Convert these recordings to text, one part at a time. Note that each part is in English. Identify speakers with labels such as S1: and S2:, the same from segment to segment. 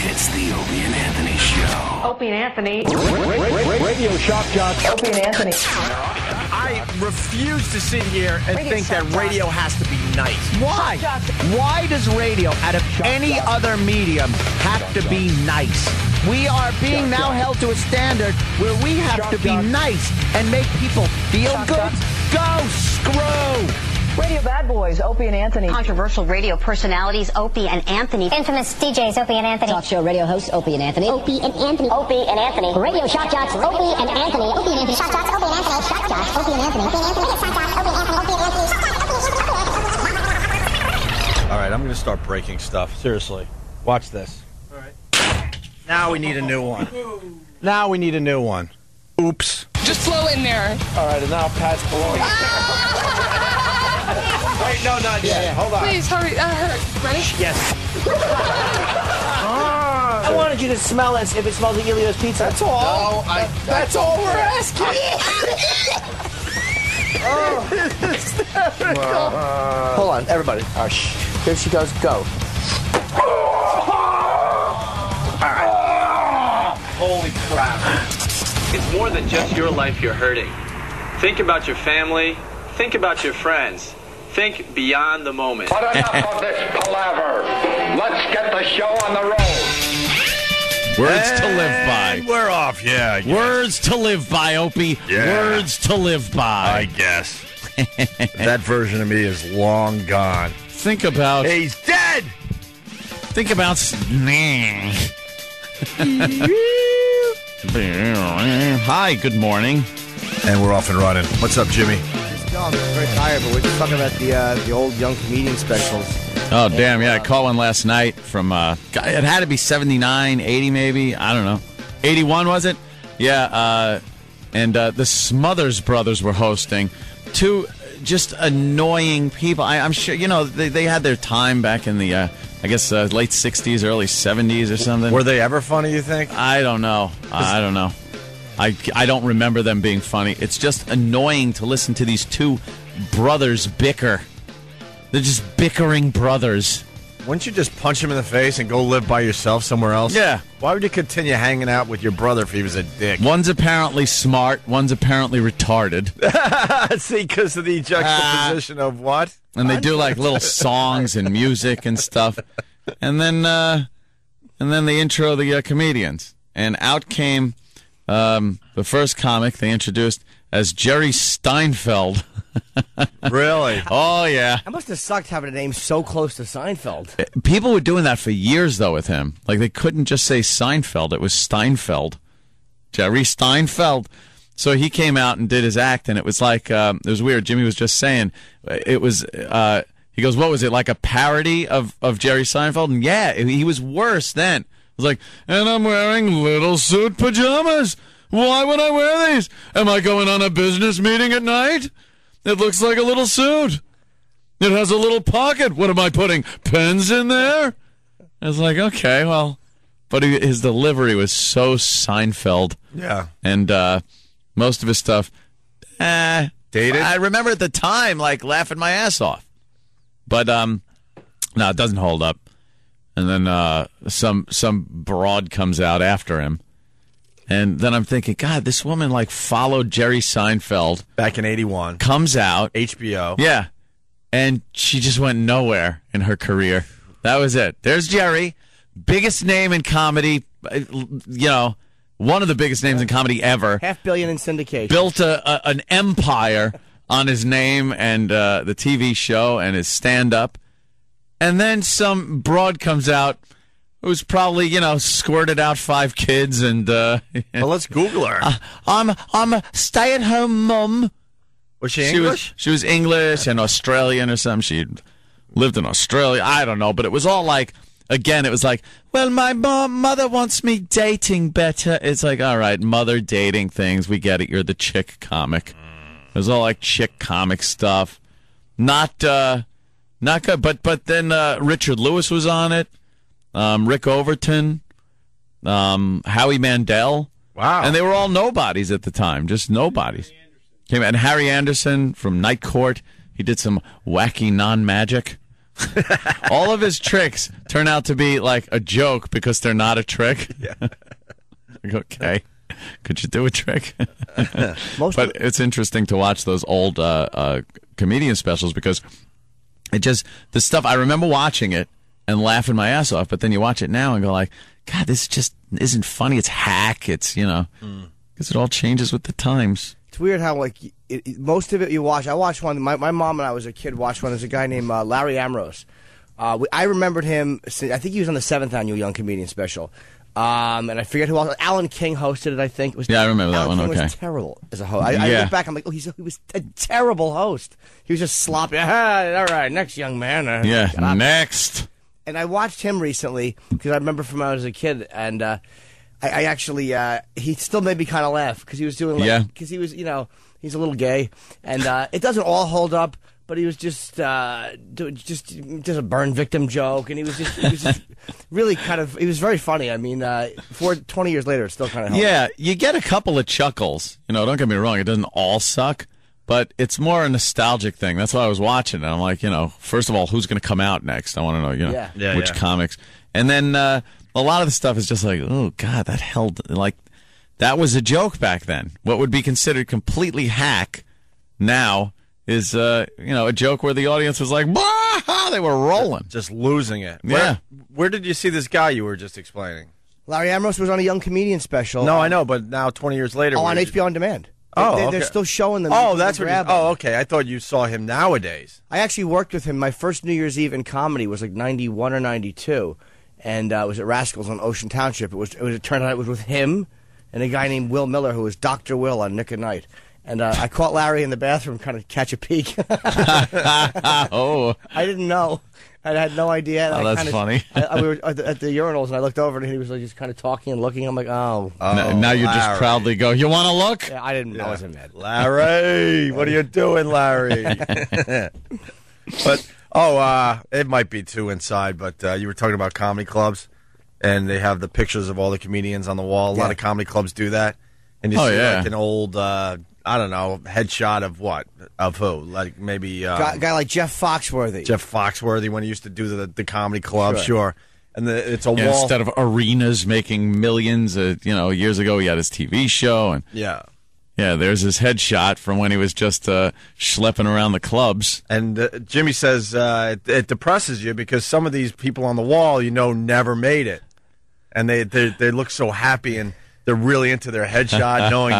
S1: It's the Opie and Anthony Show.
S2: Opie and Anthony.
S3: Radio shock jocks.
S2: Opie and Anthony.
S4: I refuse to sit here and think that radio has to be nice. Why? Why does radio, out of any other medium, have to be nice? We are being now held to a standard where we have to be nice and make people feel good. Go screw!
S2: Radio bad boys, Opie and Anthony.
S5: Controversial radio personalities, Opie and Anthony.
S6: Infamous DJs, Opie and Anthony.
S7: Talk show radio hosts, Opie and Anthony.
S6: Opie and Anthony.
S5: Opie and Anthony.
S6: Radio shock jocks, Opie and Anthony.
S7: Opie and Anthony. Shock jocks, Opie and Anthony. Shock jocks, Opie and Anthony. Opie and Anthony. Shock jocks, Opie and Anthony. Opie and Anthony. Shock jocks, Opie and Anthony.
S4: All right, I'm going to start breaking stuff. Seriously. Watch this. All right. Now we need a new one. Now we need a new one. Oops.
S8: Just flow in there.
S4: All right, and now pass below. Wait, no, not yet. Yeah, hold on.
S8: Please hurry. Ready?
S4: Yes.
S3: I wanted you to smell as if it smells like Elio's pizza.
S4: That's all.
S3: No,
S4: that's all we're asking.
S3: Hold on, everybody. Here she goes. Go.
S4: Holy crap.
S9: It's more than just your life you're hurting. Think about your family. Think about your friends. Think beyond the moment.
S10: But enough of this palaver. Let's get the show on the road.
S11: Words to live by.
S1: We're off, yeah.
S11: Words to live by, Opie.
S1: Yeah.
S11: Words to live by.
S1: I guess. That version of me is long gone.
S11: Think about...
S1: He's dead!
S11: Think about... Hi, good morning.
S1: And we're off and running. What's up, Jimmy?
S3: I'm very tired, but we're just talking about the old young comedian specials.
S11: Oh, damn, yeah. I caught one last night from, it had to be 79, 80 maybe. I don't know. 81, was it? Yeah, and the Smothers Brothers were hosting. Two just annoying people. I'm sure, they had their time back in the, late 60s, early 70s or something.
S4: Were they ever funny, you think?
S11: I don't know. I don't know. I don't remember them being funny. It's just annoying to listen to these two brothers bicker. They're just bickering brothers.
S4: Wouldn't you just punch him in the face and go live by yourself somewhere else?
S11: Yeah.
S4: Why would you continue hanging out with your brother if he was a dick?
S11: One's apparently smart. One's apparently retarded.
S4: See, because of the juxtaposition of what?
S11: And they do like little songs and music and stuff. And then they intro the comedians. And out came... the first comic they introduced as Jerry Steinfeld.
S4: Really?
S11: Oh, yeah.
S3: That must have sucked having a name so close to Seinfeld.
S11: People were doing that for years, though, with him. Like, they couldn't just say Seinfeld. It was Steinfeld. Jerry Steinfeld. So he came out and did his act, and it was like, it was weird. Jimmy was just saying, it was, he goes, what was it, like a parody of Jerry Seinfeld? And yeah, he was worse then. It was like, and I'm wearing little suit pajamas. Why would I wear these? Am I going on a business meeting at night? It looks like a little suit. It has a little pocket. What am I putting? Pens in there? I was like, okay, well. But his delivery was so Seinfeld.
S4: Yeah.
S11: And most of his stuff,
S4: dated?
S11: I remember at the time, like, laughing my ass off. But, no, it doesn't hold up. And then some broad comes out after him. And then I'm thinking, God, this woman, like, followed Jerry Seinfeld.
S4: Back in 81.
S11: Comes out.
S4: HBO.
S11: Yeah. And she just went nowhere in her career. That was it. There's Jerry. Biggest name in comedy. One of the biggest names in comedy ever.
S3: $500 million in syndication.
S11: Built an empire on his name and the TV show and his stand-up. And then some broad comes out who's probably, squirted out 5 kids and... well,
S4: let's Google her.
S11: I'm a stay-at-home mum.
S4: Was she English?
S11: She was English and Australian or something. She lived in Australia. I don't know, but it was all like... Again, it was like, well, my mother wants me dating better. It's like, all right, mother dating things. We get it. You're the chick comic. It was all like chick comic stuff. Not good. But then Richard Lewis was on it. Rick Overton. Howie Mandel.
S4: Wow.
S11: And they were all nobodies at the time. Just nobodies. And Harry Anderson from Night Court. He did some wacky non-magic. All of his tricks turn out to be like a joke because they're not a trick. Yeah. Okay. Could you do a trick? But it's interesting to watch those old comedian specials because the stuff, I remember watching it and laughing my ass off, but then you watch it now and go like, God, this just isn't funny. It's hack. It's, because it all changes with the times.
S3: It's weird how, like, most of it you watch. I watched one. My mom and I was a kid watched one. There's a guy named Larry Ambrose. I remembered him. I think he was on the 7th annual Young Comedian Special. And I forget who else. Alan King hosted it, I think.
S11: I remember that one.
S3: Alan King
S11: okay.
S3: was terrible as a host. I look back, I'm like, he was a terrible host. He was just sloppy. All right, next young man.
S11: Next.
S3: And I watched him recently because I remember from when I was a kid, and I actually he still made me kind of laugh because he was doing because he was he's a little gay, and it doesn't all hold up, but he was just a burn victim joke, and he was just really kind of, he was very funny. I mean, 20 years later, it's still kind of helpful.
S11: Yeah, you get a couple of chuckles. Don't get me wrong, it doesn't all suck. But it's more a nostalgic thing. That's why I was watching it. I'm like, first of all, who's going to come out next? I want to know, which comics. And then a lot of the stuff is just like, oh, God, that was a joke back then. What would be considered completely hack now is, a joke where the audience was like, bah! They were rolling.
S1: Just losing it.
S11: Yeah.
S1: Where did you see this guy you were just explaining?
S3: Larry Ambrose was on a Young Comedian Special.
S1: No, I know, but now 20 years later.
S3: On HBO On Demand. They're still showing them.
S1: Oh, that's what. Okay. I thought you saw him nowadays.
S3: I actually worked with him. My first New Year's Eve in comedy was like 91 or 92, and it was at Rascals on Ocean Township. It turned out it was with him and a guy named Will Miller, who was Dr. Will on Nick at Night. And I caught Larry in the bathroom, kind of catch a peek.
S11: Oh,
S3: I didn't know. I had no idea.
S11: Oh, that's funny.
S3: We were at the urinals, and I looked over, and he was like just kind of talking and looking. I'm like, oh.
S11: Now you just proudly go, you want to look?
S3: Yeah, I didn't. I wasn't mad.
S1: Larry, what are you doing, Larry? But it might be too inside. But you were talking about comedy clubs, and they have the pictures of all the comedians on the wall. A lot of comedy clubs do that, and you see like an old. I don't know, headshot of what? Of who? Like maybe...
S3: guy like Jeff Foxworthy.
S1: Jeff Foxworthy when he used to do the comedy club, sure. And it's a wall...
S11: Instead of arenas making millions, years ago he had his TV show. And
S1: Yeah,
S11: there's his headshot from when he was just schlepping around the clubs.
S1: And Jimmy says it depresses you because some of these people on the wall, never made it. And they look so happy and they're really into their headshot knowing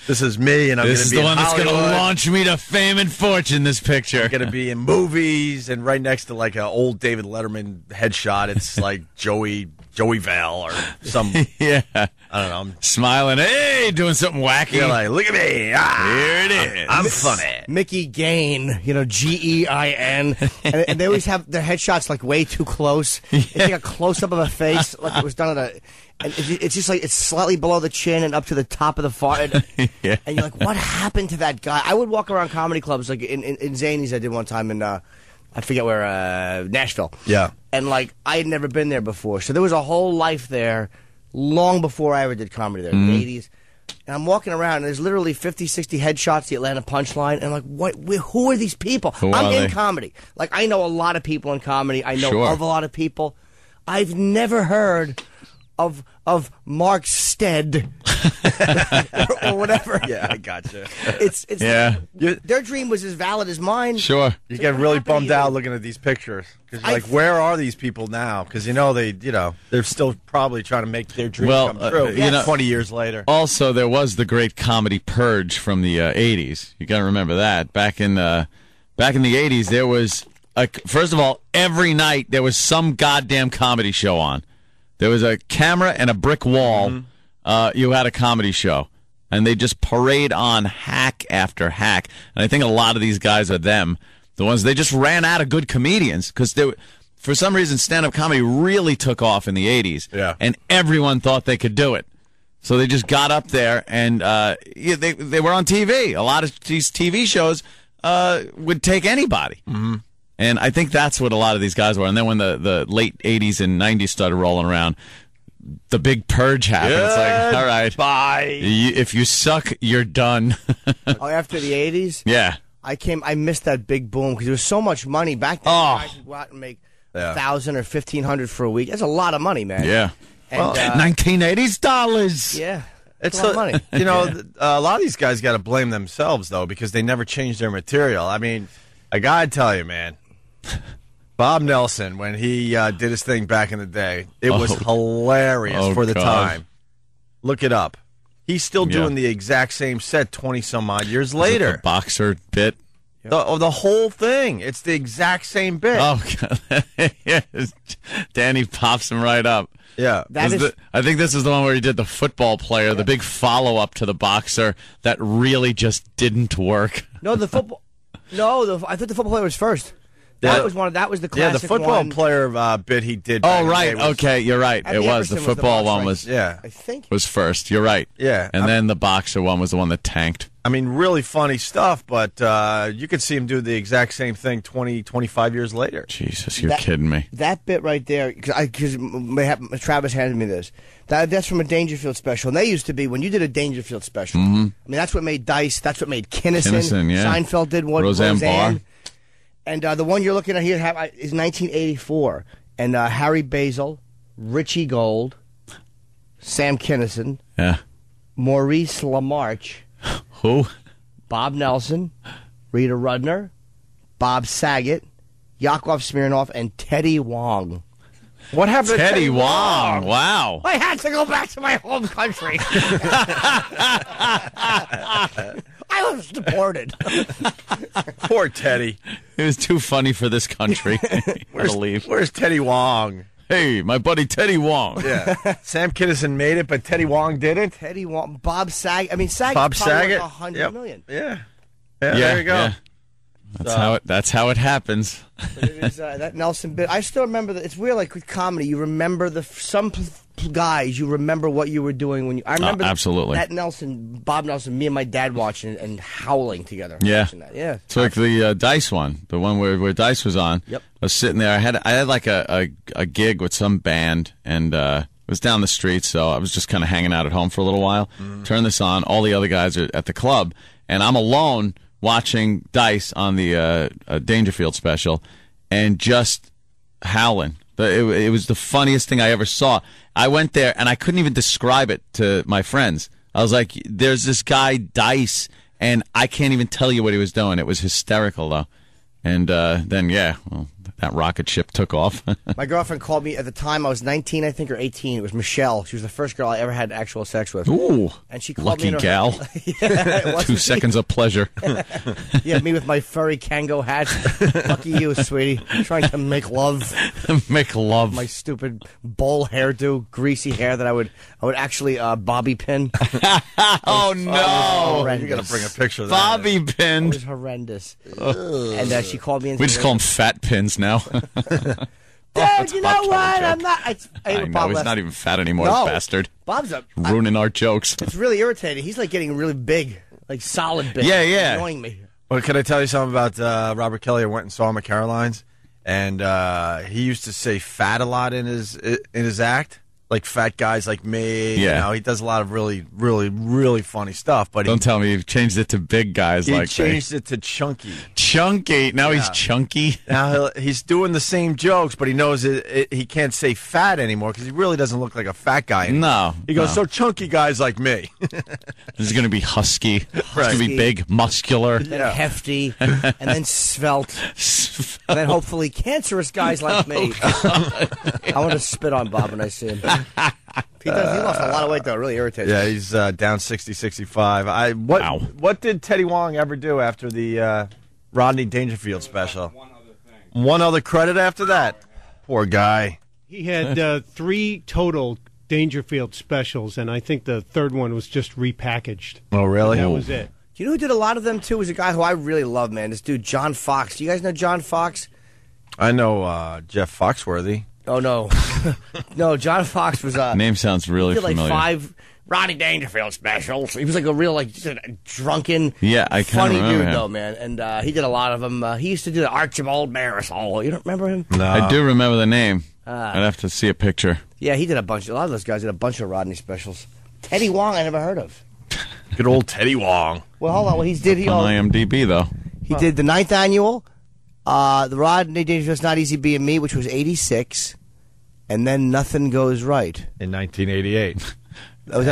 S1: this is me, and I'm going to be in Hollywood. This is the one that's going to launch me to fame and fortune, this picture. I'm going to be in movies, and right next to, like, an old David Letterman headshot, it's like Joey Vale or some...
S11: Yeah.
S1: I don't know. I'm
S11: smiling, hey, doing something wacky.
S1: You're like, look at me.
S11: Here it is.
S1: I'm funny.
S3: Mickey Gain, Gein. And they always have their headshots, like, way too close.
S11: Yeah.
S3: It's like a close-up of a face, like it was done at a... And it's just like it's slightly below the chin and up to the top of the forehead.
S11: Yeah.
S3: And you're like, what happened to that guy? I would walk around comedy clubs like in Zanies. I did one time in I forget where, Nashville.
S1: Yeah.
S3: And like I had never been there before, so there was a whole life there long before I ever did comedy there in the 80s. And I'm walking around, and there's literally 50, 60 headshots, the Atlanta Punchline, and I'm like, what? Who are these people? I'm in comedy. Like I know a lot of people in comedy. I know of a lot of people. I've never heard of Mark Stead or whatever.
S1: Yeah, I gotcha.
S3: It's their dream was as valid as mine.
S11: Sure.
S1: You get really bummed out looking at these pictures because you're like, where are these people now? Because they're still probably trying to make their dream come true. 20 years later.
S11: Also, there was the great comedy purge from the 80s. You got to remember that. Back in the 80s, there was first of all, every night there was some goddamn comedy show on. There was a camera and a brick wall. You had a comedy show. And they just parade on hack after hack. And I think a lot of these guys are them. The ones, they just ran out of good comedians. Because for some reason, stand-up comedy really took off in the 80s.
S1: Yeah.
S11: And everyone thought they could do it. So they just got up there and they were on TV. A lot of these TV shows would take anybody. Mm-hmm. And I think that's what a lot of these guys were. And then when the late 80s and 90s started rolling around, the big purge happened. It's like, all right.
S1: Bye.
S11: If you suck, you're done.
S3: After the 80s?
S11: Yeah.
S3: I missed that big boom because there was so much money back then. Guys would go out and make $1,000 or $1,500 for a week. That's a lot of money, man.
S11: Yeah.
S3: And,
S11: 1980s dollars.
S3: Yeah.
S1: It's
S3: a lot of money.
S1: You know, a lot of these guys got to blame themselves though because they never changed their material. I mean, I gotta tell you, man. Bob Nelson, when he did his thing back in the day, it was hilarious for the time. Look it up. He's still doing the exact same set 20-some-odd years later.
S11: The boxer bit?
S1: The whole thing. It's the exact same bit.
S11: Oh, God. Danny pops him right up.
S1: Yeah.
S11: I think this is the one where he did the football player, the big follow-up to the boxer that really just didn't work.
S3: No, the football... No, I thought the football player was first. That was the classic
S1: Yeah, the football player bit he did.
S11: Oh, right. Okay, you're right. It was. The football one was
S3: I think
S11: was first. You're right.
S1: Yeah.
S11: And then the boxer one was the one that tanked.
S1: I mean, really funny stuff, but you could see him do the exact same thing 20, 25 years later.
S11: Jesus, you're kidding me.
S3: That bit right there, because Travis handed me this. That's from a Dangerfield special. And they used to be, when you did a Dangerfield special, I mean, that's what made Dice, that's what made Kinnison.
S11: Yeah.
S3: Seinfeld did one.
S11: Roseanne Barr.
S3: And the one you're looking at here is 1984. And Harry Basil, Richie Gold, Sam Kinison, Maurice LaMarche.
S11: Who?
S3: Bob Nelson, Rita Rudner, Bob Saget, Yakov Smirnoff, and Teddy Wong.
S1: What happened to
S11: Teddy Wong? Wow.
S3: I had to go back to my home country. I was deported.
S1: Poor Teddy.
S11: It was too funny for this country.
S1: Where's Teddy Wong?
S11: Hey, my buddy Teddy Wong.
S1: Yeah. Sam Kinison made it, but Teddy Wong didn't?
S3: Teddy Wong. Bob Saget. I mean, Saget.
S1: Bob Saget?
S3: Like $100 million.
S1: Yeah. There you go.
S11: Yeah. That's how it happens.
S3: But it is, that Nelson bit. I still remember that. It's weird, like with comedy, you remember some guys. You remember what you were doing when you. I remember
S11: absolutely
S3: that Bob Nelson, me and my dad watching it and howling together.
S11: Yeah,
S3: watching that. Yeah.
S11: So like the Dice one, the one where Dice was on.
S3: Yep.
S11: I was sitting there. I had like a gig with some band, and it was down the street, so I was just kind of hanging out at home for a little while. Turn this on. All the other guys are at the club, and I'm alone watching Dice on the Dangerfield special, and just howling. It was the funniest thing I ever saw. I went there, and I couldn't even describe it to my friends. I was like, there's this guy, Dice, and I can't even tell you what he was doing. It was hysterical, though. And then, that rocket ship took off.
S3: My girlfriend called me at the time. I was 19, I think, or 18. It was Michelle. She was the first girl I ever had actual sex with.
S11: Ooh,
S3: and she called
S11: lucky
S3: me
S11: gal. 2 seconds of pleasure.
S3: Yeah, me with my furry Kango hat. Lucky you, sweetie. Trying to make love.
S11: Make love.
S3: My stupid bowl hairdo, greasy hair that I would actually bobby pin.
S11: Oh no!
S1: You got to bring a picture of that.
S11: Bobby pinned.
S3: It was horrendous. And she called me.
S11: We just call them fat pins now.
S3: Dad, you know what? I'm not.
S11: I know he's not even fat anymore, bastard.
S3: Bob's
S11: ruining our jokes.
S3: It's really irritating. He's like getting really big, like solid big.
S11: Yeah.
S3: It's annoying me.
S1: Well, can I tell you something about Robert Kelly? I went and saw him at Caroline's, and he used to say "fat" a lot in his act. Like fat guys like me.
S11: Yeah.
S1: You know, he does a lot of really, really, really funny stuff. But
S11: don't tell me you've changed it to big guys like
S1: he changed it to chunky.
S11: Chunky. Now he's chunky.
S1: Now he's doing the same jokes, but he knows he can't say fat anymore because he really doesn't look like a fat guy anymore.
S11: No.
S1: He goes, so chunky guys like me.
S11: This is going to be husky. It's going to be big, muscular.
S3: Then hefty, and then svelte. And then hopefully cancerous guys like me. I want to spit on Bob when I see him. He lost a lot of weight, though. It really irritates me.
S1: Yeah, he's down 60, 65. What did Teddy Wong ever do after the Rodney Dangerfield special? One other credit after that? Poor guy.
S12: He had 3 total Dangerfield specials, and I think the third one was just repackaged.
S1: Oh, really?
S12: That was it.
S3: You know who did a lot of them, too, was a guy who I really love, man. This dude, John Fox. Do you guys know John Fox?
S1: I know Jeff Foxworthy.
S3: Oh, no. No, John Fox was...
S11: Name sounds really
S3: he did
S11: familiar.
S3: Like 5 Rodney Dangerfield specials. He was like a real, just a drunken,
S11: I
S3: funny dude,
S11: him.
S3: though, man. And he did a lot of them. He used to do the Archibald Marisol. You don't remember him?
S1: No.
S11: I do remember the name. I'd have to see a picture.
S3: Yeah, he did a lot of those guys did a bunch of Rodney specials. Teddy Wong, I never heard of.
S1: Good old Teddy Wong.
S3: Well, hold on. Well,
S11: on IMDb, though.
S3: He did the 9th annual, the Rodney Dangerfield Not Easy Being Me, which was 86, and then Nothing Goes Right.
S1: In 1988.
S11: Is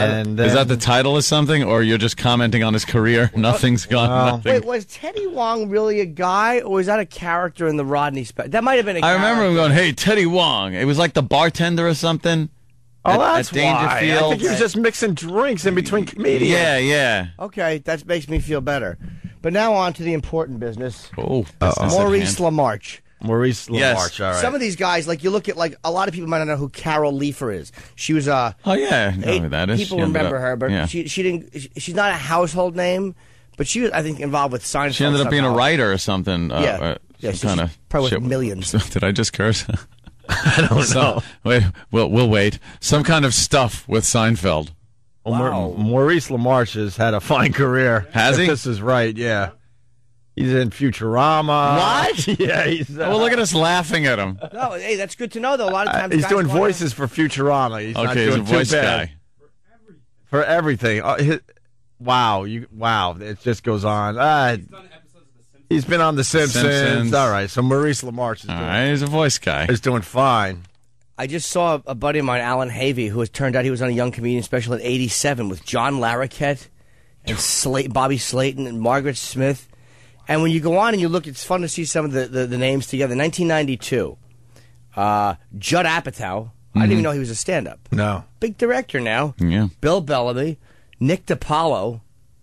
S11: that the title of something, or you're just commenting on his career? Nothing's gone. Nothing.
S3: Wait, was Teddy Wong really a guy, or was that a character in the Rodney special? That might have been a character.
S11: I remember him going, "Hey, Teddy Wong." It was like the bartender or something.
S1: Oh, that's
S11: at Dangerfield.
S1: why. I think he was just mixing drinks in between comedians.
S11: Yeah.
S3: Okay, that makes me feel better. But now on to the important business.
S11: Oh,
S3: Maurice LaMarche.
S1: Maurice LaMarche,
S11: Yes.
S1: all right.
S3: Some of these guys, like you look at, like a lot of people might not know who Carol Leifer is. She was
S11: Oh yeah, I know who that is.
S3: People
S11: She ended
S3: remember
S11: up-
S3: her, but
S11: yeah.
S3: she didn't. She's not a household name, but she was, I think, involved with Seinfeld.
S11: She ended up being a
S3: somehow.
S11: writer or something.
S3: Yeah,
S11: some
S3: so
S11: kind
S3: she's
S11: of
S3: probably
S11: shit.
S3: worth millions.
S11: Did I just curse?
S1: I don't know.
S11: Wait, we'll wait. Some kind of stuff with Seinfeld.
S1: Well, Maurice LaMarche has had a fine career.
S11: Has he?
S1: If this is right, yeah. He's in Futurama.
S3: What?
S1: Yeah, he's.
S11: Well, look at us laughing at him.
S3: No, hey, that's good to know. Though a lot of times
S1: He's
S3: guys
S1: doing
S3: go on-
S1: voices for Futurama. He's not
S11: Okay, he's a
S1: doing
S11: voice
S1: too bad.
S11: guy.
S1: For everything. Wow, it just goes on. He's been on The Simpsons. All right, so Maurice LaMarche
S11: All right, he's a voice guy.
S1: is doing fine.
S3: I just saw a buddy of mine, Alan Havey, who has turned out he was on a Young Comedian special in '87 with John Larroquette and Bobby Slayton and Margaret Smith. And when you go on and you look, it's fun to see some of the names together. 1992, Judd Apatow. I didn't even know he was a stand-up.
S1: No.
S3: Big director now.
S11: Yeah.
S3: Bill Bellamy, Nick DiPaolo.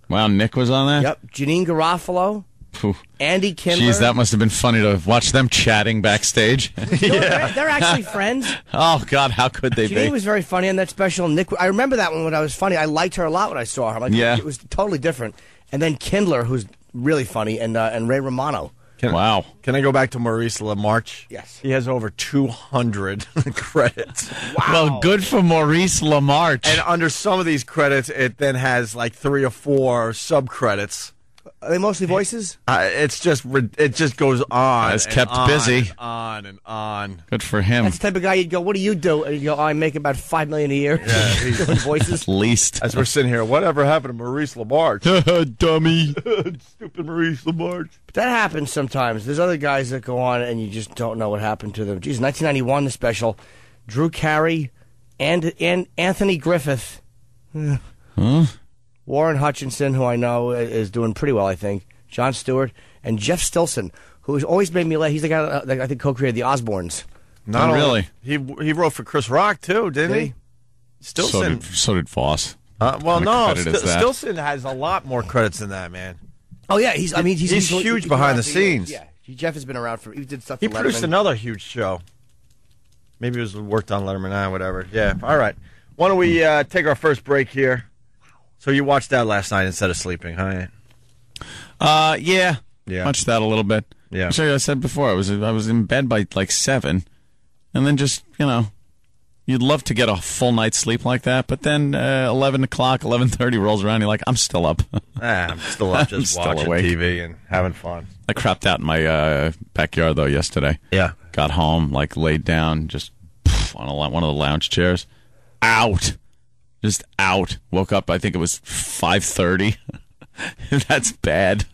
S11: Wow, Nick was on that?
S3: Yep. Janine Garofalo,
S11: Phew.
S3: Andy Kindler.
S11: Jeez, that must have been funny to watch them chatting backstage.
S3: No, they're actually friends.
S11: Oh, God, how could they
S3: Janine
S11: be?
S3: was very funny on that special. Nick, I remember that one when I was funny. I liked her a lot when I saw her. I'm like,
S11: Yeah.
S3: It was totally different. And then Kindler, who's really funny, and Ray Romano.
S11: Wow.
S1: Can I go back to Maurice LaMarche?
S3: Yes.
S1: He has over 200 credits.
S11: Well, good for Maurice LaMarche.
S1: And under some of these credits, it then has like 3 or 4 sub-credits.
S3: Are they mostly voices?
S1: It just goes on.
S11: Has
S1: and
S11: kept
S1: on
S11: busy.
S1: And on and on.
S11: Good for him.
S3: That's the type of guy you'd go, what do you do? And you'd go, I make about $5 million a year doing voices.
S11: At least.
S1: As we're sitting here, whatever happened to Maurice LaMarche?
S11: Dummy.
S1: Stupid Maurice LaMarche.
S3: But that happens sometimes. There's other guys that go on and you just don't know what happened to them. Geez, 1991, the special. Drew Carey and Anthony Griffith.
S11: Huh?
S3: Warren Hutchinson, who I know is doing pretty well, I think. Jon Stewart. And Jeff Stilson, who has always made me laugh. He's the guy that I think co-created The Osbournes.
S1: Not
S11: really.
S1: He wrote for Chris Rock, too, didn't he? Stilson.
S11: So did Voss.
S1: Well,
S11: What
S1: no.
S11: credit is that?
S1: Stilson has a lot more credits than that, man.
S3: Oh, yeah. He's
S1: huge behind the scenes.
S3: Yeah. Jeff has been around for... He did stuff
S1: He
S3: for
S1: produced
S3: Letterman.
S1: another huge show. Maybe it was worked on Letterman 9, whatever. Yeah, all right. Why don't we take our first break here? So you watched that last night instead of sleeping, huh?
S11: Yeah.
S1: Yeah.
S11: Watched that a little bit.
S1: Yeah.
S11: Actually, I said before, I was in bed by like 7, and then just, you'd love to get a full night's sleep like that, but then 11 o'clock, 11:30 rolls around, you're like, I'm still up.
S1: I'm still up just
S11: I'm still
S1: watching
S11: awake.
S1: TV and having fun.
S11: I crapped out in my backyard, though, yesterday.
S1: Yeah.
S11: Got home, laid down, just on one of the lounge chairs. Out. Just out. Woke up, I think it was 5:30. That's bad.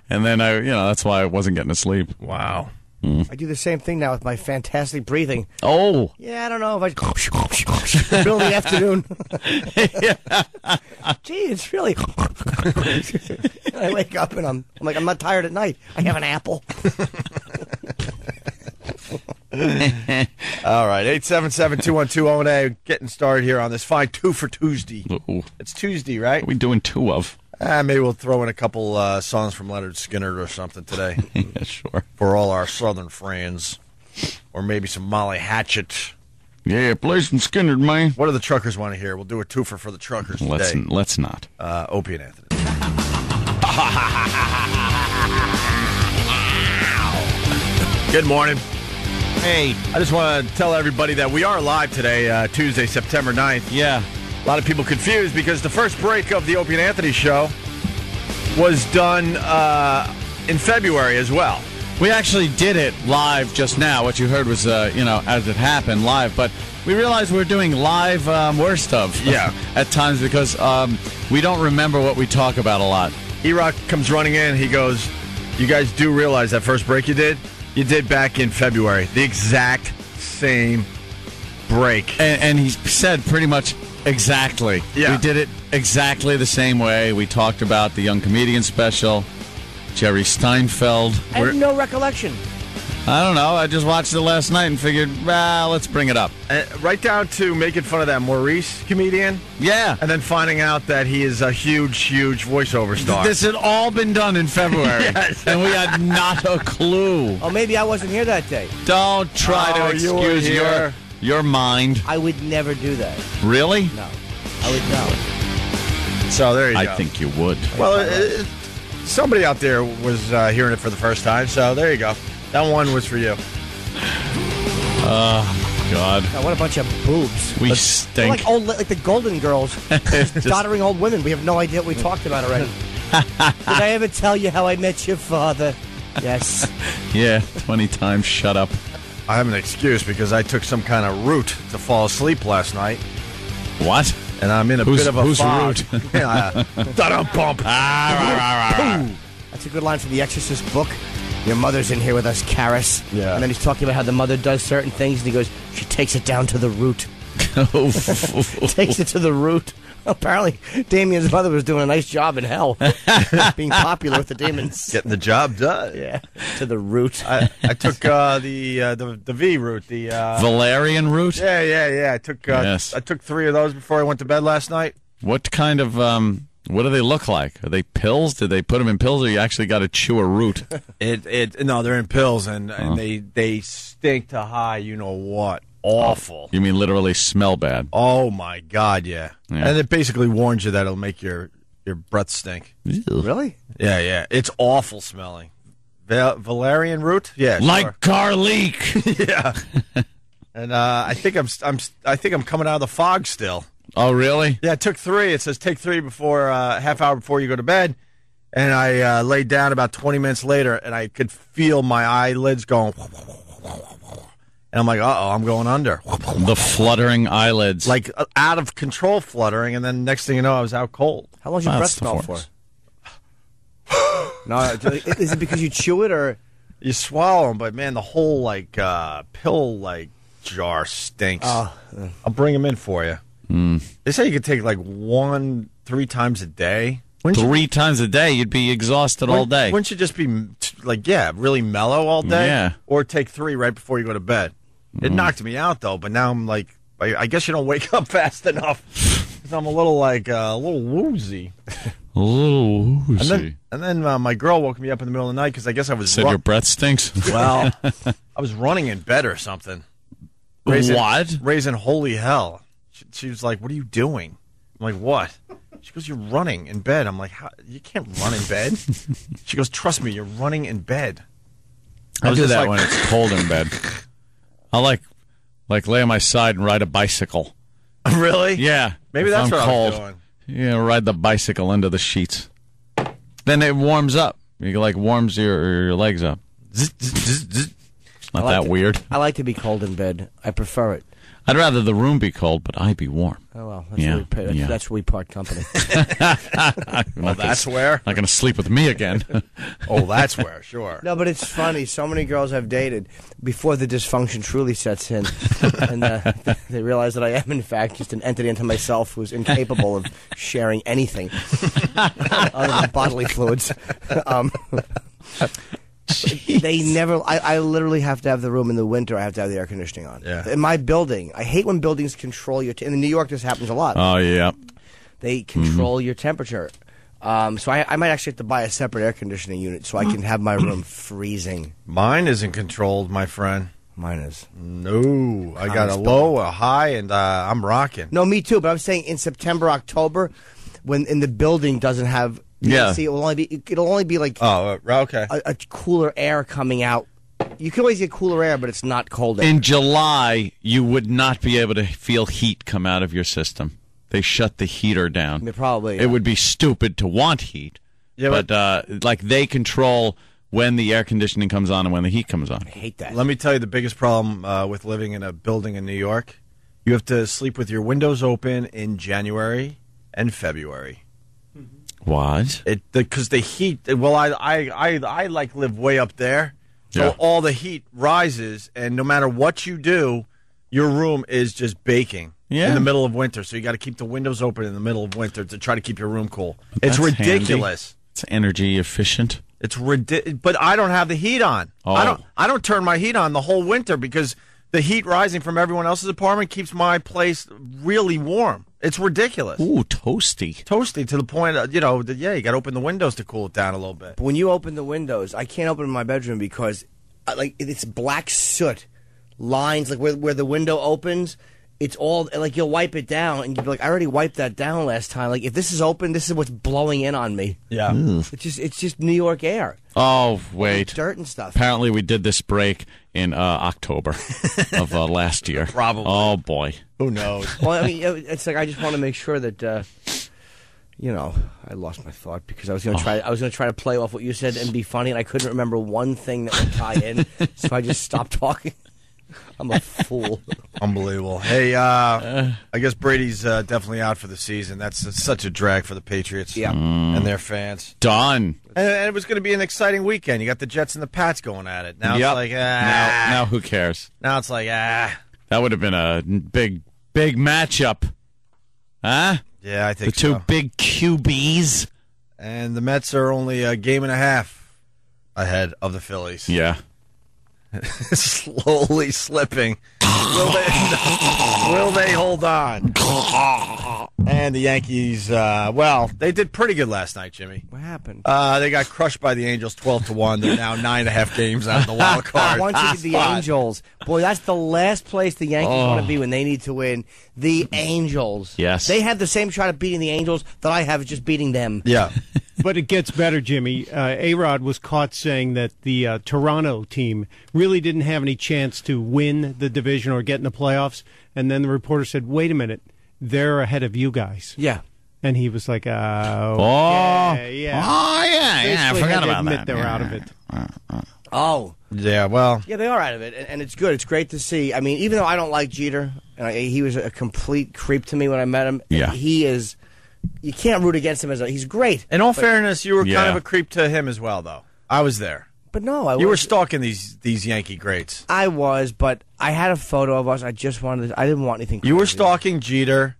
S11: And then that's why I wasn't getting to sleep.
S1: Wow.
S3: I do the same thing now with my fantastic breathing.
S11: Oh.
S3: Yeah, I don't know if I middle of the afternoon. Gee, it's really. I wake up and I'm like, I'm not tired at night. I have an apple.
S1: All right, 877-212-ONA. Getting started here on this fine 2 for Tuesday.
S11: Ooh.
S1: It's Tuesday, right?
S11: What are we doing 2 of?
S1: Maybe we'll throw in a couple songs from Leonard Skinner or something today.
S11: Yeah, sure.
S1: For all our southern friends. Or maybe some Molly Hatchet.
S11: Yeah, play some Skinner, man.
S1: What do the truckers want to hear? We'll do a twofer for the truckers today.
S11: Let's not.
S1: Opie and Anthony. Good morning.
S11: Hey.
S1: I just want to tell everybody that we are live today, Tuesday, September 9th.
S11: Yeah.
S1: A lot of people confused because the first break of the Opie and Anthony show was done in February as well.
S11: We actually did it live just now. What you heard was, as it happened, live. But we realized we were doing live worst of.
S1: Yeah.
S11: At times because we don't remember what we talk about a lot.
S1: E-Rock comes running in. He goes, You guys do realize that first break you did back in February. The exact same break.
S11: And he said pretty much exactly.
S1: Yeah.
S11: We did it exactly the same way. We talked about the Young Comedian special, Jerry Steinfeld.
S3: I have no recollection.
S11: I don't know. I just watched it last night and figured, let's bring it up.
S1: Right down to making fun of that Maurice comedian.
S11: Yeah.
S1: And then finding out that he is a huge, huge voiceover star.
S11: This had all been done in February.
S1: Yes.
S11: And we had not a clue.
S3: Oh, maybe I wasn't here that day.
S11: Don't try to excuse your mind.
S3: I would never do that.
S11: Really?
S3: No. I would not.
S1: So there you go.
S11: I think you would.
S1: Well, somebody out there was hearing it for the first time, so there you go. That one was for you.
S11: Oh, God.
S3: God, what a bunch of boobs.
S11: We
S3: We're
S11: stink.
S3: like the Golden Girls. Doddering old women. We have no idea what we talked about already. Did I ever tell you how I met your father? Yes.
S11: Yeah, 20 times. Shut up.
S1: I have an excuse because I took some kind of route to fall asleep last night.
S11: What?
S1: And I'm in a bit of a fog.
S11: Route?
S1: Da-dum-bump.
S3: That's a good line from the Exorcist book. Your mother's in here with us, Karis.
S1: Yeah.
S3: And then he's talking about how the mother does certain things, and he goes, she takes it down to the root. Takes it to the root. Apparently, Damien's mother was doing a nice job in hell, being popular with the demons.
S1: Getting the job done.
S3: Yeah, to the root.
S1: I took the V route. The
S11: Valerian route?
S1: Yeah. I took
S11: Yes.
S1: I took 3 of those before I went to bed last night.
S11: What kind of, what do they look like? Are they pills? Did they put them in pills, or you actually got to chew a root?
S1: No, they're in pills, and they stink to high. You know what? Awful.
S11: You mean literally smell bad?
S1: Oh my God, yeah. And it basically warns you that it'll make your breath stink.
S3: Really?
S1: Yeah. It's awful smelling. Valerian root? Yeah,
S11: like
S1: sure.
S11: garlic.
S1: Yeah. And I think I'm coming out of the fog still.
S11: Oh, really?
S1: Yeah, I took 3. It says take 3 before half hour before you go to bed. And I laid down about 20 minutes later, and I could feel my eyelids going. And I'm like, uh-oh, I'm going under.
S11: The fluttering eyelids.
S1: Like out of control fluttering, and then next thing you know, I was out cold.
S3: How long does your breath smell for? No, is it because you chew it, or
S1: you swallow them? But man, the whole pill jar stinks. I'll bring them in for you. They say you could take 1-3 times a day.
S11: 3 times a day, you'd be exhausted all day.
S1: Wouldn't you just be really mellow all day?
S11: Yeah.
S1: Or take 3 right before you go to bed. It knocked me out though, but now I'm like, I guess you don't wake up fast enough. Because I'm a little woozy.
S11: A little woozy.
S1: And then my girl woke me up in the middle of the night because I guess I was
S11: said your breath stinks.
S1: Well, I was running in bed or something. Raising holy hell. She was like, "What are you doing?" I'm like, "What?" She goes, "You're running in bed." I'm like, "You can't run in bed." She goes, "Trust me, you're running in bed."
S11: I do that when it's cold in bed. I like lay on my side and ride a bicycle.
S1: Really?
S11: Yeah.
S1: Maybe that's what I was doing.
S11: Yeah, ride the bicycle into the sheets. Then it warms up. You warms your legs up. It's not that weird.
S3: I like to be cold in bed. I prefer it.
S11: I'd rather the room be cold, but I be warm.
S3: Oh, well, that's where we part company.
S1: That's where?
S11: Not going to sleep with me again.
S1: Oh, that's where, sure.
S3: No, but it's funny. So many girls I've dated, before the dysfunction truly sets in, and they realize that I am, in fact, just an entity unto myself who's incapable of sharing anything other than bodily fluids. They never. I literally have to have the room in the winter. I have to have the air conditioning on.
S1: Yeah.
S3: In my building, I hate when buildings control your. In New York, this happens a lot.
S11: Oh yeah.
S3: They control your temperature. So I might actually have to buy a separate air conditioning unit so I can have my room freezing.
S1: Mine isn't controlled, my friend.
S3: Mine is.
S1: No, I got a low, a high, and I'm rocking.
S3: No, me too. But I'm saying in September, October, when in the building doesn't have.
S11: Yeah.
S3: See, it'll only be like
S1: okay,
S3: a cooler air coming out. You can always get cooler air, but it's not cold air.
S11: In July, you would not be able to feel heat come out of your system. They shut the heater down.
S3: Probably. Yeah.
S11: It would be stupid to want heat. Yeah, but they control when the air conditioning comes on and when the heat comes on.
S3: I hate that.
S1: Let me tell you the biggest problem with living in a building in New York. You have to sleep with your windows open in January and February.
S11: What?
S1: Because the heat. Well, I like live way up there, so all the heat rises, and no matter what you do, your room is just baking in the middle of winter. So you got to keep the windows open in the middle of winter to try to keep your room cool. It's ridiculous.
S11: Handy. It's energy efficient.
S1: It's ridiculous. But I don't have the heat on.
S11: Oh.
S1: I don't turn my heat on the whole winter because the heat rising from everyone else's apartment keeps my place really warm. It's ridiculous.
S11: Ooh, toasty.
S1: Toasty to the point, you got to open the windows to cool it down a little bit.
S3: But when you open the windows, I can't open in my bedroom because it's black soot lines, like where the window opens. It's all like you'll wipe it down and you'll be like, I already wiped that down last time. Like if this is open, this is what's blowing in on me.
S1: Yeah.
S3: It's just New York air.
S11: Oh, wait.
S3: Dirt and stuff.
S11: Apparently we did this break in October of last year.
S1: Probably.
S11: Oh, boy.
S1: Who knows?
S3: Well, I mean, it's like I just want to make sure that I lost my thought because I was going to try. I was going to try to play off what you said and be funny, and I couldn't remember one thing that would tie in, so I just stopped talking. I'm a fool.
S1: Unbelievable. Hey, I guess Brady's definitely out for the season. That's such a drag for the Patriots and their fans.
S11: Done.
S1: And it was going to be an exciting weekend. You got the Jets and the Pats going at it. Now it's like,
S11: Now who cares?
S1: Now it's like,
S11: That would have been a big matchup. Huh?
S1: Yeah, I think
S11: the two big QBs.
S1: And the Mets are only a game and a half ahead of the Phillies.
S11: Yeah.
S1: Slowly slipping. Will they hold on? And the Yankees, they did pretty good last night, Jimmy.
S3: What happened?
S1: They got crushed by the Angels 12-1. They're now 9.5 games out of the wild card.
S3: Once you get the Angels, boy, that's the last place the Yankees want to be when they need to win. The Angels.
S11: Yes.
S3: They have the same shot at beating the Angels that I have at just beating them.
S1: Yeah.
S12: But it gets better, Jimmy. A-Rod was caught saying that the Toronto team really didn't have any chance to win the division or get in the playoffs. And then the reporter said, wait a minute, they're ahead of you guys.
S3: Yeah.
S12: And he was like, yeah.
S11: I forgot about that.
S12: They were out of it.
S3: Oh.
S1: Yeah, well.
S3: Yeah, they are out of it, and it's good. It's great to see. I mean, even though I don't like Jeter, and he was a complete creep to me when I met him, he is... You can't root against him he's great.
S1: In all fairness, you were kind of a creep to him as well, though. I was there.
S3: But no,
S1: you were stalking these Yankee greats.
S3: I was, but I had a photo of us. I didn't want anything crazy.
S1: You were stalking Jeter,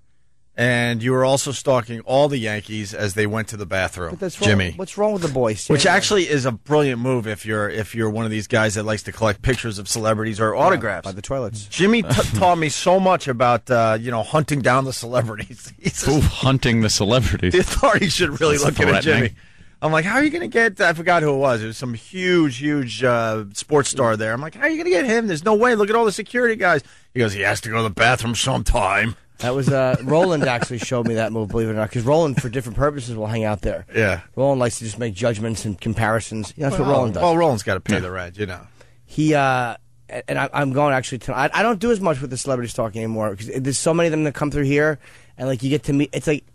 S1: and you were also stalking all the Yankees as they went to the bathroom.
S3: But that's wrong.
S1: Jimmy.
S3: What's wrong with the boys?
S1: Which actually is a brilliant move if you're one of these guys that likes to collect pictures of celebrities or autographs.
S3: By the toilets.
S1: Jimmy taught me so much about hunting down the celebrities.
S11: Hunting the celebrities.
S1: The authorities should really look at Jimmy. I'm like, how are you going to get... I forgot who it was. It was some huge sports star there. I'm like, how are you going to get him? There's no way. Look at all the security guys. He goes, he has to go to the bathroom sometime.
S3: That was Roland actually showed me that move, believe it or not, because Roland, for different purposes, will hang out there.
S1: Yeah.
S3: Roland likes to just make judgments and comparisons. That's what Roland does.
S1: Well, Roland's got to pay the rent,
S3: He, and I'm going actually tonight. I don't do as much with the celebrity stalking anymore, because there's so many of them that come through here, and like you get to meet, it's like,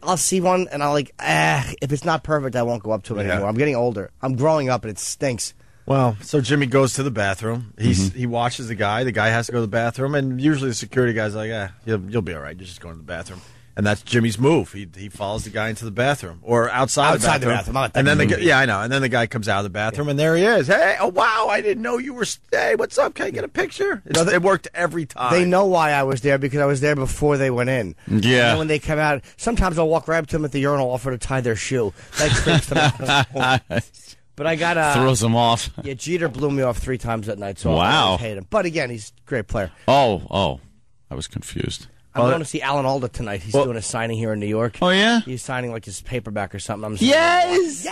S3: I'll see one, and I'll like, if it's not perfect, I won't go up to it anymore. I'm getting older. I'm growing up, and it stinks.
S1: Well, so Jimmy goes to the bathroom. He watches the guy. The guy has to go to the bathroom, and usually the security guy's like, you'll be all right. You're just going to the bathroom. And that's Jimmy's move. He follows the guy into the bathroom or outside the bathroom.
S3: And then
S1: I know. And then the guy comes out of the bathroom, and there he is. Hey, oh wow! I didn't know you were. Hey, what's up? Can I get a picture? It worked every time.
S3: They know why I was there because I was there before they went in.
S11: Yeah.
S3: And then when they come out, sometimes I'll walk right up to them at the urinal, offer to tie their shoe. That creeps them out. But I got
S11: throws them off.
S3: Yeah, Jeter blew me off 3 times that night, so I always hate him. But again, he's a great player.
S11: Oh, I was confused.
S3: I'm going to see Alan Alda tonight. He's doing a signing here in New York.
S11: Oh, yeah?
S3: He's signing like his paperback or something.
S11: Yes.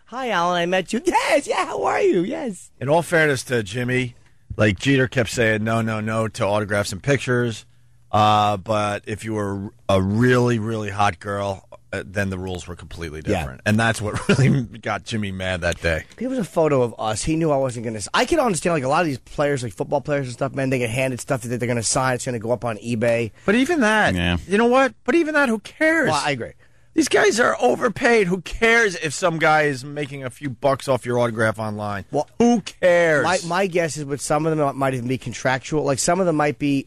S3: Hi, Alan. I met you. Yes. Yeah. How are you? Yes.
S1: In all fairness to Jimmy, like Jeter kept saying no to autographs and pictures. But if you were a really, really hot girl, then the rules were completely different. And that's what really got Jimmy mad that day.
S3: There was a photo of us. He knew I wasn't going to... I can understand, like, a lot of these players, like football players and stuff, man, they get handed stuff that they're going to sign. It's going to go up on eBay.
S1: But even that, you know what? But even that, who cares?
S3: Well, I agree.
S1: These guys are overpaid. Who cares if some guy is making a few bucks off your autograph online?
S3: Well,
S1: who cares?
S3: My guess is with some of them, it might even be contractual. Like, some of them might be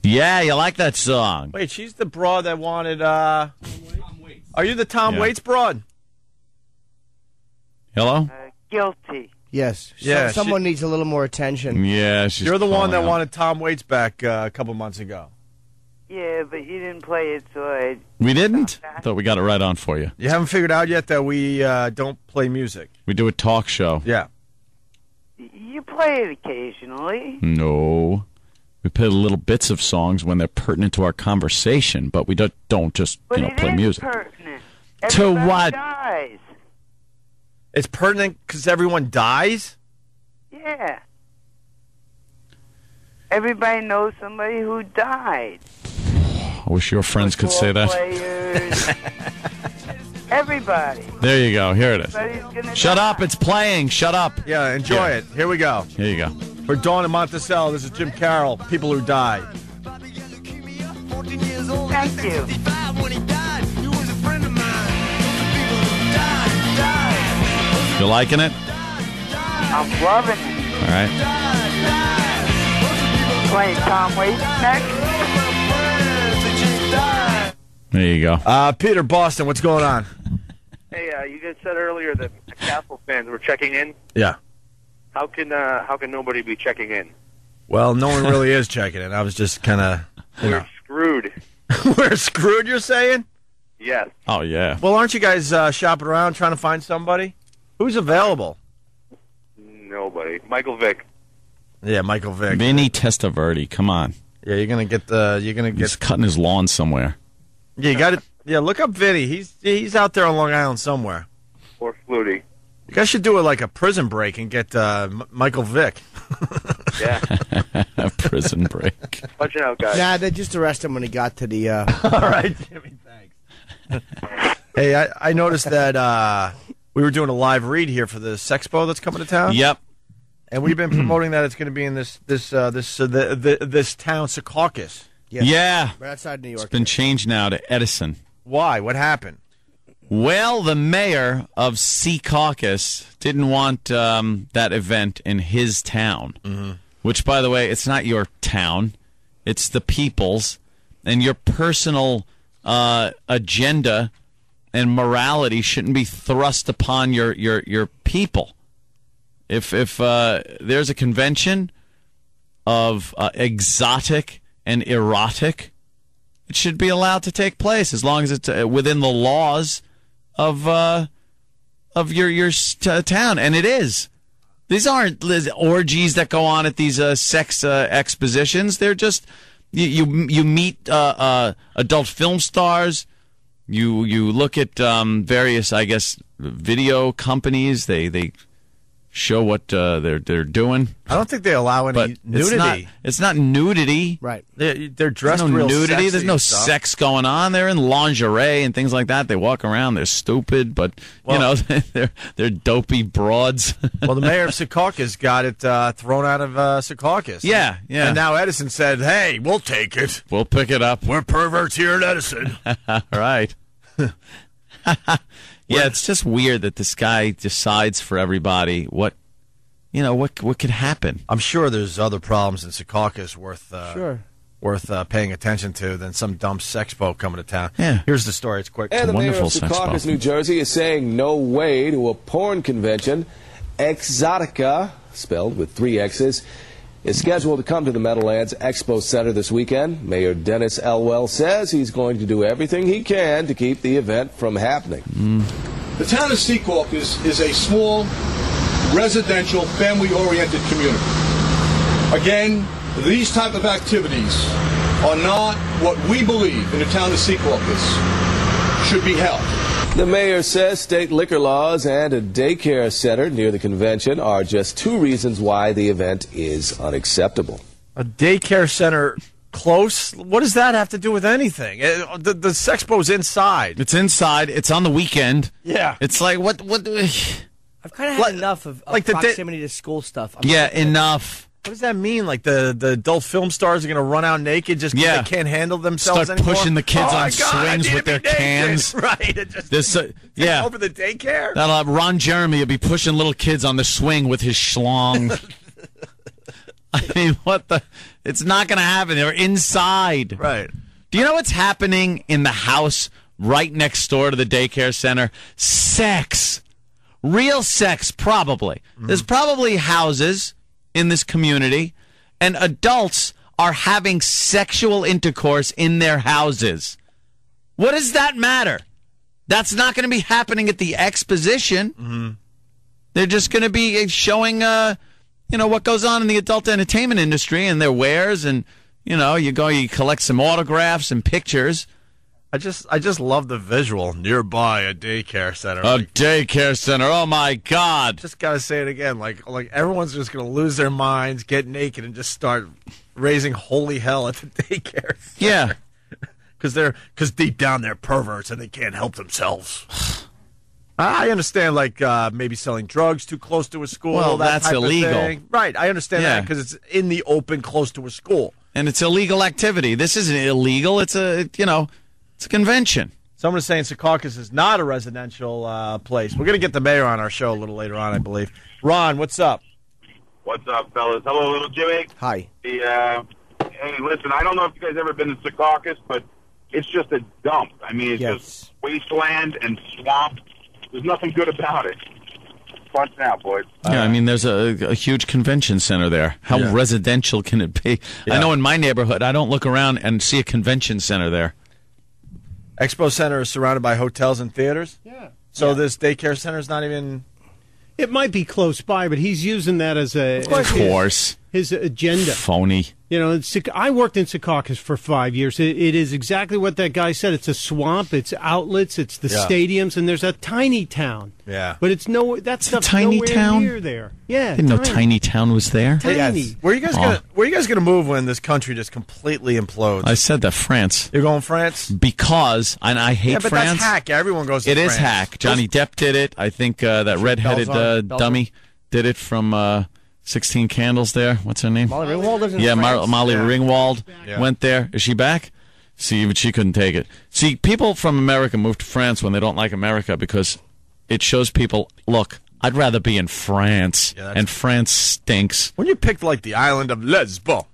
S11: Yeah, you like that song.
S1: Wait, she's the broad that wanted. Are you the Tom Waits broad?
S11: Hello?
S13: Guilty.
S3: Yes.
S1: Yeah,
S3: Someone needs a little more attention.
S11: Yeah, she's
S1: You're the one
S11: calling
S1: that
S11: out.
S1: wanted Tom Waits back a couple months ago.
S13: Yeah, but you didn't play it, so I...
S11: We didn't? I thought we got it right on for you.
S1: You haven't figured out yet that we don't play music.
S11: We do a talk show.
S1: Yeah.
S13: You play it occasionally.
S11: No. We play little bits of songs when they're pertinent to our conversation, but we don't just,
S13: But
S11: play
S13: it is
S11: music.
S13: pertinent.
S11: To
S13: Everybody
S11: what?
S13: dies.
S1: It's pertinent because everyone dies?
S13: Yeah. Everybody knows somebody who died.
S11: I wish your friends could say that.
S13: Players. Everybody.
S11: There you go. Here it is.
S13: Everybody's gonna
S11: Shut
S13: die.
S11: up. It's playing. Shut up.
S1: Yeah, enjoy it. Here we go.
S11: Here you go.
S1: For Dawn and Monticello, this is Jim Carroll, People Who Die.
S13: Thank you.
S11: You liking it?
S13: I'm loving it.
S11: All right.
S13: Playing Tom Waits next.
S11: There you go.
S1: Peter, Boston, what's going on?
S14: Hey, you guys said earlier that Castle fans were checking in.
S1: Yeah.
S14: How can nobody be checking in?
S1: Well, no one really is checking it. I was just kind of,
S14: We're screwed.
S1: We're screwed, you're saying?
S14: Yes.
S11: Oh, yeah.
S1: Well, aren't you guys shopping around trying to find somebody? Who's available?
S14: Nobody. Michael Vick.
S1: Yeah, Michael Vick.
S11: Vinny Testaverde. Come on.
S1: Yeah, you're gonna get.
S11: He's cutting his lawn somewhere.
S1: Yeah, you got it. Yeah, look up Vinny. He's out there on Long Island somewhere.
S14: Or Flutie.
S1: You guys should do it like a prison break and get Michael Vick.
S14: Yeah.
S11: A prison break.
S14: Watch it out, guys.
S3: Nah, they just arrested him when he got to the...
S1: All right, Jimmy, thanks. Hey, I noticed that we were doing a live read here for the Sexpo that's coming to town.
S11: Yep.
S1: And we've been promoting that it's going to be in this town, Secaucus.
S11: Yeah.
S3: Right outside New York.
S11: It's been changed now to Edison.
S1: Why? What happened?
S11: Well, the mayor of Secaucus didn't want that event in his town, which, by the way, it's not your town. It's the people's. And your personal agenda and morality shouldn't be thrust upon your people. If there's a convention of exotic and erotic, it should be allowed to take place as long as it's within the laws of your town, and it is. These aren't orgies that go on at these sex expositions. They're just you meet adult film stars. You look at various, I guess, video companies. They show what they're doing.
S1: I don't think they allow any nudity.
S11: It's not nudity.
S3: Right.
S1: They're dressed
S11: There's no
S1: real
S11: nudity.
S1: sexy
S11: There's no
S1: and stuff.
S11: sex going on. They're in lingerie and things like that. They walk around. They're stupid, but they're dopey broads.
S1: Well, the mayor of Secaucus got it thrown out of Secaucus.
S11: Yeah.
S1: And now Edison said, "Hey, we'll take it.
S11: We'll pick it up.
S1: We're perverts here at Edison."
S11: Right. Yeah, it's just weird that this guy decides for everybody what could happen.
S1: I'm sure there's other problems in Secaucus worth paying attention to than some dumb sexpo coming to town.
S11: Yeah.
S1: Here's the story. It's quick.
S15: And the mayor of
S11: Wonderful
S15: Secaucus,
S11: sexpo.
S15: New Jersey, is saying no way to a porn convention. Exotica, spelled with 3 X's, is scheduled to come to the Meadowlands Expo Center this weekend. Mayor Dennis Elwell says he's going to do everything he can to keep the event from happening.
S16: The town of Secaucus is a small, residential, family-oriented community. Again, these type of activities are not what we believe in the town of Secaucus should be held.
S15: The mayor says state liquor laws and a daycare center near the convention are just 2 reasons why the event is unacceptable.
S1: A daycare center close? What does that have to do with anything? The Sexpo's inside.
S11: It's inside. It's on the weekend.
S1: Yeah.
S11: It's like what?
S3: I've kind of had enough of
S1: like the
S3: proximity to school stuff.
S11: Enough.
S1: What does that mean? Like the adult film stars are going to run out naked just because they can't handle themselves
S11: Start
S1: anymore?
S11: pushing the kids
S1: Oh
S11: on
S1: my God, I
S11: swings
S1: need
S11: with
S1: to
S11: their
S1: be naked.
S11: cans.
S1: Right. It just
S11: This, yeah.
S1: over the daycare?
S11: Ron Jeremy will be pushing little kids on the swing with his schlong. I mean, what the? It's not going to happen. They're inside.
S1: Right.
S11: Do you know what's happening in the house right next door to the daycare center? Sex. Real sex, probably. There's probably houses in this community, and adults are having sexual intercourse in their houses. What does that matter? That's not going to be happening at the exposition. They're just going to be showing, what goes on in the adult entertainment industry and their wares, and you collect some autographs and pictures.
S1: I just love the visual. Nearby a daycare center.
S11: A daycare center. Oh my God!
S1: Just gotta say it again. Like everyone's just gonna lose their minds, get naked, and just start raising holy hell at the daycare center.
S11: Yeah.
S1: Because deep down they're perverts and they can't help themselves. I understand, maybe selling drugs too close to a school.
S11: Well,
S1: that
S11: that's
S1: type of
S11: illegal.
S1: thing. Right, I understand that because it's in the open, close to a school.
S11: And it's illegal activity. This isn't illegal. It's a convention.
S1: Someone is saying Secaucus is not a residential place. We're going to get the mayor on our show a little later on, I believe. Ron, what's up?
S17: What's up, fellas? Hello, little Jimmy.
S3: Hi.
S17: Hey, listen, I don't know if you guys ever been to Secaucus, but it's just a dump. I mean, it's just wasteland and swamp. There's nothing good about it. Punch now, boys.
S11: Yeah, I mean, there's a huge convention center there. How residential can it be?
S1: Yeah.
S11: I know in my neighborhood, I don't look around and see a convention center there.
S1: Expo Center is surrounded by hotels and theaters?
S12: Yeah.
S1: So this daycare center is not even...
S12: It might be close by, but he's using that as
S11: Of course.
S12: His agenda.
S11: Phony.
S12: I worked in Secaucus for 5 years. It is exactly what that guy said. It's a swamp. It's outlets. It's the stadiums, and there's a tiny town.
S1: Yeah,
S12: but it's no. That's
S11: a tiny
S12: nowhere
S11: town
S12: near there. Yeah,
S11: I didn't know Tiny Town was there.
S12: Tiny.
S1: Yes. Where are you guys gonna move when this country just completely implodes?
S11: I said that France.
S1: You're going France
S11: because, and I hate
S1: but
S11: France.
S1: That's hack. Everyone goes. To
S11: It
S1: France.
S11: is hack. Johnny Depp did it. I think that redheaded dummy did it from 16 Candles. There, what's her name?
S3: Molly Ringwald lives in France.
S11: Molly Ringwald went there. Is she back? See, even she couldn't take it. See, people from America move to France when they don't like America because it shows people, look, I'd rather be in France, and France stinks.
S1: When you picked the island of Lesbos.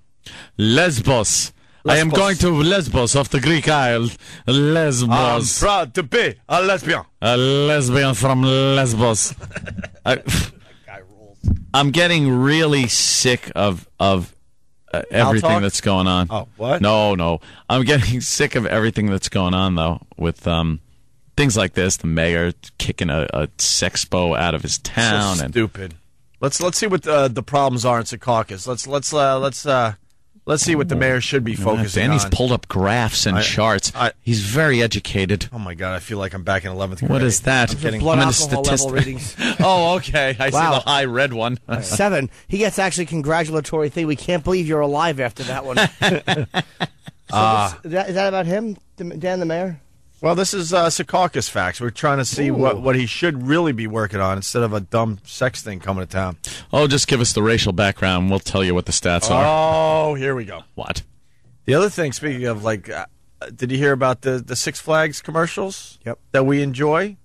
S11: I am going to Lesbos off the Greek Isle. Lesbos.
S1: I'm proud to be a lesbian.
S11: A lesbian from Lesbos. I'm getting really sick of everything that's going on.
S1: Oh, what?
S11: No. I'm getting sick of everything that's going on, though, with things like this. The mayor kicking a sexpo out of his town.
S1: So stupid. Let's see what the problems are in Secaucus. Let's see what the mayor should be focusing on.
S11: Danny's pulled up graphs and charts. He's very educated.
S1: Oh, my God. I feel like I'm back in 11th grade.
S11: What is that?
S3: Blood alcohol level readings.
S11: Oh, okay. I see the high red one.
S3: 7. He gets actually congratulatory thing. We can't believe you're alive after that one. Is that about him, Dan the mayor?
S1: Well, this is Secaucus facts. We're trying to see what he should really be working on instead of a dumb sex thing coming to town.
S11: Oh, just give us the racial background. We'll tell you what the stats are.
S1: Oh, here we go.
S11: What?
S1: The other thing, speaking of, did you hear about the Six Flags commercials that we enjoy?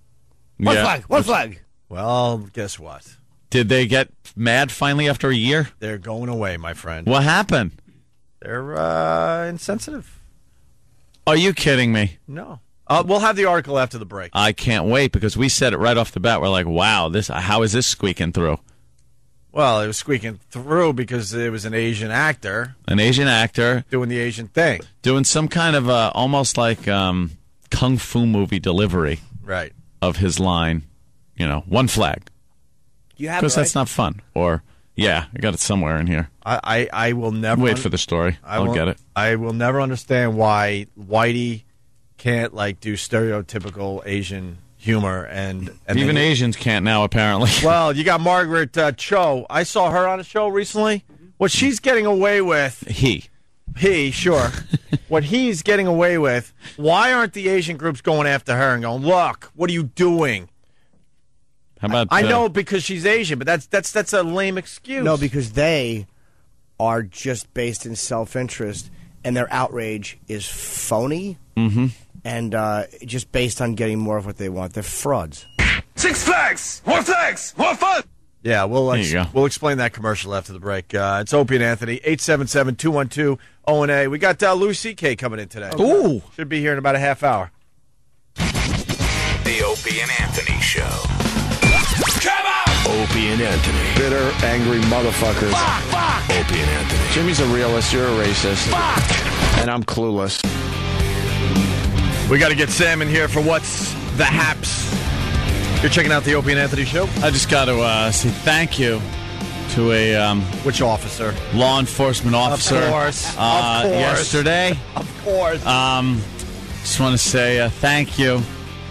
S3: One flag.
S1: Well, guess what?
S11: Did they get mad finally after a year?
S1: They're going away, my friend.
S11: What happened?
S1: They're insensitive.
S11: Are you kidding me?
S1: No. We'll have the article after the break.
S11: I can't wait because we said it right off the bat. We're like, wow, how is this squeaking through?
S1: Well, it was squeaking through because it was an Asian actor.
S11: An Asian actor.
S1: Doing the Asian thing.
S11: Doing some kind of almost like kung fu movie delivery.
S1: Right.
S11: Of his line, one flag.
S3: You have
S11: because that's not fun. Or, I got it somewhere in here.
S1: I will never...
S11: Wait for the story. I'll get it.
S1: I will never understand why Whitey can't do stereotypical Asian humor and
S11: even Asians can't now apparently.
S1: Well, you got Margaret Cho. I saw her on a show recently. What she's getting away with, he sure. What he's getting away with. Why aren't the Asian groups going after her and going, look, what are you doing?
S11: How about
S1: I know because she's Asian, but that's a lame excuse.
S3: No, because they are just based in self-interest, and their outrage is phony.
S11: Mm-hmm.
S3: And just based on getting more of what they want. They're frauds.
S10: Six Flags! More fun!
S1: Yeah,
S11: There you go.
S1: we'll explain that commercial after the break. It's Opie and Anthony, 877-212-0NA. We got Louis C.K. coming in today.
S11: Ooh.
S1: Should be here in about a half hour.
S18: The Opie and Anthony Show. Come on! Opie and Anthony.
S15: Bitter, angry motherfuckers.
S18: Fuck! Opie and Anthony.
S15: Jimmy's a realist, you're a racist.
S18: Fuck!
S15: And I'm clueless.
S1: We got to get Sam in here for What's the Haps. You're checking out the Opie and Anthony Show?
S11: I just got to say thank you to a
S1: which officer?
S11: Law enforcement officer.
S1: Of course.
S11: Yesterday.
S1: Of course.
S11: Just want to say thank you.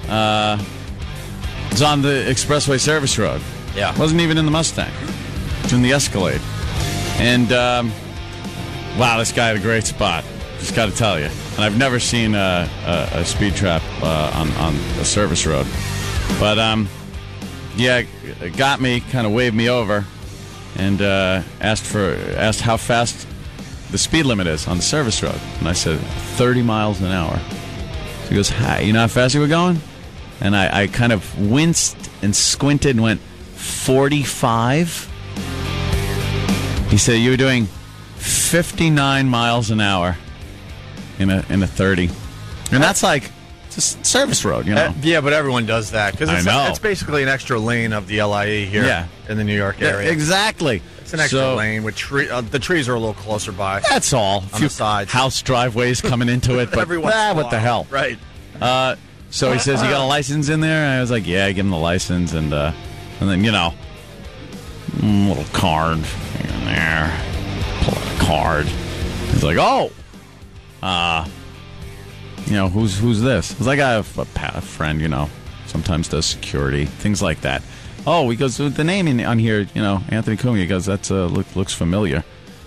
S11: It's on the Expressway Service Road.
S1: Yeah.
S11: Wasn't even in the Mustang. It's in the Escalade. And, wow, this guy had a great spot. Just got to tell you. And I've never seen a speed trap on a service road. But, yeah, it got me, kind of waved me over, and asked how fast the speed limit is on the service road. And I said, 30 miles an hour. So he goes, hi, you know how fast you were going? And I kind of winced and squinted and went, 45? He said, you were doing 59 miles an hour in a 30. And that's like, it's a service road, you know?
S1: Yeah, but everyone does that. Because it's basically an extra lane of the LIE here in the New York area.
S11: Yeah, exactly.
S1: It's an extra lane with the trees are a little closer by.
S11: That's all.
S1: On the sides.
S11: House driveways coming into it, but what the hell?
S1: Right.
S11: So he says, you got a license in there? And I was like, yeah, I give him the license. And then, you know, little card in there. Pull out a card. He's like, oh, you know, who's this? I was like, I have a friend, you know, sometimes does security, things like that. Oh, he goes, the name on here, you know, Anthony Coombs. He goes, that's looks familiar.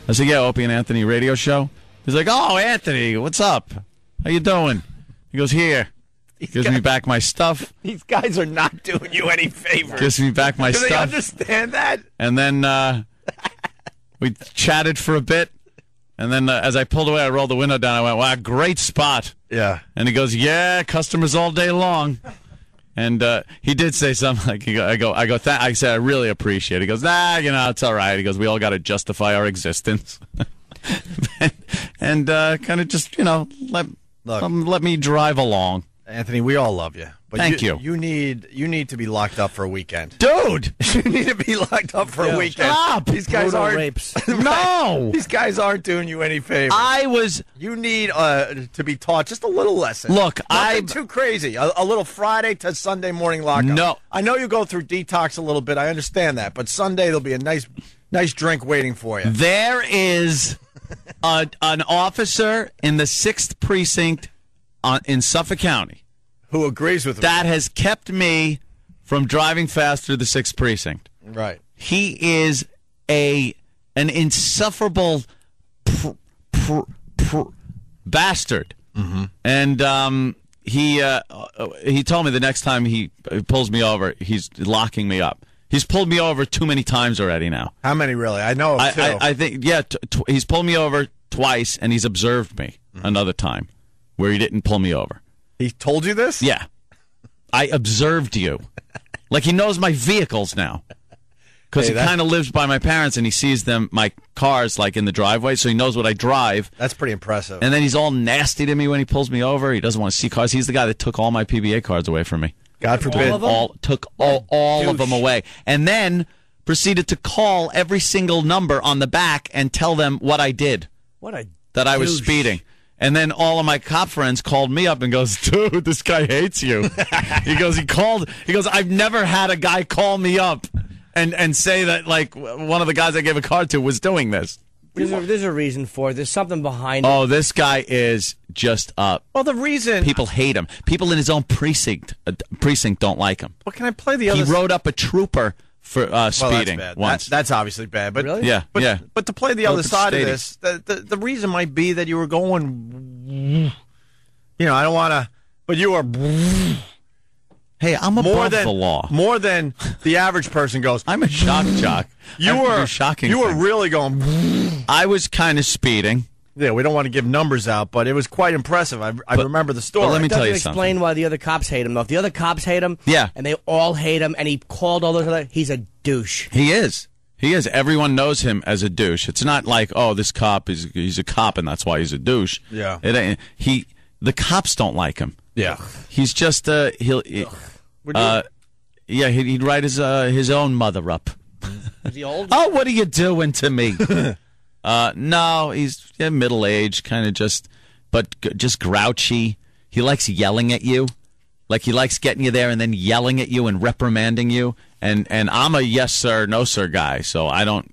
S11: I said, yeah, Opie and Anthony radio show. He's like, oh, Anthony, what's up? How you doing? He goes, here. Gives me back my stuff.
S1: These guys are not doing you any favors.
S11: Gives me back my stuff.
S1: Do they understand that?
S11: And then we chatted for a bit. And then as I pulled away, I rolled the window down. I went, wow, great spot.
S1: Yeah.
S11: And he goes, yeah, customers all day long. And he did say something like, I said, I really appreciate it. He goes, nah, you know, it's all right. He goes, we all got to justify our existence. and kind of just, you know, let me drive along.
S1: Anthony, we all love you. But
S11: Thank you.
S1: You need to be locked up for a weekend.
S11: Dude!
S1: You need to be locked up for a weekend.
S11: Stop!
S1: These guys aren't
S3: rapes.
S11: No!
S1: These guys aren't doing you any favors. You need to be taught just a little lesson.
S11: Look,
S1: Nothing too crazy. A little Friday to Sunday morning lockup.
S11: No.
S1: I know you go through detox a little bit. I understand that. But Sunday there'll be a nice drink waiting for you.
S11: There is an officer in the 6th precinct in Suffolk County
S1: who agrees with me.
S11: That has kept me from driving fast through the 6th precinct.
S1: Right.
S11: He is an insufferable bastard.
S1: Mm-hmm.
S11: And he told me the next time he pulls me over, he's locking me up. He's pulled me over too many times already now.
S1: How many really? I know of two.
S11: I think, yeah, he's pulled me over twice, and he's observed me another time where he didn't pull me over.
S1: He told you this?
S11: Yeah. I observed you. Like he knows my vehicles now. Because he kind of lives by my parents, and he sees my cars, like, in the driveway, so he knows what I drive.
S1: That's pretty impressive.
S11: And then he's all nasty to me when he pulls me over. He doesn't want to see cars. He's the guy that took all my PBA cards away from me.
S1: God forbid.
S11: Took all of them away. And then proceeded to call every single number on the back and tell them what I did. That I was speeding. And then all of my cop friends called me up and goes, dude, this guy hates you. He goes, I've never had a guy call me up and say that, like, one of the guys I gave a card to was doing this.
S3: There's a reason for it. There's something behind it.
S11: Oh, this guy is just up.
S1: Well, the reason...
S11: People hate him. People in his own precinct don't like him.
S1: Well, can I play the other...
S11: He wrote up a trooper for speeding once.
S1: That's obviously bad. But
S3: really?
S11: Yeah,
S1: But to play the other side of this, the reason might be that you were going... You know, I don't want to... But you were...
S11: Hey, I'm above the law.
S1: More than the average person goes.
S11: I'm a shock jock.
S1: You were shocking. You were really going.
S11: I was kind of speeding,
S1: Yeah, we don't want to give numbers out, but it was quite impressive. I remember the story.
S11: But let me tell you
S3: explain
S11: something.
S3: why the other cops hate him, though. If the other cops hate him,
S11: Yeah.
S3: and they all hate him, and he called all those other, he's a douche.
S11: He is. He is. Everyone knows him as a douche. It's not like, oh, this cop he's a cop and that's why he's a douche.
S1: Yeah.
S11: It ain't. The cops don't like him.
S1: Yeah.
S11: He's just he'd write his own mother up.
S3: Is he old?
S11: Oh, what are you doing to me? No, he's middle-aged, kind of just grouchy. He likes yelling at you. Like, he likes getting you there and then yelling at you and reprimanding you. And I'm a yes, sir, no, sir guy, so I don't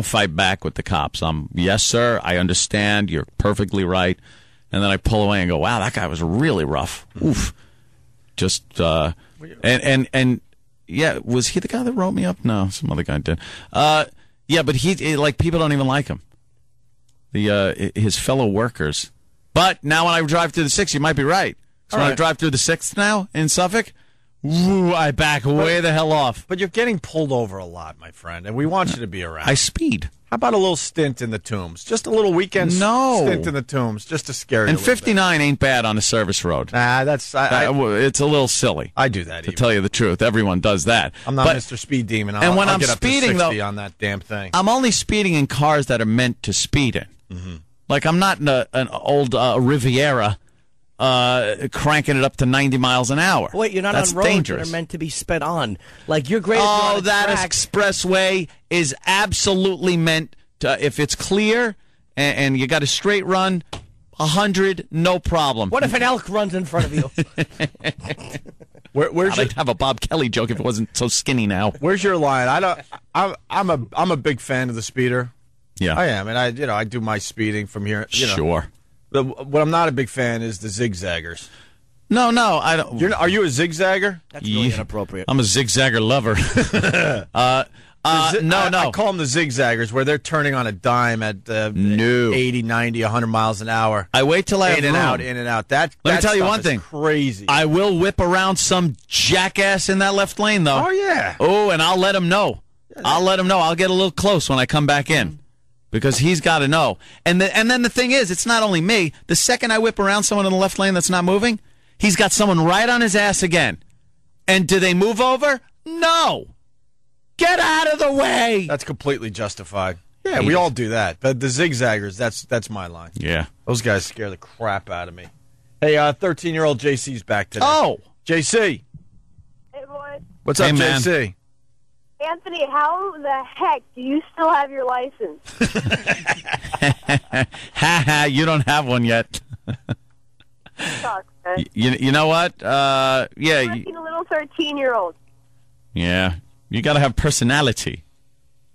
S11: fight back with the cops. I'm, yes, sir, I understand, you're perfectly right. And then I pull away and go, wow, that guy was really rough. Oof. Just, and yeah, was he the guy that wrote me up? No, some other guy did. Yeah, but people don't even like him. His fellow workers. But now when I drive through the 6th, you might be right. So when I drive through the 6th now in Suffolk, I back way the hell off.
S1: But you're getting pulled over a lot, my friend, and we want you to be around.
S11: I speed.
S1: How about a little stint in the Tombs? Just a little weekend stint in the Tombs, just to scare you.
S11: And 59 ain't bad on a service road.
S1: Nah,
S11: it's a little silly.
S1: I do that.
S11: To tell you the truth, everyone does that.
S1: I'm not Mr. Speed Demon.
S11: When
S1: I'll
S11: I'm
S1: get
S11: speeding,
S1: up to 60 on that damn thing.
S11: I'm only speeding in cars that are meant to speed in.
S1: Mm-hmm.
S11: Like, I'm not in an old Riviera cranking it up to 90 miles an hour.
S3: Wait, you're not
S11: That's
S3: on roads
S11: dangerous.
S3: that are meant to be sped on. Like, you're great.
S11: Oh, that expressway is absolutely meant to, if it's clear and you got a straight run, 100, no problem.
S3: What if an elk runs in front of you?
S11: I'd have a Bob Kelly joke if it wasn't so skinny now.
S1: Where's your line? I'm a big fan of the speeder.
S11: Yeah,
S1: I am, and I do my speeding from here.
S11: Sure.
S1: What I'm not a big fan is the zigzaggers.
S11: No, I don't.
S1: Are you a zigzagger?
S3: That's really inappropriate.
S11: I'm a zigzagger lover. No.
S1: I call them the zigzaggers, where they're turning on a dime at 80, 90, 100 miles an hour.
S11: I wait till I have
S1: in and out, in and out. Let
S11: me tell you one thing.
S1: Crazy.
S11: I will whip around some jackass in that left lane, though.
S1: Oh, yeah.
S11: Oh, and I'll let him know. I'll get a little close when I come back in. Because he's got to know. And then the thing is, it's not only me. The second I whip around someone in the left lane that's not moving, he's got someone right on his ass again. And do they move over? No. Get out of the way.
S1: That's completely justified. Yeah, we all do that. But the zigzaggers, that's my line.
S11: Yeah.
S1: Those guys scare the crap out of me. Hey, 13-year-old JC's back today.
S11: Oh.
S1: JC.
S19: Hey, boy.
S1: What's up,
S11: man.
S1: JC?
S19: Anthony, how the heck do you still have your license?
S11: You don't have one yet.
S19: Sucks, man.
S11: You know what? Yeah.
S19: You're like a little 13-year-old.
S11: Yeah. You got to have personality.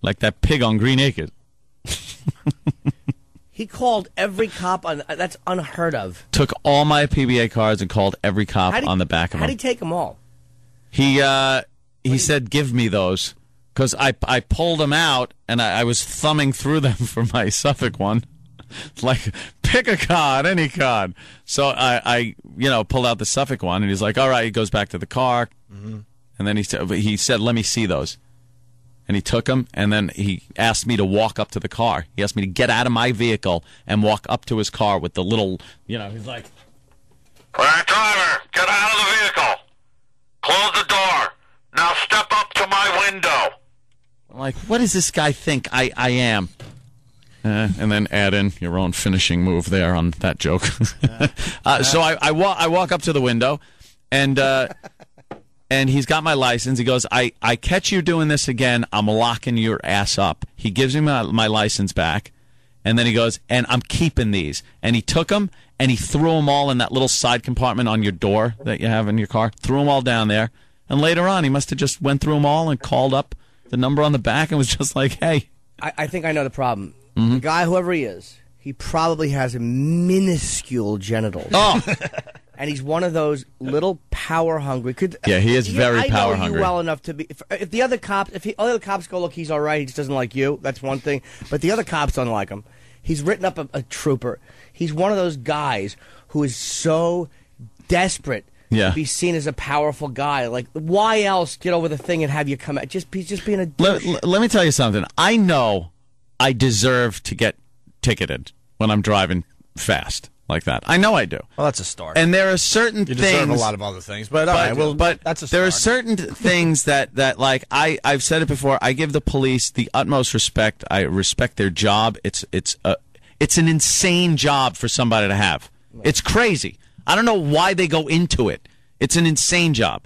S11: Like that pig on Green Acres.
S3: He called every cop on. That's unheard of.
S11: Took all my PBA cards and called every cop on the back of them.
S3: How did he take them all?
S11: He said, give me those. Because I pulled them out, and I was thumbing through them for my Suffolk one. Like, pick a card, any card. So I pulled out the Suffolk one, and he's like, all right. He goes back to the car. Mm-hmm. And then he said, let me see those. And he took them, and then he asked me to walk up to the car. He asked me to get out of my vehicle and walk up to his car with the little, he's like,
S10: driver, get out of the vehicle. Close the door. Now step up to my window.
S11: I'm like, what does this guy think I am? And then add in your own finishing move there on that joke. So I walk up to the window, and he's got my license. He goes, I catch you doing this again, I'm locking your ass up. He gives me my license back, and then he goes, and I'm keeping these. And he took them, and he threw them all in that little side compartment on your door that you have in your car. Threw them all down there. And later on, he must have just went through them all and called up the number on the back and was just like, hey.
S3: I think I know the problem.
S11: Mm-hmm.
S3: The guy, whoever he is, he probably has minuscule genitals.
S11: Oh.
S3: And he's one of those little power hungry.
S11: Yeah, he is very power
S3: I know
S11: hungry.
S3: you well enough to be. If the other cops, all the other cops go, look, he's all right. He just doesn't like you. That's one thing. But the other cops don't like him. He's written up a trooper. He's one of those guys who is so desperate to be seen as a powerful guy. Like, why else get over the thing and have you come out? Just being a douche.
S11: Let me tell you something. I know I deserve to get ticketed. when I'm driving fast like that. I know I do.
S1: Well, that's a start.
S11: And there are certain
S1: you
S11: things.
S1: deserve a lot of other things, but all right, well,
S11: but
S1: that's a
S11: there are
S1: start.
S11: certain things that like I've said it before. I give the police the utmost respect. I respect their job. It's an insane job for somebody to have. It's crazy. I don't know why they go into it. It's an insane job.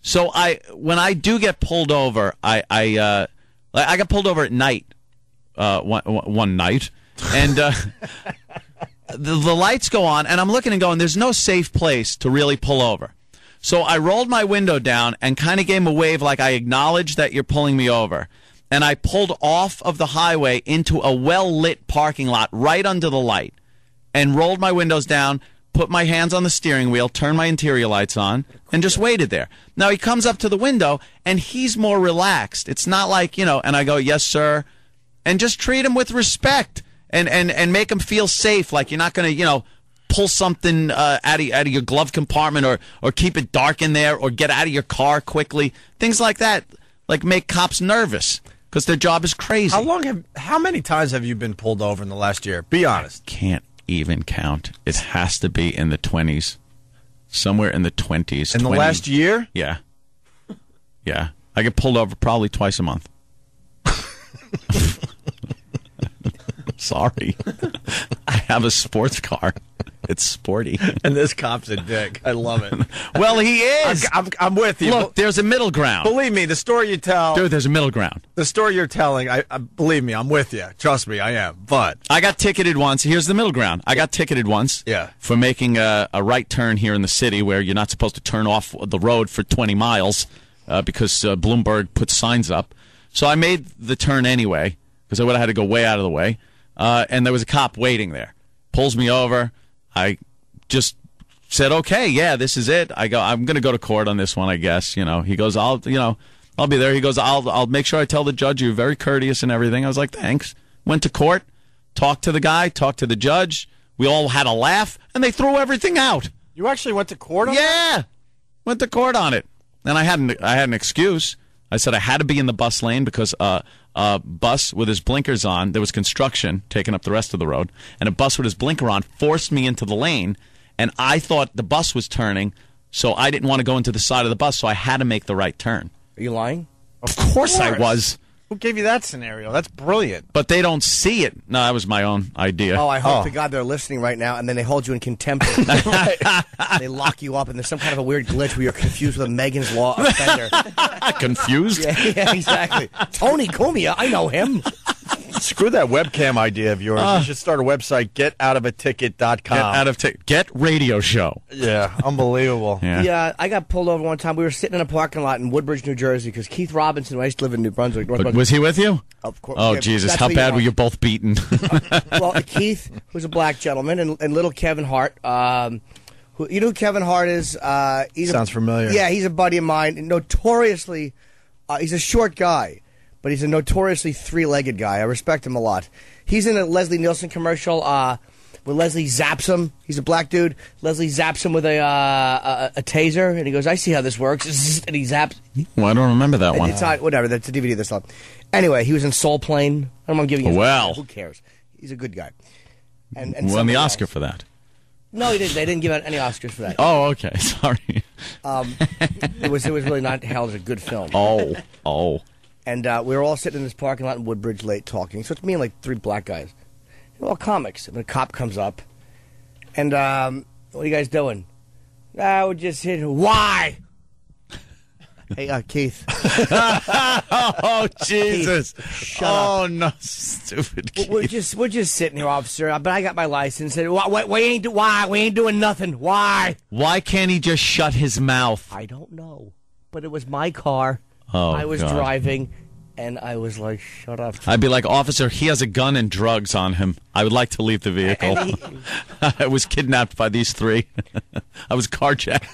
S11: So when I do get pulled over, I got pulled over at night one night, and the lights go on, and I'm looking and going, there's no safe place to really pull over. So I rolled my window down and kind of gave him a wave like I acknowledge that you're pulling me over. And I pulled off of the highway into a well-lit parking lot right under the light and rolled my windows down, put my hands on the steering wheel, turned my interior lights on, and just waited there. Now, he comes up to the window, and he's more relaxed. It's not like, and I go, yes, sir, and just treat him with respect and make him feel safe, like you're not going to, pull something out of your glove compartment or keep it dark in there or get out of your car quickly. Things like that, like make cops nervous because their job is crazy.
S1: How many times have you been pulled over in the last year? Be honest.
S11: Can't even count. It has to be in the 20s. Somewhere in the 20s.
S1: In the last year?
S11: Yeah. Yeah. I get pulled over probably twice a month. Sorry. I have a sports car. It's sporty.
S1: And this cop's a dick. I love it.
S11: Well, he is.
S1: I'm with you.
S11: Look, there's a middle ground.
S1: Believe me, the story you tell...
S11: Dude, there's a middle ground.
S1: The story you're telling, I believe me, I'm with you. Trust me, I am. But...
S11: I got ticketed once. Here's the middle ground. I got ticketed once for making a right turn here in the city where you're not supposed to turn off the road for 20 miles because Bloomberg put signs up. So I made the turn anyway because I would have had to go way out of the way. And there was a cop waiting there. Pulls me over. I just said, okay, yeah, this is it. I go, I'm going to go to court on this one, I guess. He goes, I'll be there. He goes, I'll make sure I tell the judge you're very courteous and everything. I was like, thanks. Went to court, talked to the guy, talked to the judge. We all had a laugh, and they threw everything out.
S1: You actually went to court on that?
S11: Yeah, went to court on it. And I had an excuse. I said I had to be in the bus lane because a bus with his blinkers on, there was construction taking up the rest of the road, and a bus with his blinker on forced me into the lane, and I thought the bus was turning, so I didn't want to go into the side of the bus, so I had to make the right turn.
S3: Are you lying?
S11: Of course I was.
S1: Who gave you that scenario? That's brilliant.
S11: But they don't see it. No, that was my own idea.
S3: Oh, I hope to God they're listening right now, and then they hold you in contempt. They lock you up, and there's some kind of a weird glitch where you're confused with a Megan's Law offender.
S11: Confused?
S3: Yeah, exactly. Tony Cumia, I know him.
S1: Screw that webcam idea of yours. You should start a website, getoutofaticket.com.
S11: Get radio show.
S1: Yeah, unbelievable.
S3: Yeah, I got pulled over one time. We were sitting in a parking lot in Woodbridge, New Jersey, because Keith Robinson, who I used to live in New Brunswick, North Brunswick.
S11: Was he with you?
S3: Of course.
S11: Oh,
S3: yeah,
S11: Jesus. How bad were you both beaten?
S3: Well, Keith was a black gentleman, and little Kevin Hart. You know who Kevin Hart is?
S1: Sounds familiar.
S3: Yeah, he's a buddy of mine. Notoriously, he's a short guy, but he's a notoriously three-legged guy. I respect him a lot. He's in a Leslie Nielsen commercial where Leslie zaps him. He's a black dude. Leslie zaps him with a taser, and he goes, I see how this works. And he zaps.
S11: Well, I don't remember that one.
S3: It's not, whatever, that's a DVD of this stuff. Anyway, he was in Soul Plane. I don't know, I'm giving you who cares? He's a good guy. And
S11: won the Oscar for that.
S3: No, he didn't. They didn't give out any Oscars for that.
S11: Oh, okay. Sorry.
S3: It was really not held as a good film.
S11: Oh.
S3: And we were all sitting in this parking lot in Woodbridge late talking. So it's me and like three black guys. They're all comics. And a cop comes up. And what are you guys doing? We're just hitting. Why? Hey, Keith.
S11: Oh, Jesus.
S3: Keith, shut up.
S11: Oh, no, stupid Keith.
S3: We're just sitting here, officer. But I got my license. And we ain't doing nothing. Why?
S11: Why can't he just shut his mouth?
S3: I don't know. But it was my car.
S11: Oh,
S3: I was
S11: God.
S3: driving, and I was like, shut up.
S11: I'd be like, officer, he has a gun and drugs on him. I would like to leave the vehicle. I was kidnapped by these three. I was carjacked.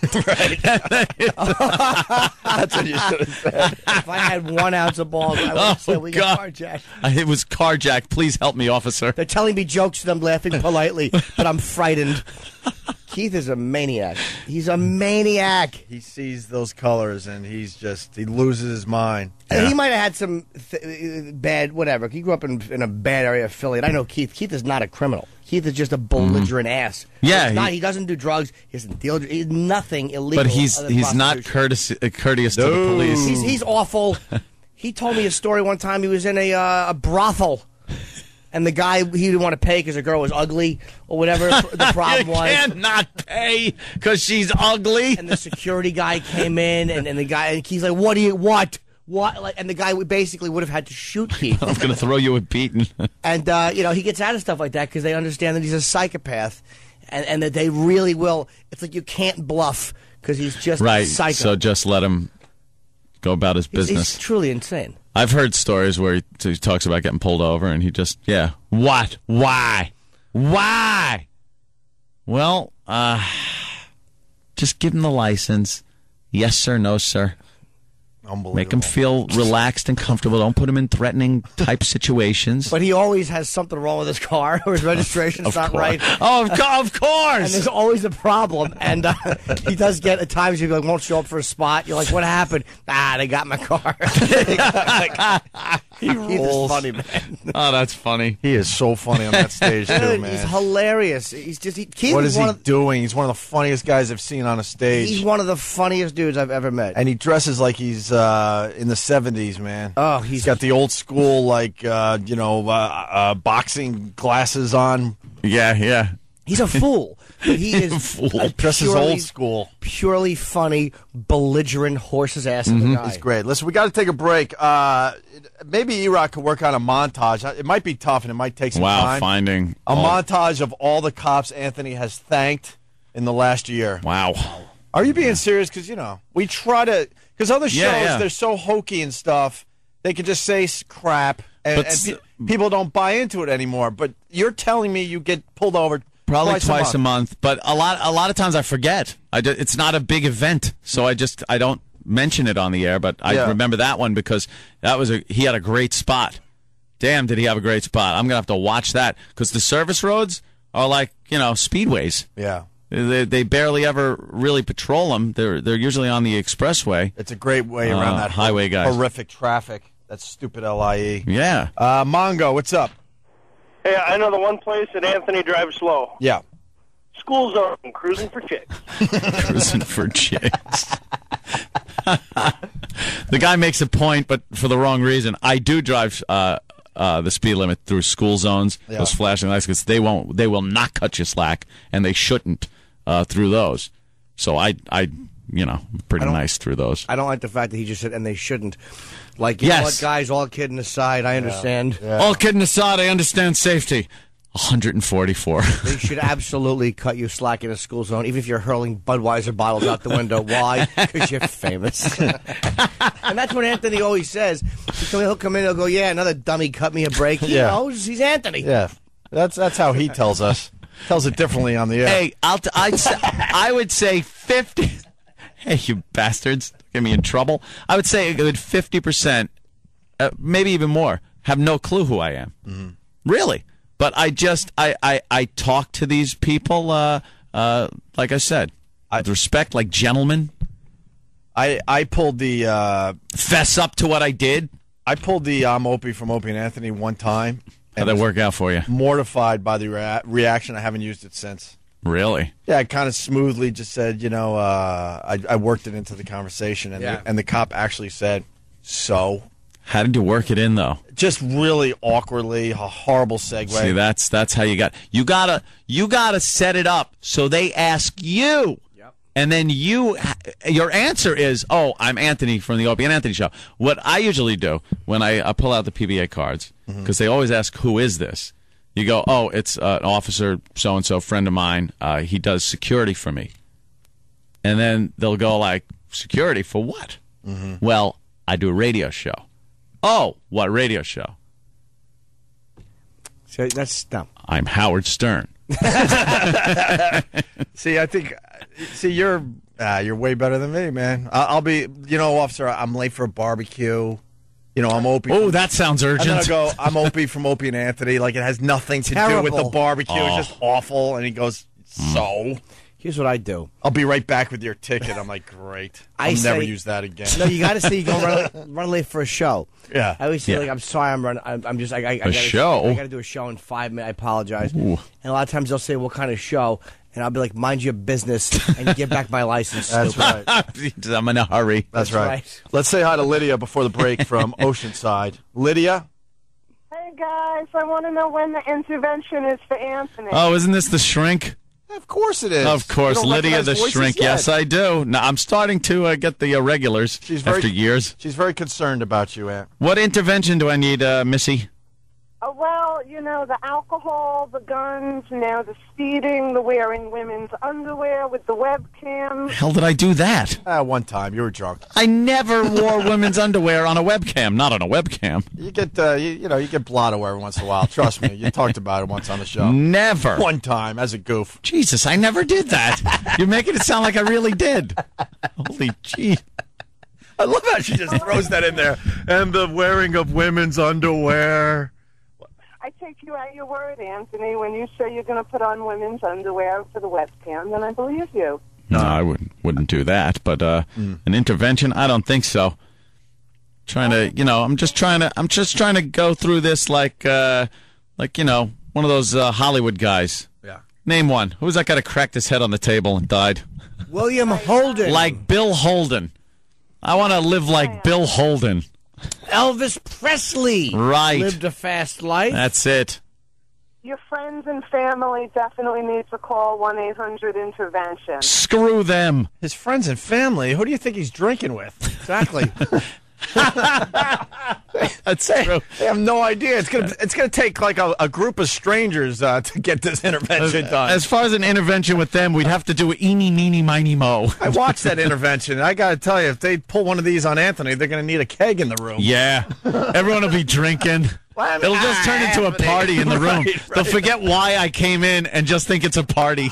S3: That's what you should have said. If I had 1 ounce of balls, I would have said we got carjacked.
S11: It was carjacked. Please help me, officer.
S3: They're telling me jokes and I'm laughing politely, but I'm frightened. Keith is a maniac. He's a maniac.
S1: He sees those colors and he loses his mind.
S3: And he might have had some bad, whatever. He grew up in a bad area of Philly. And I know Keith. Keith is not a criminal. Keith is just a belligerent ass.
S11: Yeah.
S3: He doesn't do drugs. He doesn't deal. He's nothing illegal.
S11: But he's not courteous to the police.
S3: He's awful. He told me a story one time. He was in a brothel. And the guy, he didn't want to pay because the girl was ugly or whatever the problem was.
S11: You can't not pay because she's ugly.
S3: And the security guy came in, and the guy, and he's like, what? Like, and the guy basically would have had to shoot Keith.
S11: I'm going to throw you a beating.
S3: And, he gets out of stuff like that because they understand that he's a psychopath and that they really will. It's like you can't bluff because he's just a psycho.
S11: So just let him go about his business.
S3: He's truly insane.
S11: I've heard stories where he talks about getting pulled over and he just, what? Why? Well, just give him the license. Yes, sir, no, sir.
S1: Unbelievable.
S11: Make him feel relaxed and comfortable. Don't put him in threatening type situations.
S3: But he always has something wrong with his car or his registration's not right.
S11: Oh, of course.
S3: And there's always a problem. And he does get at times he won't show up for a spot. You're like, what happened? They got my car.
S1: He rules.
S3: He's funny, man.
S11: Oh, that's funny.
S1: He is so funny on that stage, too, man.
S3: He's hilarious. He's just
S1: what is he doing? He's one of the funniest guys I've seen on a stage.
S3: He's one of the funniest dudes I've ever met.
S1: And he dresses like he's in the 70s, man.
S3: Oh,
S1: he's got the old school, boxing glasses on.
S11: Yeah.
S3: He's a fool. But he is
S1: dresses old school.
S3: Purely funny, belligerent, horse's ass of a guy.
S1: He's great. Listen, we got to take a break. Maybe E-Rock could work on a montage. It might be tough, and it might take some time.
S11: Finding
S1: a montage of all the cops Anthony has thanked in the last year.
S11: Wow.
S1: Are you being serious? Because, we try to... Because other shows, they're so hokey and stuff, they can just say crap, and people don't buy into it anymore. But you're telling me you get pulled over
S11: probably twice a month. But a lot of times I forget. It's not a big event, so I don't mention it on the air. But I remember that one because he had a great spot. Damn, did he have a great spot? I'm gonna have to watch that because the service roads are like speedways.
S1: Yeah.
S11: They barely ever really patrol them. They're usually on the expressway.
S1: It's a great way around that
S11: highway, guys.
S1: Horrific traffic. That stupid LIE.
S11: Yeah.
S1: Mongo, what's up?
S14: Hey, I know the one place that Anthony drives slow.
S1: Yeah.
S14: School zone, cruising for chicks.
S11: Cruising for chicks. The guy makes a point, but for the wrong reason. I do drive the speed limit through school zones, those flashing lights, because they will not cut you slack, and they shouldn't through those. So I pretty nice through those.
S3: I don't like the fact that he just said, and they shouldn't. Like, you know what, guys, all kidding aside, I understand.
S1: Yeah.
S11: All kidding aside, I understand safety. 144.
S3: They should absolutely cut you slack in a school zone, even if you're hurling Budweiser bottles out the window. Why? Because you're famous. And that's what Anthony always says. He'll come in and he'll go, yeah, another dummy cut me a break. He knows he's Anthony.
S1: Yeah, that's how he tells us. Tells it differently on the air.
S11: Hey, I would say 50. Hey, you bastards. Get me in trouble. I would say a good 50%, maybe even more, have no clue who I am.
S1: Mm-hmm.
S11: Really. But I talk to these people, like I said, with respect, like gentlemen.
S1: I pulled the...
S11: fess up to what I did.
S1: I pulled the I'm Opie from Opie and Anthony one time.
S11: How'd that work out for you?
S1: Mortified by the reaction. I haven't used it since.
S11: Really?
S1: Yeah, I kind of smoothly just said, I worked it into the conversation, and the cop actually said, so...
S11: How did you work it in, though?
S1: Just really awkwardly, a horrible segue.
S11: See, that's how you gotta set it up so they ask you, and then your answer is, "Oh, I'm Anthony from the Opie and Anthony show." What I usually do when I pull out the PBA cards, because they always ask, "Who is this?" You go, "Oh, it's an officer so and so, friend of mine. He does security for me," and then they'll go like, "Security for what?" Well, I do a radio show. Oh, what radio show?
S3: So that's dumb.
S11: I'm Howard Stern.
S1: See, you're way better than me, man. I'll be, officer, I'm late for a barbecue. I'm Opie.
S11: Oh, that sounds urgent.
S1: And then I go, I'm Opie from Opie and Anthony. Like, it has nothing to do with the barbecue. It's just awful. And he goes, so?
S3: Here's what I do.
S1: I'll be right back with your ticket. I'm like, great. I'll never use that again.
S3: No, you got to say you go run late for a show.
S1: Yeah.
S3: I always say, like, I'm sorry, I'm running. I'm just, I got
S11: show?
S3: I got to do a show in 5 minutes. I apologize.
S11: Ooh.
S3: And a lot of times they'll say, what kind of show? And I'll be like, mind your business and get back my license.
S1: That's right.
S11: I'm in a hurry.
S1: That's right. Let's say hi to Lydia before the break from Oceanside. Lydia?
S19: Hey, guys, I want to know when the intervention is for Anthony.
S11: Oh, isn't this the shrink?
S1: Of course it is.
S11: Of course,
S1: You don't
S11: Lydia the
S1: recognize voices
S11: shrink.
S1: yet?
S11: Yes, I do. Now, I'm starting to get the regulars after years.
S1: She's very concerned about you, Aunt.
S11: What intervention do I need, Missy?
S19: Well, you know, the alcohol, the guns, now the speeding, the wearing women's underwear with the webcam.
S11: Hell did I do that?
S1: One time. You were drunk.
S11: I never wore women's underwear on a webcam. Not on a webcam.
S1: You get, you get blotto every once in a while. Trust me. You talked about it once on the show.
S11: Never.
S1: One time as a goof.
S11: Jesus, I never did that. You're making it sound like I really did. Holy gee.
S1: I love how she just throws that in there. And the wearing of women's underwear.
S19: I take you at your word, Anthony. When you say you're going to put on women's underwear for the webcam, then I believe you.
S11: No, I wouldn't do that. But an intervention, I don't think so. Trying to, I'm just trying to go through this like one of those Hollywood guys.
S1: Yeah.
S11: Name one. Who's that guy that cracked his head on the table and died?
S3: William Holden.
S11: Like Bill Holden. I want to live like Bill Holden.
S3: Elvis Presley.
S11: Right.
S3: Lived a fast life.
S11: That's it.
S19: Your friends and family definitely need to call 1-800-INTERVENTION.
S11: Screw them.
S1: His friends and family? Who do you think he's drinking with?
S3: Exactly.
S11: That's true.
S1: They have no idea. It's gonna take like a group of strangers to get this intervention done.
S11: As far as an intervention with them, we'd have to do eeny, meeny, miny, mo.
S1: I watched that intervention, and I got to tell you, if they pull one of these on Anthony, they're going to need a keg in the room.
S11: Yeah. Everyone will be drinking. It'll just turn into a party in the room.
S1: Right.
S11: They'll forget why I came in and just think it's a party.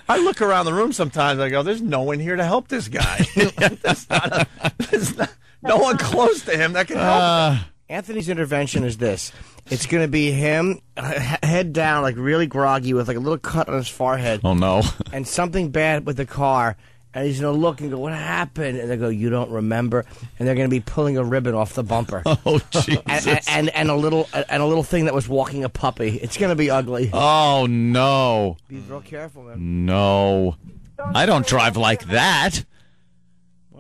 S1: I look around the room sometimes. I go, "There's no one here to help this guy. There's no one close to him that can help him."
S3: Anthony's intervention is this. It's going to be him, head down, like really groggy, with like a little cut on his forehead.
S11: Oh, no.
S3: And something bad with the car. And he's going to look and go, what happened? And they go, you don't remember? And they're going to be pulling a ribbon off the bumper.
S11: Oh, Jesus.
S3: And a little thing that was walking a puppy. It's going to be ugly.
S11: Oh, no.
S3: Be real careful, man.
S11: No. I don't drive like that.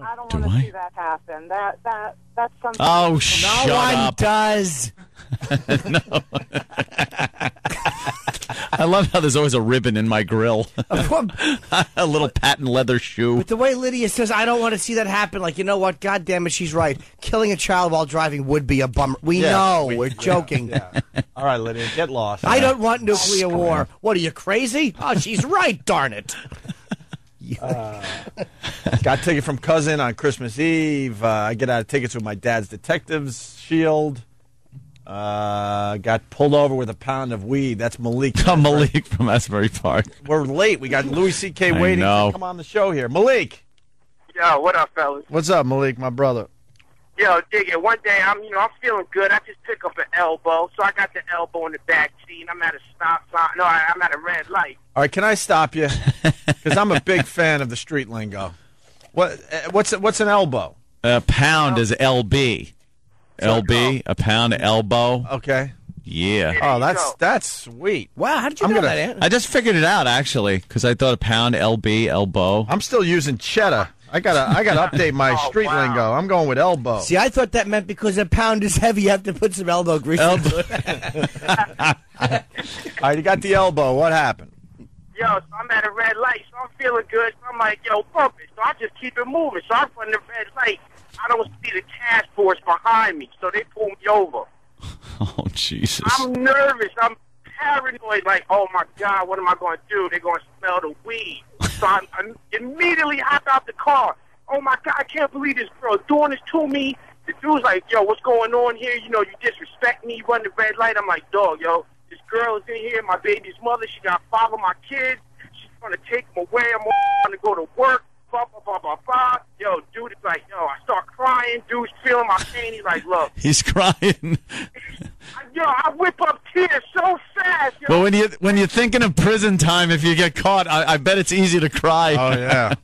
S19: I don't want to see that happen. That's something.
S11: Oh, shut
S3: one
S11: up.
S3: does.
S11: No. I love how there's always a ribbon in my grill. A little patent leather shoe.
S3: But the way Lydia says, I don't want to see that happen, like, you know what? God damn it, she's right. Killing a child while driving would be a bummer. We're joking.
S1: Yeah. All right, Lydia, get lost.
S3: I don't want nuclear war. What, are you crazy? Oh, she's right, darn it.
S1: Got a ticket from cousin on Christmas Eve. I get out of tickets with my dad's detective's shield. Got pulled over with a pound of weed. That's Malik.
S11: Malik from Asbury Park.
S1: We're late. We got Louis C.K. waiting to come on the show here. Malik.
S14: Yo, what up, fellas?
S1: What's up, Malik, my brother?
S14: Yo, dig it. One day, I'm feeling good. I just pick up an elbow, so I got the elbow in the back seat. I'm at a stop sign. No, I'm at a red light.
S1: All right, can I stop you? Because I'm a big fan of the street lingo. What's an elbow?
S11: A pound is LB. LB, a pound elbow.
S1: Okay.
S11: Yeah.
S1: Oh, that's sweet.
S3: Wow, how did you know that, Ant?
S11: I just figured it out, actually, because I thought a pound, LB, elbow.
S1: I'm still using cheddar. I gotta update my street lingo. I'm going with elbow.
S3: See, I thought that meant because a pound is heavy, you have to put some elbow grease into it.
S1: All right, you got the elbow. What happened?
S14: Yo, so I'm at a red light, so I'm feeling good. So I'm like, yo, bump it. So I just keep it moving. So I'm running the red light. I don't see the task force behind me, so they pull me over.
S11: Oh, Jesus.
S14: I'm nervous. I'm paranoid. Like, oh, my God, what am I going to do? They're going to smell the weed. So I immediately hop out the car. Oh, my God, I can't believe this girl doing this to me. The dude's like, yo, what's going on here? You know, you disrespect me. You run the red light. I'm like, dog, yo, this girl is in here, my baby's mother. She got 5 of my kids. She's going to take them away. I'm going to go to work. Blah, blah, blah, blah, blah. Yo, dude is like, yo, I start crying. Dude's feeling my pain. He's like, look.
S11: He's crying.
S14: Yo, I whip up tears so fast.
S11: Well, when you're thinking of prison time, if you get caught, I bet it's easy to cry.
S1: Oh, yeah.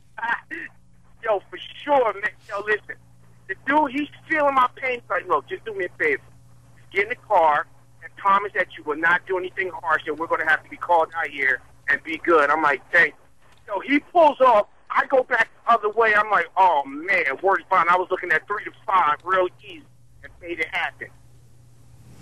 S14: Yo, for sure, man. Yo, listen. The dude, he's feeling my pain. He's like, look, just do me a favor. Get in the car and promise that you will not do anything harsh and we're going to have to be called out here and be good. I'm like, thank you. So he pulls off. I go back the other way. I'm like, oh, man, word's fine. I was looking at 3 to 5 real easy and made it happen.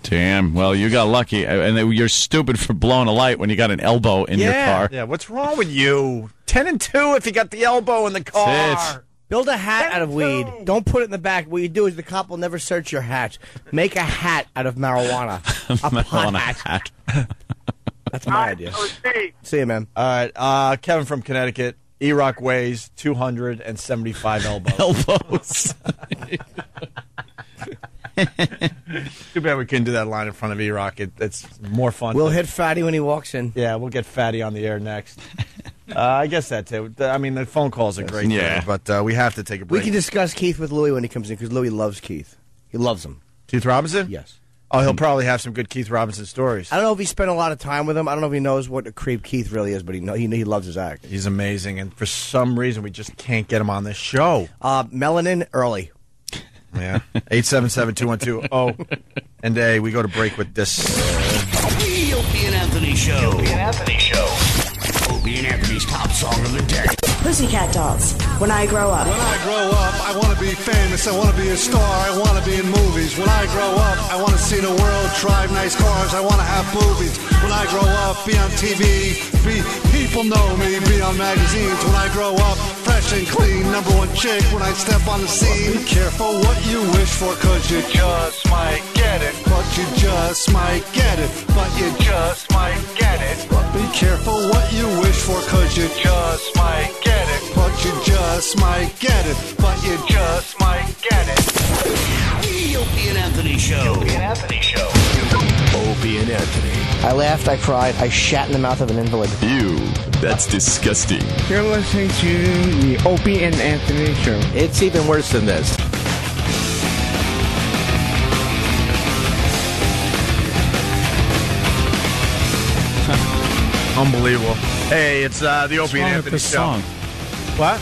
S11: Damn. Well, you got lucky. And you're stupid for blowing a light when you got an elbow in your car.
S1: Yeah, what's wrong with you? 10 and 2 if you got the elbow in the car.
S11: That's it.
S3: Build a hat out of weed. Don't put it in the back. What you do is the cop will never search your hat. Make a hat out of marijuana. A pot hat. That's my idea. See you, man.
S1: All right, Kevin from Connecticut. E-Rock weighs 275 elbows. Too bad we couldn't do that line in front of E-Rock. It's more fun.
S3: We'll hit Fatty when he walks in.
S1: Yeah, we'll get Fatty on the air next. I guess that's it. I mean, the phone calls are great, but we have to take a break.
S3: We can discuss Keith with Louie when he comes in, because Louie loves Keith. He loves him.
S1: Keith Robinson?
S3: Yes.
S1: Oh, he'll probably have some good Keith Robinson stories.
S3: I don't know if he spent a lot of time with him. I don't know if he knows what a creep Keith really is, but he loves his act.
S1: He's amazing, and for some reason, we just can't get him on this show.
S3: Melanin early.
S1: Yeah. 877-212-0. And we go to break with this.
S18: The Opie and Anthony Show. Opie and Anthony Show. Opie and Anthony's top song of the day.
S20: Pussycat Dolls, When I Grow Up.
S21: When I grow up, I want to be famous. I want to be a star. I want to be in movies. When I grow up, I want to see the world, drive nice cars. I want to have boobies. When I grow up, be on TV. People know me, be on magazines. When I grow up, fresh and clean, #1 chick when I step on the scene. Be careful what you wish for, cause you just might get it. But you just might get it. But you just might get it. Be careful what you wish for, cause you just might get it. But you just might get it. But you just might get it.
S18: The Opie and Anthony Show. Opie and Anthony Show. Opie and Anthony.
S3: I laughed, I cried, I shat in the mouth of an invalid.
S11: Ew, that's disgusting.
S22: You're listening to the Opie and Anthony Show.
S4: It's even worse than this.
S1: Unbelievable. Hey, it's the Opie and Anthony Show.
S11: Song?
S1: What?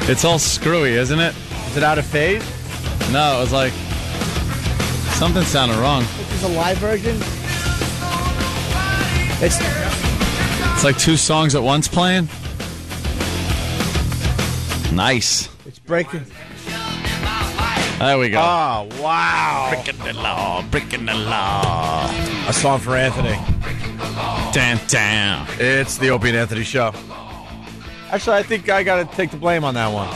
S11: It's all screwy, isn't it?
S1: Is it out of phase?
S11: No, it was like something sounded wrong.
S3: This is a live version?
S11: It's like 2 songs at once playing. Nice.
S3: It's breaking.
S11: There we go.
S1: Oh, wow.
S11: Breaking the law, breaking the law.
S1: A song for Anthony.
S11: Damn, damn.
S1: It's the Opie and Anthony Show. Actually, I think I got to take the blame on that one.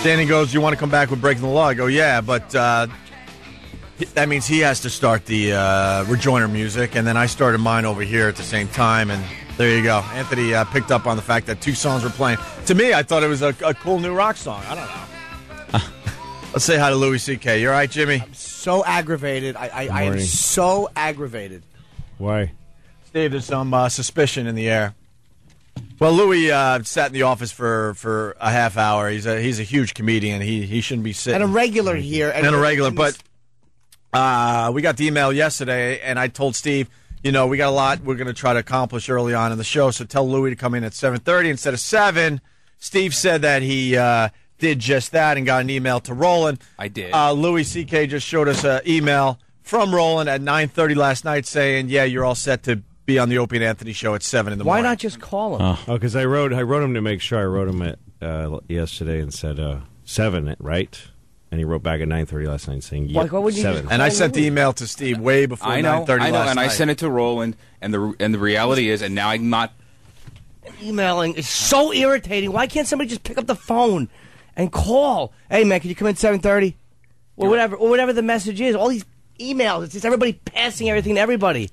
S1: Danny goes, you want to come back with Breaking the Law? I go, yeah, but that means he has to start the rejoiner music, and then I started mine over here at the same time, and there you go. Anthony picked up on the fact that 2 songs were playing. To me, I thought it was a cool new rock song. I don't know. Let's say hi to Louis C.K. You all right, Jimmy?
S3: I'm so aggravated. I am so aggravated.
S12: Why?
S1: Steve, there's some suspicion in the air. Well, Louis sat in the office for a half hour. He's a huge comedian. He shouldn't be sitting.
S3: And a regular here.
S1: And a regular, but we got the email yesterday, and I told Steve, we got a lot we're going to try to accomplish early on in the show, so tell Louis to come in at 7:30 instead of 7. Steve said that he did just that and got an email to Roland.
S23: I did.
S1: Louis C.K. just showed us an email from Roland at 9:30 last night saying, yeah, you're all set to be on the Opie and Anthony Show at 7 in the morning.
S3: Why not just call him?
S12: Oh, because I wrote him to make sure. I wrote him at yesterday and said 7, right? And he wrote back at 9:30 last night saying, yeah, 7.
S1: And I sent the email to Steve way before 9:30 last night.
S23: I know, and I sent it to Roland, and the reality is, and now I'm not...
S3: Emailing is so irritating. Why can't somebody just pick up the phone and call? Hey, man, can you come in at 7:30? Or whatever the message is. All these emails, it's just everybody passing everything to everybody.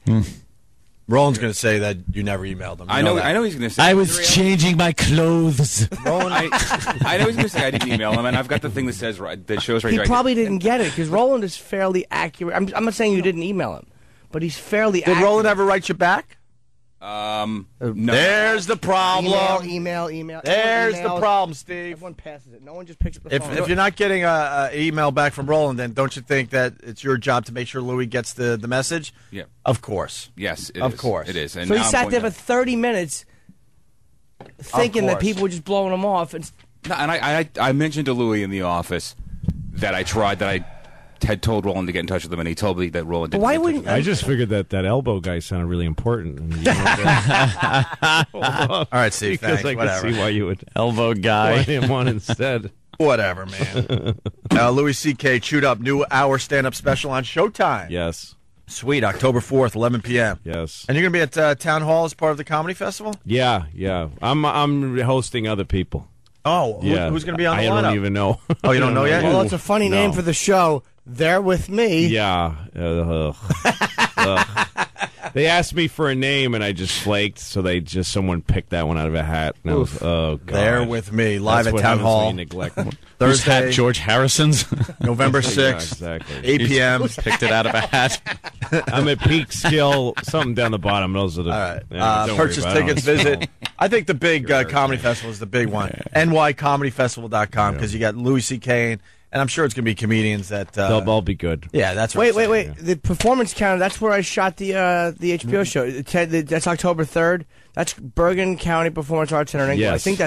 S1: Roland's going to say that you never emailed him.
S23: I know he's going to say
S11: I was changing my clothes.
S23: Roland, I know he's going to say I didn't email him, and I've got the thing that shows right
S3: He
S23: here.
S3: probably didn't get it, because Roland is fairly accurate. I'm not saying you didn't email him, but he's fairly accurate.
S1: Did Roland ever write you back?
S23: No.
S1: There's the problem.
S3: Email.
S1: There's
S3: Everyone
S1: the
S3: emails.
S1: problem, Steve.
S3: Everyone passes it. No one just picks up the phone.
S1: If you're not getting an email back from Roland, then don't you think that it's your job to make sure Louis gets the message?
S23: Yeah.
S1: Of course.
S23: Yes,
S1: Of course.
S23: It is. And
S3: So he
S23: now I'm
S3: sat
S23: going
S3: there
S23: to-
S3: for 30 minutes thinking that
S1: course.
S3: people were just blowing him off. And
S23: No, and I mentioned to Louis in the office that I had told Roland to get in touch with him, and he told me that Roland didn't.
S3: Why
S23: get in touch
S3: wouldn't-
S23: with him.
S2: I just figured that elbow guy sounded really important. And,
S1: All right, Steve.
S2: because
S1: Thanks.
S2: I could
S1: Whatever.
S2: see why you would
S11: Elbow
S2: why
S11: guy.
S2: him on instead.
S1: Whatever, man. Louis C.K. chewed up new hour stand-up special on Showtime.
S2: Yes.
S1: Sweet, October 4th, 11 p.m.
S2: Yes.
S1: And you're going to be at Town Hall as part of the comedy festival?
S2: Yeah. I'm hosting other people.
S1: Oh,
S2: Yeah.
S1: who's going to be on the
S2: I
S1: lineup?
S2: don't even know.
S1: Oh, you don't know yet?
S3: well, it's a funny name for the show. They're with me.
S2: Yeah. They asked me for a name, and I just flaked. So someone picked that one out of a hat. And I was, oh god.
S1: They're with me live
S2: That's
S1: at
S2: what
S1: Town
S2: happens when
S1: Hall.
S2: you neglect one.
S11: Whose hat?
S1: Thursday,
S11: George Harrison's.
S1: November 6th,
S2: Yeah, exactly.
S1: 8 p.m.
S11: Picked it out of a hat.
S2: I'm at Peak Skill, something down the bottom. Those are the.
S1: All right.
S2: Yeah, don't worry
S1: Purchase
S2: about it.
S1: tickets, visit. I think the big comedy festival is the big one. NYComedyFestival.com because you got Louis C.K. and I'm sure it's going to be comedians that.
S2: They'll all be good.
S1: Yeah, that's what
S3: Wait. The Performance Counter, that's where I shot the HBO show. That's October 3rd. That's Bergen County Performance Arts Center in England.
S2: Yes.
S3: I think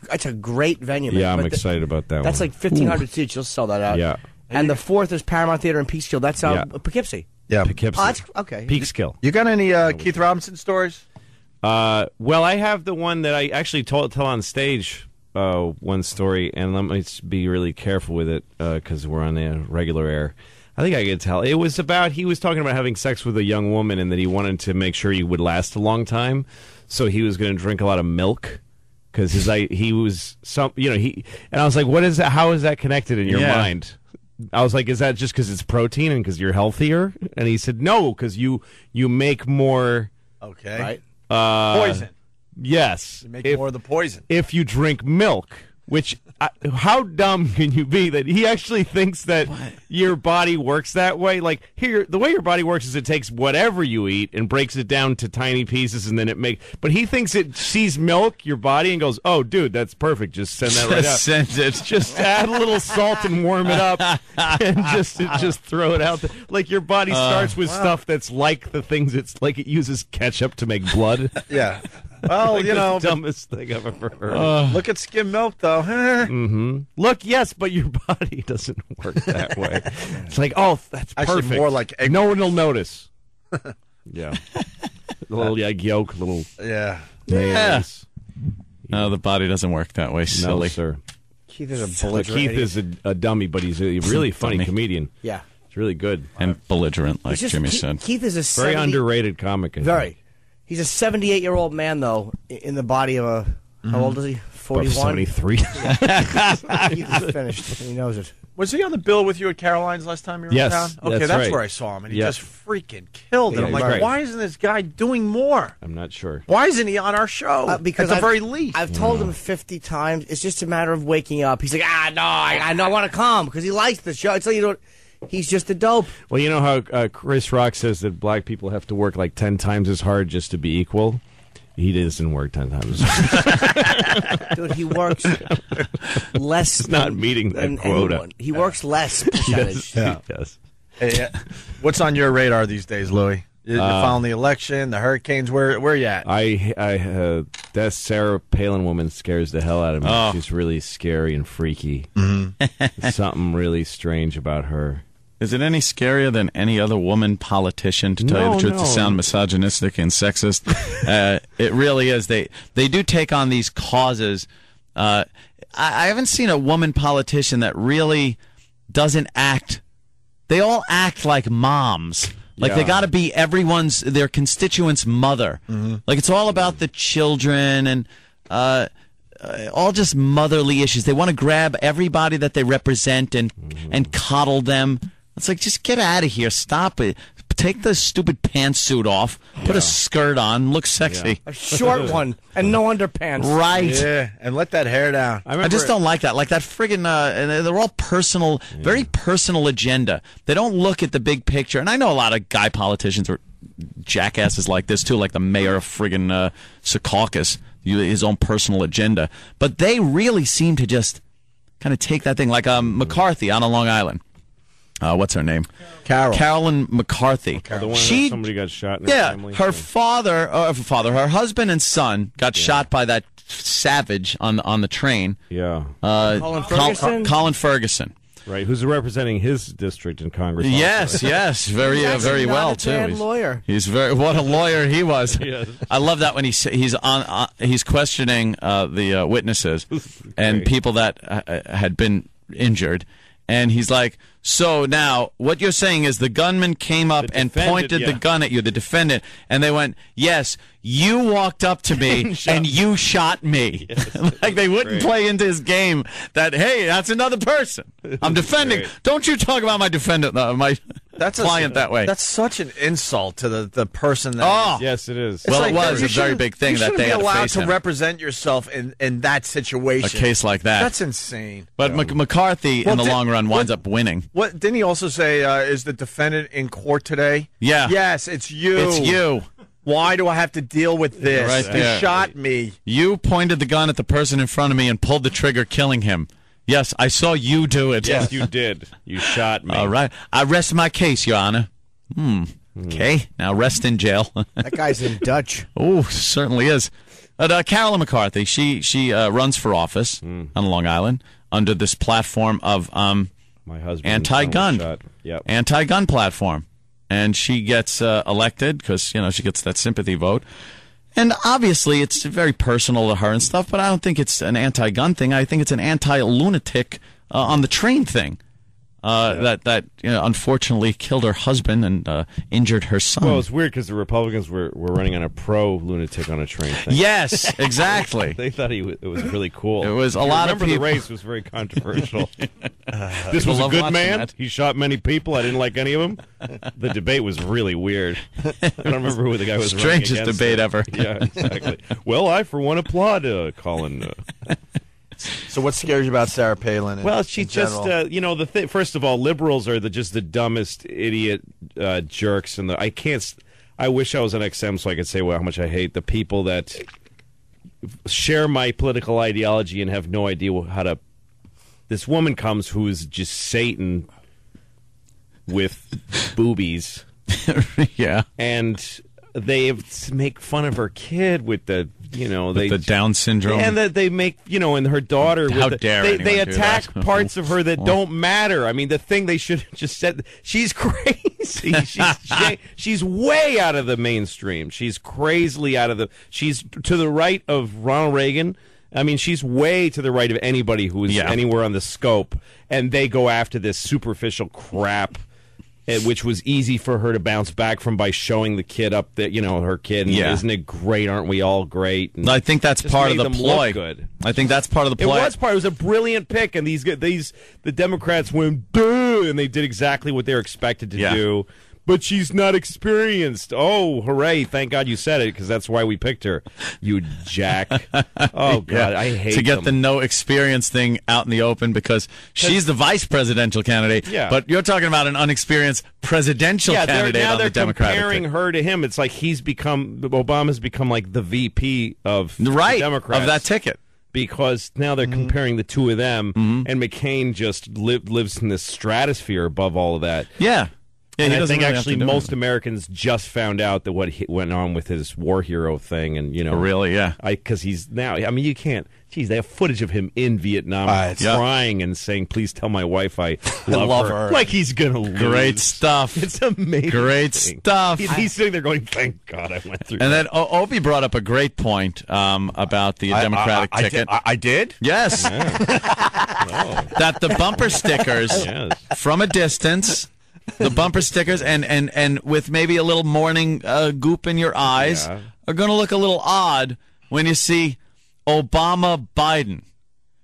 S3: that's a great venue, man.
S2: Yeah, I'm
S3: But
S2: excited about that
S3: That's
S2: one.
S3: like 1,500 seats. You'll sell that out.
S2: Yeah.
S3: And the 4th is Paramount Theater in Peekskill. That's
S2: Yeah.
S3: Poughkeepsie.
S1: Yeah.
S2: Poughkeepsie.
S3: Oh, that's, okay.
S2: Peak Skill.
S1: You got any Keith Robinson stories?
S2: Well, I have the one that I actually tell on stage. One story, and let me be really careful with it because we're on the regular air. I think I could tell. It was about he was talking about having sex with a young woman, and that he wanted to make sure he would last a long time, so he was going to drink a lot of milk because he was and I was like, what is that? How is that connected in your mind? I was like, is that just because it's protein and because you're healthier? And he said, no, because you make more.
S1: Okay.
S3: Right.
S1: Poison.
S2: Yes.
S1: You make more of the poison.
S2: If you drink milk, which how dumb can you be that he actually thinks that your body works that way? Like the way your body works is it takes whatever you eat and breaks it down to tiny pieces, and then but he thinks it sees milk, your body, and goes, "Oh, dude, that's perfect. Just send that right out.
S11: Send it.
S2: Just add a little salt and warm it up, and just throw it out there. Like your body starts with stuff that's like the things it's like. It uses ketchup to make blood.
S1: Yeah. Well,
S2: Like
S1: you know,
S2: the dumbest thing I've ever heard.
S1: look at skim milk, though.
S2: Mm-hmm. Look, yes, but your body doesn't work that way. It's like, oh, that's
S1: Actually,
S2: perfect.
S1: more like egg
S2: no one will notice. Yeah, a little egg yolk, little
S1: Yeah.
S2: mayonnaise.
S11: No, the body doesn't work that way.
S2: No,
S11: Silly.
S2: sir.
S3: Keith is a belligerent.
S2: Keith is a dummy, but he's a really funny
S11: Dummy.
S2: comedian.
S3: Yeah.
S2: He's really good.
S11: And belligerent, like
S3: It's just-
S11: Jimmy
S3: Keith,
S11: said.
S3: Keith is a
S2: Very
S3: 70
S2: underrated comic. I think.
S3: Very. He's a 78-year-old man, though, in the body of a. How old is he? 41.
S2: 73.
S3: Keith is finished. He knows it.
S1: Was he on the bill with you at Caroline's last time you were
S2: Yes,
S1: in town? Okay,
S2: that's
S1: that's
S2: right.
S1: where I saw him, and he
S2: Yeah.
S1: just freaking killed it.
S2: Yeah,
S1: I'm like,
S2: he's great.
S1: why isn't this guy doing more?
S2: I'm not sure.
S1: Why isn't he on our show?
S3: Because
S1: at the
S3: I've-
S1: very least.
S3: I've told him 50 times. It's just a matter of waking up. He's like, no, I know I want to come because he likes the show. It's like, he's just a dope.
S2: Well, you know how Chris Rock says that black people have to work like 10 times as hard just to be equal? He doesn't work 10 times as hard.
S3: Dude, he works less.
S2: He's not meeting that
S3: than
S2: quota.
S3: anyone. He works less percentage.
S1: Yeah.
S2: Yes.
S1: Hey, what's on your radar these days, Louis? You're following the election, the hurricanes. Where you at?
S2: That Sarah Palin woman scares the hell out of me.
S11: Oh.
S2: She's really scary and freaky. There's something really strange about her.
S11: Is it any scarier than any other woman politician, to tell you the truth, to sound misogynistic and sexist? It really is. They do take on these causes. I haven't seen a woman politician that really doesn't act. They all act like moms. Like they got to be their constituents' mother. Mm-hmm. Like it's all about the children and all just motherly issues. They want to grab everybody that they represent and coddle them. It's like, just get out of here. Stop it. Take the stupid pantsuit off. Put a skirt on. Look sexy.
S3: A short one and no underpants.
S11: Right.
S1: Yeah, and let that hair down.
S11: I just don't like that. Like that friggin' and they're all personal, very personal agenda. They don't look at the big picture. And I know a lot of guy politicians are jackasses like this too, like the mayor of friggin' Secaucus, his own personal agenda. But they really seem to just kind of take that thing, like McCarthy out on Long Island. What's her name? Carolyn McCarthy.
S2: The one that somebody got shot in her family.
S11: Her her husband and son got shot by that savage on the train.
S2: Yeah.
S11: Colin Ferguson.
S2: Right, who's representing his district in Congress.
S11: Yes, very well too.
S3: Bad lawyer.
S11: He's what a lawyer he was.
S2: Yes.
S11: I love that when he's questioning the witnesses and people that had been injured, and he's like, so now what you're saying is the gunman came up and pointed the gun at you, the defendant, and they went, yes, you walked up to me and you shot me. Yes, like they wouldn't play into his game that, hey, that's another person. I'm defending.
S2: Great.
S11: Don't you talk about my defendant, my client that way.
S1: That's such an insult to the person that
S2: yes, it is.
S11: Well, it was a very big thing that they had to face him.
S1: You shouldn't be allowed to represent yourself in that situation.
S11: A case like that.
S1: That's insane.
S11: But McCarthy, in the long run, winds up winning.
S1: What didn't he also say? Is the defendant in court today?
S11: Yeah.
S1: Yes, it's you.
S11: It's you.
S1: Why do I have to deal with this?
S11: Right there.
S1: You shot me.
S11: You pointed the gun at the person in front of me and pulled the trigger, killing him. Yes, I saw you do it.
S2: Yes, you did. You shot me.
S11: All right. I rest my case, Your Honor. Okay. Now rest in jail.
S3: That guy's in Dutch.
S11: Oh, certainly is. But Carolyn McCarthy, she runs for office on Long Island under this platform of
S2: my husband
S11: anti-gun, anti-gun platform, and she gets elected because she gets that sympathy vote. And obviously, it's very personal to her and stuff, but I don't think it's an anti-gun thing. I think it's an anti-lunatic on the train thing that unfortunately killed her husband and injured her son.
S2: Well, it's weird because the Republicans were running on a pro-lunatic on a train thing.
S11: Yes, exactly.
S2: They thought it was really cool.
S11: It was a lot of people.
S2: The race was very controversial. This was a good man.
S11: That.
S2: He shot many people. I didn't like any of them. The debate was really weird. I don't remember who the guy was.
S11: Strangest debate ever.
S2: Yeah, exactly. Well, I for one applaud Colin.
S1: So what scares you about Sarah Palin?
S2: Well, she just, the thing. First of all, liberals are just the dumbest idiot jerks, and I wish I was on XM so I could say how much I hate the people that share my political ideology and have no idea how to. This woman comes who is just Satan with boobies,
S11: yeah,
S2: and they make fun of her kid with the.
S11: The Down syndrome,
S2: and that they make and her daughter.
S11: How dare
S2: they attack parts of her that don't matter. I mean, the thing they should have just said. She's crazy. She's way out of the mainstream. She's crazily out of the. She's to the right of Ronald Reagan. I mean, she's way to the right of anybody who is anywhere on the scope, and they go after this superficial crap. Which was easy for her to bounce back from by showing the kid up that her kid. And isn't it great? Aren't we all great? And
S11: I think that's part of the ploy.
S2: Good.
S11: I think that's part of the ploy.
S2: It was a brilliant pick, and the Democrats went boo, and they did exactly what they were expected to do. But she's not experienced. Oh, hooray! Thank God you said it, because that's why we picked her. You jack. Oh God, I hate
S11: to get
S2: them.
S11: the no experience thing out in the open because she's the vice presidential candidate.
S2: Yeah.
S11: But you're talking about an unexperienced presidential candidate on the Democratic
S2: comparing
S11: ticket.
S2: her to him. It's like Obama's become like the VP of the Democrats
S11: of that ticket.
S2: Because now they're comparing the two of them, and McCain just lives in this stratosphere above all of that.
S11: Yeah. Yeah,
S2: and I think actually most Americans just found out that what went on with his war hero thing, and
S11: really, yeah,
S2: because he's now. I mean, you can't. Geez, they have footage of him in Vietnam crying and saying, "Please tell my wife I love her." Like he's gonna lose.
S11: Great stuff.
S2: It's amazing.
S11: Great stuff.
S2: He's sitting there going, "Thank God I went through."
S11: And
S2: that.
S11: then Opie brought up a great point about the Democratic ticket.
S1: I did.
S11: Yes. That the bumper stickers from a distance. The bumper stickers and with maybe a little morning goop in your eyes are going to look a little odd when you see Obama Biden.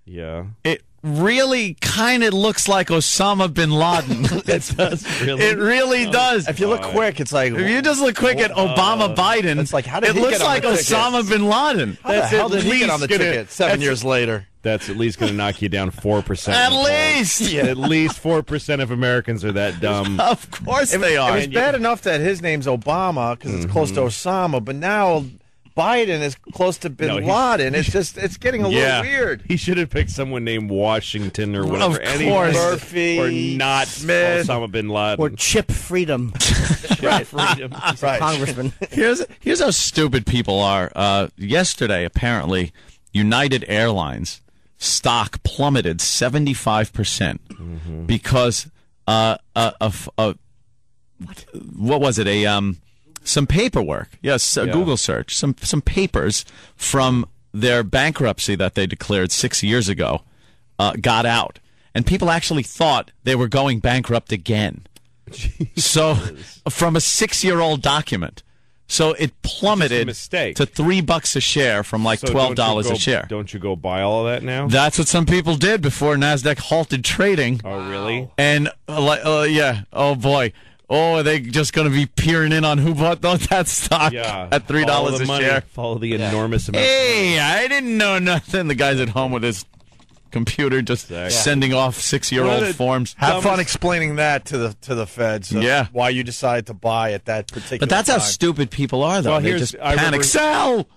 S2: Yeah.
S11: It really kind of looks like Osama bin Laden.
S2: It does, really.
S11: It really does.
S1: If you look quick, it's like...
S11: If you just look quick at Obama Biden,
S1: it's like, how did
S11: it
S1: he
S11: looks
S1: get on
S11: like
S1: the
S11: Osama bin Laden.
S1: How the hell did he get on the ticket 7 years later?
S2: that's at least going to knock you down 4%.
S11: At least!
S2: Yeah, at least 4% of Americans are that dumb.
S11: Of course they are.
S1: It was bad enough that his name's Obama because it's close to Osama, but now Biden is close to Bin Laden. It's getting a little weird.
S2: He should have picked someone named Washington or whatever.
S11: Of course.
S1: Murphy.
S2: Or not
S1: Smith.
S2: Osama Bin Laden.
S3: Or Chip Freedom.
S2: Chip Freedom.
S3: He's a congressman.
S11: Here's how stupid people are. Yesterday, apparently, United Airlines stock plummeted 75% because of what was it? Some paperwork. Yes, Google search. Some papers from their bankruptcy that they declared 6 years ago got out, and people actually thought they were going bankrupt again. So, from a 6-year-old document. So it plummeted to $3 a share from like $12 a share.
S2: Don't you go buy all of that now?
S11: That's what some people did before NASDAQ halted trading.
S2: Oh, really?
S11: And yeah, oh boy. Oh, are they just going to be peering in on who bought that stock at $3 a share?
S2: Follow the enormous amount.
S11: Hey, I didn't know nothing. The guy's at home with his computer just sending off 6-year-old forms.
S1: Have fun explaining that to the feds. Why you decided to buy at that particular
S11: But that's
S1: time.
S11: how stupid people are, though.
S2: Well,
S11: they just panic. Sell!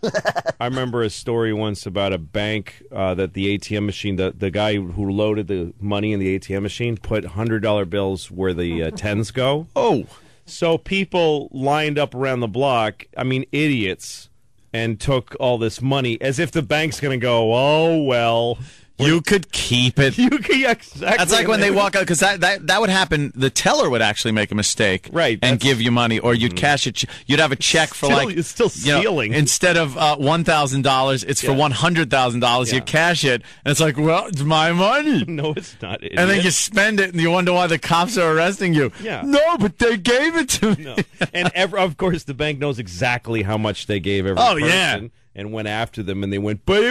S2: I remember a story once about a bank that the ATM machine, the guy who loaded the money in the ATM machine put $100 bills where the tens go.
S11: Oh.
S2: So people lined up around the block, idiots, and took all this money as if the bank's going to go, oh, well.
S11: You could keep it.
S2: Exactly.
S11: That's like when they walk out, because that would happen. The teller would actually make a mistake, and give you money, or you'd cash it. You'd have a check for
S2: it's still stealing.
S11: Instead of $1,000, it's for $100,000. You cash it, and it's like, well, it's my money.
S2: No, it's not. Idiot.
S11: And then you spend it, and you wonder why the cops are arresting you.
S2: Yeah.
S11: No, but they gave it to me.
S2: No. And of course, the bank knows exactly how much they gave every person.
S11: Yeah.
S2: And went after them, and they went, but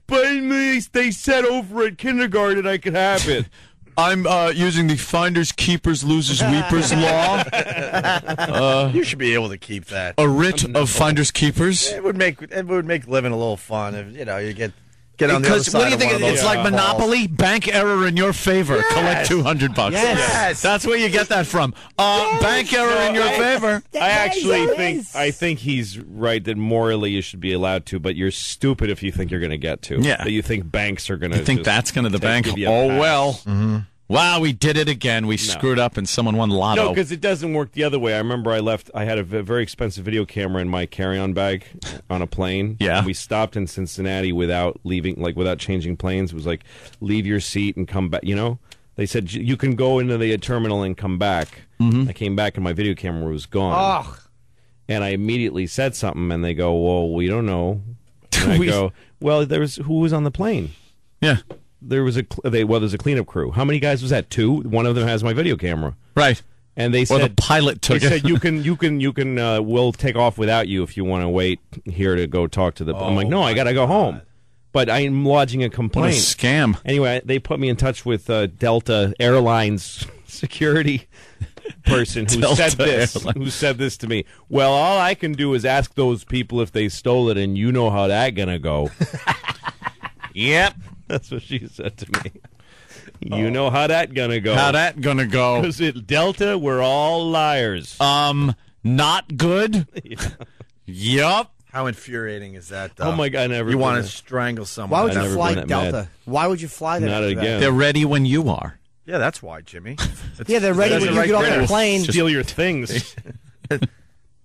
S2: they said over at kindergarten I could have it.
S11: I'm using the finders, keepers, losers, weepers law.
S1: You should be able to keep that.
S11: A writ of finders, keepers.
S1: It would make living a little fun if you get on the other side.
S11: What do you think?
S1: Of one of
S11: It's
S1: those
S11: like Monopoly. Bank error in your favor.
S1: Yes.
S11: Collect $200.
S1: Yes.
S11: That's where you get that from. Bank error in your favor.
S2: I actually think he's right that morally you should be allowed to, but you're stupid if you think you're going to get to.
S11: Yeah.
S2: That you think banks are going to.
S11: You think that's going to the bank? Oh well.
S1: Mm-hmm.
S11: Wow, we did it again. We screwed up, and someone won lotto.
S2: No, because it doesn't work the other way. I remember I had a very expensive video camera in my carry-on bag on a plane.
S11: Yeah.
S2: And we stopped in Cincinnati without changing planes. It was like, leave your seat and come back. They said, you can go into the terminal and come back.
S11: Mm-hmm.
S2: I came back and my video camera was gone.
S3: Oh.
S2: And I immediately said something, and they go, well, we don't know. And I go, well, who was on the plane?
S11: Yeah.
S2: There's a cleanup crew. How many guys was that? 2. One of them has my video camera.
S11: Right.
S2: And they said
S11: the pilot took
S2: they
S11: it.
S2: said you can we'll take off without you if you want to wait here to go talk to the. I'm like, no, I got to go home. But I am lodging a complaint.
S11: What a scam.
S2: Anyway, they put me in touch with Delta Airlines security person who said this to me. Well, all I can do is ask those people if they stole it, and you know how that gonna go. Yep. That's what she said to me. You know how that gonna go.
S11: How that gonna go.
S2: Because at Delta, we're all liars.
S11: Not good? Yup.
S1: How infuriating is that, though?
S2: Oh, my God,
S1: You want to strangle someone.
S3: Why would you fly Delta? Why would you fly there?
S2: Not again.
S11: They're ready when you are.
S1: Yeah, that's why, Jimmy.
S3: They're ready when you get off the plane.
S2: Steal your things.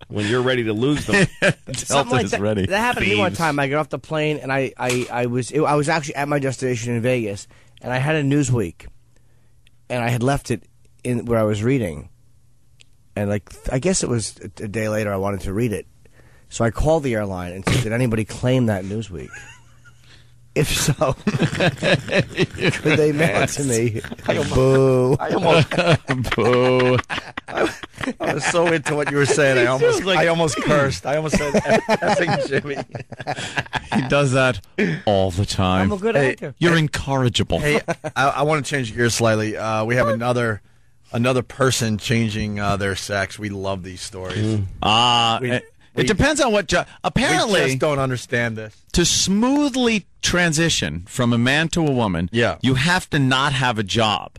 S2: When you're ready to lose them.
S3: Something like that.
S11: Ready.
S3: That happened to me one time. I got off the plane, and I was actually at my destination in Vegas, and I had a Newsweek, and I had left it in where I was reading, and I guess it was a day later I wanted to read it, so I called the airline and said, did anybody claim that Newsweek? If so, could they mail it to me? Boo.
S11: Boo.
S1: I was so into what you were saying. I almost cursed. I almost said effing Jimmy.
S11: He does that all the time.
S3: I'm a good actor.
S11: You're incorrigible.
S1: Hey, I want to change gears slightly. We have another person changing their sex. We love these stories.
S11: It depends on what job. Apparently,
S1: we just don't understand this.
S11: To smoothly transition from a man to a woman, you have to not have a job.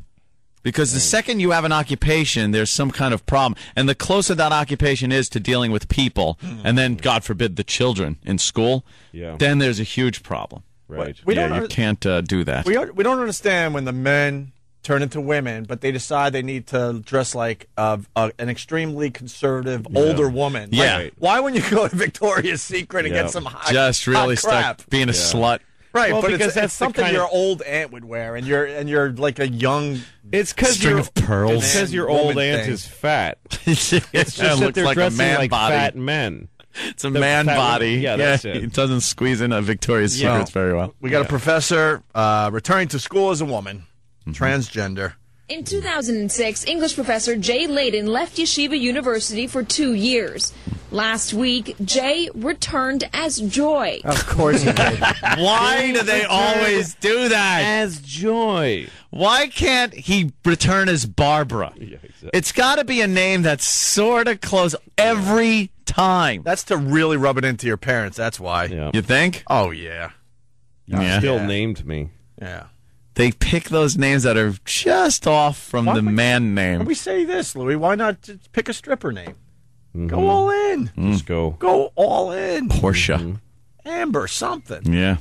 S11: Because the second you have an occupation, there's some kind of problem. And the closer that occupation is to dealing with people, and then, God forbid, the children in school, then there's a huge problem.
S2: Right.
S11: You can't do that.
S1: We don't understand when the men turn into women, but they decide they need to dress like an extremely conservative older woman.
S11: Yeah.
S1: Like, why wouldn't you go to Victoria's Secret and get some hot
S11: Just really
S1: hot crap?
S11: stuck being a slut.
S1: Right,
S2: Well,
S1: but
S2: because
S1: it's
S2: that's the
S1: something
S2: kind
S1: your
S2: of-
S1: old aunt would wear, and you're like a young.
S2: It's because
S11: String of pearls.
S2: It's because your old
S1: Woman
S2: aunt
S1: thing.
S2: is fat.
S11: It's
S2: It's just that they're
S11: like a
S2: dressing
S11: man
S2: like
S11: body.
S2: fat men.
S11: It's a
S2: The
S11: man
S2: fat
S11: body.
S2: women. Yeah, that's it.
S11: It doesn't squeeze in a Victoria's
S1: Yeah.
S11: Secrets very well.
S1: We got a professor returning to school as a woman, transgender.
S5: In 2006, English professor Jay Layden left Yeshiva University for 2 years. Last week, Jay returned as Joy.
S3: Of course he did.
S11: Why do they always do that?
S2: As Joy.
S11: Why can't he return as Barbara? It's got to be a name that's sort of close every time.
S1: That's to really rub it into your parents. That's why.
S11: You think?
S1: Oh yeah.
S11: Yeah.
S2: Still named me.
S1: Yeah.
S11: They pick those names that are just off from the man name.
S1: We say this, Louis. Why not just pick a stripper name? Go all in.
S2: Just go.
S1: Go all in.
S11: Portia.
S1: Amber, something.
S11: Yeah.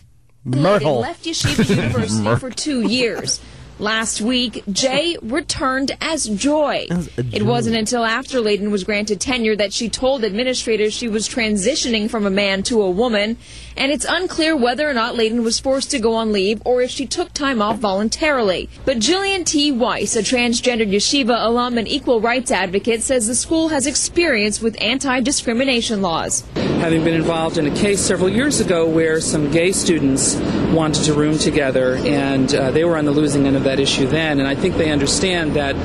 S5: Layden left Yeshiva University for 2 years. Last week, Jay returned as Joy. It wasn't until after Layden was granted tenure that she told administrators she was transitioning from a man to a woman, and it's unclear whether or not Layden was forced to go on leave or if she took time off voluntarily. But Jillian T. Weiss, a transgendered yeshiva alum and equal rights advocate, says the school has experience with anti-discrimination laws.
S6: Having been involved in a case several years ago where some gay students wanted to room together, and they were on the losing end of that issue then, and I think they understand that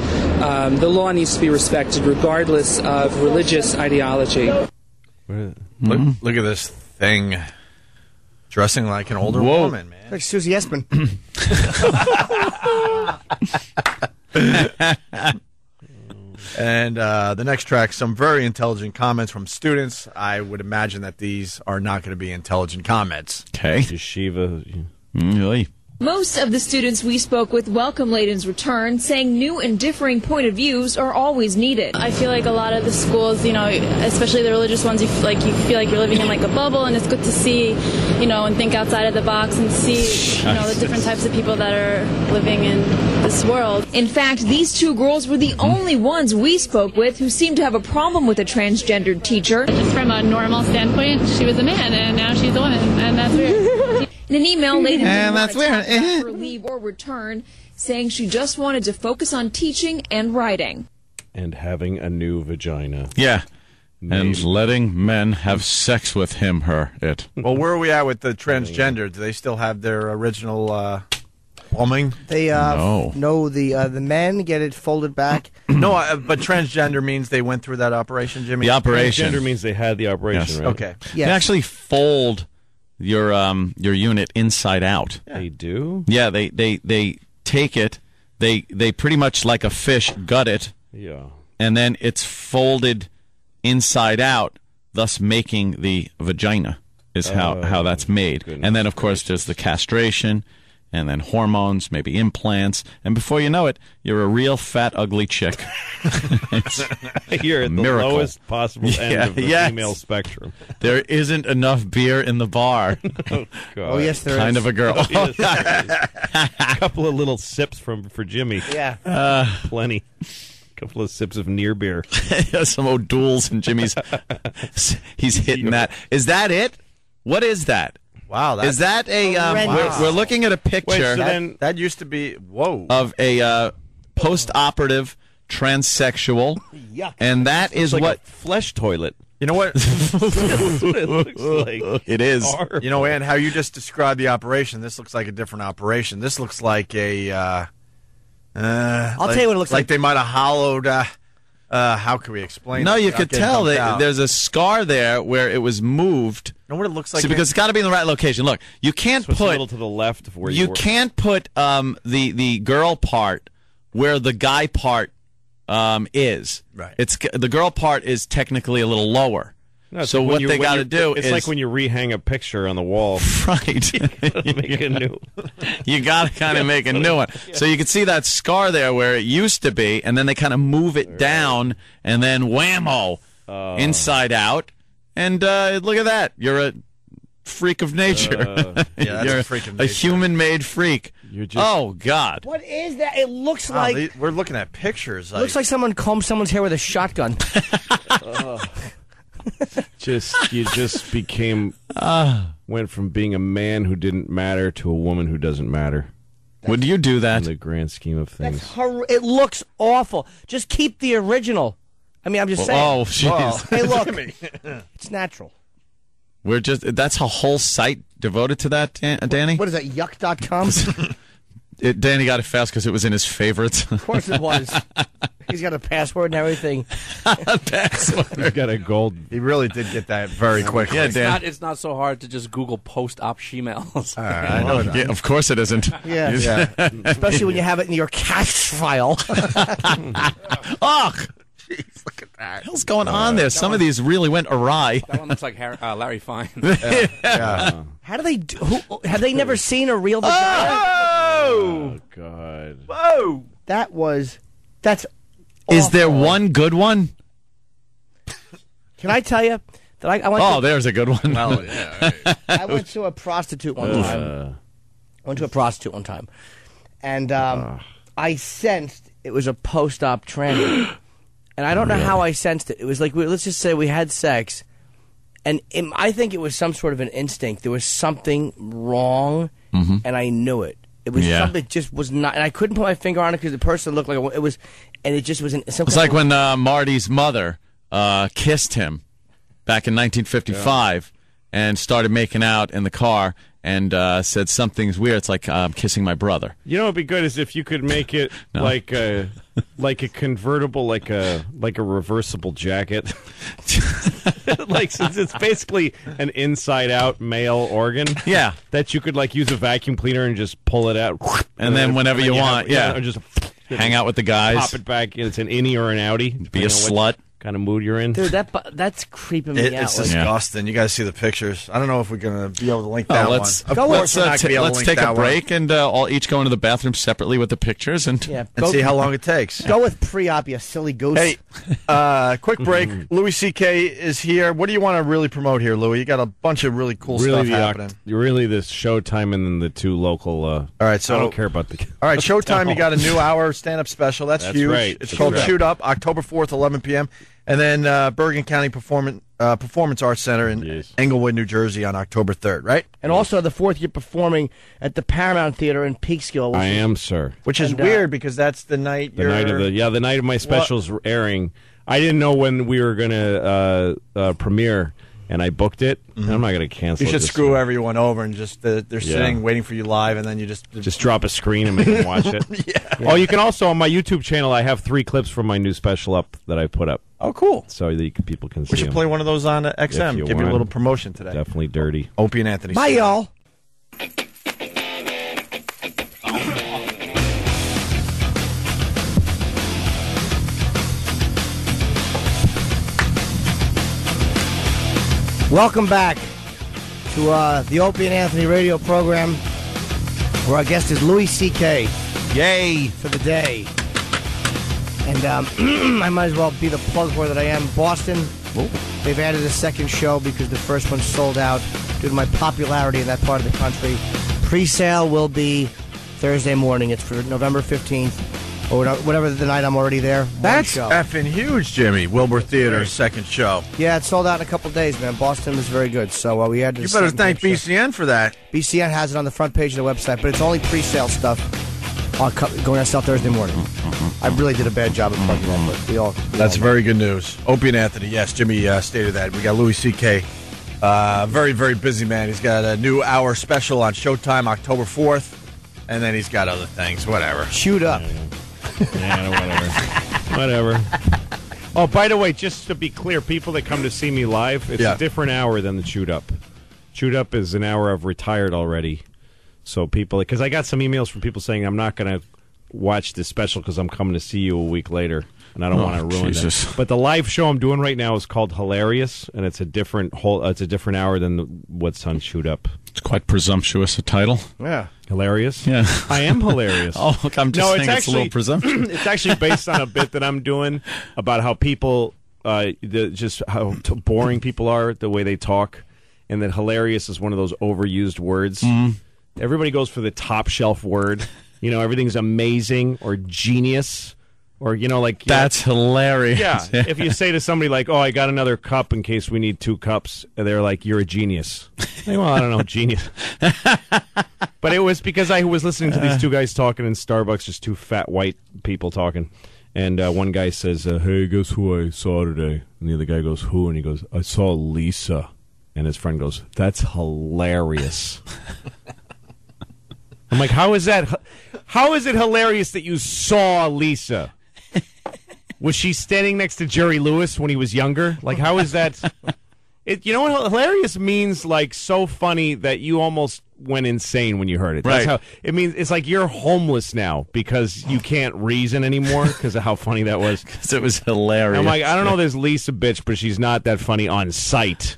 S6: the law needs to be respected regardless of religious ideology.
S1: Look at this thing. Dressing like an older woman, man.
S3: Like Susie Essman.
S1: And the next track, some very intelligent comments from students. I would imagine that these are not going to be intelligent comments.
S11: Okay.
S2: Yeshiva.
S11: Really?
S5: Most of the students we spoke with welcome Layden's return, saying new and differing point of views are always needed.
S7: I feel like a lot of the schools, especially the religious ones, you feel like you're living in like a bubble, and it's good to see, and think outside of the box and see, the different types of people that are living in this world.
S5: In fact, these two girls were the only ones we spoke with who seemed to have a problem with a transgendered teacher.
S7: Just from a normal standpoint, she was a man, and now she's a woman, and that's weird.
S5: In an email, Layden didn't want
S11: that's
S5: to
S11: weird.
S5: talk about her leave or return, saying she just wanted to focus on teaching and writing.
S2: And having a new vagina.
S11: Yeah. And letting men have sex with him, her, it.
S1: Well, where are we at with the transgender? Do they still have their original plumbing?
S3: They no, the men get it folded back.
S1: No, but transgender means they went through that operation, Jimmy.
S11: The operation.
S2: Transgender means they had the operation,
S11: Yes.
S2: right?
S1: Okay.
S11: You actually fold your unit inside out.
S2: They do?
S11: Yeah, they take it, they pretty much like a fish gut it.
S2: Yeah.
S11: And then it's folded inside out, thus making the vagina is how that's made. And then of course there's the castration, and then hormones, maybe implants, and before you know it, you're a real fat, ugly chick.
S2: You're at the
S11: miracle.
S2: lowest possible end of the female spectrum.
S11: There isn't enough beer in the bar.
S2: Oh, God.
S3: Oh, yes, there
S11: kind
S3: is.
S11: of a girl.
S2: Oh, yes, there is. A couple of little sips for Jimmy.
S3: Yeah.
S2: Plenty. A couple of sips of near beer.
S11: Some O'Douls and Jimmy's. He's hitting that. Is that it? What is that?
S1: Wow.
S11: Is that a... we're looking at a picture
S1: that used to be,
S11: of a post-operative transsexual.
S3: Yuck.
S11: And that is
S2: like
S11: what...
S2: a flesh toilet.
S1: You know what?
S2: That's what it looks like.
S11: It is.
S2: Horrible.
S1: You know, Ann, how you just described the operation, this looks like a different operation. This looks like a...
S3: I'll tell you what it looks like.
S1: Like they might have hollowed... how can we explain
S11: No,
S1: it?
S11: you
S1: Without
S11: could
S1: getting
S11: tell
S1: dumped
S11: that
S1: out?
S11: there's a scar there where it was moved.
S1: You know what it looks like?
S11: See, because it's got to be in the right location. Look, you can't
S2: So it's a
S11: put...
S2: little to the left of where
S11: You
S2: were.
S11: can't put the girl part where the guy part is.
S1: Right.
S11: It's the girl part is technically a little lower.
S2: No, it's
S11: so
S2: like when
S11: what
S2: you-
S11: they
S2: when
S11: got to
S2: you-
S11: do
S2: it's
S11: is
S2: like when you rehang a picture on the wall.
S11: Right.
S2: Make a new.
S11: You got to kind of make a new one. So you can see that scar there where it used to be, and then they kind of move it down, and then whammo, inside out. And look at that. You're a freak of nature.
S1: Yeah, that's
S11: You're
S1: a freak of
S11: a
S1: nature.
S11: human-made freak.
S2: You're just,
S11: oh, God.
S3: What is that? It looks
S1: Oh,
S3: like
S1: we're looking at pictures.
S3: looks like someone combed someone's hair with a shotgun.
S2: you just became went from being a man who didn't matter to a woman who doesn't matter.
S11: Would you do that?
S2: In the grand scheme of things.
S3: It looks awful. Just keep the original. I mean, I'm just saying.
S11: Oh, jeez.
S3: Hey, look, it's natural.
S11: We're just that's a whole site devoted to that, Danny?
S3: What is that, yuck.com?
S11: Danny got it fast because it was in his favorites.
S3: Of course it was. He's got a password and everything.
S2: He's got a gold.
S1: He really did get that very quickly.
S11: Yeah, Dan.
S8: It's not so hard to just Google post-op shemales.
S1: I know that.
S11: Yeah, of course it isn't.
S3: Yeah. Especially when you have it in your cache file.
S11: Oh,
S1: Jeez, look at that.
S11: what the hell's going on there? Some of these really went awry.
S8: That one looks like Larry Fine.
S1: Yeah.
S3: How do they do? Have they never seen a real vagina?
S2: Oh God!
S1: Whoa!
S3: That's.
S11: Is there
S3: awful.
S11: one good one?
S3: Can I tell you that I went?
S11: Oh, there's a good one.
S1: Well, yeah.
S3: I went to a prostitute one time. And I sensed it was a post-op tranny. And I don't know how I sensed it. It was like, let's just say we had sex, and I think it was some sort of an instinct. There was something wrong, and I knew it. It was something that just was not, and I couldn't put my finger on it because the person looked like it was, and it just was.
S11: It's like when Marty's mother kissed him back in 1955 and started making out in the car and said something's weird. It's like I'm kissing my brother.
S2: You know what would be good is if you could make it like a convertible, like a reversible jacket. Like since it's basically an inside-out male organ.
S11: Yeah,
S2: that you could like use a vacuum cleaner and just pull it out,
S11: and then whenever you want,
S2: or just
S11: hang out with the guys,
S2: pop it back. It's an innie or an outie.
S11: Be a slut.
S2: Kind of mood you're in.
S3: Dude, that's creeping me out.
S1: It's disgusting. You got to see the pictures. I don't know if we're going to be able to link that one.
S11: Let's
S1: Let's
S11: take a break and all each go into the bathroom separately with the pictures and
S1: see how long it takes.
S3: Go with pre-op, you silly goose.
S1: Hey, quick break. Louis C.K. is here. What do you want to really promote here, Louis? You got a bunch of really cool stuff happening.
S2: Really, this Showtime and then the two local.
S1: All right, so
S2: I don't care about the.
S1: All right, Showtime. You got a new hour stand-up special. That's huge.
S2: Right.
S1: It's called Shoot Up, October 4th, 11 p.m. And then Bergen County Performance Arts Center in Englewood, New Jersey on October 3rd, right?
S3: And also the fourth year performing at the Paramount Theater in Peekskill.
S2: I am, sir.
S1: Which is weird because that's the night
S2: the night of my specials airing. I didn't know when we were going to premiere, and I booked it. And I'm not going to cancel.
S1: You should
S2: it
S1: screw everyone over and just they're sitting waiting for you live, and then you just
S2: drop a screen and make them watch it. Oh, you can also on my YouTube channel. I have 3 clips from my new special up that I put up.
S1: Oh, cool!
S2: So that people can see.
S1: We should
S2: them.
S1: play one of those on XM. Give you a little promotion today.
S2: Definitely dirty.
S1: Opie and Anthony.
S3: Bye, y'all. Welcome back to the Opie and Anthony radio program, where our guest is Louis C.K.
S11: Yay!
S3: For the day. And I might as well be the plug for that I am. Boston, they've added a second show because the first one sold out due to my popularity in that part of the country. Pre-sale will be Thursday morning. It's for November 15th. Or whatever the night I'm already there.
S1: That's effing huge, Jimmy. Wilbur Theater's second show.
S3: Yeah, it sold out in a couple days, man. Boston was very good. So we had to.
S1: You better thank BCN for that.
S3: BCN has it on the front page of the website, but it's only pre-sale stuff going on sale Thursday morning. I really did a bad job of plugging that, but we all.
S1: That's very good news. Opie and Anthony, yes, Jimmy stated that. We got Louis C.K. Very, very busy man. He's got a new hour special on Showtime October 4th, and then he's got other things. Whatever.
S3: Shoot up.
S2: Yeah, whatever. Oh, by the way, just to be clear, people that come to see me live, it's a different hour than the Chewed Up. Chewed Up is an hour I've retired already. So people, because I got some emails from people saying I'm not going to watch this special because I'm coming to see you a week later, and I don't want to ruin
S11: Jesus.
S2: it. But the live show I'm doing right now is called Hilarious, and it's a different hour than what's on Shoot Up.
S11: It's quite presumptuous a title.
S3: Yeah.
S2: Hilarious?
S11: Yeah.
S2: I am hilarious.
S11: Oh, look, I'm just saying it's a little presumptuous.
S2: It's actually based on a bit that I'm doing about how people, just how boring people are, the way they talk, and that hilarious is one of those overused words. Everybody goes for the top shelf word. Everything's amazing or genius. Or,
S11: that's hilarious.
S2: Yeah. If you say to somebody like, oh, I got another cup in case we need 2 cups, they're like, you're a genius. Well, I don't know, genius. But it was because I was listening to these 2 guys talking in Starbucks, just 2 fat white people talking. And one guy says, hey, guess who I saw today? And the other guy goes, who? And he goes, I saw Lisa. And his friend goes, that's hilarious. I'm like, how is it hilarious that you saw Lisa? Was she standing next to Jerry Lewis when he was younger? Like, how is that? You know what hilarious means? Like, so funny that you almost went insane when you heard it. That's how it means. It's like you're homeless now because you can't reason anymore because of how funny that was.
S11: Because it was hilarious.
S2: I'm like, I don't know this Lisa bitch, but she's not that funny on sight.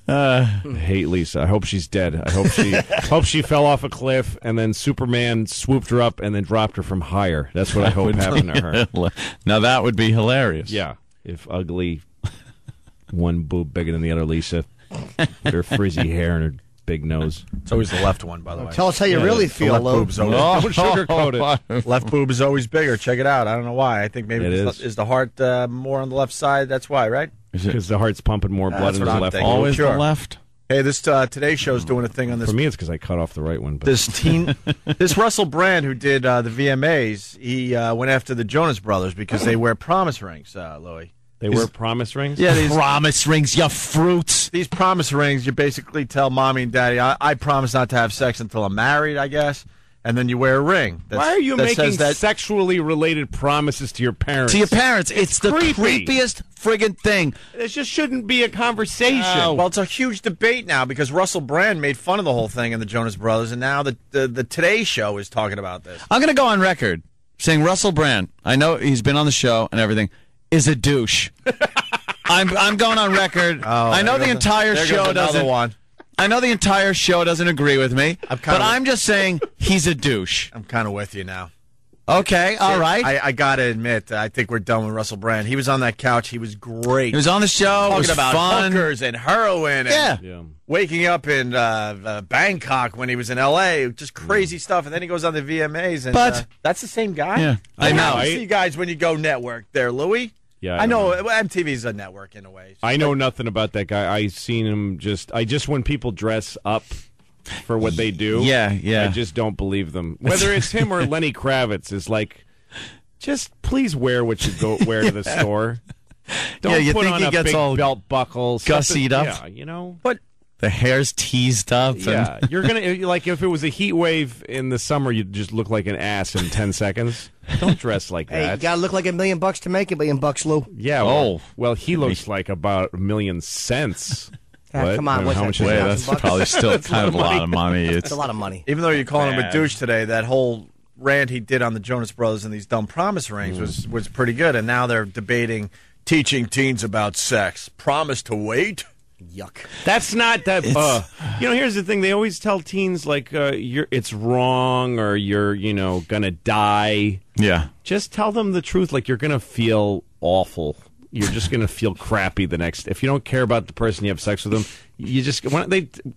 S2: I hate Lisa. I hope she's dead. I hope she fell off a cliff and then Superman swooped her up and then dropped her from higher. That's what I hope happened to her.
S11: Now that would be hilarious.
S2: Yeah, if ugly, one boob bigger than the other Lisa, with her frizzy hair and her big nose.
S1: It's always the left one, by the way.
S3: Tell us how you really feel,
S1: left
S3: Lou.
S1: boob's always,
S2: Don't sugarcoat it.
S1: Left boob is always bigger. Check it out. I don't know why. I think maybe is the heart more on the left side. That's why, right?
S2: Because the heart's pumping more blood into the left.
S11: Always the left.
S1: Hey, this Today Show's doing a thing on this.
S2: For me, it's because I cut off the right one. But.
S1: This Russell Brand, who did the VMAs, he went after the Jonas Brothers because they wear promise rings, Louis.
S2: They wear promise rings?
S1: Yeah,
S11: these promise rings, you fruits.
S1: These promise rings, you basically tell mommy and daddy, I promise not to have sex until I'm married, I guess. And then you wear a ring.
S2: Why are you making sexually related promises to your parents?
S11: To your parents. It's the creepiest friggin' thing.
S2: This just shouldn't be a conversation.
S1: Well, it's a huge debate now because Russell Brand made fun of the whole thing and the Jonas Brothers, and now the Today Show is talking about this.
S11: I'm going to go on record saying Russell Brand, I know he's been on the show and everything, is a douche. I'm going on record. I know the entire show doesn't. I know the entire show doesn't agree with me, but I'm just saying he's a douche.
S1: I'm kind of with you now.
S11: Okay, all right.
S1: I got to admit, I think we're done with Russell Brand. He was on that couch. He was great.
S11: He was on the show.
S1: Talking
S11: it was
S1: about
S11: fun.
S1: hookers and heroin and waking up in Bangkok when he was in L.A. Just crazy stuff. And then he goes on the VMAs. And,
S11: but
S1: that's the same guy?
S11: Yeah, I know.
S1: I see you guys when you go network there, Louis.
S2: Yeah,
S1: I know MTV's a network in a way.
S2: I know nothing about that guy. I seen him just when people dress up for what they do.
S11: Yeah.
S2: I just don't believe them. Whether it's him or Lenny Kravitz is like, just please wear what you wear to the store. Don't
S11: you
S2: put
S11: think
S2: on
S11: he
S2: a
S11: gets
S2: big
S11: all
S2: belt buckle,
S11: gussied up.
S2: Yeah, you know.
S1: But
S11: the hair's teased up.
S2: Yeah, you're gonna like if it was a heat wave in the summer, you'd just look like an ass in 10 seconds. Don't dress like that.
S3: Hey, you gotta look like $1 million to make $1 million, Lou.
S2: Yeah. Well, he looks like about $1 million cents.
S3: Come on, what's
S11: how much? That's probably still kind of a lot of money.
S3: It's a lot of money.
S1: Even though you're calling him a douche today, that whole rant he did on the Jonas Brothers and these dumb promise rings was pretty good. And now they're debating teaching teens about sex. Promise to wait.
S3: Yuck.
S2: That's not that. Here's the thing. They always tell teens like it's wrong or you're gonna die.
S11: Yeah.
S2: Just tell them the truth. Like you're gonna feel awful. You're just gonna feel crappy the next. If you don't care about the person you have sex with them, you just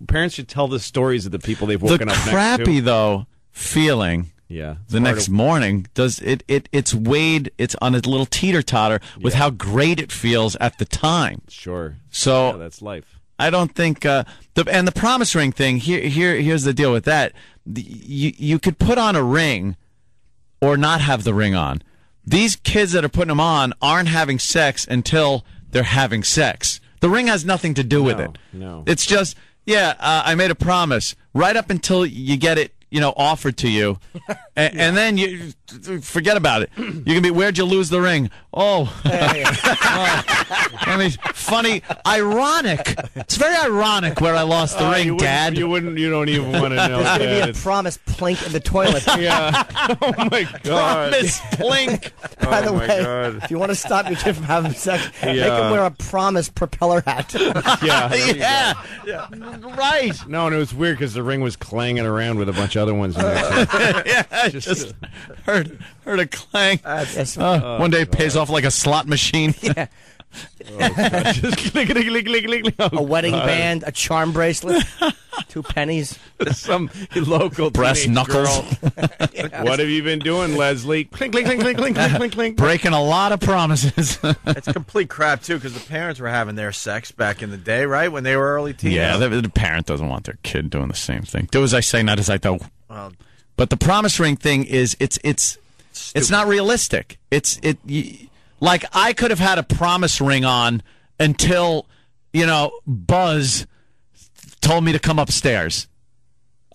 S2: parents should tell the stories of the people they've woken up next to.
S11: The crappy though feeling.
S2: Yeah.
S11: The next morning it's weighed. It's on a little teeter-totter with how great it feels at the time.
S2: Sure.
S11: So
S2: that's life.
S11: I don't think and the promise ring thing. Here's the deal with that. You could put on a ring or not have the ring on. These kids that are putting them on aren't having sex until they're having sex. The ring has nothing to do with it.
S2: No.
S11: It's just I made a promise. Right up until you get it offered to you, and then you forget about it. You can be, where'd you lose the ring? Oh, I mean, funny, ironic. It's very ironic where I lost the ring, Dad.
S2: You don't even want to know.
S3: There's going to be
S2: Dad.
S3: a promise plink in the toilet.
S2: Yeah. Oh my God.
S11: Promise plink.
S3: By the
S2: Oh, my
S3: way,
S2: God.
S3: if you want to stop your kid from having sex, make
S2: Yeah.
S3: him wear a promise propeller hat.
S2: Yeah.
S11: Right.
S2: No, and it was weird because the ring was clanging around with a bunch of other ones in there. Too.
S11: Yeah, I just heard a clang. One day it pays off like a slot machine.
S3: Yeah.
S2: Just click, click, click, click, click. Oh,
S3: A wedding
S2: God.
S3: band, a charm bracelet, 2 pennies.
S2: Some local
S11: Brass
S2: teenage
S11: knuckles.
S2: girl. What have you been doing, Leslie? Clink, clink, clink, clink, clink, clink, clink, clink.
S11: Breaking a lot of promises.
S1: It's complete crap, too, because the parents were having their sex back in the day, right? When they were early teens.
S11: Yeah, the parent doesn't want their kid doing the same thing. Do as I say, not as I do.
S1: Well,
S11: But the promise ring thing is it's not realistic. Like I could have had a promise ring on until Buzz told me to come upstairs.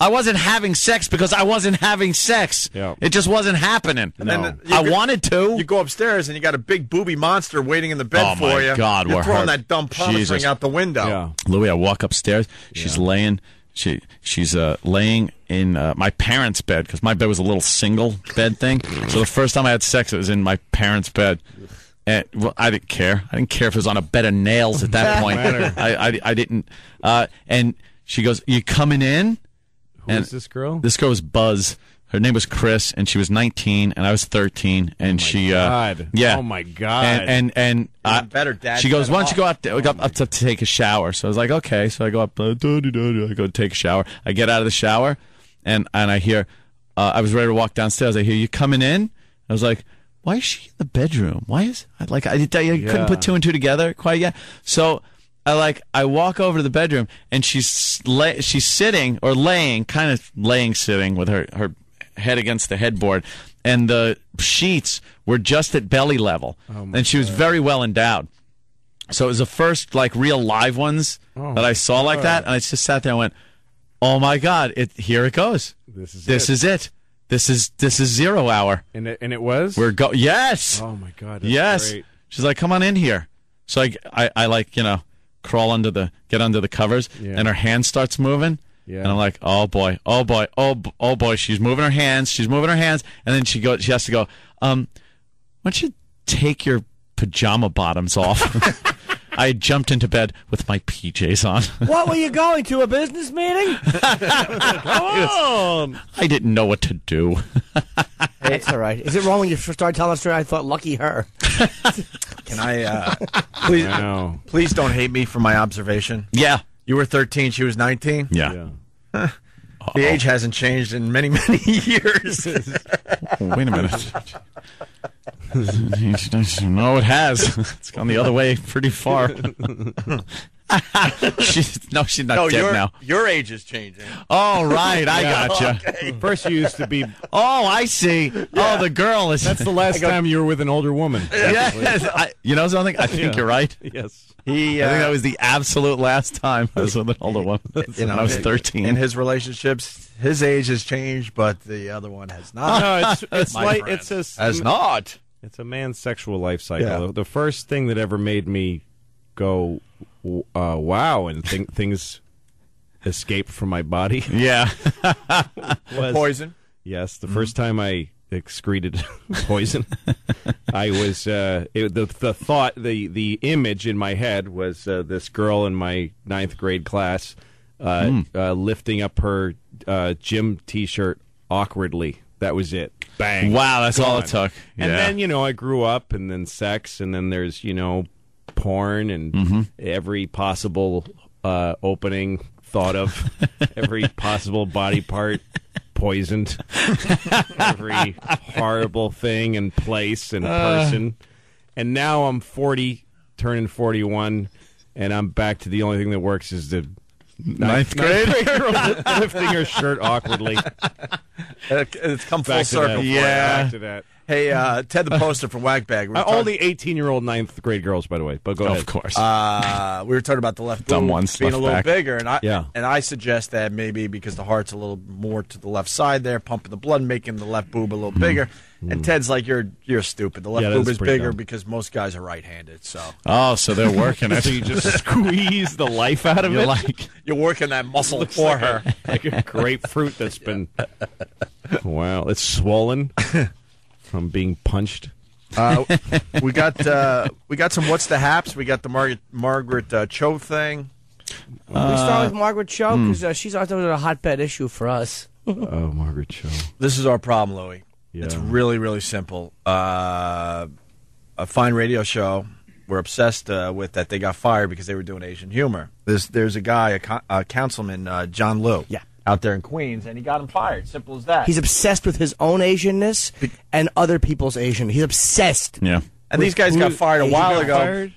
S11: I wasn't having sex because I wasn't having sex.
S2: Yeah.
S11: It just wasn't happening.
S1: And then
S11: I wanted to.
S1: You go upstairs and you got a big booby monster waiting in the bed for you.
S11: Oh my God,
S1: You're
S11: we're
S1: throwing
S11: hurt.
S1: that dumb promise
S11: Jesus.
S1: ring out the window.
S2: Yeah.
S11: Louis, I walk upstairs. She's laying. She's laying in my parents' bed because my bed was a little single bed thing. So the first time I had sex, it was in my parents' bed. And, well, I didn't care. I didn't care if it was on a bed of nails at that point. I didn't. And she goes, "You coming in?"
S2: Who is this girl?
S11: This girl was Buzz. Her name was Chris, and she was 19, and I was 13. And she,
S2: God.
S11: yeah,
S2: Oh my God.
S11: and
S1: better, Dad.
S11: she goes,
S1: Shut
S11: "Why don't you
S1: up."
S11: go up to take a shower?" So I was like, "Okay." So I go up, I go take a shower. I get out of the shower, and I hear, I was ready to walk downstairs. I hear, "You coming in?" I was like, "Why is she in the bedroom? Why is I couldn't put 2 and 2 together quite yet?" So I walk over to the bedroom, and she's sitting or laying, kind of sitting with her head against the headboard, and the sheets were just at belly level, and she was very well endowed. So it was the first real live ones that I saw like that, and I just sat there and went, "Oh my God! Here it goes. This is it. This is 0 hour."
S2: And it was?
S11: Yes.
S2: Oh my God. That's
S11: yes.
S2: great.
S11: She's like, "Come on in here." So I crawl get under the covers, and her hand starts moving. Yeah. And I'm like, "Oh boy, oh boy, oh boy." She's moving her hands, and then she has to go, "Why don't you take your pajama bottoms off?" I jumped into bed with my PJs on.
S3: What were you going to, a business meeting?
S11: I didn't know what to do.
S3: That's all right. Is it wrong when you start telling a story? I thought, lucky her.
S1: Can I, please don't hate me for my observation.
S11: Yeah.
S1: You were 13, she was 19?
S11: Yeah.
S1: The age hasn't changed in many, many years.
S11: Wait a minute. No, it has. It's gone the other way pretty far. She's not dead now.
S1: Your age is changing.
S11: Oh, right. I gotcha.
S1: Okay.
S2: First you used to be...
S11: Oh, I see. Yeah. Oh, the girl is...
S2: That's the last time you were with an older woman.
S11: Yes. You know something? I think you're right.
S2: Yes.
S11: I think that was the absolute last time I was with an older woman. When I was 13.
S1: In his relationships, his age has changed, but the other one has not.
S2: No, it's
S1: My
S2: like...
S1: friend.
S2: Has
S1: not.
S2: It's a man's sexual life cycle.
S1: Yeah.
S2: The first thing that ever made me go, wow, and things escape from my body.
S11: Yeah.
S2: was,
S1: poison?
S2: Yes. The first time I excreted poison, I was, the thought, the image in my head was this girl in my 9th grade class lifting up her gym T-shirt awkwardly. That was it. Bang.
S11: Wow, that's all it took.
S2: And
S11: Yeah.
S2: then, I grew up, and then sex, and then there's, porn, and every possible opening thought of, every possible body part poisoned, every horrible thing and place and person. And now I'm 40, turning 41, and I'm back to the only thing that works is the
S11: Ninth grade?
S2: lifting her shirt awkwardly.
S1: It's come full
S2: Back to that.
S1: circle.
S11: Yeah.
S2: Back to that.
S1: Hey, Ted the Poster from Whackbag.
S2: All the 18-year-old ninth grade girls, by the way. But go ahead.
S11: Of course.
S1: We were talking about the left
S11: Dumb
S1: boob
S11: ones
S1: being
S11: left
S1: a little
S11: back.
S1: bigger, and I suggest that maybe because the heart's a little more to the left side there, pumping the blood, making the left boob a little bigger. And Ted's like, you're stupid. The left boob is bigger because most guys are right-handed. So
S11: so they're working it.
S2: So you just squeeze the life out of it?
S1: You're working that muscle
S2: Looks
S1: for
S2: like
S1: her.
S2: Like a grapefruit that's been... Wow, it's swollen from being punched.
S1: We got some what's the haps. We got the Margaret Cho thing.
S3: We start with Margaret Cho because she's always a hotbed issue for us.
S2: Oh, Margaret Cho.
S1: This is our problem, Louie.
S2: Yeah.
S1: It's really, really simple. A fine radio show we're obsessed with that they got fired because they were doing Asian humor. There's a guy, a councilman, John Liu, out there in Queens, and he got him fired. Simple as that.
S3: He's obsessed with his own Asianness and other people's Asian. He's obsessed.
S11: Yeah.
S1: And these guys got fired a while ago.
S2: Fired?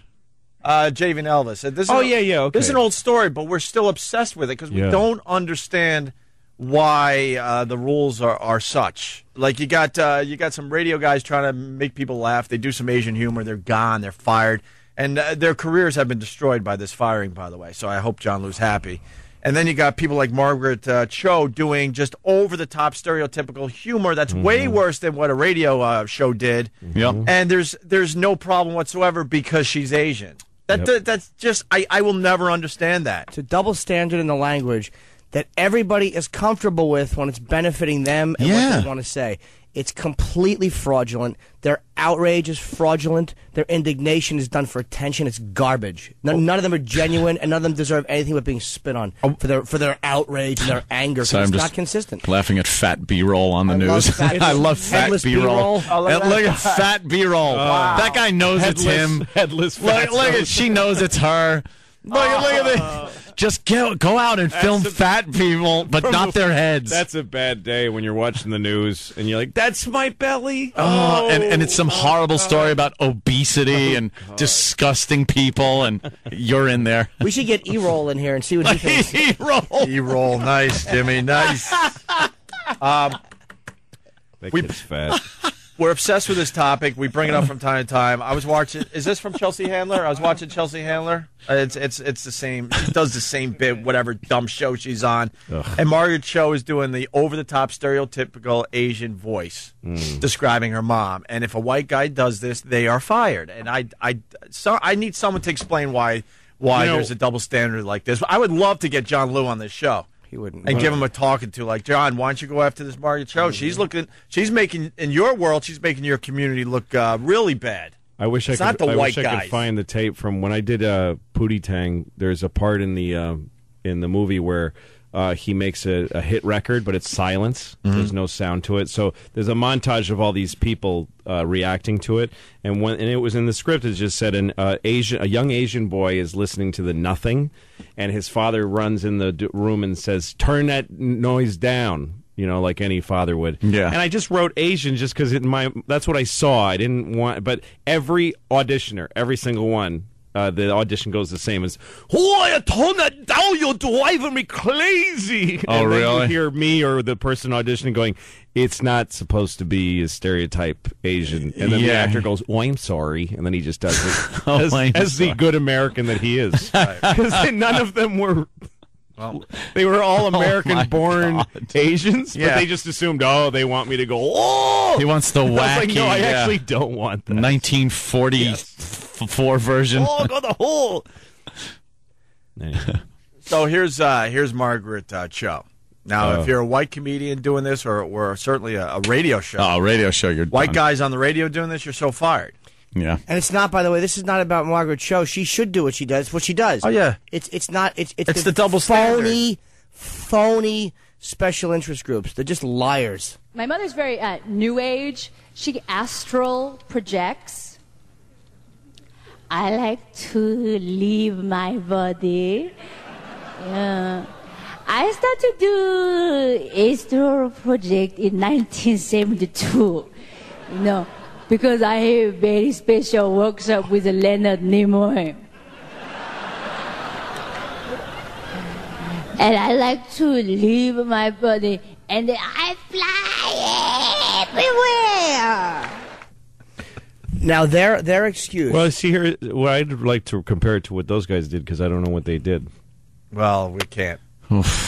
S1: Javen Elvis.
S2: Okay.
S1: This is an old story, but we're still obsessed with it because we don't understand why the rules are such. Like you got some radio guys trying to make people laugh. They do some Asian humor. They're gone. They're fired, and their careers have been destroyed by this firing. By the way, so I hope John Liu's happy. And then you got people like Margaret Cho doing just over the top stereotypical humor that's way worse than what a radio show did.
S11: Yep.
S1: And there's no problem whatsoever because she's Asian. That's just I will never understand that.
S3: It's a double standard in the language that everybody is comfortable with when it's benefiting them and what they want to say. It's completely fraudulent. Their outrage is fraudulent. Their indignation is done for attention. It's garbage. None of them are genuine, and none of them deserve anything but being spit on for their outrage and their anger.
S11: So
S3: It's
S11: I'm
S3: not
S11: just
S3: consistent.
S11: laughing at fat B-roll on the news. I love fat
S3: headless
S11: B-roll.
S3: B-roll.
S11: And look at fat B-roll. That guy knows it's him.
S2: Headless
S11: Look
S2: fat
S11: at she knows it's her. Look at just go out and film fat people, but not their heads.
S2: That's a bad day when you're watching the news and you're like, "That's my belly."
S11: And it's some horrible story about obesity and disgusting people, and you're in there.
S3: We should get E-roll in here and see what he thinks.
S1: E-roll, nice, Jimmy, nice.
S2: That kid's fat.
S1: We're obsessed with this topic. We bring it up from time to time. I was watching. Is this from Chelsea Handler? I was watching Chelsea Handler. It's the same. She does the same bit, whatever dumb show she's on.
S2: Ugh.
S1: And Margaret Cho is doing the over-the-top, stereotypical Asian voice, describing her mom. And if a white guy does this, they are fired. And I need someone to explain why there's a double standard like this. I would love to get John Liu on this show.
S3: He wouldn't.
S1: And give him a talking to, like, John, why don't you go after this Margaret Cho? She's making, in your world, she's making your community look really bad.
S2: I wish I could find the tape from when I did Pootie Tang. There's a part in the movie where he makes a hit record, but it's silence. There's no sound to it. So there's a montage of all these people reacting to it. And it was in the script. It just said a young Asian boy is listening to the Nothing, and his father runs in the room and says, "Turn that noise down." You know, like any father would.
S11: Yeah.
S2: And I just wrote Asian just because that's what I saw. I didn't want, but every auditioner, every single one. The audition goes the same as, "Oh, turn that down, you're driving me crazy."
S11: Oh,
S2: and then
S11: really?
S2: you hear me or the person auditioning going, "It's not supposed to be a stereotype Asian." And then the actor goes, "Oh, I'm sorry." And then he just does it as the good American that he is. Because none of them were... they were all American-born Asians, but they just assumed, they want me to go, "Oh!"
S11: He wants the wacky.
S2: I was like, no, I actually don't want that.
S11: 1944 version.
S2: Oh, go the hole.
S1: So here's Margaret Cho. Now, if you're a white comedian doing this, or certainly a radio show.
S11: Oh, radio show, you're
S1: white
S11: done.
S1: guys on the radio doing this, you're so fired.
S11: Yeah.
S3: And it's not, by the way, this is not about Margaret Cho. She should do what she does. It's what she does.
S1: Oh, yeah.
S3: It's not. It's
S1: the double standard.
S3: Phony special interest groups. They're just liars.
S9: My mother's very new age. She astral projects. I like to leave my body. I started to do astral project in 1972. Because I have a very special workshop with Leonard Nimoy. And I like to leave my body, and then I fly everywhere.
S3: Now, their excuse.
S2: Well, see here, well, I'd like to compare it to what those guys did because I don't know what they did.
S1: Well, we can't.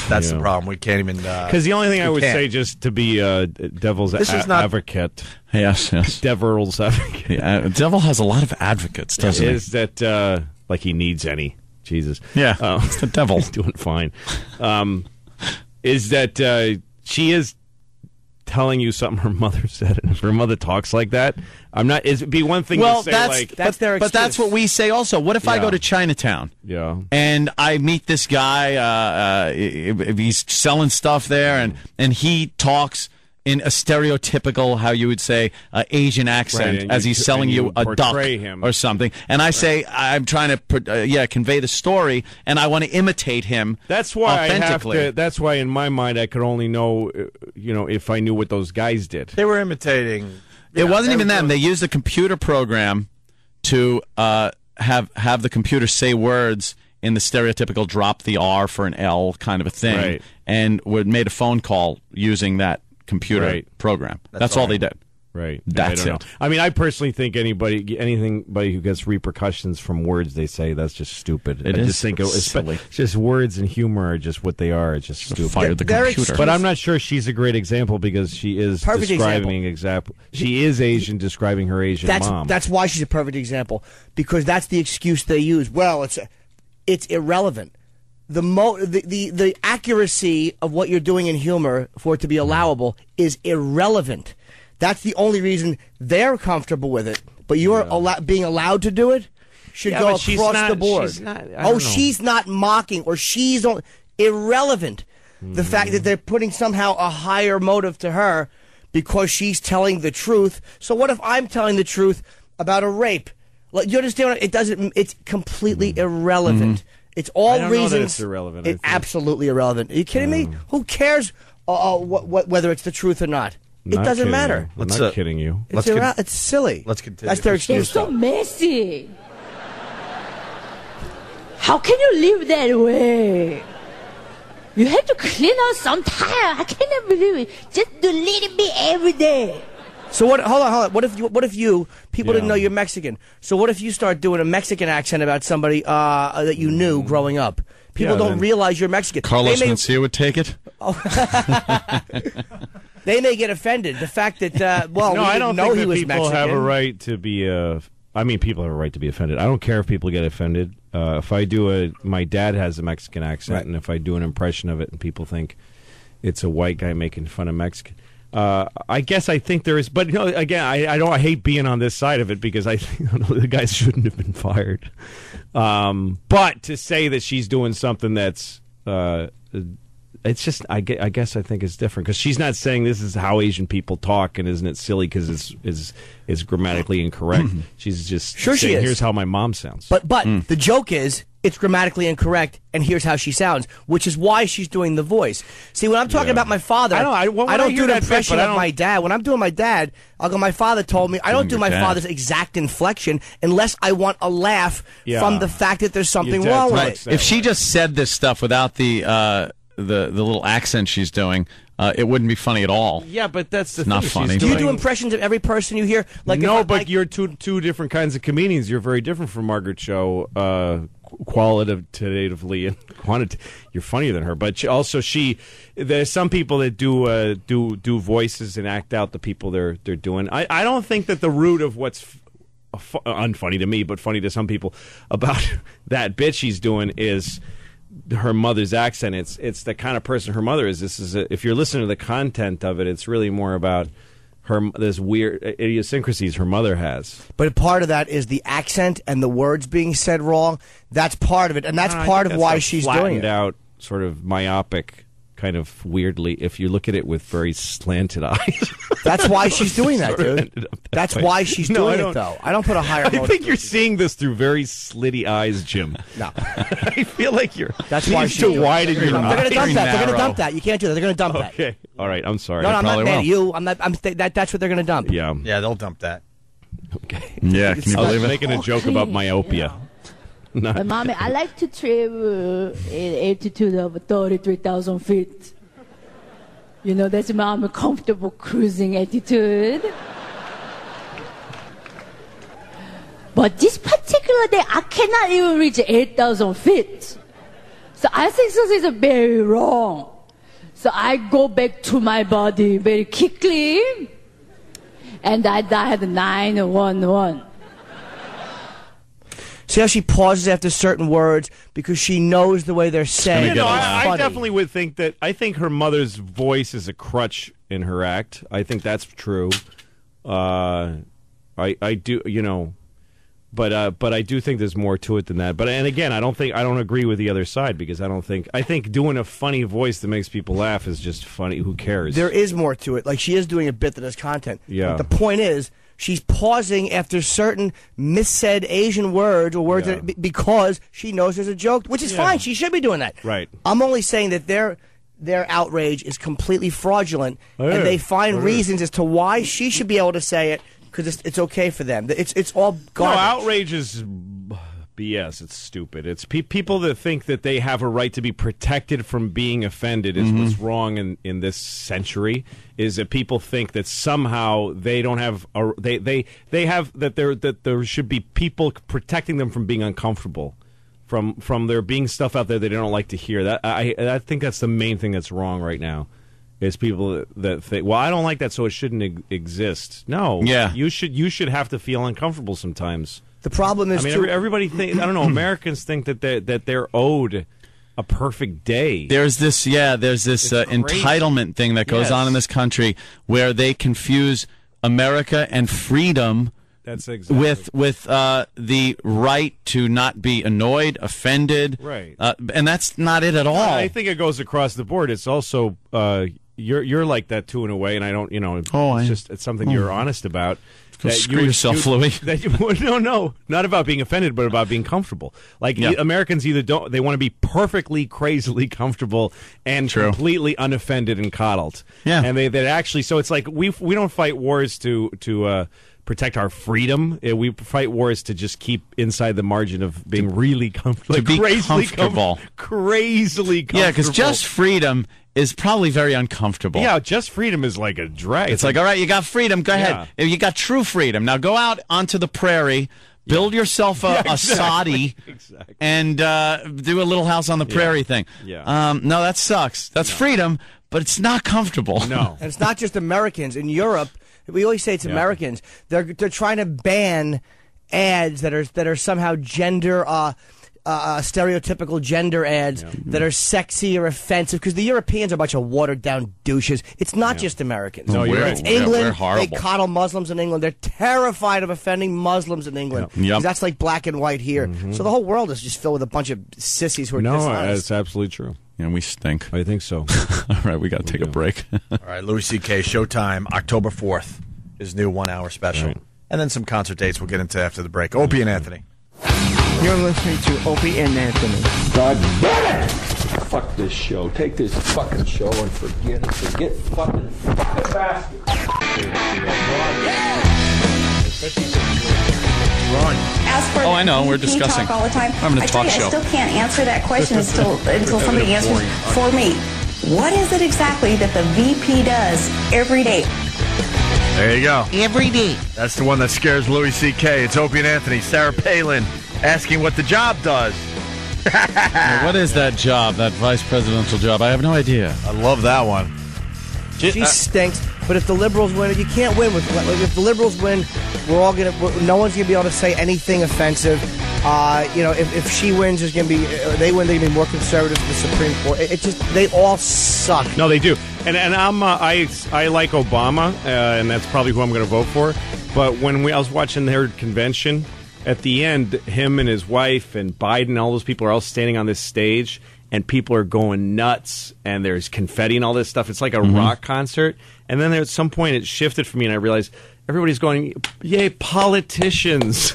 S1: That's the problem. We can't even.
S2: Because the only thing I would say, just to be devil's advocate.
S11: Yes.
S2: Devil's advocate.
S11: Yeah, devil has a lot of advocates, doesn't he?
S2: Is that like he needs any? Jesus.
S11: Yeah, it's the devil.
S2: He's doing fine. Is that she is telling you something her mother said, and if her mother talks like that, I'm not. It'd be one thing to say
S3: that's their excuse.
S11: But that's what we say also. What if I go to Chinatown?
S2: Yeah.
S11: And I meet this guy, if he's selling stuff there, and he talks in a stereotypical, how you would say, Asian accent,
S2: Right,
S11: as he's selling you a duck
S2: him.
S11: or something. And I say, I'm trying to convey the story, and I want to imitate him.
S2: That's why I have
S11: authentically.
S2: to. That's why, in my mind, I could only know, if I knew what those guys did.
S1: They were imitating.
S11: It wasn't even them. They used a computer program to have the computer say words in the stereotypical drop the R for an L kind of a thing,
S2: Right.
S11: and made a phone call using that computer program. That's all they did.
S2: Right.
S11: That's
S2: I don't
S11: it.
S2: know. I mean, I personally think anybody who gets repercussions from words they say, that's just stupid.
S11: It
S2: I
S11: is
S2: just think
S11: silly.
S2: it's just words and humor are just what they are. It's just stupid.
S11: Fired the computer.
S2: But I'm not sure she's a great example because she is
S3: Perfect
S2: describing example. She is Asian, describing her Asian mom.
S3: That's why she's a perfect example, because that's the excuse they use. Well, it's irrelevant. The accuracy of what you're doing in humor for it to be allowable is irrelevant. That's the only reason they're comfortable with it. But you're being allowed to do it should go across the board. She's not mocking, or she's irrelevant. The fact that they're putting somehow a higher motive to her because she's telling the truth. So what if I'm telling the truth about a rape? Like, you understand? It's completely irrelevant. It's all
S2: I don't
S3: reasons.
S2: know that it's irrelevant.
S3: It's absolutely irrelevant. Are you kidding me? Who cares whether it's the truth or not? It
S2: Not
S3: doesn't
S2: kidding
S3: matter.
S2: You. I'm not kidding you.
S3: It's silly.
S1: Let's continue.
S3: That's their excuse.
S9: They're so messy. How can you live that way? You have to clean out sometime. I cannot believe it. Just do a little bit every day.
S3: So what? Hold on. What if you people didn't know you're Mexican? So what if you start doing a Mexican accent about somebody that you knew growing up? People don't realize you're Mexican.
S11: Carlos Mencia would take it.
S3: They may get offended. The fact that
S2: I don't
S3: know
S2: think
S3: he
S2: that
S3: was
S2: people
S3: Mexican.
S2: have a right to be. I mean, people have a right to be offended. I don't care if people get offended. If I do my dad has a Mexican accent, and if I do an impression of it, and people think it's a white guy making fun of Mexican. I guess I think there is, but again, I hate being on this side of it because I think the guys shouldn't have been fired. But to say that she's doing something that's, it's just I guess I think it's different because she's not saying this is how Asian people talk and isn't it silly because it's grammatically incorrect. She's just saying,
S3: she is.
S2: Here's how my mom sounds.
S3: But the joke is it's grammatically incorrect, and here's how she sounds, which is why she's doing the voice. See, when I'm talking about my father, I don't do the impression of my dad. When I'm doing my dad, I'll go, my father told me. I don't do my father's exact inflection unless I want a laugh from the fact that there's something wrong with it.
S11: If she just said this stuff without the little accent she's doing, it wouldn't be funny at all.
S2: Yeah, but that's the
S11: thing. Not funny.
S3: Do you do impressions of every person you hear? Like
S2: no, but you're two different kinds of comedians. You're very different from Margaret Cho, qualitatively and you're funnier than her. But there's some people that do voices and act out the people they're doing. I don't think that the root of what's unfunny to me, but funny to some people about that bit she's doing is her mother's accent. It's the kind of person her mother is. If you're listening to the content of it, it's really more about this weird idiosyncrasies her mother has.
S3: But part of that is the accent and the words being said wrong. That's part of it, and that's part of why she's doing it.
S2: Out, sort of myopic, kind of weirdly, if you look at it with very slanted eyes.
S3: That's why she's doing that, dude. That's why she's doing it, though. I don't put a higher motive.
S2: I think you're seeing this through very slitty eyes, Jim.
S3: No.
S2: I feel like
S3: That's why she's
S2: to widen your
S3: They're
S2: eyes.
S3: going to dump that. They're going to dump that. You can't do that. They're going to dump that.
S2: Okay. All right. I'm sorry.
S3: No, I'm not mad at you. That's what they're going to dump.
S2: Yeah.
S1: Yeah, they'll dump that.
S2: Okay.
S11: Yeah, can you
S2: I was
S11: believe it?
S2: making a joke about myopia.
S9: But mommy, I like to travel at altitude of 33,000 feet. You know, that's my comfortable cruising attitude. But this particular day, I cannot even reach 8,000 feet. So I think this is very wrong. So I go back to my body very quickly, and I dialed 911.
S3: See how she pauses after certain words because she knows the way they're said.
S2: You know, I definitely would think that. I think her mother's voice is a crutch in her act. I think that's true. I do. You know, but I do think there's more to it than that. But and again, I don't agree with the other side because I think doing a funny voice that makes people laugh is just funny. Who cares?
S3: There is more to it. Like she is doing a bit that has content.
S2: Yeah.
S3: But the point is, she's pausing after certain missaid Asian words or words because she knows there's a joke, which is fine. She should be doing that.
S2: Right.
S3: I'm only saying that their outrage is completely fraudulent, and they find reasons as to why she should be able to say it because it's okay for them. It's all garbage.
S2: No, outrage is BS. It's stupid. It's people that think that they have a right to be protected from being offended is what's wrong in this century. Is that people think that somehow they don't have they have that there should be people protecting them from being uncomfortable, from there being stuff out there they don't like to hear. That I think that's the main thing that's wrong right now. Is people that think, well, I don't like that, so it shouldn't exist. No, you should have to feel uncomfortable sometimes.
S3: The problem is,
S2: everybody think. I don't know. Americans think that they're owed a perfect day.
S11: There's this entitlement thing that goes on in this country where they confuse America and freedom.
S2: That's exactly
S11: with the right to not be annoyed, offended,
S2: right?
S11: And that's not it at all.
S2: I think it goes across the board. It's also you're like that too in a way, and I don't. You know, it's something you're honest about.
S11: Go screw yourself, Louie.
S2: No, not about being offended, but about being comfortable. Like Americans either they want to be perfectly, crazily comfortable and completely unoffended and coddled.
S11: Yeah,
S2: and they actually. So it's like we don't fight wars to protect our freedom. We fight wars to just keep inside the margin of being really comfortable.
S11: To be comfortable.
S2: Crazily comfortable.
S11: Yeah, because just freedom is probably very uncomfortable.
S2: Yeah, just freedom is like a drag.
S11: It's like, all right, you got freedom, go ahead. You got true freedom. Now go out onto the prairie, build yourself a soddy, and do a little house on the prairie thing.
S2: Yeah.
S11: No, that sucks. That's freedom, but it's not comfortable.
S2: No.
S3: And it's not just Americans. In Europe, we always say it's Americans. They're trying to ban ads that are somehow gender stereotypical gender ads that are sexy or offensive because the Europeans are a bunch of watered down douches. It's not just Americans.
S11: No, you're right.
S3: It's England.
S11: We're horrible.
S3: They coddle Muslims in England. They're terrified of offending Muslims in England.
S11: Yep.
S3: That's like black and white here. So the whole world is just filled with a bunch of sissies who are
S2: no,
S3: dishonest.
S2: that's absolutely true.
S11: And we stink.
S2: I think so.
S11: All right, we got to take a break.
S1: All right, Louis C.K. Showtime, October 4th, his new 1 hour special.
S2: Right.
S1: And then some concert dates we'll get into after the break. Opie and Anthony.
S22: You're listening to Opie and Anthony.
S13: God damn it! Fuck this show. Take this fucking show and forget it. Forget fucking bastard.
S16: As for
S11: I know. We're
S16: VP
S11: discussing.
S16: talk all the time.
S11: I'm having a talk show.
S16: I still can't answer that question until somebody answers for me. What is it exactly that the VP does every day?
S1: There you go.
S16: Every day.
S1: That's the one that scares Louis C.K. It's Opie and Anthony. Sarah Palin asking what the job does.
S11: What is that job, that vice presidential job? I have no idea.
S1: I love that one.
S3: She stinks. But if the liberals win, you can't win with. If the liberals win, we're all gonna. No one's gonna be able to say anything offensive. If she wins, there's gonna be. They win, they're gonna be more conservative than the Supreme Court. They all suck.
S2: No, they do. And I'm I like Obama, and that's probably who I'm going to vote for. But when I was watching their convention, at the end, him and his wife and Biden, all those people are all standing on this stage, and people are going nuts, and there's confetti and all this stuff. It's like a rock concert. And then at some point, it shifted for me, and I realized everybody's going, yay, politicians.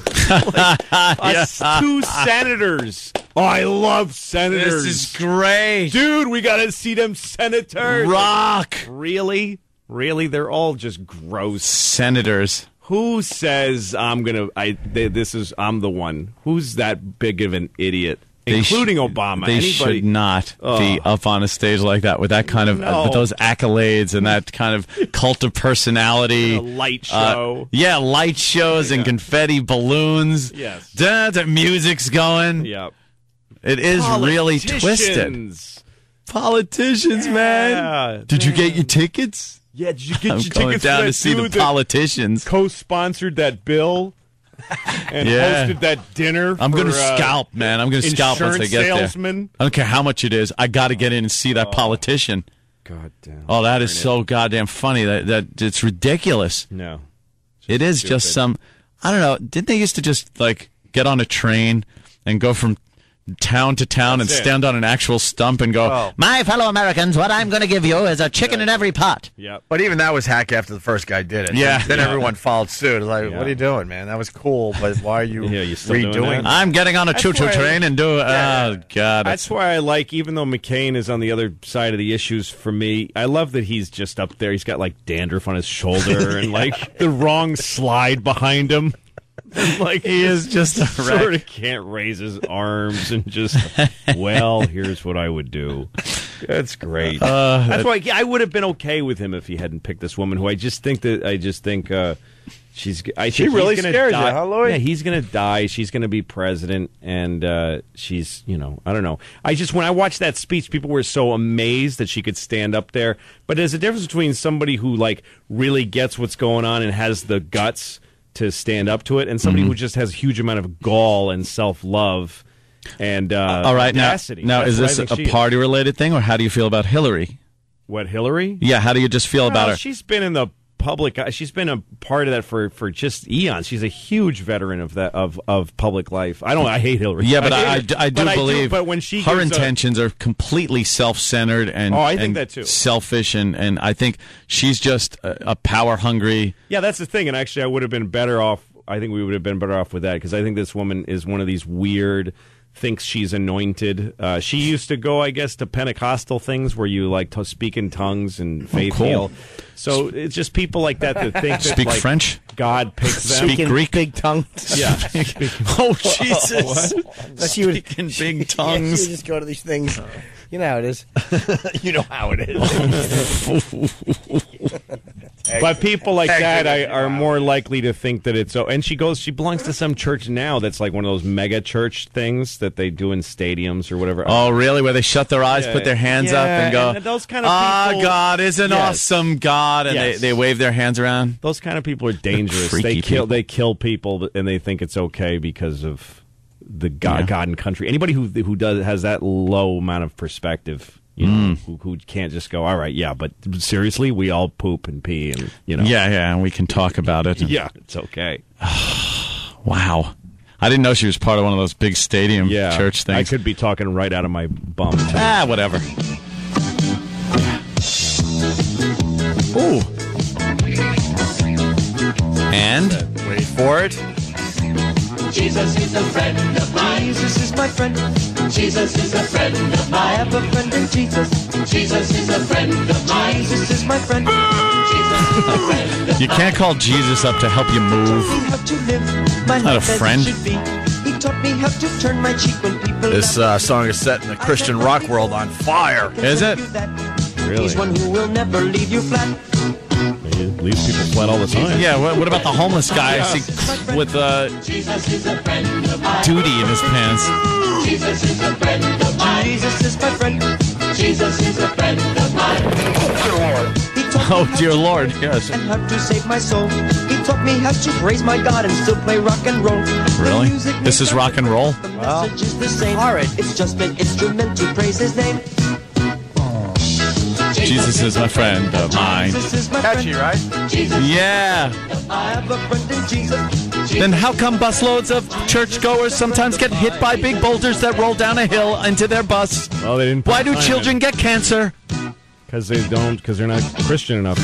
S2: Two senators. Oh, I love senators.
S11: This is great.
S2: Dude, we got to see them senators.
S11: Rock.
S2: Really? Really? They're all just gross.
S11: Senators.
S2: Who says I'm the one? Who's that big of an idiot? including Obama.
S11: They should not be up on a stage like that with that kind of with those accolades and that kind of cult of personality.
S2: A light show.
S11: Light shows and confetti balloons.
S2: Yes.
S11: The music's going.
S2: Yep.
S11: It is really twisted. Politicians, man. Did you get your tickets?
S2: Yeah, did you get
S11: I'm
S2: your
S11: going
S2: tickets
S11: down
S2: for that
S11: to see the
S2: dude that
S11: politicians.
S2: Co-sponsored that bill and hosted that dinner.
S11: I'm going to
S2: for,
S11: scalp, man. I'm going to scalp once I get
S2: salesman.
S11: there. I don't care how much it is. I got to get in and see that politician.
S2: God damn.
S11: Oh, that is so goddamn funny. That it's ridiculous.
S2: No.
S11: It is just some, I don't know, didn't they used to just, like, get on a train and go from town to town and stand on an actual stump and go, my fellow Americans, what I'm going to give you is a chicken in every pot.
S1: Yeah, but even that was hack after the first guy did it.
S11: Yeah.
S1: Then everyone followed suit. It was like, what are you doing, man? That was cool, but why are you
S2: you still
S1: redoing
S2: doing that?
S11: I'm getting on a choo-choo train and do oh, God.
S2: That's why I like, even though McCain is on the other side of the issues for me, I love that he's just up there. He's got, like, dandruff on his shoulder and, like, the wrong slide behind him. Like,
S11: he is just a
S2: sort of can't raise his arms and just, well, here's what I would do. That's great. That's why I would have been okay with him if he hadn't picked this woman who I just think she's.
S1: She really scares you, huh, Louis?
S2: Yeah, he's going to die. She's going to be president, and she's, I don't know. When I watched that speech, people were so amazed that she could stand up there. But there's a difference between somebody who, like, really gets what's going on and has the guts to stand up to it, and somebody who just has a huge amount of gall and self-love and
S11: all right,
S2: audacity.
S11: Now is this a party-related thing, or how do you feel about Hillary?
S2: What, Hillary?
S11: Yeah, how do you just feel about her?
S2: She's been in the public. She's been a part of that for just eons. She's a huge veteran of that of public life. I hate Hillary.
S11: Yeah, but I do believe
S2: but when she
S11: her intentions are completely self-centered and
S2: I think that too.
S11: Selfish, and I think she's just a power-hungry.
S2: Yeah, that's the thing. And actually, I would have been better off. I think we would have been better off with that, because I think this woman is one of these weird, thinks she's anointed. She used to go, I guess, to Pentecostal things where you like to speak in tongues and faith heal. So it's just people like that think that
S11: speak
S2: like,
S11: French,
S2: God picked them.
S11: Speak Greek,
S3: big tongues.
S2: Yeah.
S11: Oh Jesus!
S3: Speaking
S11: big tongues.
S3: Yeah, you just go to these things. You know how it is.
S1: You know how it is.
S2: But people like that are more likely to think that it's. And she belongs to some church now that's like one of those mega church things that they do in stadiums or whatever.
S11: Oh, really? Where they shut their eyes, put their hands up, and go,
S2: and those kind of people,
S11: God is an awesome God, and they wave their hands around.
S2: Those kind of people are dangerous. They kill people, and they think it's okay because of the God and country. Anybody who has that low amount of perspective, who can't just go, all right, yeah, but seriously, we all poop and pee, and
S11: and we can talk about it.
S2: Yeah, it's okay.
S11: Wow. I didn't know she was part of one of those big stadium church things.
S2: I could be talking right out of my bum.
S11: Whatever. Ooh. And?
S1: Wait for it.
S10: Jesus is a friend of mine. Jesus is my friend. Jesus is a friend of mine. I have a friend in Jesus. Jesus is a friend of mine. Jesus is my friend. Jesus is a friend of
S11: You can't call Jesus up to help you move. Not a friend.
S10: He taught me how to turn my cheek when people.
S1: This song is set in the Christian rock world on fire.
S11: Is it?
S2: Really?
S10: He's one who will never leave you flat.
S2: He leaves people flat all the time.
S11: Yeah, what about the homeless guy I see with duty in his pants?
S10: Jesus is a friend of mine. Jesus is my friend. Jesus is a friend of mine.
S11: Oh, dear Lord, yes.
S10: And how to save my soul. He taught me how to praise my God and still play rock and roll.
S11: Really? This is rock and roll?
S10: The message is the same. It's just an instrument to praise his name.
S11: Jesus is my friend of mine.
S1: Catchy, right?
S11: Yeah.
S10: I have a friend in Jesus.
S11: Then how come busloads of churchgoers sometimes get hit by big boulders that roll down a hill into their bus?
S2: Well, they didn't.
S11: Why do children get cancer?
S2: Because they don't. Because they're not Christian enough.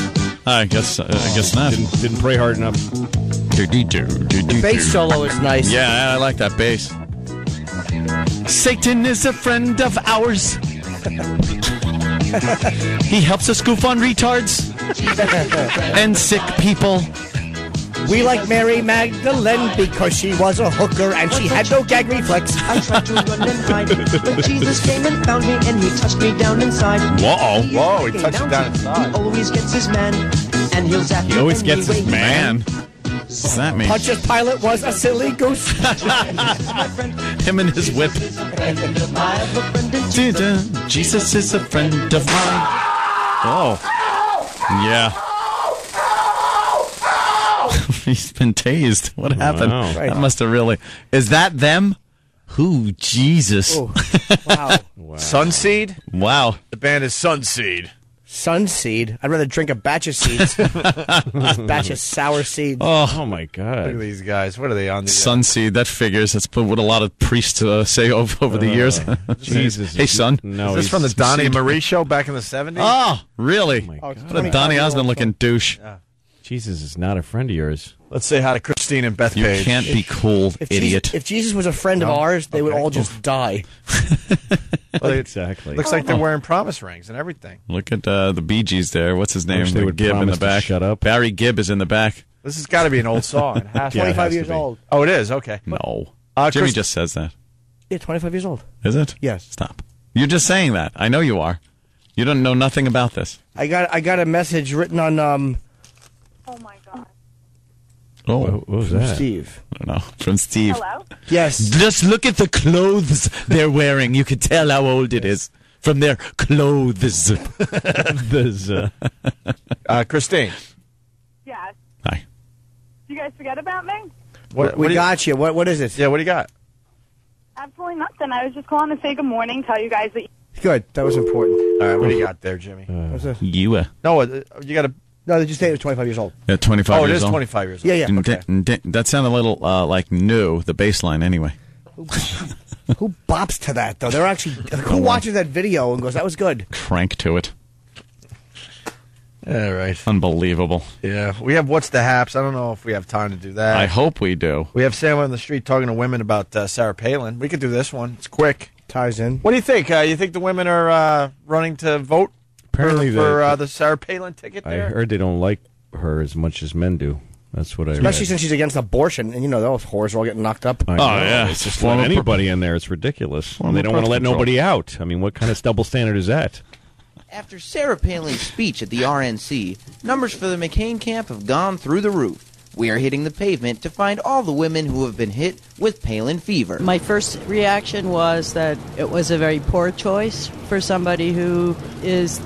S11: I guess not.
S2: Didn't pray hard enough.
S3: The bass solo is nice.
S11: Yeah, I like that bass. Satan is a friend of ours. He helps us goof on retards and sick people.
S3: We like Mary Magdalene because she was a hooker and she had no gag reflex.
S10: I tried to run and hide, but Jesus came and found me and he touched me down inside.
S11: Whoa.
S1: Whoa, he touched you down inside.
S10: He always gets his man, and he'll zap you.
S11: He always gets his
S10: anyway.
S11: man. What's that mean?
S3: Pontius Pilate was a silly goose.
S11: Him and his whip. Jesus is a friend of mine. Oh. Yeah. He's been tased. What happened?
S2: Wow.
S11: That must have really... Is that them? Who? Jesus.
S3: Oh, wow.
S1: Sunseed?
S11: Wow.
S1: The band is Sunseed.
S3: Sunseed? I'd rather drink a batch of seeds. A batch of sour seeds.
S2: Oh my
S1: Look
S2: God.
S1: at these guys. What are they on? The
S11: Sunseed, that figures. That's what a lot of priests say over the years.
S2: Jesus.
S11: Hey, son.
S2: No,
S1: Is this from the Donnie and Marie show back in the 70s?
S11: Oh, really?
S3: Oh,
S11: What a Donny Osmond looking douche.
S2: Jesus is not a friend of yours.
S1: Let's say hi to Christine and Beth
S11: You
S1: Page.
S11: can't be cool, idiot.
S3: If Jesus was a friend of ours, they would all just die.
S1: Well,
S2: Exactly.
S1: Looks like they're wearing promise rings and everything.
S11: Look at the Bee Gees there. What's his name?
S2: wish they
S11: The
S2: would
S11: Gibb in the
S2: promise to
S11: back.
S2: shut up.
S11: Barry Gibb is in the back.
S1: This has got to be an old song. It has to.
S2: Yeah, it
S3: 25
S2: has
S3: years
S2: to be.
S3: old.
S1: Oh, it is? Okay.
S11: No.
S1: Uh,
S11: Jimmy
S1: Chris-
S11: just says that.
S3: Yeah, 25 years old.
S11: Is it?
S3: Yes.
S11: Stop. You're just saying that. I know you are. You don't know nothing about this.
S3: I got a message written on
S15: Oh my God.
S11: Oh.
S2: What was that?
S3: Steve.
S11: I don't know. From Steve.
S15: Hello?
S3: Yes.
S11: Just look at the clothes they're wearing. You can tell how old it is from their clothes.
S1: Christine.
S15: Yes.
S11: Hi.
S15: Did you guys forget about me?
S1: What
S3: We
S1: do
S3: got you. What is it?
S1: Yeah, what do you got?
S15: Absolutely nothing. I was just calling to say good morning, tell you guys that
S3: Good. That was important.
S1: All right, what do you got there, Jimmy?
S3: What's this?
S11: You
S1: No, you got to...
S3: No, they just say it was 25 years old.
S11: 25
S1: Oh, it
S11: years
S1: is
S11: old?
S1: 25 years old.
S3: Yeah, yeah.
S1: Okay.
S11: That sounded a little like new, the bass line anyway.
S3: Who bops to that, though? They're actually... Who watches that video and goes, that was good?
S11: Crank to it.
S1: All right.
S11: Unbelievable.
S1: Yeah, we have What's the Haps. I don't know if we have time to do that.
S11: I hope we do.
S1: We have Sam on the street talking to women about Sarah Palin. We could do this one. It's quick.
S3: Ties in.
S1: What do you think? You think the women are running to vote
S2: Apparently
S1: for the Sarah Palin ticket
S2: I
S1: there?
S2: heard they don't like her as much as men do. That's what I
S3: Especially
S2: read.
S3: since she's against abortion, and you know those whores are all getting knocked up.
S2: I know.
S11: yeah.
S2: It's just
S11: Former
S2: let anybody in there. It's ridiculous.
S11: Former
S2: They don't want to
S11: birth
S2: let
S11: control.
S2: nobody out. I mean, what kind of double standard is that?
S17: After Sarah Palin's speech at the RNC, numbers for the McCain camp have gone through the roof. We are hitting the pavement to find all the women who have been hit with Palin fever.
S19: My first reaction was that it was a very poor choice for somebody who is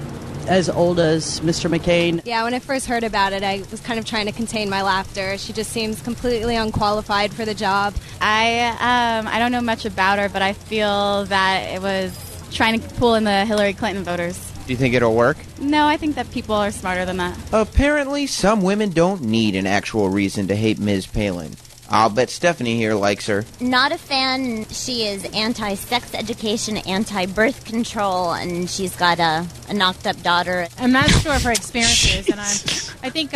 S19: as old as Mr. McCain.
S24: Yeah, when I first heard about it, I was kind of trying to contain my laughter. She just seems completely unqualified for the job.
S25: I don't know much about her, but I feel that it was trying to pull in the Hillary Clinton voters.
S17: Do you think it'll work?
S25: No, I think that people are smarter than that.
S17: Apparently, some women don't need an actual reason to hate Ms. Palin. I'll bet Stephanie here likes her.
S26: Not a fan. She is anti-sex education, anti-birth control, and she's got a knocked-up daughter.
S27: I'm not sure of her experiences, and I think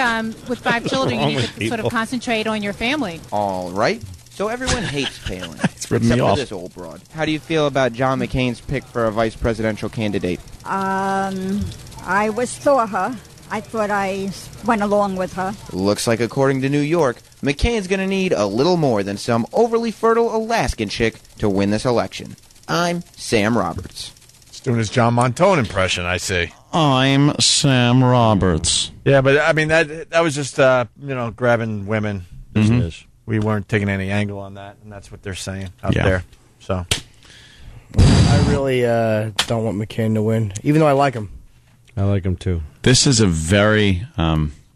S27: with 5 children, you
S17: wrong
S27: need
S17: with
S27: to sort of
S17: people?
S27: concentrate on your family.
S17: All right. So everyone hates Palin. Except for for this old broad. How do you feel about John McCain's pick for a vice presidential candidate?
S28: I was for her. I thought I went along with her.
S17: Looks like, according to New York, McCain's going to need a little more than some overly fertile Alaskan chick to win this election. I'm Sam Roberts.
S1: He's doing his John Montone impression, I see.
S11: I'm Sam Roberts.
S1: Yeah, but I mean that was just grabbing women.
S11: Mhm.
S1: We weren't taking any angle on that, and that's what they're saying out
S11: Yeah.
S1: there. So
S3: I really don't want McCain to win, even though I like him.
S2: I like him too.
S11: This is a very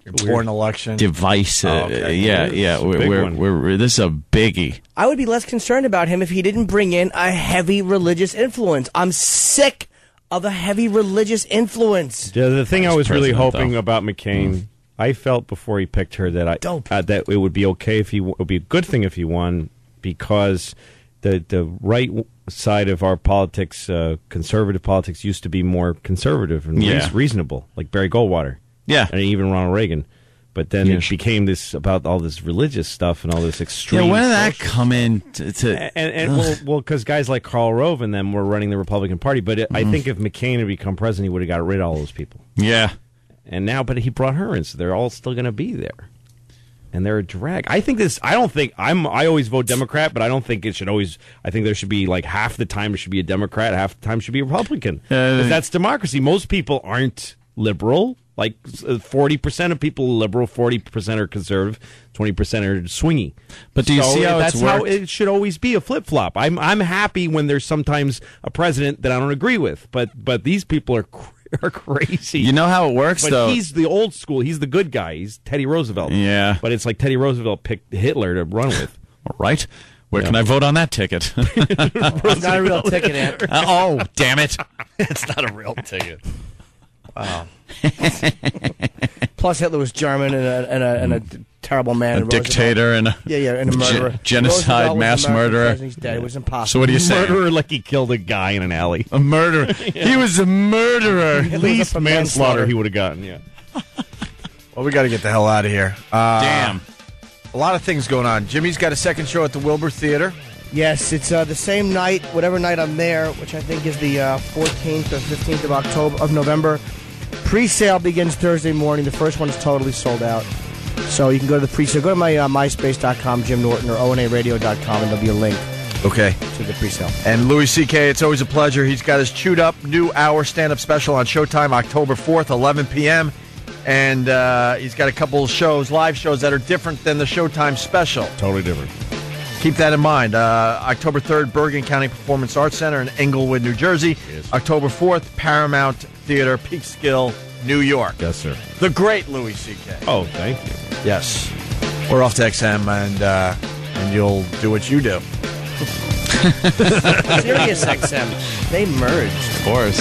S1: important election.
S11: divisive.
S1: Oh, okay.
S11: Yeah,
S1: It is.
S11: yeah.
S1: It's a big one.
S11: We're this is a biggie.
S3: I would be less concerned about him if he didn't bring in a heavy religious influence. I'm sick of a heavy religious influence.
S2: Yeah, the thing I was really
S11: president,
S2: hoping
S11: though.
S2: about McCain, I felt before he picked her that that it would be okay if it would be a good thing if he won, because the right side of our politics, conservative politics, used to be more conservative and reasonable, like Barry Goldwater, and even Ronald Reagan. But then it became this about all this religious stuff and all this extreme.
S11: Yeah, when did that come in?
S2: Because guys like Karl Rove and them were running the Republican Party. But I think if McCain had become president, he would have got rid of all those people.
S11: Yeah.
S2: And now, but he brought her in, so they're all still going to be there. and they're a drag. I always vote Democrat, but I don't think it should always. I think there should be like half the time it should be a Democrat, half the time should be a Republican. 'Cause that's democracy. Most people aren't liberal. Like 40% of people are liberal, 40% are conservative, 20% are swingy.
S11: But do you see how
S2: that's
S11: it's
S2: how
S11: worked?
S2: it should always be, a flip flop. I'm happy when there's sometimes a president that I don't agree with, but these people are crazy.
S11: You know how it works,
S2: but
S11: though?
S2: He's the old school. He's the good guy. He's Teddy Roosevelt.
S11: Yeah.
S2: But it's like Teddy Roosevelt picked Hitler to run with.
S11: All right. Where can I vote on that ticket?
S3: It's not a real ticket, Ant.
S11: Oh, damn it.
S1: It's not a real ticket.
S3: Wow. Plus, Hitler was German and a terrible man.
S11: A dictator and a
S3: murderer.
S11: Genocide, mass murderer.
S3: He's dead. It was impossible.
S11: So what do you say?
S2: Murderer, like he killed a guy in an alley.
S11: A murderer. He was a murderer.
S2: At least manslaughter he would have gotten, yeah.
S1: Well, we got to get the hell out of here.
S11: Damn.
S1: A lot of things going on. Jimmy's got a second show at the Wilbur Theater.
S3: Yes, it's the same night, whatever night I'm there, which I think is the 14th or 15th of November. Pre-sale begins Thursday morning. The first one is totally sold out. So you can go to the pre-sale. Go to my myspace.com, Jim Norton, or onaradio.com, and there'll be a link
S1: Okay.
S3: to the pre-sale.
S1: And Louis C.K., it's always a pleasure. He's got his Chewed Up new hour stand-up special on Showtime October 4th, 11 p.m., and he's got a couple of shows, live shows, that are different than the Showtime special.
S2: Totally different.
S1: Keep that in mind. October 3rd, Bergen County Performance Arts Center in Englewood, New Jersey.
S2: Yes.
S1: October 4th, Paramount Theater, Peekskill, New York.
S2: Yes, sir.
S1: The great Louis C.K.
S2: Oh, thank you.
S1: Yes. We're off to XM, and you'll do what you do.
S3: Sirius XM. They merged.
S11: Of course.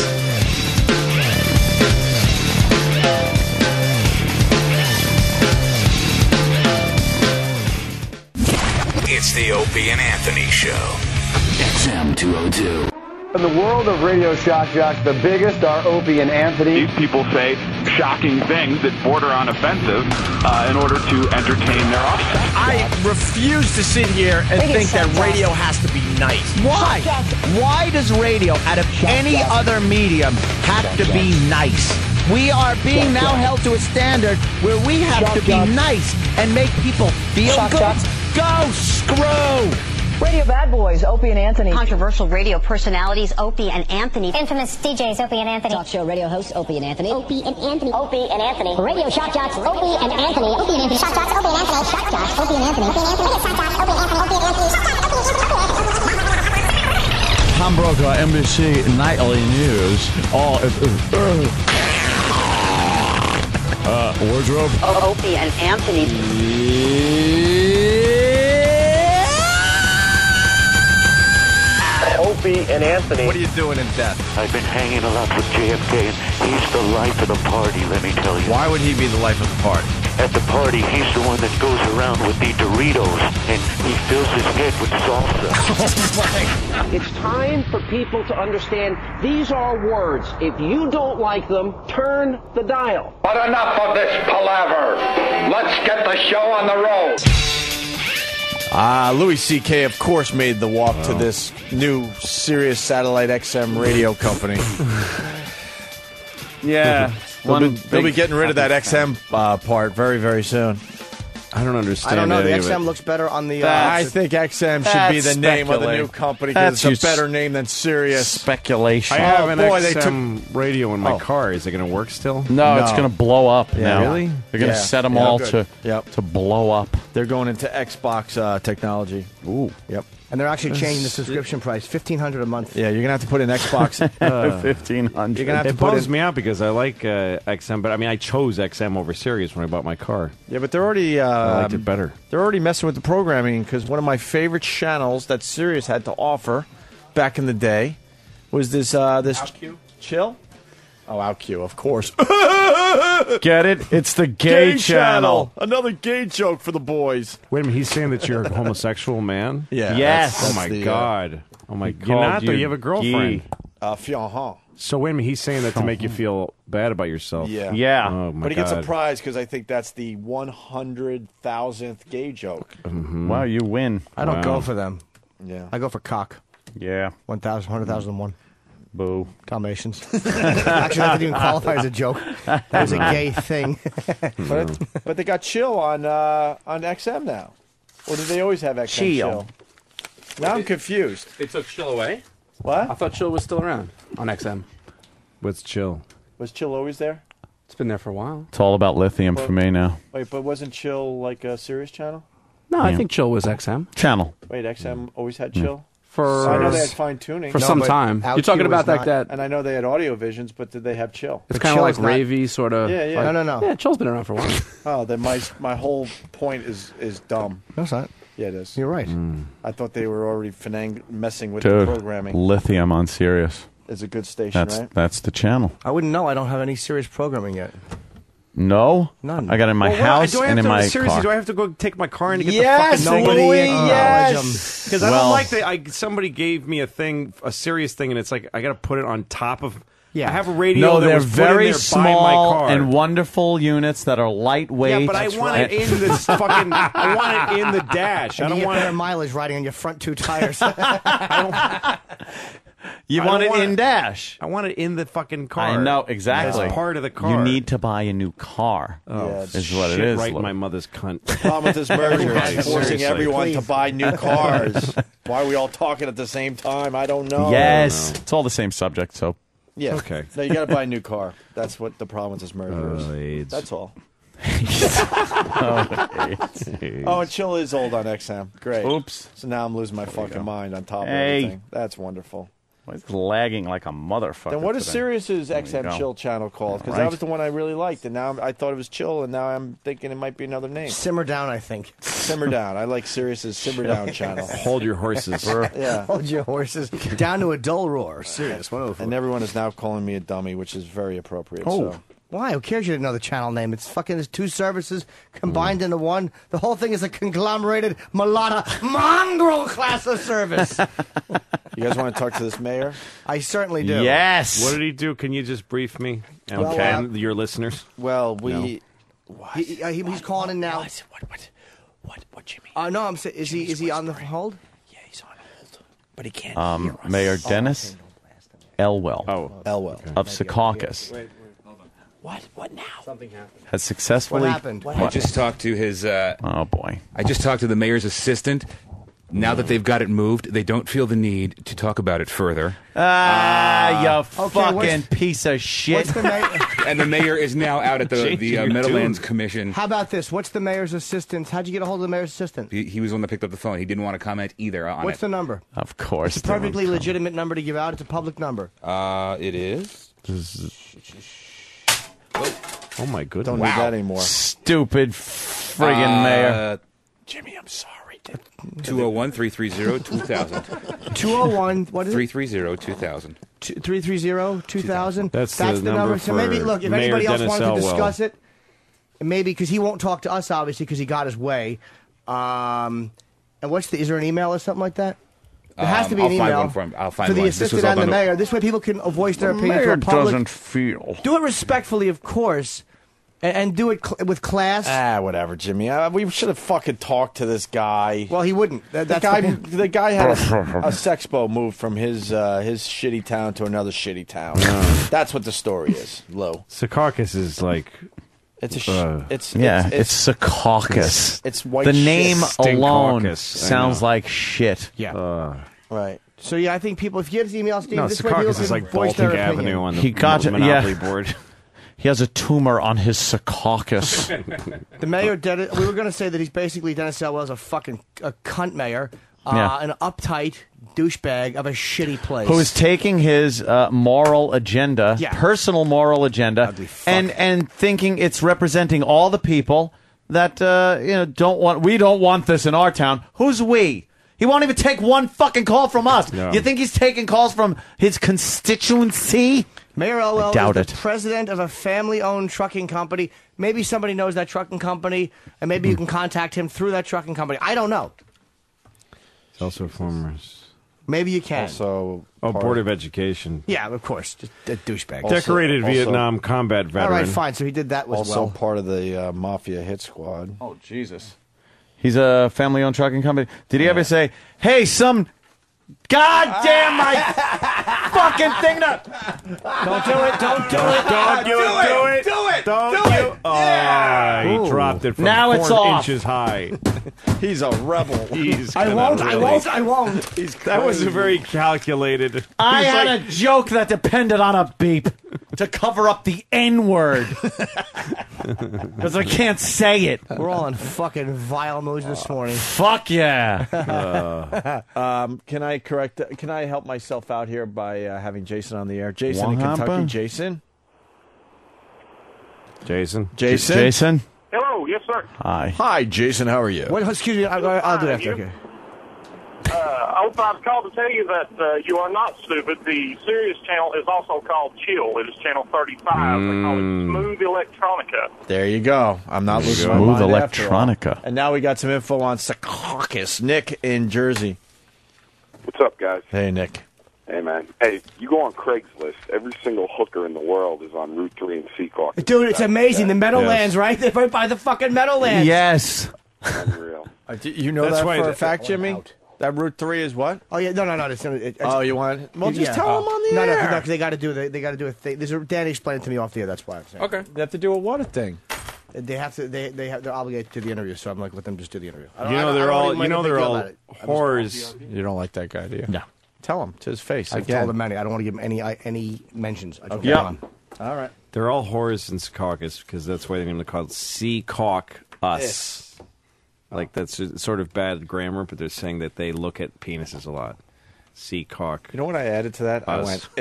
S4: It's the Opie and Anthony Show. XM 202.
S6: In the world of Radio Shock Jocks, the biggest are Opie and Anthony.
S12: These people say shocking things that border on offensive in order to entertain their audience.
S1: I refuse to sit here and think that radio has to be nice.
S14: Why? Why does radio, out of any other medium, have to be nice? We are being now held to a standard where we have to be nice and make people feel good. Go screw!
S18: Radio bad boys, Opie and Anthony.
S20: Controversial radio personalities, Opie and Anthony.
S21: Infamous DJs, Opie and Anthony.
S20: Talk show radio hosts, Opie and Anthony.
S21: Opie and Anthony.
S20: Opie and Anthony.
S21: Radio shock jocks, Opie and Anthony. Opie and Anthony. Shock jocks, Opie and Anthony. Shock jocks, Opie and Anthony. Opie and Anthony. Shock jocks, Opie and Anthony. Opie and Anthony. Shock jocks, Opie and Anthony.
S11: Tom Brokaw, NBC Nightly News. Wardrobe.
S20: Opie and Anthony.
S6: Opie and Anthony.
S1: What are you doing in death?
S23: I've been hanging a lot with JFK, and he's the life of the party, let me tell you.
S1: Why would he be the life of the party?
S23: At the party, he's the one that goes around with the Doritos, and he fills his head with salsa.
S6: It's time for people to understand these are words. If you don't like them, turn the dial.
S29: But enough of this palaver. Let's get the show on the road.
S1: Louis C.K., of course, made the walk to this new Sirius Satellite XM radio company.
S11: Yeah.
S1: They'll be getting rid of that XM part very, very soon.
S2: I don't understand.
S3: I don't know. The
S2: any of
S3: XM
S2: it.
S3: looks better on the.
S1: I think XM should be the name of the new company because it's a better name than Sirius.
S11: Speculation.
S2: I have an
S1: boy,
S2: XM radio in my car. Is it going to work still?
S11: No, it's going to blow up now.
S2: Really?
S11: They're going to set them all
S1: good.
S11: to blow up.
S1: They're going into Xbox technology.
S11: Ooh.
S1: Yep.
S3: And they're actually changing the subscription price, $1,500 a month.
S1: Yeah, you're gonna have to put in Xbox.
S11: 1,500.
S1: You're gonna have to
S2: It
S1: put
S2: bums
S1: in.
S2: me out because I like XM, but I mean, I chose XM over Sirius when I bought my car.
S1: Yeah, but they're already.
S2: I liked it better.
S1: They're already messing with the programming because one of my favorite channels that Sirius had to offer back in the day was this Chill. Oh, OutQ, of course.
S11: Get it? It's the gay channel.
S1: Another gay joke for the boys.
S2: Wait a minute, he's saying that you're a homosexual man?
S1: Yeah.
S11: Yes.
S2: Oh my God. Oh my God. You're
S11: called
S2: not, though.
S11: you
S2: You have a girlfriend.
S1: Fianha.
S2: So wait a minute, he's saying that to make you feel bad about yourself.
S1: Yeah.
S11: Yeah.
S2: Oh my
S1: But he gets a
S2: God.
S1: prize because I think that's the 100,000th gay joke.
S11: Wow, you win.
S3: I don't
S2: Wow.
S3: go for them.
S1: Yeah.
S3: I go for cock.
S11: Yeah.
S3: 1,000, 100,001.
S11: Boo.
S3: Combinations. Actually, that didn't even qualify as a joke. That was a gay thing.
S1: But they got Chill on XM now. Or did they always have XM Chill? Now I'm confused.
S5: They took Chill away?
S1: What?
S5: I thought Chill was still around on XM.
S2: What's Chill?
S1: Was Chill always there?
S5: It's been there for a while.
S11: It's all about lithium for me now.
S1: Wait, but wasn't Chill like a Sirius channel?
S5: No, I think Chill was XM.
S11: Channel.
S1: Wait, XM always had Chill?
S5: For
S1: I know they had fine tuning.
S5: For some time. You're talking about like that.
S1: And I know they had audio visions, but did they have Chill?
S5: It's kind of like Ravy, sort of.
S1: Yeah, yeah.
S3: No.
S5: Yeah, Chill's been around for a while.
S1: Oh, then my whole point is dumb.
S3: No, it's not.
S1: Yeah, it is.
S3: You're right.
S1: I thought they were already messing with
S11: Dude,
S1: the programming.
S11: Lithium on Sirius.
S1: It's a good station, right?
S11: That's the channel.
S3: I wouldn't know. I don't have any serious programming yet.
S11: No?
S3: None.
S11: I got it in my house and in my car.
S2: Do I have to go take my car in to get
S1: Yes,
S2: the fucking
S1: Louis,
S2: thing?
S1: yes.
S2: Because I don't like that. Somebody gave me a serious thing, and it's like I got to put it on top of.
S3: Yeah.
S2: I have a radio.
S11: No,
S2: that
S11: they're
S2: was put in
S11: very
S2: there by
S11: small
S2: my car.
S11: and wonderful units that are lightweight.
S2: Yeah, but I want it in this fucking. I want it in the dash.
S3: And
S2: I don't
S3: you get
S2: want
S3: better mileage riding on your front two tires.
S11: You want it in dash.
S2: I want it in the fucking car.
S11: I know, exactly.
S2: As part of the car.
S11: You need to buy a new car.
S1: Yeah,
S11: is what
S2: Shit
S11: it is.
S2: right in
S11: Lou.
S2: my mother's cunt.
S1: The problem with this merger is forcing
S2: Seriously.
S1: everyone to buy new cars. Why are we all talking at the same time? I don't know.
S11: Yes. It's all the same subject, so.
S1: Yeah.
S2: Okay.
S1: No, you got to buy a new car. That's what the problem with this merger is.
S2: AIDS.
S1: That's all.
S11: AIDS.
S1: Oh, and Chill is old on XM. Great.
S11: Oops.
S1: So now I'm losing my fucking mind on top of
S11: Hey.
S1: everything. That's wonderful.
S11: It's lagging like a motherfucker.
S1: Then what is
S11: today.
S1: Sirius's
S11: There you
S1: XM
S11: go.
S1: Chill channel called? Because
S11: Right.
S1: that was the one I really liked, and now I thought it was Chill, and now I'm thinking it might be another name.
S3: Simmer down, I think.
S1: Simmer Down. I like Sirius's Simmer Down channel.
S2: Hold your horses.
S1: Yeah.
S3: Hold your horses down to a dull roar. Serious.
S1: And everyone is now calling me a dummy, which is very appropriate.
S3: Oh.
S1: So.
S3: Why? Who cares you didn't know the channel name? It's fucking there's two services combined into one. The whole thing is a conglomerated mulata mongrel class of service.
S1: You guys want to talk to this mayor?
S3: I certainly do.
S11: Yes.
S2: What did he do? Can you just brief me?
S3: Well,
S2: And your listeners?
S1: Well, we...
S3: He's calling in now.
S1: What, Jimmy?
S3: No, I'm saying, is he on the hold?
S1: Yeah, he's on hold. But he can't hear us.
S11: Mayor Dennis Elwell
S1: Elwell.
S11: of Secaucus
S1: What now?
S5: Something happened.
S11: has successfully.
S3: What happened?
S5: I just talked to his.
S11: Oh boy.
S5: I just talked to the mayor's assistant. Now that they've got it moved, they don't feel the need to talk about it further.
S11: You
S3: what's-
S11: fucking piece of shit.
S3: What's the mayor?
S5: And the mayor is now out at the
S2: Changing your
S5: Meadowlands
S2: tune.
S5: Commission.
S3: How about this? What's the mayor's assistant? How'd you get a hold of the mayor's assistant?
S5: He was the one that picked up the phone. He didn't want to comment either on
S3: What's
S5: it.
S3: the number?
S11: Of course.
S3: It's a perfectly legitimate number to give out. It's a public number.
S5: It is.
S2: Oh my goodness!
S1: Don't need that anymore.
S11: Stupid friggin' mayor.
S1: Jimmy, I'm sorry.
S5: 201-330-2000.
S3: 201. What is it?
S5: 330-2000.
S3: 330-2000.
S2: That's the number
S3: So maybe
S2: for
S3: look if
S2: Mayor
S3: anybody else
S2: Dennis
S3: wanted to
S2: Elwell.
S3: discuss it, maybe because he won't talk to us obviously because he got his way. And is there an email or something like that? There has to be an
S5: I'll
S3: email
S5: find one for him. I'll find
S3: for the
S5: one. This was
S3: assistant
S5: all
S3: and the
S5: done-
S3: mayor. This way people can voice their opinion to
S11: Mayor
S3: a public.
S11: doesn't feel.
S3: Do it respectfully, of course, and do it with class.
S1: Whatever, Jimmy. We should have fucking talked to this guy.
S3: Well, he wouldn't. That's
S1: The guy had a sexpo moved from his shitty town to another shitty town. That's what the story is, Lo.
S2: Secaucus is like.
S1: It's a
S11: It's Secaucus.
S1: It's white
S11: The
S1: shit.
S11: name alone
S2: Stinkaucus, I
S11: sounds
S2: know.
S11: like shit.
S3: Yeah.
S1: Right.
S3: So yeah, I think people. If you get his email, Steve,
S2: No,
S3: this way people
S2: Secaucus is
S3: can
S2: like
S3: voice their
S2: Baltic
S3: opinion.
S2: Avenue on the
S11: He got
S2: Monopoly board.
S11: He has a tumor on his Secaucus.
S3: The mayor did it. We were going to say that he's basically Dennis Elwell's a fucking a cunt mayor,
S11: Yeah.
S3: an uptight douchebag of a shitty place.
S11: Who is taking his moral agenda,
S3: Yeah.
S11: personal moral agenda,
S3: Ugly fuck.
S11: and thinking it's representing all the people that we don't want this in our town. Who's we? He won't even take one fucking call from us.
S2: No.
S11: You think he's taking calls from his constituency?
S3: Mayor Elwell
S11: doubt
S3: is the
S11: it.
S3: president of a family-owned trucking company. Maybe somebody knows that trucking company, and maybe you can contact him through that trucking company. I don't know.
S2: He's also a former.
S3: Maybe you can.
S1: Also,
S2: Board of Education.
S3: Yeah, of course. Just a douchebag.
S2: Decorated
S1: also-
S2: Vietnam combat veteran.
S3: All right, fine. So he did that as
S1: also
S3: well.
S1: part of the Mafia hit squad.
S11: Oh, Jesus. He's a family-owned trucking company. Did he ever say, hey, some
S14: God damn my fucking thing up! Don't do it! Don't do it!
S2: Don't do it!
S14: Do it!
S2: Don't
S14: Do
S2: you?
S14: it!
S2: Oh, he
S14: Ooh.
S2: dropped it from
S14: Now it's
S2: 4
S14: off.
S2: inches high.
S1: He's a rebel.
S2: He's
S14: I
S2: gonna
S14: won't!
S2: really-
S14: I won't!
S2: That was a very calculated.
S14: I
S2: He's
S14: had
S2: like,
S14: a joke that depended on a beep to cover up the N-word. Because I can't say it.
S3: We're all in fucking vile moods this morning.
S14: Fuck yeah.
S1: Can I correct? Can I help myself out here by having Jason on the air? Jason in
S11: Wahamba?
S1: Kentucky. Jason.
S11: Jason?
S7: Hello, yes, sir.
S1: Hi, Jason. How are you?
S3: What, excuse me, I'll do that after. Okay.
S7: I've called to tell you that you are not stupid. The Sirius channel is also called Chill. It is channel 35. They call it Smooth Electronica.
S1: There you go. I'm not losing my
S11: Smooth
S1: mind after all.
S11: Electronica.
S1: And now we got some info on Secaucus. Nick in Jersey.
S8: What's up, guys?
S1: Hey, Nick.
S8: Hey, man. Hey, you go on Craigslist. Every single hooker in the world is on Route 3 in Secaucus.
S3: Dude, it's amazing. The Meadowlands, right? They're right by the fucking Meadowlands.
S14: Yes.
S8: Unreal.
S1: You know
S2: That's
S1: that
S2: why
S1: for a fact, Jimmy? That Route 3 is what?
S3: Oh yeah, no.
S1: Oh, you want? Well, just tell them on the
S3: No,
S1: air.
S3: because they got to do a thing. Danny explained it to me off the air. That's why I'm saying.
S1: Okay. They have to do a what thing?
S3: They have to. They're obligated to the interview. So I'm like, let them just do the interview.
S2: They're all whores.
S1: You don't like that guy, do you?
S3: No.
S1: Tell him to his face.
S3: I've
S1: again.
S3: told him many. I don't want to give him any mentions. I told
S1: Yeah.
S3: him.
S1: All right.
S2: They're all whores in Secaucus because that's why they're going to call it Sea-Cauk-Us. Like, that's sort of bad grammar, but they're saying that they look at penises a lot. Sea-Cauk.
S1: You know what I added to that? I
S2: Us.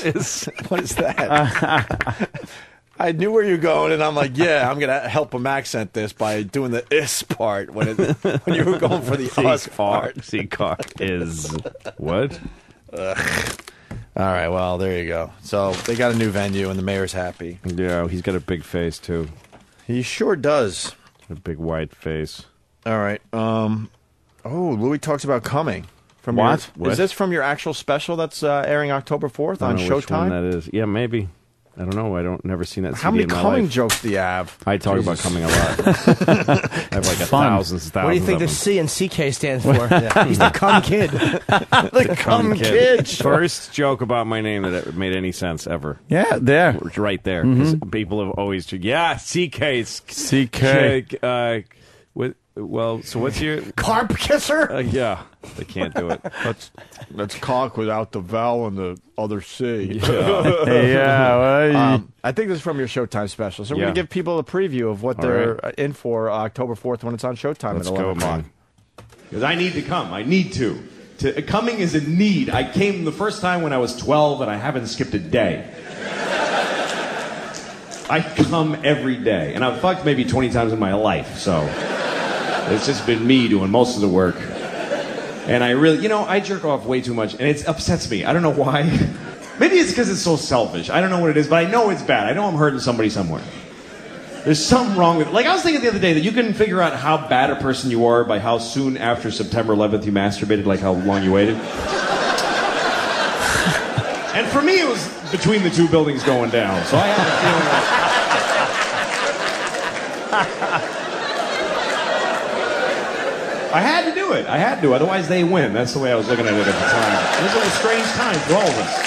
S1: went, What is that? I knew where you're going, and I'm like, yeah, I'm going to help him accent this by doing the is part when you were going for the us part.
S2: Sea-Cauk is what?
S1: Ugh. All right, well, there you go. So they got a new venue, and the mayor's happy.
S2: Yeah, he's got a big face, too.
S1: He sure does.
S2: A big wide face.
S1: All right. Louis talks about coming. From
S2: What?
S1: Is this from your actual special that's airing October 4th on
S2: I don't know which one
S1: Showtime?
S2: that is. Yeah, maybe. I don't know. Never seen that.
S1: How
S2: CD
S1: many
S2: in my
S1: coming
S2: life.
S1: jokes do you have?
S2: I talk
S1: Jesus.
S2: about coming a lot. I have like thousands and thousands.
S3: What do you think
S2: of
S3: the
S2: them.
S3: C and CK stands for? He's the cum kid.
S1: The cum kid.
S2: First joke about my name that made any sense ever.
S14: Yeah, there.
S2: Right there. 'Cause people have always, CK's.
S14: CK.
S2: Well, so what's your...
S3: Carp kisser?
S2: Yeah, they can't do it.
S1: That's cock without the vowel and the other C.
S14: Yeah.
S1: I think this is from your Showtime special. So we're
S2: Yeah.
S1: going to give people a preview of what
S2: All
S1: they're
S2: right.
S1: in for October 4th when it's on Showtime
S2: Let's
S1: at
S2: go,
S1: 11 o'clock.
S2: man.
S9: Because I need to come. I need to. Coming is a need. I came the first time when I was 12, and I haven't skipped a day. I come every day. And I've fucked maybe 20 times in my life, so it's just been me doing most of the work. And I really, I jerk off way too much, and it upsets me. I don't know why. Maybe it's because it's so selfish. I don't know what it is, but I know it's bad. I know I'm hurting somebody somewhere. There's something wrong with it. Like, I was thinking the other day that you can figure out how bad a person you are by how soon after September 11th you masturbated, like how long you waited. And for me, it was between the two buildings going down. So I have a feeling I had to do it. I had to. Otherwise, they win. That's the way I was looking at it at the time. This was a strange time for all of us.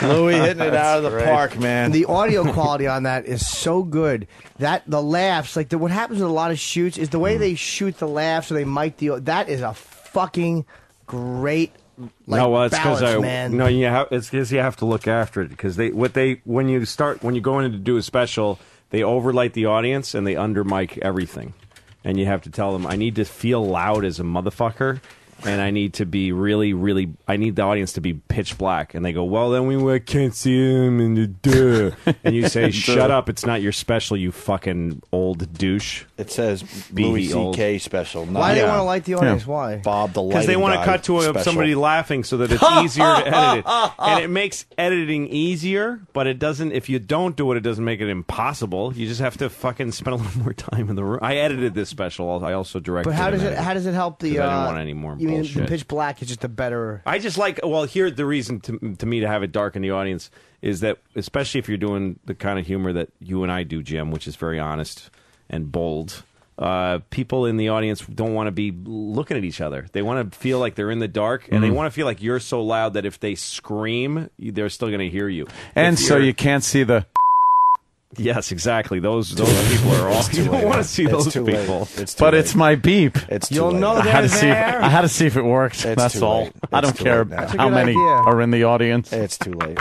S1: Fucking Louis hitting it out of the park, man.
S3: The audio quality on that is so good. That the laughs, what happens with a lot of shoots is the way they shoot the laughs or they mic the. That is a fucking great.
S2: No, well, it's because
S3: balance, man.
S2: No, it's because you have to look after it because when you go in to do a special, they overlight the audience and they under mic everything, and you have to tell them I need to feel loud as a motherfucker. And I need to be really, really... I need the audience to be pitch black. And they go, well, then we can't see him, and duh. And you say, shut up, it's not your special, you fucking old douche.
S1: It says
S2: Be
S1: Louis
S2: old.
S1: C.K. special.
S3: Why do they want to light the audience? Why?
S1: Bob the lighting
S2: Because they want to
S1: guy
S2: cut to
S1: special.
S2: somebody laughing so that it's easier to edit it. And it makes editing easier, but it doesn't... If you don't do it, it doesn't make it impossible. You just have to fucking spend a little more time in the room. I edited this special. I also directed
S3: But how does
S2: it.
S3: How does it help the?
S2: 'Cause I didn't want any more
S3: You mean the
S2: bullshit.
S3: pitch black is just a better?
S2: I just like, here, the reason to me to have it dark in the audience is that, especially if you're doing the kind of humor that you and I do, Jim, which is very honest and bold, people in the audience don't want to be looking at each other. They want to feel like they're in the dark, and they want to feel like you're so loud that if they scream, they're still going to hear you.
S11: And so you can't see the...
S2: Yes, exactly. Those people are awful. You don't want to see those people.
S11: It's my beep.
S3: You'll know
S11: I had to
S3: they're
S11: see.
S3: there.
S11: I had to see if it worked. That's all. I don't care how many are in the audience.
S10: It's too late.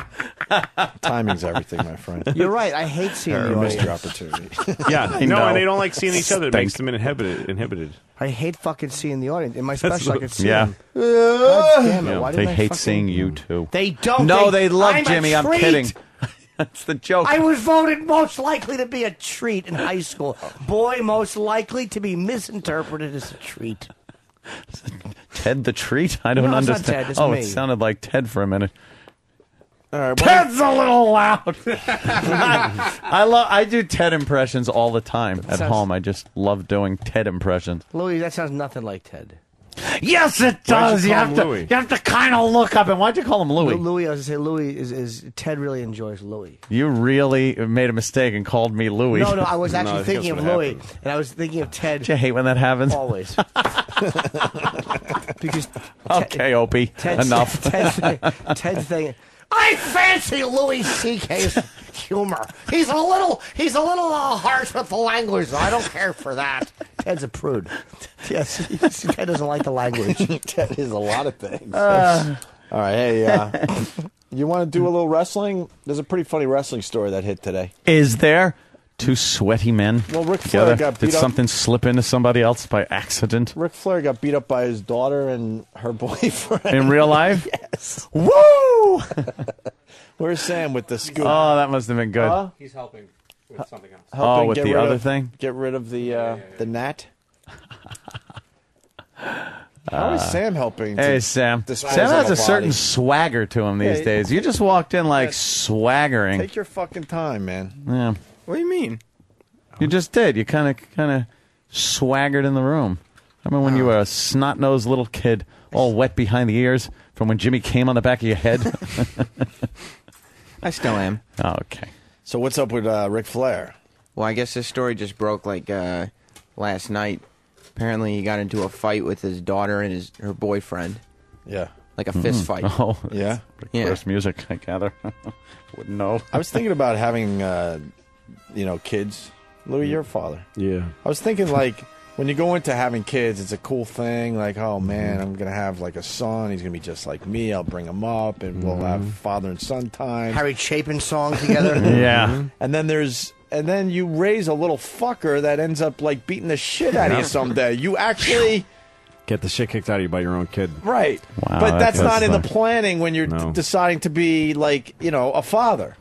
S10: Timing's everything, my friend.
S3: You're right. I hate seeing
S10: You
S3: the
S10: missed your
S3: audience.
S10: opportunity.
S2: Yeah,
S11: I know.
S2: and they don't like seeing each other. It makes them inhibited.
S3: I hate fucking seeing the audience. In my special, I could see
S11: Yeah.
S3: them. God damn it. Why
S11: They
S3: didn't I
S11: hate
S3: fucking...
S11: seeing you too.
S3: They don't.
S11: No, they love
S3: I'm a
S11: Jimmy. I'm
S3: treat.
S11: kidding. That's the joke.
S3: I was voted most likely to be a treat in high school. Boy, most likely to be misinterpreted as a treat.
S11: Ted the treat? I don't
S3: No, it's not
S11: understand.
S3: Ted, it's
S11: oh,
S3: me.
S11: it sounded like Ted for a minute.
S10: All right,
S11: Ted's a little loud. I do Ted impressions all the time at
S3: sounds-
S11: home. I just love doing Ted impressions.
S3: Louis, that sounds nothing like Ted.
S11: Yes, it
S3: Why'd
S11: does.
S3: you
S11: You
S3: call
S11: have
S3: him
S11: to.
S3: Louis?
S11: You have to kind of look up. And why'd you call him Louis?
S3: Louis, I was going to say Louis is Ted really enjoys Louis.
S11: You really made a mistake and called me Louis.
S3: No, I was actually
S11: No,
S3: thinking of
S11: that's what
S3: Louis,
S11: happened.
S3: and I was thinking of Ted.
S11: Don't you hate when that happens?
S3: Always. Because
S11: Okay, Opie. Enough.
S3: Ted's thing. I fancy Louis C.K.'s humor. He's a little harsh with the language. So I don't care for that. Ted's a prude. Yes, Ted doesn't like the language.
S10: Ted is a lot of things. All right, hey, you want to do a little wrestling? There's a pretty funny wrestling story that hit today.
S11: Is there two sweaty men
S10: Well, Ric Flair
S11: together?
S10: got beat
S11: Did
S10: up.
S11: something slip into somebody else by accident?
S10: Ric Flair got beat up by his daughter and her boyfriend.
S11: In real life?
S10: Yes.
S11: Woo!
S10: Where's Sam with the scoop?
S11: Oh, that must have been good.
S10: Huh?
S13: He's helping with something else.
S10: Helping
S11: with
S10: get
S11: the
S10: rid
S11: other
S10: of-
S11: thing?
S10: Get rid of the gnat. How is Sam helping?
S11: Hey,
S10: to
S11: Sam.
S10: dispose
S11: Sam
S10: of
S11: has a
S10: body?
S11: certain swagger to him these
S10: Yeah,
S11: days. You just walked in like swaggering.
S10: Take your fucking time, man.
S11: Yeah.
S10: What do you mean?
S11: You just did. You kind of swaggered in the room. I remember when you were a snot-nosed little kid, all wet behind the ears from when Jimmy came on the back of your head.
S17: I still am.
S11: Oh, okay.
S10: So what's up with Ric Flair?
S17: Well, I guess this story just broke like last night. Apparently, he got into a fight with his daughter and her boyfriend.
S10: Yeah.
S17: Like a fist fight.
S11: Oh,
S10: Yeah.
S17: Yeah.
S11: First music, I gather. Wouldn't know.
S10: I was thinking about having, kids. Louis, you're a father.
S2: Yeah.
S10: I was thinking, like, when you go into having kids, it's a cool thing. Like, oh, man, I'm going to have, like, a son. He's going to be just like me. I'll bring him up, and we'll have father and son time.
S3: Harry Chapin song together.
S11: Yeah.
S10: And then you raise a little fucker that ends up, like, beating the shit out of you someday. You actually...
S2: Get the shit kicked out of you by your own kid.
S10: Right.
S11: Wow,
S10: but that's not in the
S11: like-
S10: planning when you're
S2: No.
S10: deciding to be, like, a father.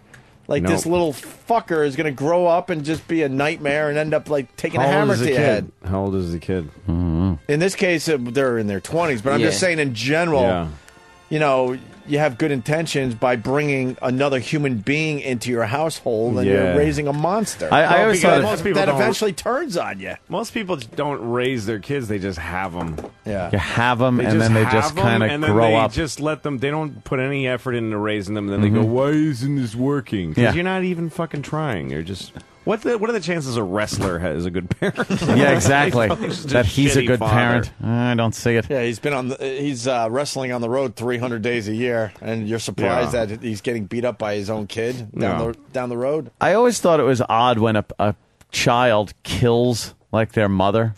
S10: Like, this
S2: Nope.
S10: little fucker is going to grow up and just be a nightmare and end up, like, taking a hammer to your head.
S2: How old is the kid?
S10: In this case, they're in their 20s, but I'm just
S17: Yeah.
S10: saying in general,
S2: Yeah.
S10: you have good intentions by bringing another human being into your household and
S2: Yeah.
S10: you're raising a monster.
S11: I always thought
S2: most people
S10: that
S2: don't-
S10: eventually turns on you.
S2: Most people don't raise their kids; they just have them.
S10: Yeah.
S11: You have them, and then they just kind of grow
S2: they
S11: up.
S2: Just let them. They don't put any effort into raising them. And then they go, "Why isn't this working?" Because
S11: Yeah.
S2: you're not even fucking trying. You're just. What are the chances a wrestler is a good parent?
S11: Yeah, exactly.
S2: He's just
S11: That he's a
S2: shitty
S11: good
S2: father.
S11: parent. I don't see it.
S10: Yeah, he's wrestling on the road 300 days a year, and you're surprised
S2: Yeah.
S10: that he's getting beat up by his own kid
S2: No.
S10: down the road.
S11: I always thought it was odd when a child kills like their mother.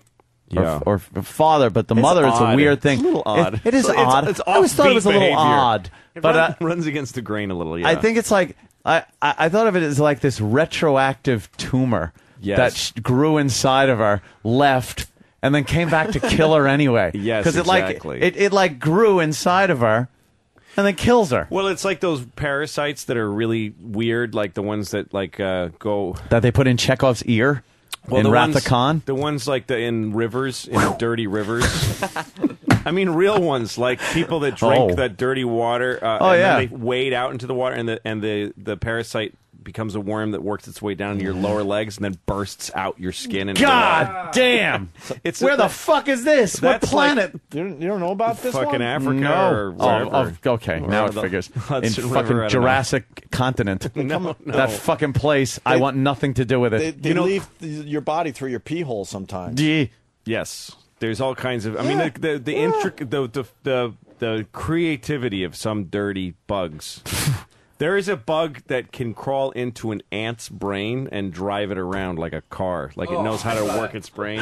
S2: Yeah.
S11: Or father, but the
S2: It's
S11: mother is a
S2: odd.
S11: weird thing.
S2: It's a little odd.
S11: It is
S2: It's
S11: odd.
S2: it's
S11: I always thought it was a little
S2: offbeat
S11: odd.
S2: It
S11: But
S2: runs against the grain a little. Yeah.
S11: I think it's like I thought of it as like this retroactive tumor
S2: Yes.
S11: that grew inside of her, left, and then came back to kill her anyway.
S2: Yes,
S11: because
S2: exactly.
S11: it like grew inside of her, and then kills her.
S2: Well, it's like those parasites that are really weird, like the ones that like go.
S11: That they put in Chekhov's ear in
S2: the
S11: Wrath
S2: ones,
S11: of Khan.
S2: The ones like in rivers, in dirty rivers. I mean, real ones, like people that drink
S11: Oh.
S2: that dirty water.
S11: Oh,
S2: and
S11: yeah.
S2: then they wade out into the water, and the parasite becomes a worm that works its way down into your lower legs and then bursts out your skin. And
S11: God damn!
S2: It's
S11: Where the fuck is this? What
S2: That's
S11: planet?
S10: You don't know about this
S2: fucking
S10: one?
S2: Africa
S11: No.
S2: or wherever.
S11: Okay. Now it
S2: the
S11: figures. In
S2: Hudson River, I
S11: fucking
S2: don't know.
S11: Jurassic continent.
S2: No.
S11: That fucking place. I want nothing to do with it.
S10: They leave your body through your pee hole sometimes.
S2: Yes, there's all kinds of. I mean, the intricate, the creativity of some dirty bugs. There is a bug that can crawl into an ant's brain and drive it around like a car. Like it knows how to work its brain.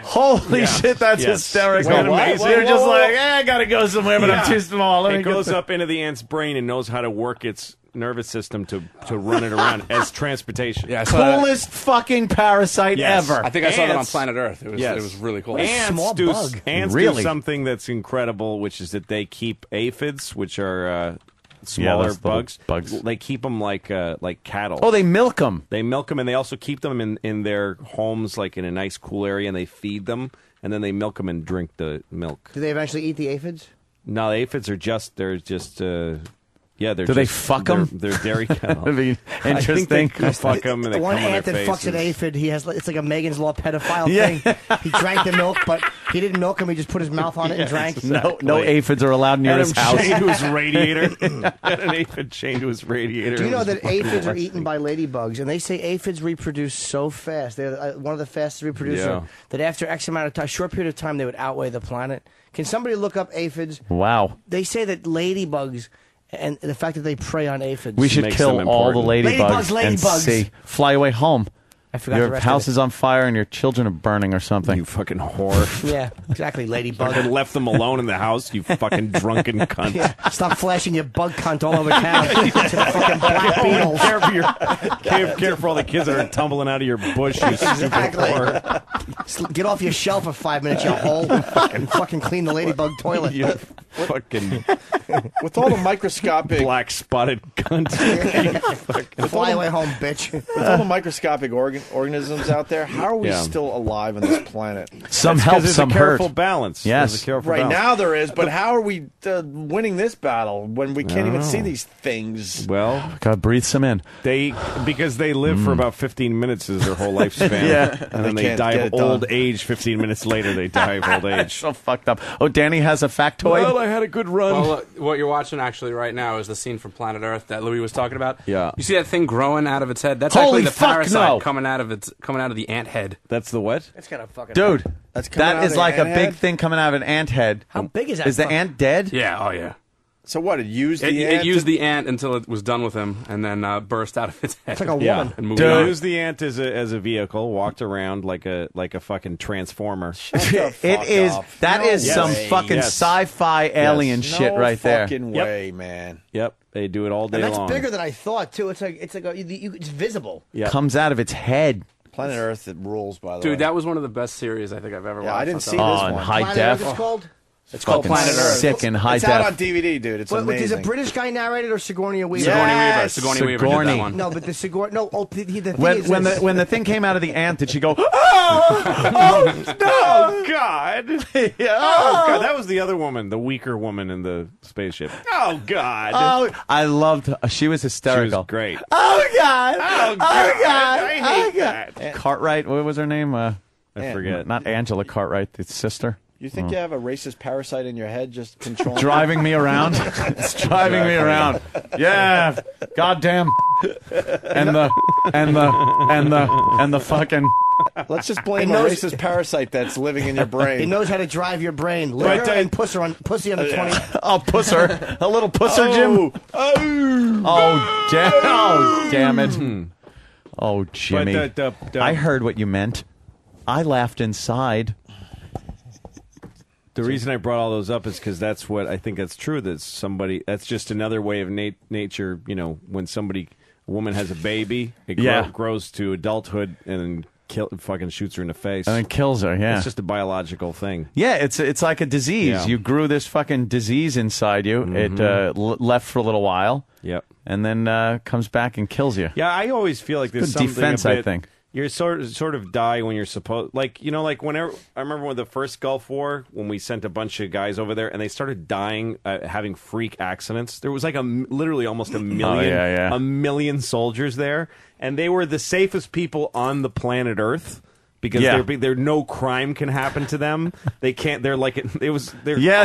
S11: Holy shit, that's hysterical.
S2: Isn't that amazing?
S11: You're just like, I gotta go somewhere, but I'm too small. Let me
S2: It
S11: go
S2: goes up into the ant's brain and knows how to work its nervous system to run it around as transportation.
S5: Yeah, I saw that.
S11: Coolest fucking parasite ever.
S5: I think I saw that on
S2: Ants-
S5: Planet Earth. It was really cool.
S2: Ants do, ants
S11: Really?
S2: do something that's incredible, which is that they keep aphids, which are smaller
S11: those little
S2: bugs. They keep them like cattle.
S11: Oh, they milk them.
S2: They milk them, and they also keep them in their homes, like in a nice, cool area, and they feed them, and then they milk them and drink the milk.
S3: Do they eventually eat the aphids?
S2: No, the aphids are they're just. Yeah, they're.
S11: Do they
S2: just-
S11: fuck 'em?
S2: They're dairy cattle.
S11: That'd be
S2: I think they
S11: interesting.
S2: fuck them and they
S3: The one
S2: come on
S3: ant
S2: their
S3: that fucks an
S2: faces.
S3: aphid, it's like a Megan's Law pedophile
S11: Yeah.
S3: thing. He drank the milk, but he didn't milk him. He just put his mouth on it and drank.
S11: No aphids are allowed near
S2: Had
S11: his
S2: him
S11: house.
S2: chained to his radiator. Had an aphid chained to his radiator.
S3: Do you know
S2: It was
S3: that aphids are
S2: fucking
S3: eaten by ladybugs? And they say aphids reproduce so fast. They're one of the fastest reproducers.
S2: Yeah.
S3: That after X amount of time, short period of time, they would outweigh the planet. Can somebody look up aphids?
S11: Wow.
S3: They say that ladybugs and the fact that they prey on aphids.
S11: We should
S2: Makes
S11: kill
S2: them
S11: all the
S2: important.
S11: ladybugs and see. Fly away home.
S3: I forgot the
S11: Your
S3: rest
S11: house
S3: of it.
S11: is on fire and your children are burning or something.
S2: You fucking whore.
S3: Yeah, exactly, ladybug.
S2: Fucking left them alone in the house, you fucking drunken cunt.
S3: Yeah, stop flashing your bug cunt all over town to the fucking black beetles.
S2: Care for all the kids that are tumbling out of your bush, you stupid
S3: Exactly.
S2: whore.
S3: Get off your shelf for 5 minutes, you hole. Fucking clean the ladybug toilet.
S2: You fucking
S10: With all the microscopic
S2: black spotted cunt.
S3: Fly away home, bitch.
S10: with all the microscopic organisms out there, how are we
S2: Yeah.
S10: still alive on this planet?
S11: Some
S2: That's
S11: help,
S2: 'cause there's
S11: some
S2: a
S11: hurt.
S2: careful balance.
S11: Yes.
S2: There's a careful
S10: Right
S2: balance.
S10: now there is, but how are we winning this battle when we can't even see these things?
S2: Well,
S11: God, breathe some in.
S2: because they live for about 15 minutes is their whole lifespan.
S11: Yeah.
S2: And then
S10: They
S2: they
S10: can't
S2: die
S10: get
S2: of
S10: it done.
S2: old age 15 minutes later. They die of old age.
S11: So fucked up. Oh, Danny has a factoid?
S2: Well, I had a good run.
S13: Well, what you're watching actually right now is the scene from Planet Earth that Louis was talking about.
S2: Yeah.
S13: You see that thing growing out of its head? That's
S11: Holy
S13: actually the
S11: fuck,
S13: parasite
S11: no.
S13: coming out of the ant head.
S2: That's the what?
S3: That's kind of fucking.
S11: Dude,
S10: That's coming out
S11: that
S10: of
S11: is
S10: the
S11: like a
S10: ant
S11: big
S10: head?
S11: thing coming out of an ant head.
S3: How big is that?
S11: Is the
S3: fuck?
S11: ant dead?
S13: Yeah, oh yeah.
S10: So what? It used the
S13: It
S10: ant
S13: used
S10: to-
S13: the ant until it was done with him, and then burst out of its head.
S3: It's like a
S2: Yeah.
S3: woman.
S13: And moved
S11: Dude.
S13: on.
S2: Used the ant as a vehicle, walked around like a fucking transformer.
S11: It is. That is
S2: Yes.
S11: some
S2: Yes.
S11: fucking
S2: Yes.
S11: sci-fi alien shit
S10: no
S11: right there.
S10: fucking
S2: Yep.
S10: way, man.
S2: Yep, they do it all day
S3: And that's
S2: long.
S3: bigger than I thought too. It's like it's visible.
S2: Yep.
S11: Comes out of its head.
S10: Planet Earth, it rules, by the way.
S13: Dude, that was one of the best series I think I've ever watched.
S10: I didn't see
S13: myself.
S10: this
S11: On
S10: one.
S11: high
S3: Planet Earth
S11: def.
S3: it's called.
S10: It's called
S11: Fucking
S10: Planet Earth.
S11: sick and high
S10: It's out
S11: def.
S10: on DVD, dude. It's
S3: What,
S10: amazing.
S3: does a British guy narrate it or Sigourney Weaver?
S10: Yes.
S13: Sigourney Weaver did
S11: Sigourney.
S13: that one.
S3: No, but the Sigourney. No, the thing
S11: When,
S3: is
S11: when
S3: this.
S11: the thing came out of the ant, did she go?
S2: Oh God! Oh God! That was the other woman, the weaker woman in the spaceship. Oh God!
S11: Oh, I loved her. She was
S2: she
S11: hysterical.
S2: was great.
S11: Oh God!
S2: Oh God! I hate that.
S11: Cartwright. What was her name?
S2: I forget.
S11: Not Angela Cartwright, the sister.
S10: You think you have a racist parasite in your head just controlling
S11: Driving me around. It's driving me around. Yeah. Goddamn. And the fucking.
S10: Let's just blame a racist parasite that's living in your brain.
S3: He knows how to drive your brain. Liquor and pussy on the 20.
S11: Oh, pusser. A little pusser, Jim. Oh, damn it. Oh, Jimmy.
S2: But
S11: I heard what you meant. I laughed inside.
S2: The reason I brought all those up is because that's what I think that's true. That's just another way of nature. You know, when a woman has a baby, it grows to adulthood and fucking shoots her in the face.
S11: And then kills her, yeah.
S2: It's just a biological thing.
S11: Yeah, it's like a disease.
S2: Yeah.
S11: You grew this fucking disease inside you.
S2: Mhm.
S11: It left for a little while.
S2: Yep.
S11: And then comes back and kills you.
S2: Yeah, I always feel like there's
S11: Good
S2: something
S11: defense,
S2: a
S11: I
S2: bit
S11: think.
S2: You're sort of die when you're supposed, like, you know, like whenever I remember when the first Gulf War, when we sent a bunch of guys over there and they started dying, having freak accidents. There was like literally almost a million, a million soldiers there, and they were the safest people on the planet Earth. Because they're no crime can happen to them. They can't. They're like they're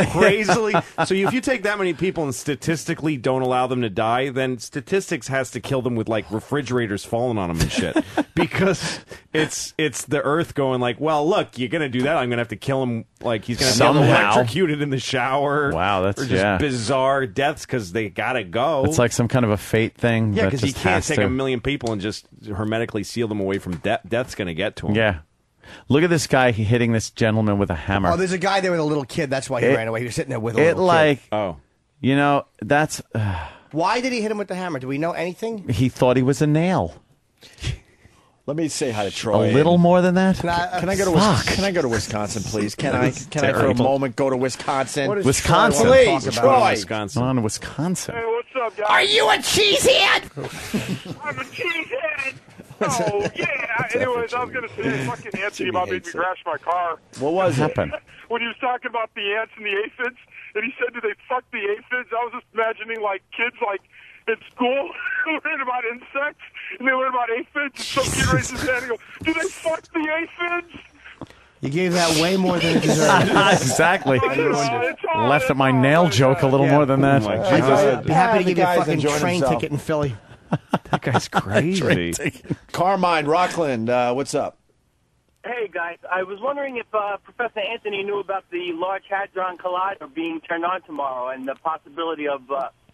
S2: crazily. So if you take that many people and statistically don't allow them to die, then statistics has to kill them with like refrigerators falling on them and shit. Because it's the Earth going like, well, look, you're gonna do that. I'm gonna have to kill him. Like he's gonna get electrocuted in the shower.
S11: Wow, that's
S2: or just bizarre deaths because they gotta go.
S11: It's like some kind of a fate thing.
S2: Yeah, because you can't take a million people and just hermetically seal them away from death. Death's gonna get to them.
S11: Yeah. Look at this guy hitting this gentleman with a hammer.
S3: Oh, there's a guy there with a little kid. That's why he ran away. He was sitting there with a little
S11: kid.
S2: Oh.
S11: You know, that's...
S3: Why did he hit him with the hammer? Do we know anything?
S11: He thought he was a nail.
S10: Let me say hi to Troy.
S11: A little more than that?
S10: Can I go to Wisconsin, please? Can I for a moment go to Wisconsin?
S11: Wisconsin.
S10: Please, Troy.
S2: Wisconsin.
S11: On Wisconsin.
S7: Hey, what's up, guys?
S21: Are you a cheesehead?
S7: I'm a cheesehead. Oh, yeah. Anyways, I was going to say, fucking Anthony about made me crash my car.
S10: What was
S11: it?
S7: When he was talking about the ants and the aphids, and he said, do they fuck the aphids? I was just imagining, like, kids, like, in school who learn about insects, and they learn about aphids, and some kid raises his hand and goes, do they fuck the aphids?
S3: You gave that way more than it deserved.
S11: Exactly. Left at my nail joke a little more than that.
S3: Oh my God. I'd be happy to give you a fucking train ticket in Philly.
S2: That guy's crazy.
S10: Carmine, Rockland, what's up?
S15: Hey, guys. I was wondering if Professor Anthony knew about the Large Hadron Collider being turned on tomorrow and the possibility of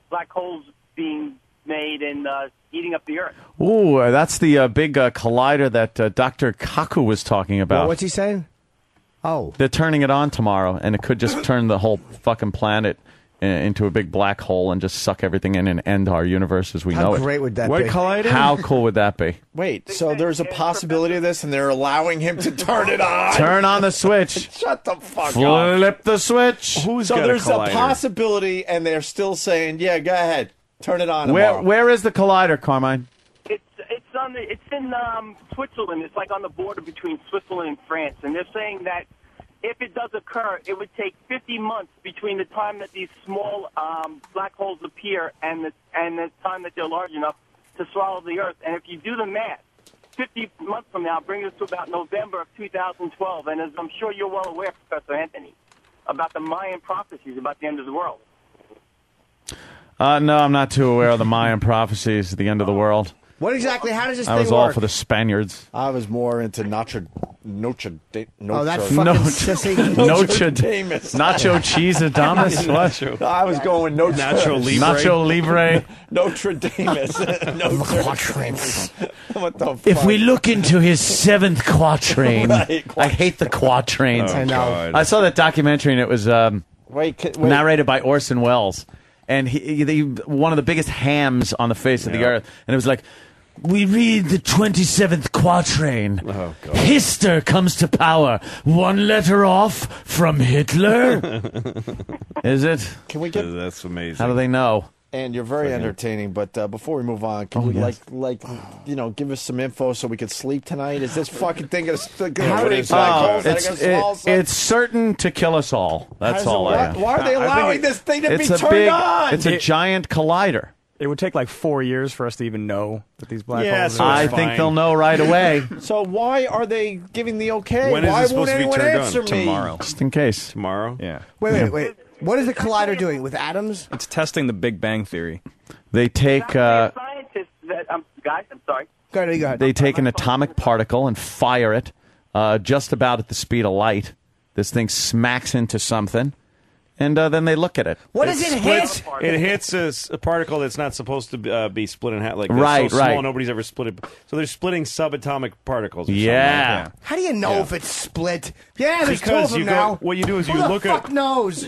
S15: black holes being made and eating up the Earth.
S11: Ooh, that's the big collider that Dr. Kaku was talking about.
S3: What's he saying? Oh.
S11: They're turning it on tomorrow, and it could just turn the whole fucking planet into a big black hole and just suck everything in and end our universe as we know it.
S3: How great would that be?
S10: What collider?
S11: How cool would that be?
S10: Wait, so there's a possibility of this, and they're allowing him to turn it on?
S11: Turn on the switch.
S10: Shut the fuck up.
S11: Flip the switch.
S10: So there's a possibility, and they're still saying, yeah, go ahead. Turn it on tomorrow.
S11: Where is the collider, Carmine?
S15: It's in Switzerland. It's like on the border between Switzerland and France, and they're saying that if it does occur, it would take 50 months between the time that these small black holes appear and the time that they're large enough to swallow the Earth. And if you do the math, 50 months from now brings us to about November of 2012. And as I'm sure you're well aware, Professor Anthony, about the Mayan prophecies about the end of the world.
S11: No, I'm not too aware of the Mayan prophecies at the end of the world.
S3: What exactly? How does this thing
S11: I was
S3: work?
S11: all for the Spaniards.
S10: I was more into Notre
S3: Oh, that fucking sissy.
S10: Notre Dame.
S11: Nacho cheese Adamus? What?
S10: I was going
S11: Nacho Libre. Nacho Libre.
S10: Notre Dame. What the fuck?
S11: If we look into his seventh quatrain, I hate the quatrains.
S3: I know.
S11: I saw that documentary, and it was narrated by Orson Welles. And he one of the biggest hams on the face of the earth. And it was like, we read the 27th quatrain.
S2: Oh, God.
S11: Hister comes to power. One letter off from Hitler. Is it?
S10: Can we get?
S2: That's amazing.
S11: How do they know?
S10: And you're very entertaining, but before we move on, can you give us some info so we could sleep tonight? Is this fucking thing going to
S11: it's certain to kill us all. That's all I have.
S10: Why are they allowing this thing to be turned on?
S11: It's a giant collider.
S16: It would take like 4 years for us to even know that these black holes are.
S11: I think they'll know right away.
S10: So why are they giving the okay?
S2: When is
S10: why
S2: it supposed
S10: won't
S2: to be
S10: anyone
S2: turned
S10: answer
S2: on?
S10: me?
S16: Tomorrow.
S11: Just in case.
S2: Tomorrow?
S16: Yeah.
S3: Wait. What is the collider doing with atoms?
S16: It's testing the Big Bang Theory.
S11: They take
S15: Scientists that guys, I'm sorry.
S3: Go ahead.
S11: They take an atomic particle and fire it just about at the speed of light. This thing smacks into something, and then they look at it.
S3: What does it hit?
S2: It hits a particle that's not supposed to be split in half. Like
S11: right,
S2: so small, nobody's ever split it. So they're splitting subatomic particles. Or
S11: yeah.
S2: Like
S3: How do you know if it's split? Yeah, there's two of
S2: because
S3: them
S2: you
S3: now.
S2: what you do is
S3: Who
S2: you
S3: the
S2: look
S3: fuck
S2: at
S3: knows?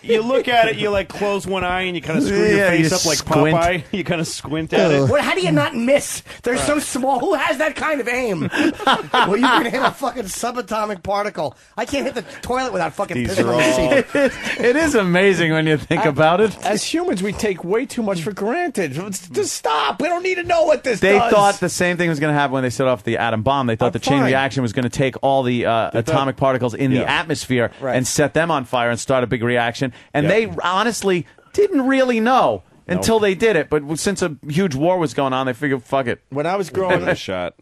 S2: you look at it. You like close one eye and you kind of screw your face up like
S11: squint.
S2: Popeye. You kind of squint at it.
S3: How do you not miss? They're so small. Who has that kind of aim? Well, you can hit a fucking subatomic particle. I can't hit the toilet without fucking pissing on the seat.
S11: It is amazing when you think about it.
S10: As humans, we take way too much for granted. Just stop. We don't need to know what this
S11: They
S10: does.
S11: thought the same thing was going to happen when they set off the atom bomb. They thought the chain
S10: fine.
S11: reaction was going to take all the atomic particles in the atmosphere and set them on fire and start a big reaction. And they honestly didn't really know until they did it. But since a huge war was going on, they figured, fuck it.
S10: When I was growing up,
S11: Give it a
S10: I
S11: shot.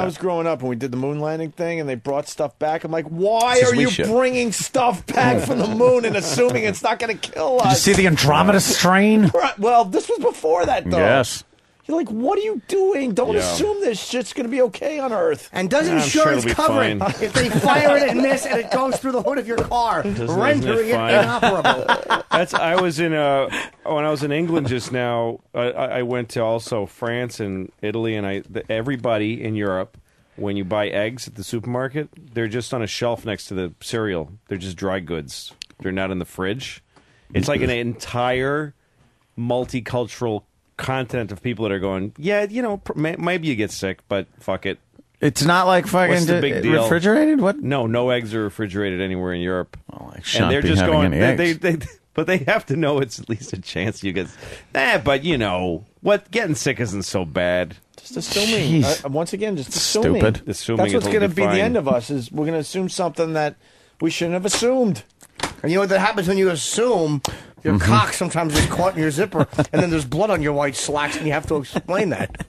S10: was growing up and we did the moon landing thing and they brought stuff back, I'm like, why
S11: This is
S10: are you
S11: shit.
S10: bringing stuff back from the moon and assuming it's not going to kill us?
S11: Did you see the Andromeda strain?
S10: Right. Well, this was before that, though.
S11: Yes.
S10: You're like, what are you doing? Don't assume this shit's going to be okay on Earth.
S3: And doesn't insurance cover it if they fire it and miss and it goes through the hood of your car, rendering it inoperable?
S2: I was in when I was in England just now. I went to also France and Italy, and everybody in Europe, when you buy eggs at the supermarket, they're just on a shelf next to the cereal. They're just dry goods. They're not in the fridge. It's like an entire multicultural continent of people that are going, yeah, maybe you get sick, but fuck it.
S11: It's not like fucking
S2: What's the big deal?
S11: refrigerated? What?
S2: No eggs are refrigerated anywhere in Europe.
S11: Well, I
S2: and
S11: shan't
S2: they're
S11: be
S2: just
S11: having
S2: going.
S11: any eggs.
S2: But they have to know it's at least a chance you get. But what? Getting sick isn't so bad.
S10: Just assuming. Once again, just assuming.
S11: Stupid.
S2: Assuming
S10: That's what's
S2: it'll
S10: going to be
S2: fine.
S10: the end of us, is we're going to assume something that we shouldn't have assumed.
S3: And you know what that happens when you assume your cock sometimes is caught in your zipper, and then there's blood on your white slacks, and you have to explain that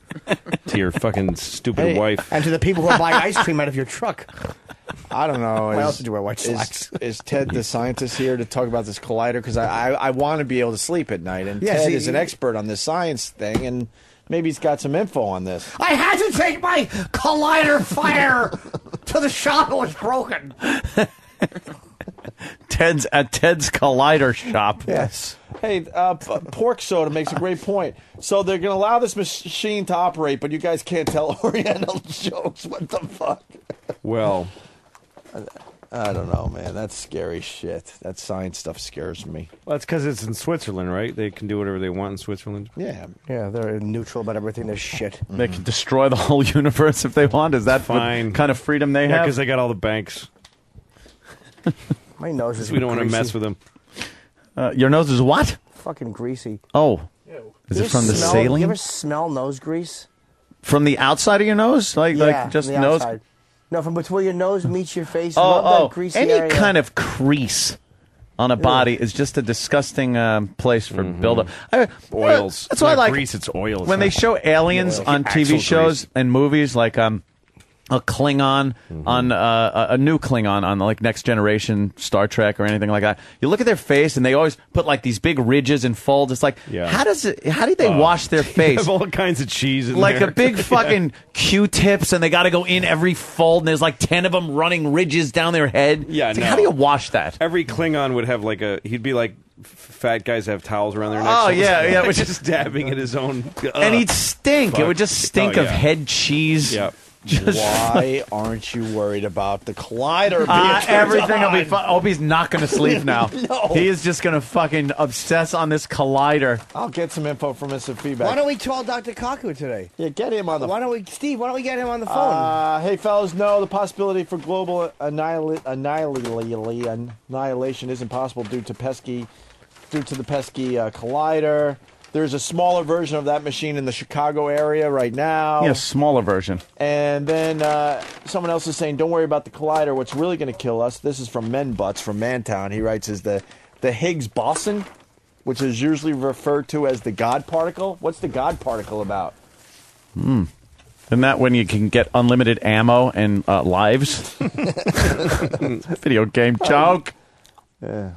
S2: to your fucking stupid wife
S3: and to the people who buy ice cream out of your truck.
S10: I don't know.
S3: Why else did you wear white slacks?
S10: Is Ted the scientist here to talk about this collider? Because I want to be able to sleep at night, and
S3: Yeah,
S10: Ted
S3: see,
S10: is an expert on this science thing, and maybe he's got some info on this.
S3: I had to take my collider fire to the shop. It was broken.
S11: Ted's Collider shop.
S10: Yes. Hey, Pork Soda makes a great point. So they're going to allow this machine to operate, but you guys can't tell Oriental jokes. What the fuck?
S2: Well,
S10: I don't know, man. That's scary shit. That science stuff scares me.
S2: Well, that's because it's in Switzerland, right? They can do whatever they want in Switzerland.
S10: Yeah.
S3: Yeah, they're neutral about everything. They're shit.
S11: They can destroy the whole universe if they want. Is that
S2: Fine.
S11: what kind of freedom they
S2: Yeah,
S11: have?
S2: because they got all the banks.
S3: My nose is
S2: We don't want to
S3: greasy.
S2: mess with them.
S11: Your nose is what?
S3: Fucking greasy.
S11: Oh. Is it from the saline?
S3: You ever smell nose grease?
S11: From the outside of your nose? Like just
S3: from the
S11: nose?
S3: outside. No, from between your nose meets your face. Rub that greasy
S11: Any
S3: area.
S11: kind of crease on a body is just a disgusting place for buildup.
S2: Oils.
S11: That's why I
S2: Not
S11: like
S2: grease, it's oil.
S11: when they show aliens on TV shows and movies, like a Klingon on a new Klingon on like Next Generation Star Trek or anything like that. You look at their face and they always put like these big ridges and folds. It's like, how do they wash their
S2: They
S11: face?
S2: have all kinds of cheese in
S11: Like
S2: there.
S11: a big fucking Q-tips, and they got to go in every fold, and there's like 10 of them running ridges down their head.
S2: Yeah,
S11: It's like,
S2: no.
S11: how do you wash that?
S2: Every Klingon would have like he'd be like fat guys have towels around their necks.
S11: Oh, yeah,
S2: Like just dabbing at his own.
S11: And he'd stink. It
S2: Fuck.
S11: would just stink
S2: Oh,
S11: of
S2: yeah.
S11: head cheese.
S2: Yeah.
S10: Why aren't you worried about the collider being turned
S11: Everything will be
S10: on?
S11: fine. Opie's not going to sleep now.
S10: No.
S11: He is just going to fucking obsess on this collider.
S10: I'll get some info from us and feedback.
S3: Why don't we call Dr. Kaku today?
S10: Yeah, get him on the
S3: Why don't we get him on the phone?
S10: Hey, fellas, no, the possibility for global annihilation isn't possible due to the pesky collider. There's a smaller version of that machine in the Chicago area right now.
S11: Yeah, smaller version.
S10: And then someone else is saying, don't worry about the collider. What's really going to kill us, this is from Men Butts from Mantown. He writes, is the Higgs boson, which is usually referred to as the God particle. What's the God particle about?
S11: Isn't that when you can get unlimited ammo and lives? Video game joke.
S10: Yeah.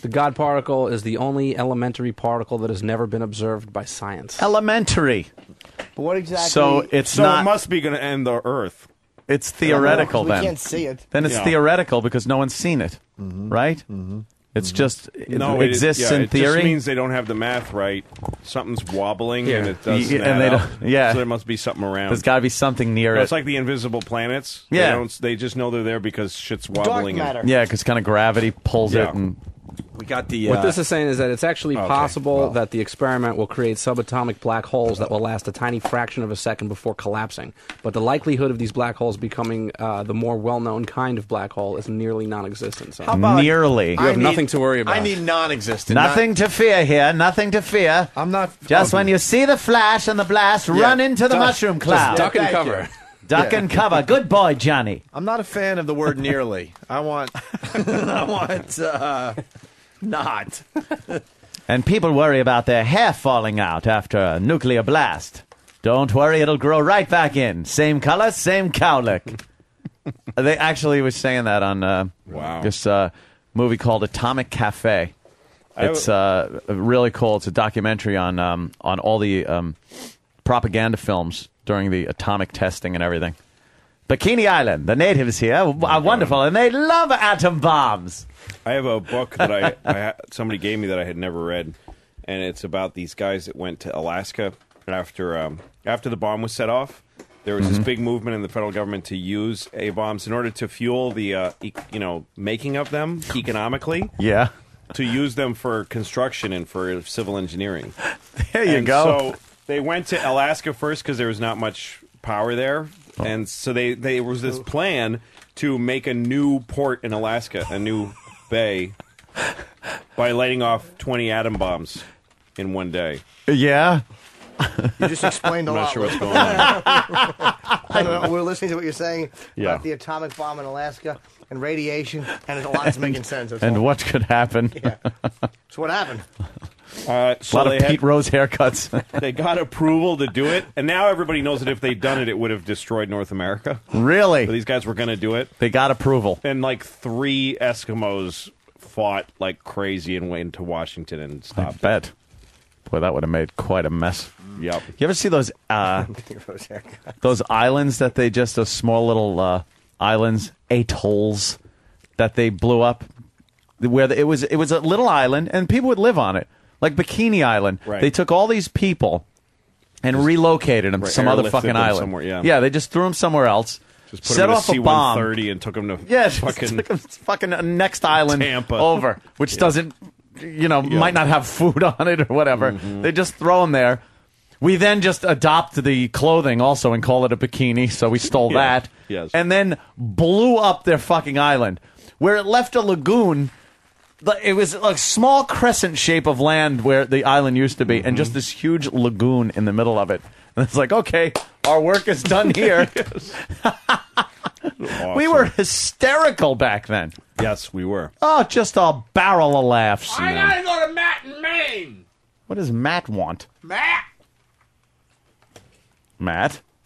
S13: The God particle is the only elementary particle that has never been observed by science.
S11: Elementary.
S3: But what exactly?
S11: So it's
S2: So
S11: not.
S2: it must be going to end the Earth.
S11: It's theoretical
S3: we
S11: then.
S3: can't see it.
S11: Then it's
S2: Yeah.
S11: theoretical because no one's seen it, right? Mm-hmm. It's just it exists in
S2: it
S11: theory.
S2: just means they don't have the math right. Something's wobbling and it doesn't
S11: Yeah,
S2: add
S11: and they
S2: up.
S11: don't- yeah.
S2: So there must be something around.
S11: There's got to be something near it.
S2: It's like the invisible planets.
S11: Yeah.
S2: They just know they're there because shit's wobbling.
S3: matter.
S11: Yeah, because kind of gravity pulls
S2: Yeah.
S11: it and
S1: We got the.
S13: What this is saying is that it's actually
S1: Okay,
S13: possible that the experiment will create subatomic black holes that will last a tiny fraction of a second before collapsing. But the likelihood of these black holes becoming the more well-known kind of black hole is nearly non-existent. So.
S11: How about nearly?
S13: You have nothing to worry about.
S1: I need non-existent.
S11: Nothing to fear here. Nothing to fear.
S1: I'm not.
S11: Just when you see the flash and the blast, run into the mushroom cloud.
S13: Duck and cover.
S11: Duck and cover. Good boy, Johnny.
S1: I'm not a fan of the word nearly. I want. Not.
S11: And people worry about their hair falling out after a nuclear blast. Don't worry, it'll grow right back in. Same color, same cowlick. They actually was saying that on this movie called Atomic Cafe. It's really cool. It's a documentary on all the propaganda films during the atomic testing and everything. Bikini Island, the natives here are wonderful, and they love atom bombs.
S2: I have a book that somebody gave me that I had never read, and it's about these guys that went to Alaska after the bomb was set off. There was this big movement in the federal government to use A-bombs in order to fuel the making of them economically.
S11: Yeah.
S2: To use them for construction and for civil engineering.
S11: There you go.
S2: So they went to Alaska first because there was not much power there. And so there was this plan to make a new port in Alaska, a new bay, by lighting off 20 atom bombs in one day.
S11: Yeah.
S3: You just explained a lot.
S2: I'm not sure what's going on.
S3: I don't know. We're listening to what you're saying
S2: Yeah.
S3: about the atomic bomb in Alaska and radiation, and a lot's making sense. That's
S11: And
S3: all.
S11: what could happen?
S3: Yeah. So what happened?
S2: So
S11: a lot of Pete Rose haircuts.
S2: They got approval to do it, and now everybody knows that if they'd done it, it would have destroyed North America.
S11: Really?
S2: But these guys were going to do it.
S11: They got approval.
S2: And like 3 Eskimos fought like crazy and went to Washington and
S11: I
S2: stopped.
S11: bet. Boy, that would have made quite a mess.
S2: Yep.
S11: You ever see those islands that they just, those small little islands, atolls that they blew up? Where it was a little island, and people would live on it. Like Bikini Island.
S2: Right.
S11: They took all these people and relocated them to some other
S2: airlifted
S11: fucking
S2: them
S11: island.
S2: somewhere, yeah.
S11: They just threw them somewhere else.
S2: Just put
S11: set
S2: them in
S11: off
S2: a
S11: a bomb.
S2: C-130 and took them to
S11: fucking next island
S2: Tampa.
S11: over, which doesn't, might not have food on it or whatever.
S2: Mm-hmm.
S11: They just throw them there. We then just adopt the clothing also and call it a bikini, so we stole that.
S2: Yes.
S11: And then blew up their fucking island, where it left a lagoon. It was a small crescent shape of land where the island used to be, and just this huge lagoon in the middle of it. And it's like, okay, our work is done here.
S2: Awesome.
S11: We were hysterical back then.
S2: Yes, we were.
S11: Oh, just a barrel of laughs.
S4: I gotta go to Matt in Maine.
S11: What does Matt want?
S4: Matt.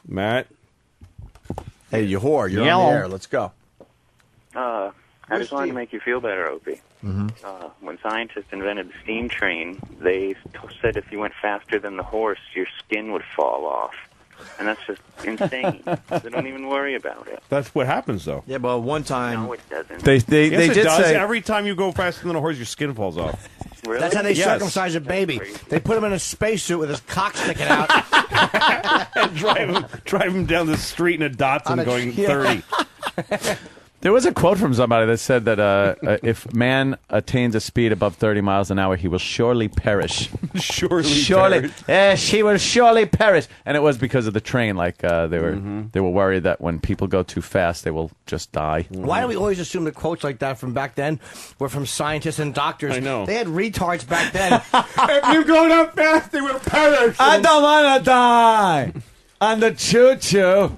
S2: Matt.
S1: Hey, you whore. You're
S11: Yellow.
S1: on the air. Let's go.
S12: I just wanted to make you feel better, Opie.
S1: Mm-hmm.
S12: When scientists invented the steam train, they said if you went faster than the horse, your skin would fall off. And that's just insane. They don't even worry about it.
S2: That's what happens, though.
S1: Yeah, but one time...
S12: No, it doesn't.
S11: They
S2: Yes,
S11: did
S2: it does.
S11: say
S2: Every time you go faster than a horse, your skin falls off.
S12: Really?
S3: That's how they
S2: Yes.
S3: circumcise a baby. They put him in a spacesuit with his cock sticking out.
S2: And drive him down the street in a Datsun going 30.
S11: There was a quote from somebody that said that if man attains a speed above 30 miles an hour, he will surely perish.
S2: Surely
S11: she will surely perish. And it was because of the train. Like they were worried that when people go too fast, they will just die.
S3: Why do we always assume that quotes like that from back then were from scientists and doctors?
S2: I know.
S3: They had retards back then.
S4: If you go that fast, they will perish.
S11: I don't want to die on the choo-choo.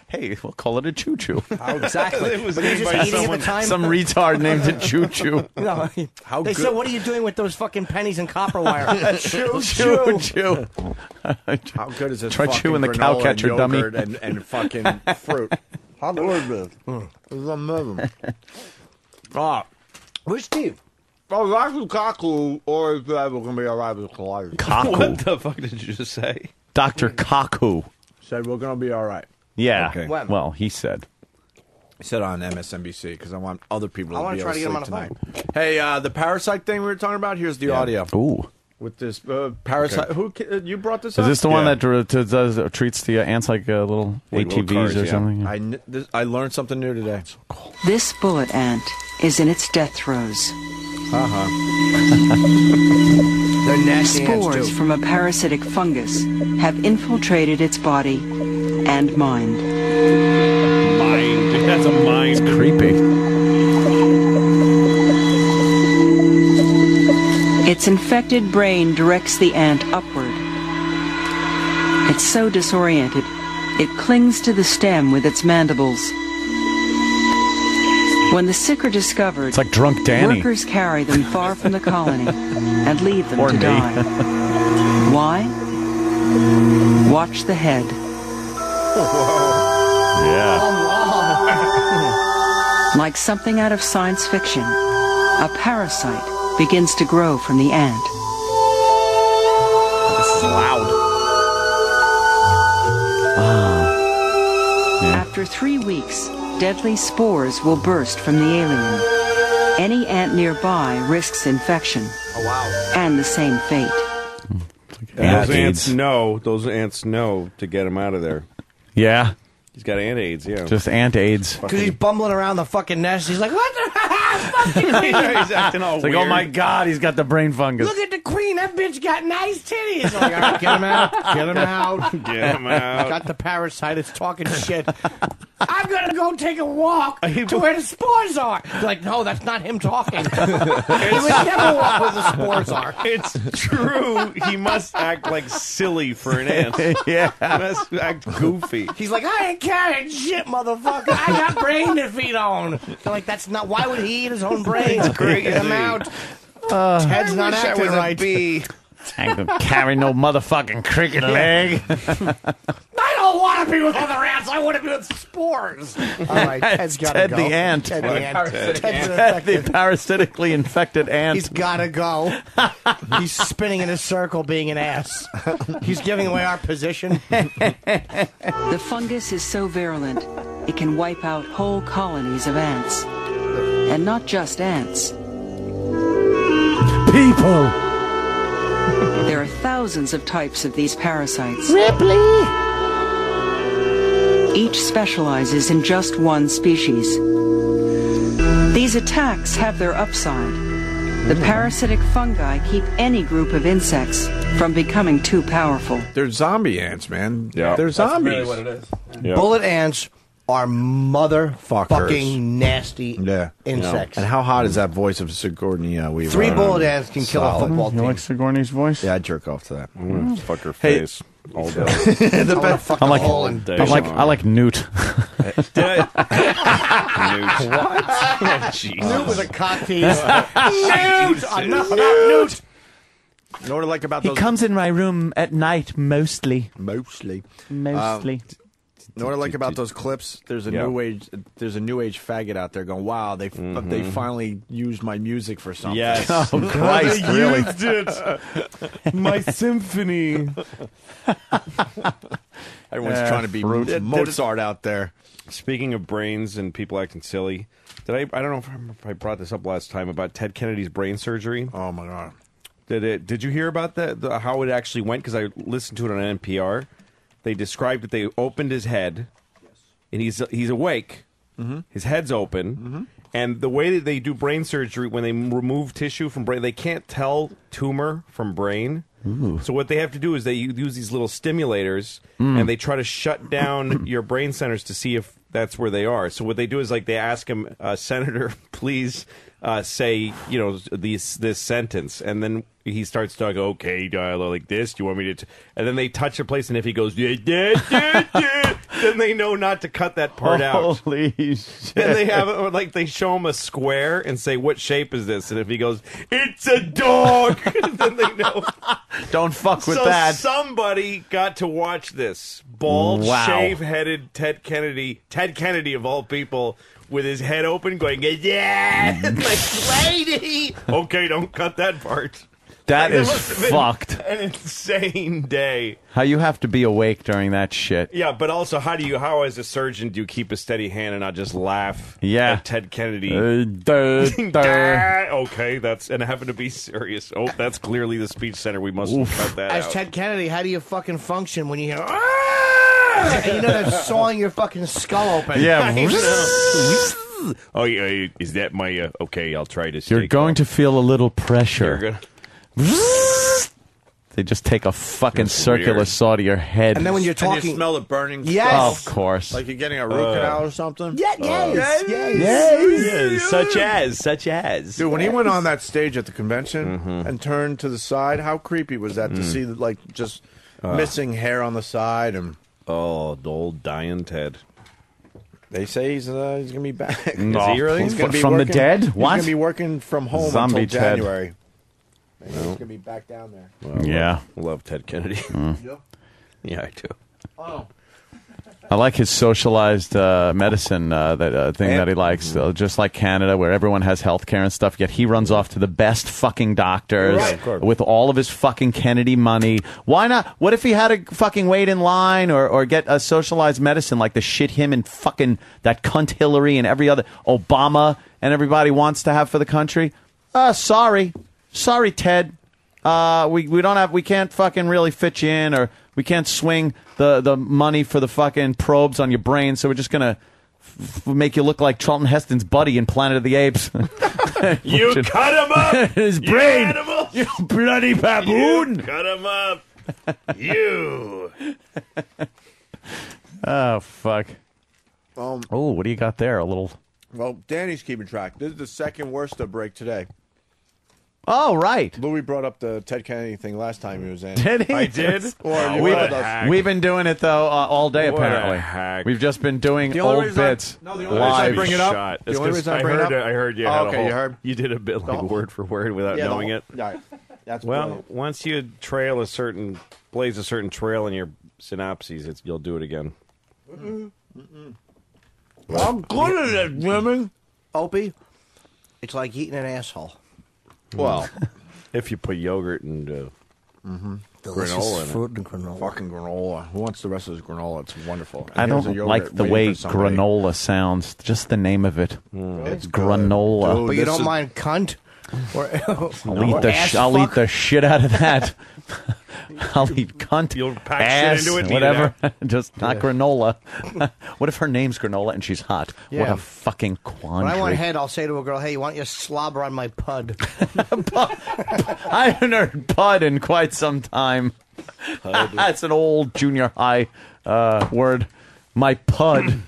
S11: Hey, we'll call it a choo-choo.
S3: Oh, exactly.
S2: It was
S3: But he was
S2: named
S3: just
S2: by
S3: eating at the time.
S11: Some retard named it choo-choo.
S3: No,
S1: How
S3: they
S1: good-
S3: said, "What are you doing with those fucking pennies and copper wire?"
S11: Choo-choo.
S1: How good is this
S11: Try
S1: fucking
S11: chewing the
S1: granola
S11: cowcatcher
S1: and
S11: dummy.
S1: yogurt and fucking fruit? How good is this? It's amazing.
S3: Where's Steve?
S1: Oh, that's Lukaku, or is that going to be all right with Collider?
S11: Kaku.
S2: What the fuck did you just say?
S11: Dr. Kaku.
S1: Said we're going to be all right.
S11: Yeah.
S1: Okay.
S3: When?
S11: Well, he said.
S1: I said on MSNBC because I want other people
S3: I
S1: to
S3: wanna
S1: be
S3: try
S1: able
S3: to
S1: to
S3: get him
S1: sleep
S3: on the
S1: tonight. Hey, the parasite thing we were talking about, here's the audio.
S11: Ooh.
S1: With this parasite.
S2: Okay.
S1: You brought this
S11: Is
S1: up?
S11: this the one
S2: Yeah.
S11: that treats the ants like little
S2: Like little
S11: ATVs
S2: cars,
S11: or
S2: yeah.
S11: something?
S1: I learned something new today.
S19: This bullet ant is in its death throes.
S3: They're nasty ants,
S18: Spores
S3: too.
S18: from a parasitic fungus have infiltrated its body and mind.
S2: Mind. That's a mind.
S11: It's creepy.
S18: Its infected brain directs the ant upward. It's so disoriented, it clings to the stem with its mandibles. When the sick are discovered,
S11: It's like drunk Danny.
S18: workers carry them far from the colony and leave them
S11: Or
S18: to
S11: me.
S18: die. Why? Watch the head.
S11: Yeah.
S18: Like something out of science fiction, a parasite begins to grow from the ant.
S16: This is loud.
S18: After 3 weeks, deadly spores will burst from the alien. Any ant nearby risks infection.
S3: Oh, wow.
S18: And the same fate.
S2: Those ants know. Those ants know to get him out of there.
S11: Yeah.
S2: He's got ant AIDS. Yeah.
S11: Just ant AIDS.
S3: Because he's bumbling around the fucking nest. He's like, what the
S2: He's acting all
S11: It's like,
S2: weird.
S11: oh my God, he's got the brain fungus.
S3: Look at the queen. That bitch got nice titties. I'm like, all right, get him out. Get him out.
S2: Get him out.
S3: Got the parasite. It's talking shit. I'm going to go take a walk to where the spores are. They're like, no, that's not him talking. He would never walk where the spores are.
S2: It's true. He must act like silly for an ant.
S11: Yeah.
S2: He must act goofy.
S3: He's like, I ain't carrying shit, motherfucker. I got brain to feed on. They're like, that's not. Why would he eat his own brain?
S2: crazy.
S3: Get him out. Ted's not
S2: wish I
S3: acting
S2: was a
S3: right.
S2: bee.
S11: I ain't gonna carry no motherfucking cricket leg.
S3: I don't want to be with other ants. I want to be with spores. All right, Ted's got to
S11: Ted
S3: go.
S11: the ant.
S3: Ted the ant. Ted's
S11: Ted the
S3: infected.
S11: parasitically infected ant.
S3: He's got to go. He's spinning in a circle being an ass. He's giving away our position.
S18: The fungus is so virulent, it can wipe out whole colonies of ants. And not just ants.
S11: People.
S18: There are thousands of types of these parasites.
S3: Ripley!
S18: Each specializes in just one species. These attacks have their upside. The parasitic fungi keep any group of insects from becoming too powerful.
S1: They're zombie ants, man.
S2: Yeah.
S1: They're zombies.
S16: Really what it is.
S2: Yeah.
S3: Bullet ants are motherfucking nasty
S1: Yeah.
S3: insects.
S1: And how hot is that voice of Sigourney Weaver?
S3: 3 bullet ants can kill a
S1: Solid.
S3: football
S11: You
S3: team.
S11: like Sigourney's voice?
S1: Yeah, I jerk off to that.
S2: Fuck her
S11: Hey.
S2: face all day.
S3: The best fucking
S11: I like.
S3: hole in
S11: I like Newt.
S2: Did I? What? Oh, jeez.
S3: Newt was a cock tease. Newt! Enough about Newt!
S1: You know what I like about
S11: He
S1: those?
S11: comes in my room at night mostly.
S1: Mostly.
S11: Mostly.
S1: You know what I like about those clips? There's a new age. There's a new age faggot out there going, "Wow, they finally used my music for something."
S2: Yes.
S11: Oh Christ!
S2: They
S11: Really?
S2: used it. My symphony.
S1: Everyone's trying to be Mozart out there.
S2: Speaking of brains and people acting silly, I don't know if I brought this up last time about Ted Kennedy's brain surgery.
S1: Oh my God!
S2: Did you hear about that? How it actually went? Because I listened to it on NPR. They described that they opened his head, and he's awake. Mm-hmm. His head's open, and the way that they do brain surgery, when they remove tissue from brain, they can't tell tumor from brain. Ooh. So what they have to do is they use these little stimulators, and they try to shut down your brain centers to see if that's where they are. So what they do is they ask him, Senator, please say this sentence, and then he starts talking. Okay, like this. Do you want me to? And then they touch a place, and if he goes, then they know not to cut that part out.
S11: Holy shit!
S2: And they have it they show him a square and say, "What shape is this?" And if he goes, "It's a dog," then they know.
S11: Don't fuck with
S2: So
S11: that.
S2: somebody got to watch this bald,
S11: Wow.
S2: shave-headed Ted Kennedy of all people, with his head open, going, "Yeah, like lady." Okay, don't cut that part.
S11: That
S2: It
S11: is
S2: must have been
S11: fucked.
S2: An insane day.
S11: How you have to be awake during that shit.
S2: Yeah, but also, how as a surgeon do you keep a steady hand and not just laugh
S11: Yeah.
S2: at Ted Kennedy?
S11: Duh.
S2: Okay, and I happen to be serious. Oh, that's clearly the speech center. We must cut that
S3: As
S2: out.
S3: Ted Kennedy, how do you fucking function when you hear, "Ah!" and you know that's sawing your fucking skull open?
S11: Yeah.
S2: Oh, yeah, is that my... okay, I'll try to...
S11: You're going to feel a little pressure.
S2: You're gonna...
S11: They just take a fucking
S2: That's
S11: circular
S2: weird.
S11: saw to your head.
S3: And then when you're
S1: And you
S3: talking,
S1: smell the burning
S3: Yes.
S1: stuff.
S11: Of course.
S1: Like you're getting a root canal or something?
S2: Yes, such as.
S1: Dude, when he went on that stage at the convention and turned to the side, how creepy was that to see, like, just missing hair on the side? And
S2: Oh, the old dying Ted.
S1: they say he's going to be back.
S11: No.
S2: Is he really?
S1: He's gonna be
S11: From the
S1: working-
S11: dead?
S1: He's
S11: What?
S1: going to be working from home
S11: Zombie
S1: until
S11: Ted.
S1: January. Maybe he's going to be back down there.
S2: Well,
S11: Yeah.
S2: love Ted Kennedy. Yeah, I do.
S3: oh,
S11: I like his socialized medicine thing that he likes, just like Canada, where everyone has health care and stuff, yet he runs off to the best fucking doctors with all of his fucking Kennedy money. Why not? What if he had to fucking wait in line or get a socialized medicine like the shit him and fucking that cunt Hillary and every other Obama and everybody wants to have for the country? Sorry, Ted. We can't fucking really fit you in, or we can't swing the money for the fucking probes on your brain, so we're just gonna make you look like Charlton Heston's buddy in Planet of the Apes.
S2: You cut him up!
S11: His
S2: You
S11: brain!
S2: animal!
S11: You bloody baboon!
S2: You cut him up! You!
S11: Oh, fuck. Oh, what do you got there? A little...
S1: Well, Danny's keeping track. This is the second worst break today.
S11: Oh, right.
S1: Louis brought up the Ted Kennedy thing last time he was in.
S11: Did he?
S2: I did?
S1: Or you
S11: we've,
S1: told us.
S11: we've been doing it, though, all day,
S2: What a
S11: apparently.
S2: hack.
S11: We've just been doing
S1: The only
S11: old
S1: reason I-
S11: bits
S1: no, the only reason I
S11: live.
S1: bring it up-
S2: Shot.
S1: the
S2: It's
S1: only
S2: 'cause
S1: reason I bring it up-
S2: I heard you
S1: Oh,
S2: had
S1: okay,
S2: a whole,
S1: you heard?
S2: You did a bit like word for word without
S1: Yeah,
S2: knowing it.
S1: Right. That's
S2: Well,
S1: brilliant.
S2: once you blaze a certain trail in your synopses, you'll do it again.
S1: I'm good at it, women.
S3: Opie, it's like eating an asshole.
S1: Well,
S2: if you put yogurt and
S3: Delicious
S2: granola in
S3: fruit and granola.
S1: Fucking granola. Who wants the rest of this granola? It's wonderful.
S11: I
S1: And here's a
S11: don't
S1: yogurt
S11: like the
S1: waiting
S11: way
S1: for somebody.
S11: granola sounds. Just the name of it.
S1: It's
S11: Granola.
S1: good.
S3: But you
S1: This
S3: don't
S1: is-
S3: mind cunt? Or,
S11: I'll eat the shit out of that. I'll eat cunt,
S2: You'll pack
S11: ass,
S2: shit into it and eat it
S11: whatever.
S2: out.
S11: Just not granola. What if her name's granola and she's hot? What
S3: Yeah.
S11: a fucking quandary.
S3: when I want head, I'll say to a girl, "Hey, you want your slobber on my pud?"
S11: I haven't heard pud in quite some time. That's an old junior high word. My pud.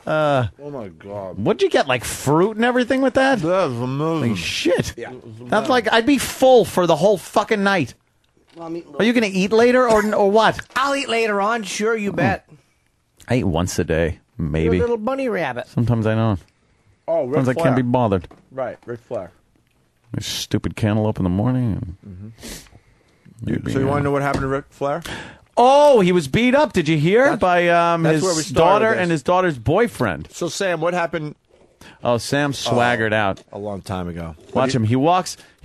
S1: Oh my god!
S11: What'd you get? Like fruit and everything with that?
S1: That's amazing.
S11: Like, shit.
S3: Yeah.
S11: That's like I'd be full for the whole fucking night.
S3: Well, I'm eating
S11: Are you going to eat later or what?
S3: I'll eat later on. Sure, you bet.
S11: I eat once a day,
S3: You're a
S11: maybe.
S3: little bunny rabbit.
S11: Sometimes I don't.
S1: Oh, Ric
S11: Sometimes I can't be
S1: Flair.
S11: bothered.
S1: Right, Ric Flair.
S11: A stupid cantaloupe in the morning.
S1: So you want to know what happened to Ric Flair?
S11: Oh, he was beat up. Did you hear? By
S1: that's where we
S11: his
S1: started
S11: daughter
S1: this.
S11: and his daughter's boyfriend.
S1: So Sam, what happened
S11: Oh, Sam swaggered out.
S1: a long time ago?
S11: Watch him. He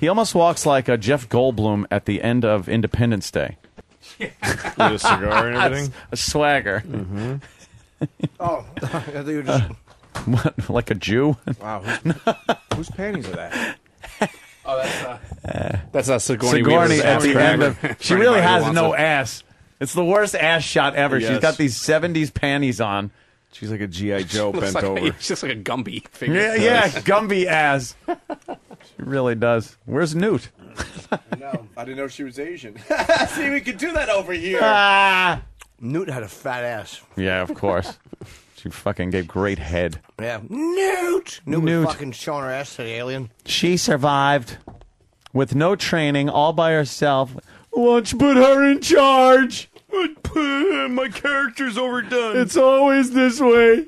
S11: almost walks like a Jeff Goldblum at the end of Independence Day.
S2: With a cigar and everything.
S11: A swagger.
S3: Oh, I thought you were just.
S11: What, like a Jew?
S1: Wow, whose panties are that?
S13: That's a Sigourney,
S11: Sigourney
S13: Weaver's
S11: at
S13: ass
S11: the
S13: crack.
S11: end of. She
S13: For
S11: really
S13: anybody who
S11: has
S13: wants
S11: no
S13: it.
S11: ass. It's the worst ass shot ever. She's
S2: Yes.
S11: got these 70s panties on.
S2: She's like a G.I. Joe
S13: Looks
S2: bent
S13: like
S2: over.
S13: She's just like a Gumby figure.
S11: Yeah, Gumby ass. She really does. Where's Newt?
S1: No, I didn't know she was Asian. See, we could do that over here.
S3: Newt had a fat ass.
S11: Yeah, of course. She fucking gave great head.
S3: Yeah, Newt. Newt
S11: Newt.
S3: was fucking showing her ass to the alien.
S11: She survived with no training, all by herself. Why don't you put her in charge?
S2: My character's overdone.
S11: It's always this way.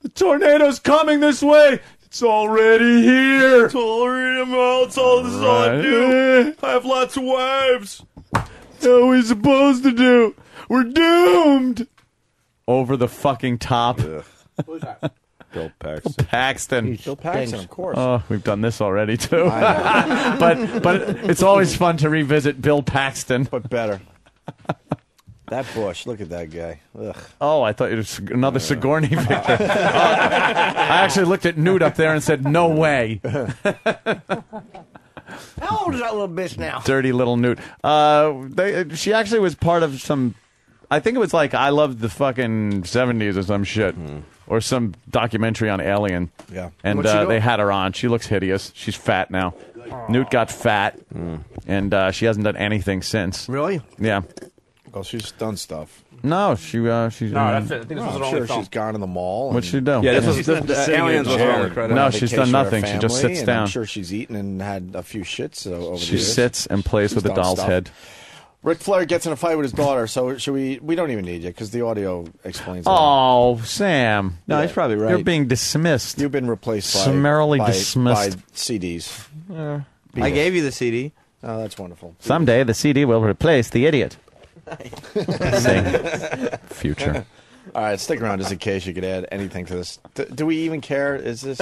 S11: The tornado's coming this way. It's already here.
S2: It's all this is all I do. I have lots of wives.
S11: What are we supposed to do? We're doomed. Over the fucking top.
S1: Who's that?
S2: Bill Paxton.
S11: Paxton.
S1: Bill Paxton, of course.
S11: Oh, we've done this already too. but it's always fun to revisit Bill Paxton.
S1: But better. That Bush, look at that guy. Ugh.
S11: Oh, I thought it was another Sigourney picture. I actually looked at Newt up there and said, "No way."
S3: How old is that little bitch now?
S11: Dirty little Newt. She actually was part of some. I think it was like I Love the fucking 70s or some shit. or some documentary on Alien.
S10: Yeah.
S11: And
S10: What's she doing?
S11: they had her on. She looks hideous. She's fat now. Newt got fat, and she hasn't done anything since.
S3: Really?
S11: Yeah.
S10: Well, she's done stuff.
S11: No, she's.
S13: No, that's it. I think this was
S10: I'm
S13: an
S10: sure
S13: only film.
S10: she's gone to the mall.
S11: What'd she do?
S13: Yeah, this was Aliens was her only credit.
S11: No, she's done nothing. She just sits down.
S10: I'm sure she's eaten and had a few shits over the
S11: She
S10: years.
S11: sits and plays
S10: She's
S11: with a
S10: done
S11: doll's
S10: stuff.
S11: head.
S10: Ric Flair gets in a fight with his daughter, so should we? We don't even need you because the audio explains it.
S11: Oh, Sam.
S10: No, he's probably right.
S11: You're being dismissed.
S10: You've been replaced by
S11: Summarily
S10: by
S11: dismissed.
S10: CDs.
S19: I gave you the CD.
S10: Oh, that's wonderful.
S11: Someday the CD will replace the idiot. Sing. Future.
S10: All right, stick around just in case you could add anything to this. Do we even care? Is this?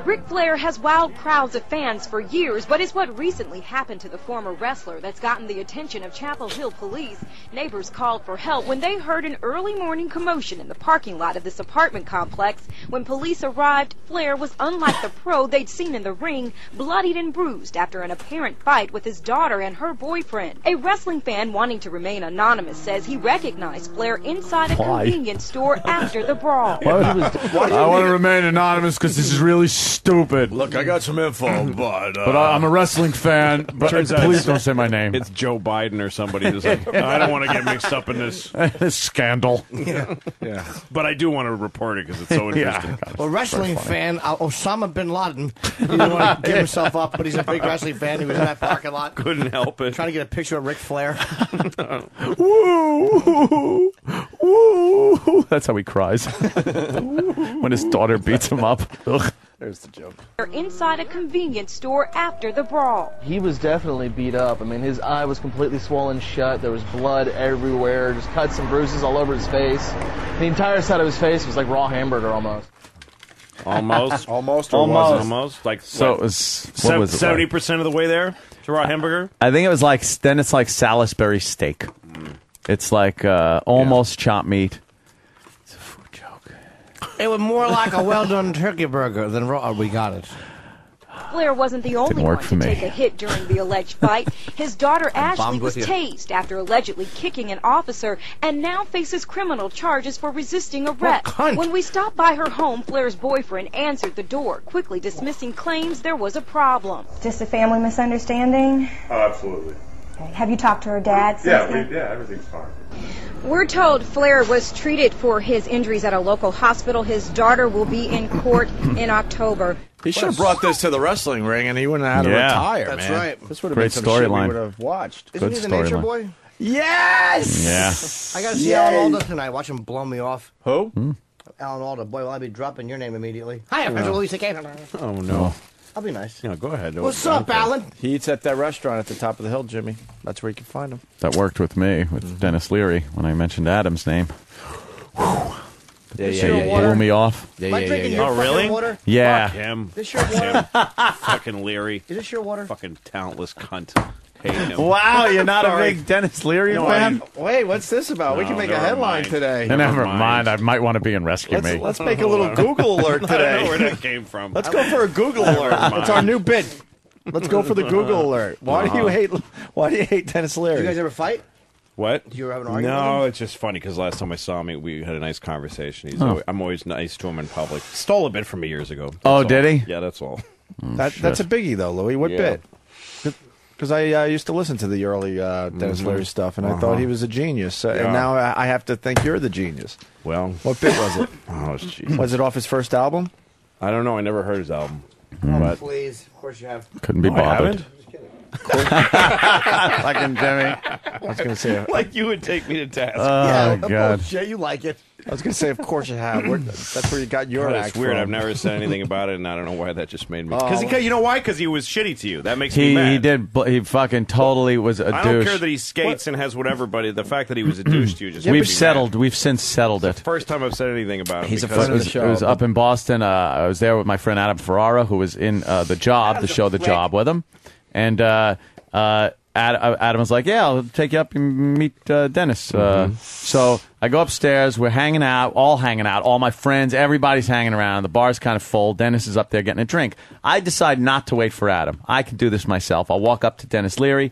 S20: Ric Flair has wowed crowds of fans for years, but it's what recently happened to the former wrestler that's gotten the attention of Chapel Hill police. Neighbors called for help when they heard an early morning commotion in the parking lot of this apartment complex. When police arrived, Flair was unlike the pro they'd seen in the ring, bloodied and bruised after an apparent fight with his daughter and her boyfriend. A wrestling fan wanting to remain anonymous says he recognized Flair inside a convenience store after the brawl.
S11: I want to remain anonymous because this is really stupid.
S10: Look, I got some info, but
S11: I'm a wrestling fan. But
S2: Turns out
S11: please
S2: it's-
S11: don't say my name.
S2: It's Joe Biden or somebody who's like, I don't want to get mixed up in this.
S11: This scandal.
S10: Yeah.
S2: But I do want to report it because it's so interesting.
S3: Well, wrestling fan Osama bin Laden. He didn't want to give himself up, but he's a big wrestling fan. He was in that parking lot.
S2: Couldn't help it.
S3: Trying to get a picture of Ric Flair.
S11: Woo! Woo! That's how he cries when his daughter beats him up. Ugh.
S10: There's the joke.
S20: They're inside a convenience store after the brawl.
S22: He was definitely beat up. I mean, his eye was completely swollen shut. There was blood everywhere, just cuts and bruises all over his face. The entire side of his face was like raw hamburger almost.
S2: Almost.
S10: Almost.
S2: Like,
S11: So it was, what was it like?
S2: 70% of the way there to raw hamburger?
S11: I think it was like, then it's like Salisbury steak. It's like almost chopped meat.
S3: It was more like a well-done turkey burger than raw. We got it.
S20: Flair wasn't the only
S11: work
S20: one
S11: for
S20: to
S11: me.
S20: take a hit during the alleged fight. His daughter Ashley
S3: bombed
S20: was
S3: with you.
S20: tased after allegedly kicking an officer and now faces criminal charges for resisting arrest. When we stopped by her home, Flair's boyfriend answered the door, quickly dismissing claims there was a problem.
S23: Just a family misunderstanding?
S7: Oh, absolutely.
S23: Okay. Have you talked to her dad since then?
S7: Yeah, everything's fine.
S20: We're told Flair was treated for his injuries at a local hospital. His daughter will be in court in October.
S10: He should have brought this to the wrestling ring, and he wouldn't have had to
S11: Yeah.
S10: retire.
S3: That's
S10: man.
S3: right.
S10: This would have
S11: Great
S10: been some shit we
S11: storyline.
S10: would have watched.
S3: Isn't
S11: Good
S3: he the nature
S11: storyline.
S3: boy?
S10: Yes.
S11: Yeah.
S3: I got to see Alan Alda tonight. Watch him blow me off.
S10: Who?
S3: Alan Alda. Boy, will I be dropping your name immediately. Hi, I'm Louis C.K.
S2: Oh, no.
S3: I'll be nice.
S2: No, go ahead.
S3: What's up, Alan?
S10: He eats at that restaurant at the top of the hill, Jimmy. That's where you can find him.
S11: That worked with me, with Dennis Leary, when I mentioned Adam's name.
S10: Yeah,
S11: He blew me off.
S3: Am I drinking your
S2: Oh,
S3: fucking
S2: really?
S3: water?
S11: Yeah.
S2: Fuck him.
S3: Is this your water?
S2: Fucking Leary.
S3: Is this your water?
S2: Fucking talentless cunt. Hate him.
S11: Wow, you're not
S2: Sorry.
S11: a big Dennis Leary
S2: No,
S11: fan?
S10: Wait, what's this about? we
S2: No,
S10: can make a
S2: never
S10: headline
S2: mind.
S10: today.
S11: Never mind. I might want to be in Rescue Me.
S10: Let's make a little Google alert
S2: I don't know
S10: today.
S2: where that came from.
S10: Let's go for a Google alert.
S2: mind.
S10: It's our new bit. Let's go for the Google alert. Why do you hate? Why do you hate Dennis Leary?
S3: You guys ever fight?
S2: What?
S3: Do you ever have an argument
S2: No,
S3: with him?
S2: it's just funny because last time I saw him, we had a nice conversation.
S11: Oh.
S2: I'm always nice to him in public. Stole a bit from me years ago. That's
S11: Oh,
S2: all.
S11: did he?
S2: Yeah, that's all.
S10: That's a biggie, though, Louis. What
S2: Yeah.
S10: bit? Because I used to listen to the early Dennis Leary stuff, and I thought he was a genius.
S2: Yeah.
S10: And now I have to think you're the genius.
S2: Well,
S10: What bit was it?
S2: oh, jeez.
S10: Was it off his first album?
S2: I don't know. I never heard his album.
S3: Oh,
S2: But
S3: please. Of course you have.
S11: Couldn't be
S2: No, I
S11: bothered.
S2: haven't.
S11: Fucking Jimmy.
S10: I was going to say.
S2: Like you would take me to task.
S11: Oh, God.
S3: Bullshit, you like it.
S10: I was going to say, of course you have. That's where you got your
S2: God,
S10: act
S2: it's weird.
S10: from.
S2: I've never said anything about it, and I don't know why that just made me.
S10: Oh.
S2: Because you know why? Because he was shitty to you. That makes me
S11: He
S2: mad.
S11: did. He fucking totally was a
S2: I don't
S11: douche.
S2: care that he skates and has whatever, but the fact that he was a douche to you just
S11: We've
S2: made me
S11: settled.
S2: mad.
S11: We've since settled it.
S2: First time I've said anything about him.
S10: He's a
S2: because
S10: friend of the show.
S11: It was up in Boston. I was there with my friend Adam Ferrara, who was in the show The Job with him. And Adam was like, yeah, I'll take you up and meet Dennis. So I go upstairs. We're hanging out, all my friends, everybody's hanging around. The bar's kind of full. Dennis is up there getting a drink. I decide not to wait for Adam. I can do this myself. I'll walk up to Dennis Leary,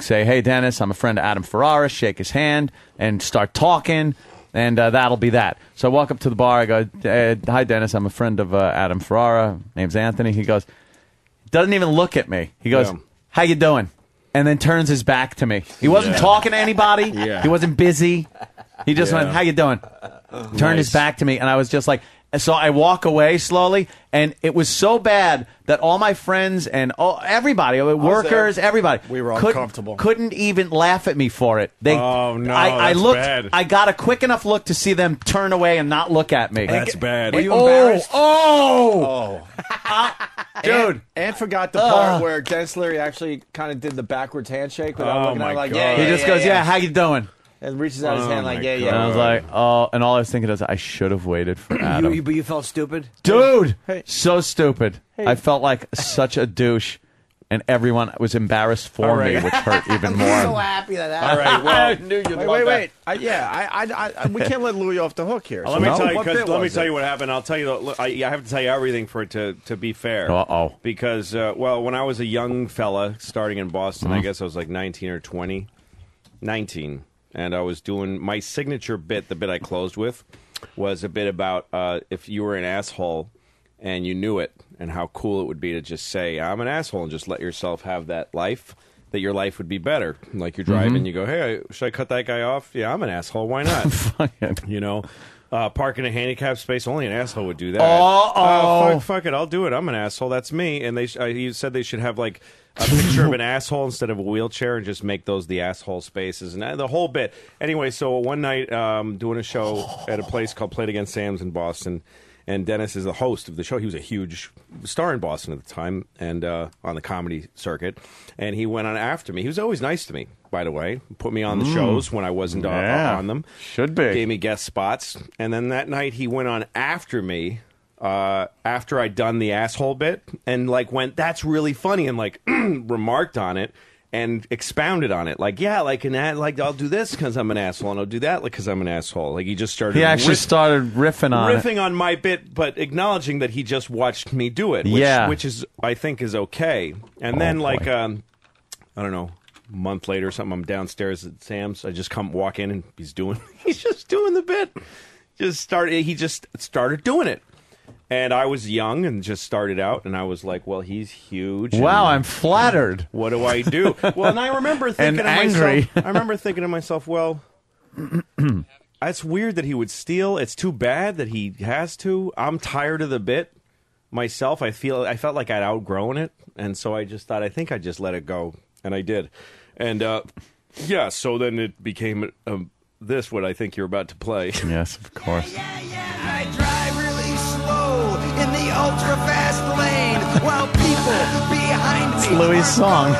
S11: say, hey, Dennis, I'm a friend of Adam Ferrara, shake his hand, and start talking. And that'll be that. So I walk up to the bar. I go, hi, Dennis. I'm a friend of Adam Ferrara. Name's Anthony. He goes, doesn't even look at me. He goes, how you doing? And then turns his back to me. He wasn't talking to anybody. He wasn't busy. He just went, how you doing? Turned his back to me. And I was just like, so I walk away slowly, and it was so bad that all my friends and everybody, workers, everybody,
S10: we were uncomfortable.
S11: Couldn't even laugh at me for it.
S2: Oh no,
S11: I
S2: that's
S11: looked.
S2: bad.
S11: I got a quick enough look to see them turn away and not look at me.
S2: That's bad.
S10: Were you embarrassed?
S11: Dude.
S10: And forgot the part where Dennis Leary actually kind of did the backwards handshake without looking at it like,
S11: he just goes, how you doing?
S10: And reaches out his hand like,
S11: And I was like, and all I was thinking is, I should have waited for Adam.
S3: But you felt stupid?
S11: Dude,
S10: Hey.
S11: so stupid.
S10: Hey.
S11: I felt like such a douche, and everyone was embarrassed for me, which hurt even more.
S3: I'm so happy that happened.
S2: All right, well,
S10: I knew you'd wait. We can't let Louis off the hook here.
S2: Let me tell you what happened. I'll tell you. I have to tell you everything for it to be fair.
S11: Uh-oh.
S2: Because when I was a young fella starting in Boston, I guess I was like 19 or 20, 19, and I was doing my signature bit. The bit I closed with was a bit about if you were an asshole and you knew it, and how cool it would be to just say, I'm an asshole, and just let yourself have that life, that your life would be better. Like you're driving, you go, hey, should I cut that guy off? Yeah, I'm an asshole. Why not? You know, park in a handicapped space, only an asshole would do that. Fuck it, I'll do it. I'm an asshole. That's me. And he said they should have like a picture of an asshole instead of a wheelchair and just make those the asshole spaces and the whole bit. Anyway, so one night doing a show at a place called Play It Against Sam's in Boston. And Dennis is the host of the show. He was a huge star in Boston at the time and on the comedy circuit. And he went on after me. He was always nice to me, by the way. Put me on the shows when I wasn't on them.
S11: Should be.
S2: Gave me guest spots. And then that night he went on after me after I'd done the asshole bit and like went, that's really funny, and like remarked on it. And expounded on it, like I'll do this because I'm an asshole, and I'll do that because I'm an asshole. Like he just started.
S11: He actually started riffing
S2: on my bit, but acknowledging that he just watched me do it. Which is I think is okay. And then I don't know, a month later or something, I'm downstairs at Sam's. I just walk in and he's just doing the bit. He just started doing it. And I was young and just started out, and I was like, well, he's huge.
S11: Wow, I'm flattered.
S2: What do I do? Well, and I remember thinking to myself, well, it's weird that he would steal. It's too bad that he has to. I'm tired of the bit myself. I felt like I'd outgrown it, and so I just thought, I think I just let it go, and I did. And so then it became what I think you're about to play.
S11: Yes, of course.
S6: I drive really slow in the ultra fast lane while people behind me.
S11: It's Louis' song.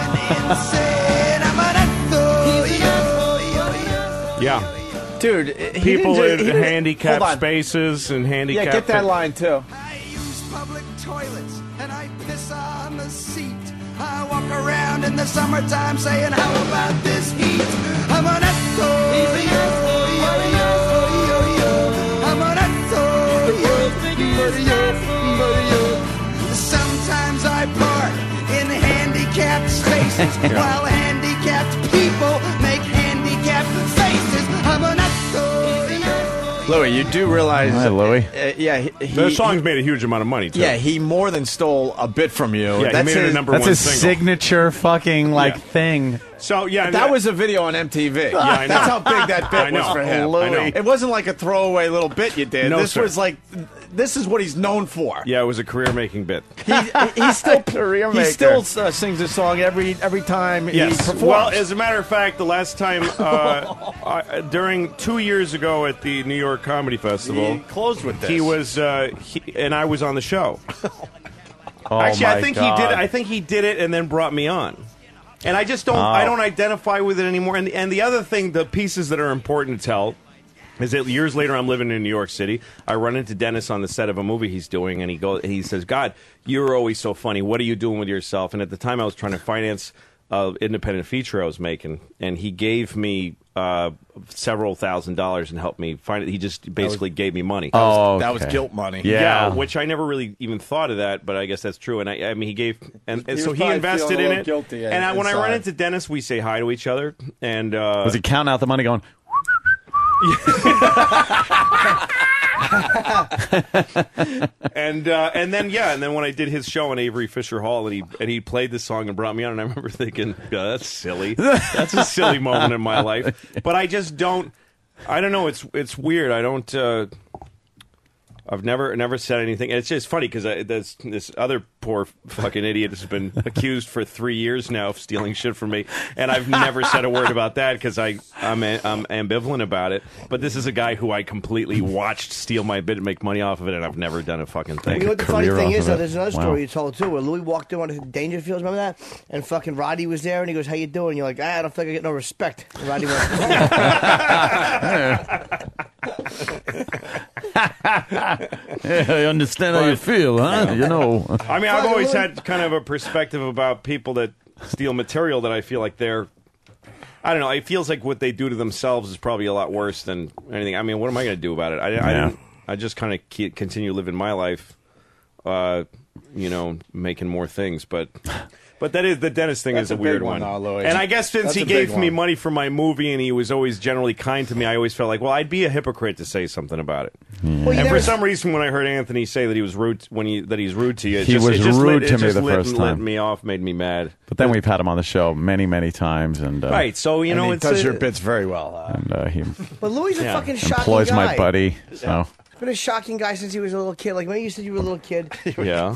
S2: Yeah,
S10: dude.
S2: People in handicapped spaces and handicapped.
S10: Yeah, get that line too.
S6: I use public toilets and I piss on the seat. I walk around in the summertime saying, "How about this heat?" I'm an asshole. Sometimes I park in handicapped spaces while handicapped people make handicapped faces. I'm an
S10: Louis, you do realize...
S11: Hi, Louis.
S2: The song's made a huge amount of money, too.
S10: Yeah, he more than stole a bit from you.
S2: Yeah,
S10: that's
S2: he made it a number one
S11: That's his
S2: single.
S11: signature fucking thing.
S2: So
S10: that was a video on MTV.
S2: Yeah, I know.
S10: That's how big that bit was for him.
S2: I know.
S10: It wasn't like a throwaway little bit you did.
S2: No,
S10: this
S2: sir.
S10: was like, this is what he's known for.
S2: Yeah, it was a career-making bit.
S10: He's still
S11: career-maker.
S10: He still sings this song every time he performs.
S2: Well, as a matter of fact, the last time during 2 years ago at the New York Comedy Festival,
S10: he closed with this.
S2: He was, and I was on the show.
S11: Oh,
S2: Actually,
S11: my
S2: I think
S11: God.
S2: he did. I think he did it and then brought me on. And I just don't. I don't identify with it anymore. And the other thing, the pieces that are important to tell, is that years later I'm living in New York City. I run into Dennis on the set of a movie he's doing, and he says, "God, you're always so funny. What are you doing with yourself?" And at the time, I was trying to finance an independent feature I was making, and he gave me several $1,000s and helped me find it. He just basically gave me money.
S10: That was guilt money.
S2: Yeah, which I never really even thought of that, but I guess that's true. And I mean, he gave, and so he invested in it.
S10: Guilty
S2: and when I run into Dennis, we say hi to each other. And
S11: was he counting out the money, going?
S2: and then when I did his show in Avery Fisher Hall, and he played this song and brought me on, and I remember thinking, that's silly. That's a silly moment in my life. But I just don't. I don't know. It's weird. I don't. I've never said anything. And it's just funny because this other poor fucking idiot has been accused for 3 years now of stealing shit from me, and I've never said a word about that because I'm ambivalent about it. But this is a guy who I completely watched steal my bit and make money off of it, and I've never done a fucking thing.
S3: You know what the funny thing is, though? There's another story you told, too, where Louis walked in on Dangerfields, remember that? And fucking Roddy was there, and he goes, how you doing? And you're like, I don't think I get no respect. And Roddy went,
S11: Yeah, I understand how you feel, huh? You know.
S2: I mean, I've always had kind of a perspective about people that steal material that I feel like they're... I don't know. It feels like what they do to themselves is probably a lot worse than anything. I mean, what am I going to do about it? I just kind of continue living my life, making more things. But that is the Dennis thing is a weird one. And I guess since he gave me money for my movie and he was always generally kind to me, I always felt like, well, I'd be a hypocrite to say something about it. Well, and for some reason, when I heard Anthony say that he was rude, that he's rude to you,
S11: he was rude to me the first time.
S2: Lit me off, made me mad.
S11: But then we've had him on the show many, many times, and
S2: right. So
S10: he does your bits very well.
S11: And he
S3: but Louis is a fucking shocking
S11: employs
S3: guy.
S11: my buddy. So.
S3: He's been a shocking guy since he was a little kid. Like, when you said you were a little kid.
S2: Yeah.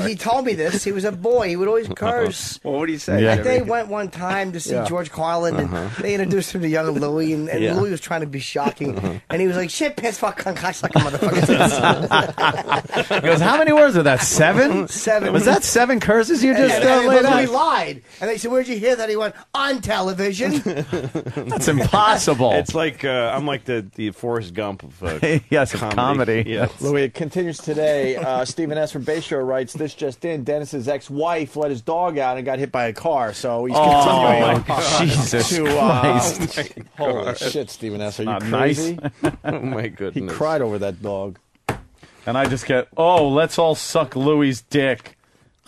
S3: He told me this. He was a boy. He would always curse.
S10: Well, what do you say?
S3: Yeah. They went one time to see George Carlin, and they introduced him to young Louis, and Louis was trying to be shocking. And he was like, shit, piss, fuck, cunt, cocksucker, motherfucker.
S11: He goes, how many words are that? 7?
S3: 7.
S11: Was that 7 curses you just laid out?
S3: Louis lied. And they said, where'd you hear that? He went, on television.
S11: That's impossible.
S2: It's like, I'm like the Forrest Gump of
S11: yes, comedy.
S2: Yeah.
S10: Louis, it continues today. Stephen S. from Bayshore writes, this just in, Dennis's ex-wife let his dog out and got hit by a car, so he's continuing.
S11: Jesus Christ.
S10: Holy shit, Stephen S. Are you
S11: nice.
S10: crazy?
S2: Oh, my goodness.
S10: He cried over that dog.
S11: And I just get, let's all suck Louis' dick.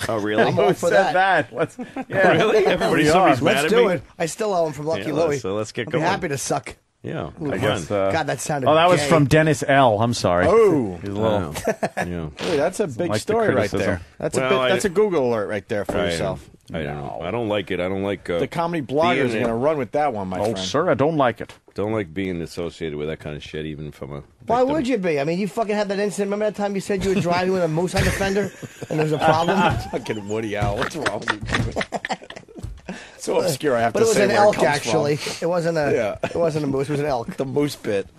S2: Oh, really?
S3: I'm all
S11: Who
S3: for
S11: said
S3: that.
S11: Let's,
S2: Really? Somebody's mad
S3: Let's
S2: at
S3: do
S2: me?
S3: it. I still owe him from Lucky Louie.
S2: So let's get
S3: I'd
S2: going.
S3: be happy to suck.
S2: Yeah,
S11: I guess.
S3: God, that sounded
S11: that was
S3: gay.
S11: from Dennis L. I'm sorry.
S10: Oh.
S11: He's a little.
S2: Yeah.
S10: Hey, that's a big
S11: Like the
S10: story right
S11: criticism.
S10: there. That's a Google alert right there for yourself.
S2: I don't know. I don't like it. I don't like...
S10: the comedy bloggers are going to run with that one, my friend.
S11: Oh, sir, I don't like it.
S2: Don't like being associated with that kind of shit, even from a...
S3: Why would you be? I mean, you fucking had that incident. Remember that time you said you were driving with a moose on the fender and there was a problem?
S10: Fucking Woody Allen. What's wrong with you? So obscure, I have
S3: but
S10: to
S3: it was
S10: say
S3: an
S10: where
S3: elk,
S10: it comes
S3: actually.
S10: from.
S3: It wasn't a. It wasn't a moose. It was an elk.
S10: The moose bit.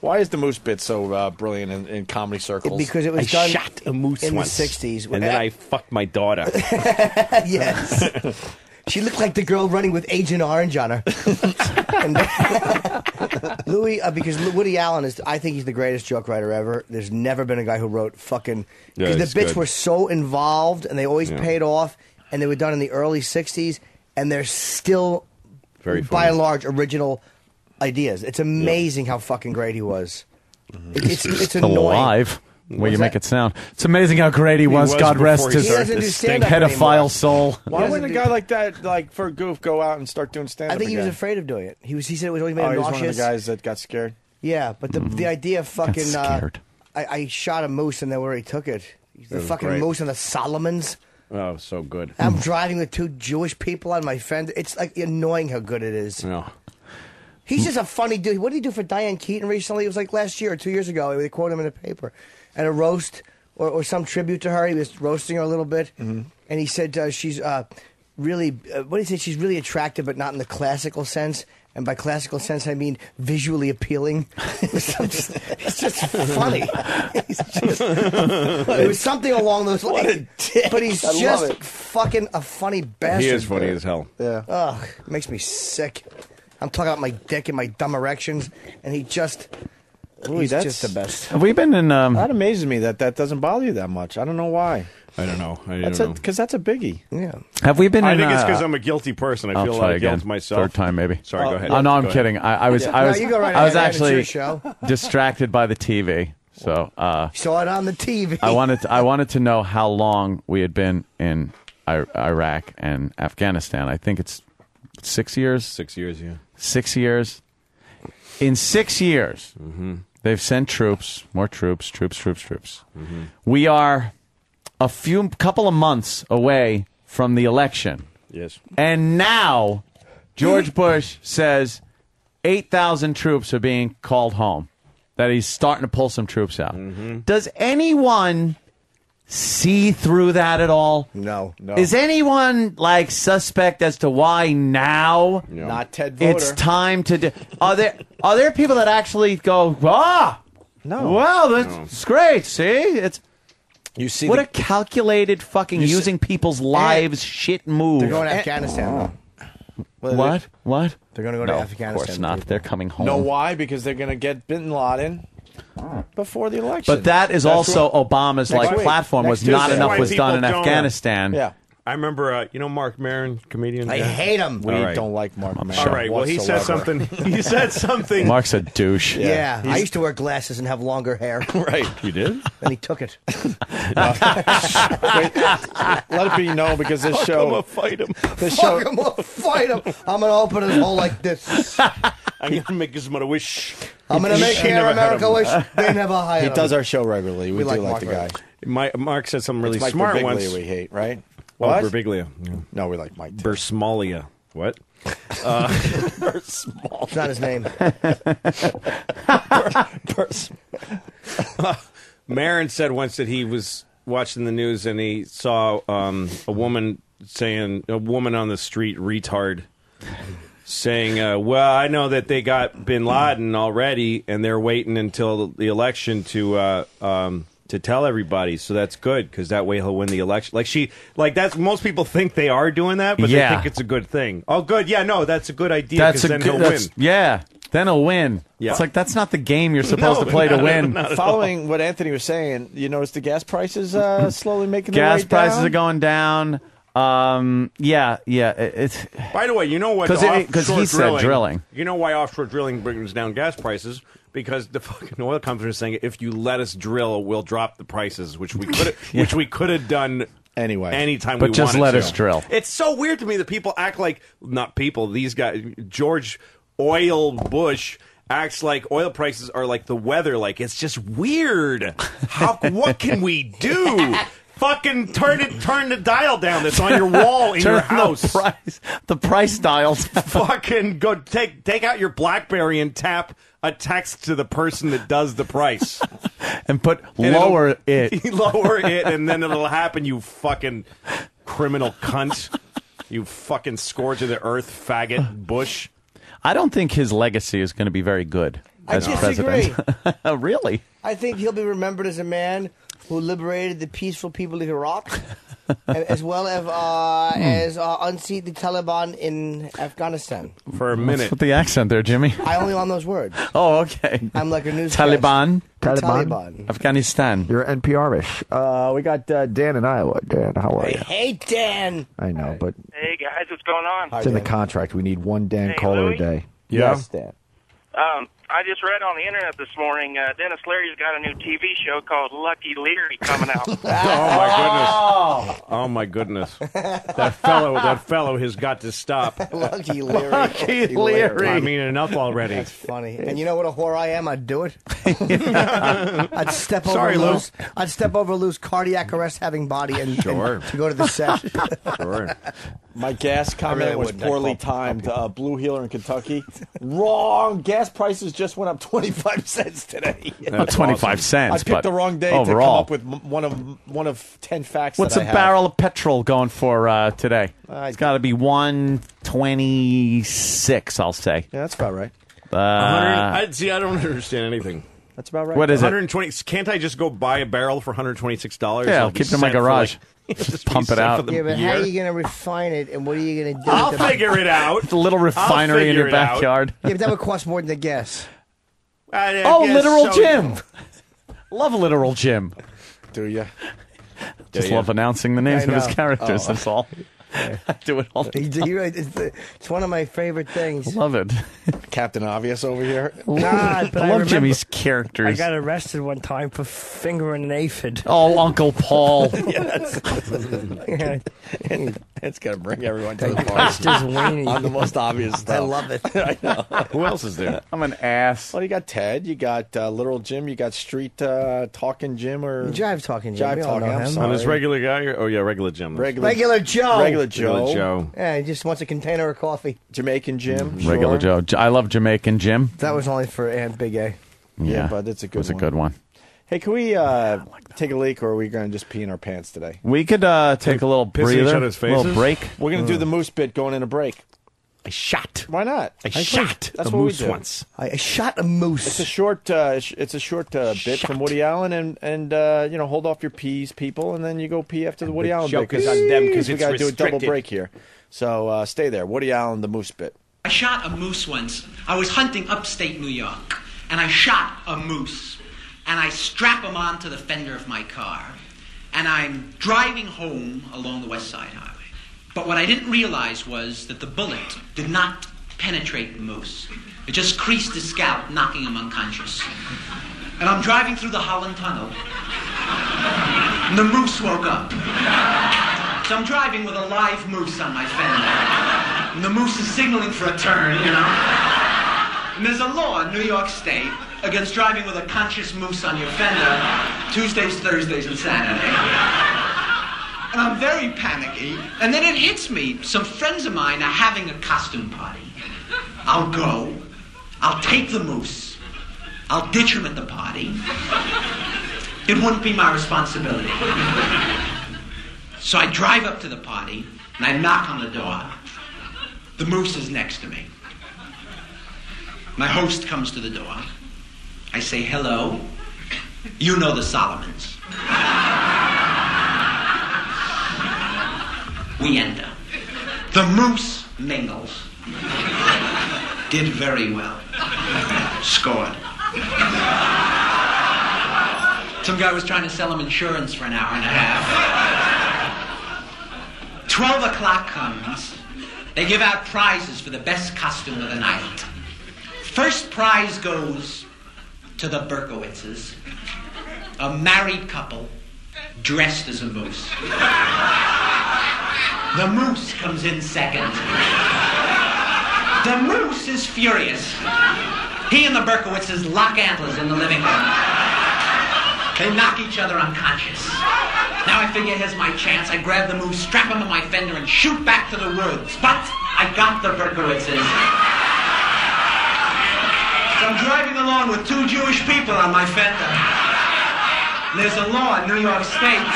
S10: Why is the moose bit so brilliant in comedy circles?
S3: Because it was
S2: I
S3: done
S2: shot a moose
S3: in
S2: once,
S3: the '60s,
S2: and then I fucked my daughter.
S3: Yes. She looked like the girl running with Agent Orange on her. Louis, because Woody Allen is, I think he's the greatest joke writer ever. There's never been a guy who wrote fucking... Because the bits were so involved, and they always paid off, and they were done in the early 60s, and they're still, by and large, original ideas. It's amazing how fucking great he was. It's
S11: Still
S3: annoying.
S11: alive. Way you make it sound. It's amazing how great he was. God rest his pedophile soul.
S10: Why wouldn't a guy like that, like for a goof, go out and start doing stand-up?
S3: I think he was
S10: again?
S3: afraid of doing it. He said it was always made him
S10: He was
S3: nauseous.
S10: one of the guys that got scared.
S3: Yeah, but the idea of fucking
S11: scared.
S3: I shot a moose and then where he took it. The
S2: was
S3: fucking
S2: great.
S3: moose in the Solomons.
S2: Oh, so good.
S3: I'm driving with 2 Jewish people on my fender. It's like annoying how good it is.
S2: No.
S3: He's just a funny dude. What did he do for Diane Keaton recently? It was like last year or 2 years ago. They quoted him in the paper. And a roast or some tribute to her. He was roasting her a little bit. And he said she's really, what did he say? She's really attractive, but not in the classical sense. And by classical sense, I mean visually appealing. It's just funny. It was something along those lines. But he's just fucking a funny bastard.
S2: He is funny as hell.
S10: Yeah.
S3: Ugh, it makes me sick. I'm talking about my dick and my dumb erections, and he just... He's just the best.
S11: Have we been in...
S10: That amazes me that doesn't bother you that much. I don't know why.
S2: I don't know.
S10: Because that's a biggie.
S3: Yeah.
S11: Have we been
S2: I
S11: in...
S2: think it's because I'm a guilty person. I feel a lot of guilt myself.
S11: Third time, maybe.
S2: Sorry, go ahead.
S11: Oh, no, I'm
S2: Go ahead.
S11: kidding. I was
S3: you go right
S11: I was
S3: ahead. It's your
S11: actually
S3: show.
S11: distracted by the TV. So
S3: saw it on the TV.
S11: I wanted to know how long we had been in Iraq and Afghanistan. I think it's 6 years.
S2: 6 years, yeah.
S11: 6 years. In 6 years,
S2: Mm-hmm.
S11: they've sent troops, more troops. We are a couple of months away from the election.
S2: Yes.
S11: And now George Bush says 8,000 troops are being called home, that he's starting to pull some troops out. Does anyone see through that at all?
S3: No.
S11: Is anyone suspect as to why now?
S10: No. Not Ted Voter.
S11: It's time to do. Are there people that actually go,
S10: No.
S11: Well, that's great. See, it's.
S10: You see
S11: what a calculated fucking using people's lives shit move.
S3: They're going to Afghanistan.
S11: What?
S3: They're going to go to Afghanistan.
S11: Of course not. They're coming home.
S10: Know why? Because they're going to get Bin Laden before the election.
S11: But that's also Obama's platform was not
S10: Tuesday.
S11: enough was done in
S2: People don't-
S11: Afghanistan.
S10: Yeah.
S2: I remember, Mark Maron, comedian.
S3: I hate him.
S10: We don't like Mark Maron.
S2: All right. Well, he said something. He said something.
S11: Mark's a douche.
S3: Yeah. I used to wear glasses and have longer hair.
S10: Right.
S2: You did?
S3: Then he took it.
S10: Let it be known because this show.
S2: I'm gonna fight him.
S10: This
S3: Fuck
S10: show.
S3: him up, fight him. I'm going to open his hole like this.
S2: I'm going to make his mother wish.
S3: I'm going to make Hair America wish they never hired
S10: He
S3: him.
S10: does our show regularly. We do
S3: like
S10: like
S3: Mark
S10: the guy.
S2: Mark said something really
S10: It's Mike
S2: smart
S10: Birbiglia
S2: once.
S10: we hate, right?
S2: What?
S10: What?
S2: Birbiglia.
S10: No, we like Mike.
S2: Bursmalia. What?
S10: Small.
S3: It's not his name.
S2: Maron said once that he was watching the news and he saw a woman on the street, retard, saying, well, I know that they got Bin Laden already and they're waiting until the election to tell everybody. So that's good because that way he'll win the election. That's most people think they are doing that, but they think it's a good thing. Oh, good. Yeah, no, that's a good idea because then he'll win.
S11: Yeah, then he'll win.
S2: Yeah.
S11: It's like that's not the game you're supposed to play to win.
S10: Following what Anthony was saying, you notice the gas prices slowly making their way
S11: Gas prices
S10: down?
S11: are going down. It's
S2: By the way, you know what?
S11: 'Cause he said drilling.
S2: You know why offshore drilling brings down gas prices? Because the fucking oil companies are saying if you let us drill, we'll drop the prices, which we could have done
S10: anyway,
S2: anytime.
S11: But
S2: we
S11: just
S2: wanted
S11: let
S2: to.
S11: us drill.
S2: It's so weird to me that people act like not people. These guys, George Oil Bush. Acts like oil prices are like the weather. Like it's just weird. What can we do? Fucking turn the dial down that's on your wall in your house.
S11: The price dials.
S2: Fucking go take out your BlackBerry and tap a text to the person that does the price.
S11: And lower it.
S2: Lower it, and then it'll happen, you fucking criminal cunt. You fucking scourge of the earth, faggot, Bush.
S11: I don't think his legacy is going to be very good as president. Really?
S3: I think he'll be remembered as a man who liberated the peaceful people of Iraq, as well as unseat the Taliban in Afghanistan.
S2: For a minute.
S11: What's with the accent there, Jimmy?
S3: I only on those words.
S11: Oh, okay.
S3: I'm like a news
S11: Taliban.
S3: Taliban.
S11: Afghanistan.
S8: You're NPR-ish. We got Dan in Iowa. Dan, how are
S3: I
S8: you?
S3: hate Dan.
S8: I know, but
S15: Hey guys, what's going on?
S8: it's in the contract. We need one Dan caller
S15: Louie?
S8: a day.
S11: Yeah.
S8: Yes, Dan.
S15: I just read on the internet this morning, Dennis Leary's got a new TV show called Lucky Leary coming out.
S2: Oh my goodness! That fellow has got to stop.
S3: Lucky Leary.
S11: Lucky Leary.
S2: I mean, enough already.
S3: That's funny. And you know what a whore I am? I'd do it. I'd step over
S2: Sorry, Lou.
S3: I'd step over Lou's cardiac arrest having body and to go to the set.
S2: Sure.
S10: My gas comment
S3: really
S10: was
S3: wouldn't. I'd
S10: poorly
S3: call
S10: timed. Blue Heeler in Kentucky. Wrong. Gas prices just went up 25 cents today.
S11: Not 25 cents,
S10: I picked
S11: but
S10: the wrong day
S11: overall.
S10: to come up with one of 10 facts.
S11: What's
S10: that
S11: a
S10: I have.
S11: barrel of petrol going for today? It's got to be 126, I'll say.
S10: Yeah, that's about right.
S2: I don't understand anything.
S10: That's about right.
S11: What is it?
S2: 120. Can't I just go buy a barrel for $126?
S11: Yeah, I'll keep it in my garage. Just pump it out.
S3: Yeah, but how are you going to refine it, and what are you going to do?
S2: I'll
S3: with the-
S2: figure it out.
S11: The little refinery in your
S2: figure it out.
S11: backyard.
S3: Yeah, but that would cost more than the gas.
S11: Oh, Literal Jim. Love Literal Jim.
S10: Do you?
S11: Just love announcing the names
S3: I
S11: of his
S3: know.
S11: characters, that's all. I do it all the time.
S3: It's one of my favorite things.
S11: Love it.
S10: Captain Obvious over here.
S3: Nah, but
S11: I love
S3: remember,
S11: Jimmy's characters.
S3: I got arrested one time for fingering an aphid.
S11: Oh, Uncle Paul.
S10: Yes. It's going to bring everyone to the
S3: Touched
S10: party.
S3: his weenie.
S10: On the most obvious stuff.
S3: I love it.
S10: I know.
S11: Who else is there? I'm an ass.
S10: Well, you got Ted, you got Literal Jim, you got Street Talking Jim or
S3: Jive Talking Jim.
S10: Jive
S3: We all
S10: Talking.
S3: know
S10: I'm
S3: him.
S10: sorry.
S2: On his regular guy? Oh, yeah, regular Jim.
S3: Regular Joe.
S10: Regular Joe.
S2: Regular Joe.
S3: Yeah, he just wants a container of coffee.
S10: Jamaican Jim.
S11: Regular
S10: sure.
S11: Joe. I love Jamaican Jim.
S3: That was only for Aunt Big A.
S10: Yeah, but it's a good
S11: It was
S10: one.
S11: a good one.
S10: Hey, can we take a leak, or are we going to just pee in our pants today?
S11: We could take a little
S2: Piss in each
S11: breather,
S2: other's
S11: little
S2: faces?
S11: break.
S10: We're going to do the moose bit going in a break.
S2: I shot.
S10: Why not?
S2: I shot
S10: That's
S2: a
S10: what we
S2: moose
S10: do.
S2: once.
S3: I shot a moose.
S10: It's a short. It's a short bit from Woody Allen, and hold off your peas, people, and then you go pee after the Woody Allen bit.
S2: joke is on them 'cause
S10: we
S2: it's
S10: got to do a double
S2: restricted.
S10: break here. So stay there. Woody Allen, the moose bit.
S9: I shot a moose once. I was hunting upstate New York, and I shot a moose, and I strap him onto the fender of my car, and I'm driving home along the West Side Highway. But what I didn't realize was that the bullet did not penetrate the moose. It just creased his scalp, knocking him unconscious. And I'm driving through the Holland Tunnel, and the moose woke up. So I'm driving with a live moose on my fender, and the moose is signaling for a turn, And there's a law in New York State against driving with a conscious moose on your fender Tuesdays, Thursdays, and Saturday. And I'm very panicky, and then it hits me. Some friends of mine are having a costume party. I'll go. I'll take the moose. I'll ditch him at the party. It wouldn't be my responsibility. So I drive up to the party, and I knock on the door. The moose is next to me. My host comes to the door. I say, hello. You know the Solomons. We enter. The moose mingles. Did very well. Scored. Some guy was trying to sell him insurance for an hour and a half. 12 o'clock comes. They give out prizes for the best costume of the night. First prize goes to the Berkowitzes, a married couple dressed as a moose. The moose comes in second. The moose is furious. He and the Berkowitzes lock antlers in the living room. They knock each other unconscious. Now I figure here's my chance. I grab the moose, strap him on my fender, and shoot back to the woods. But I got the Berkowitzes. So I'm driving along with two Jewish people on my fender. There's a law in New York State.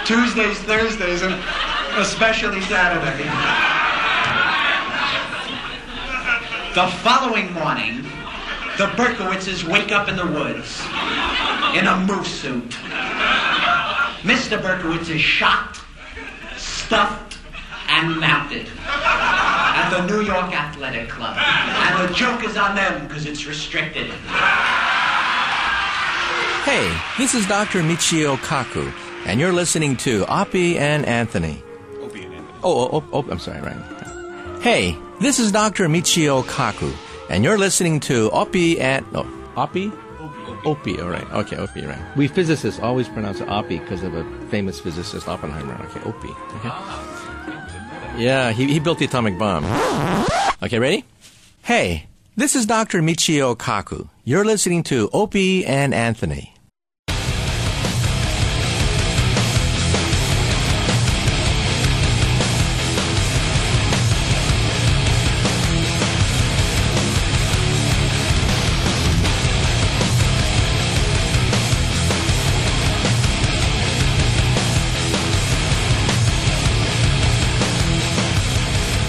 S9: Tuesdays, Thursdays, and especially Saturday. The following morning, the Berkowitzes wake up in the woods in a moose suit. Mr. Berkowitz is shot, stuffed, and mounted at the New York Athletic Club. And the joke is on them because it's restricted.
S14: Hey, this is Dr. Michio Kaku, and you're listening to Opie and Anthony.
S2: Opie and Anthony.
S14: Oh, I'm sorry, right. Hey, this is Dr. Michio Kaku, and you're listening to Opie and... Oh, Opie? Opie, all right. Okay, Opie, right. We physicists always pronounce it Opie because of a famous physicist, Oppenheimer. Okay, Opie. Okay. Yeah, he built the atomic bomb. Okay, ready? Hey, this is Dr. Michio Kaku. You're listening to Opie and Anthony.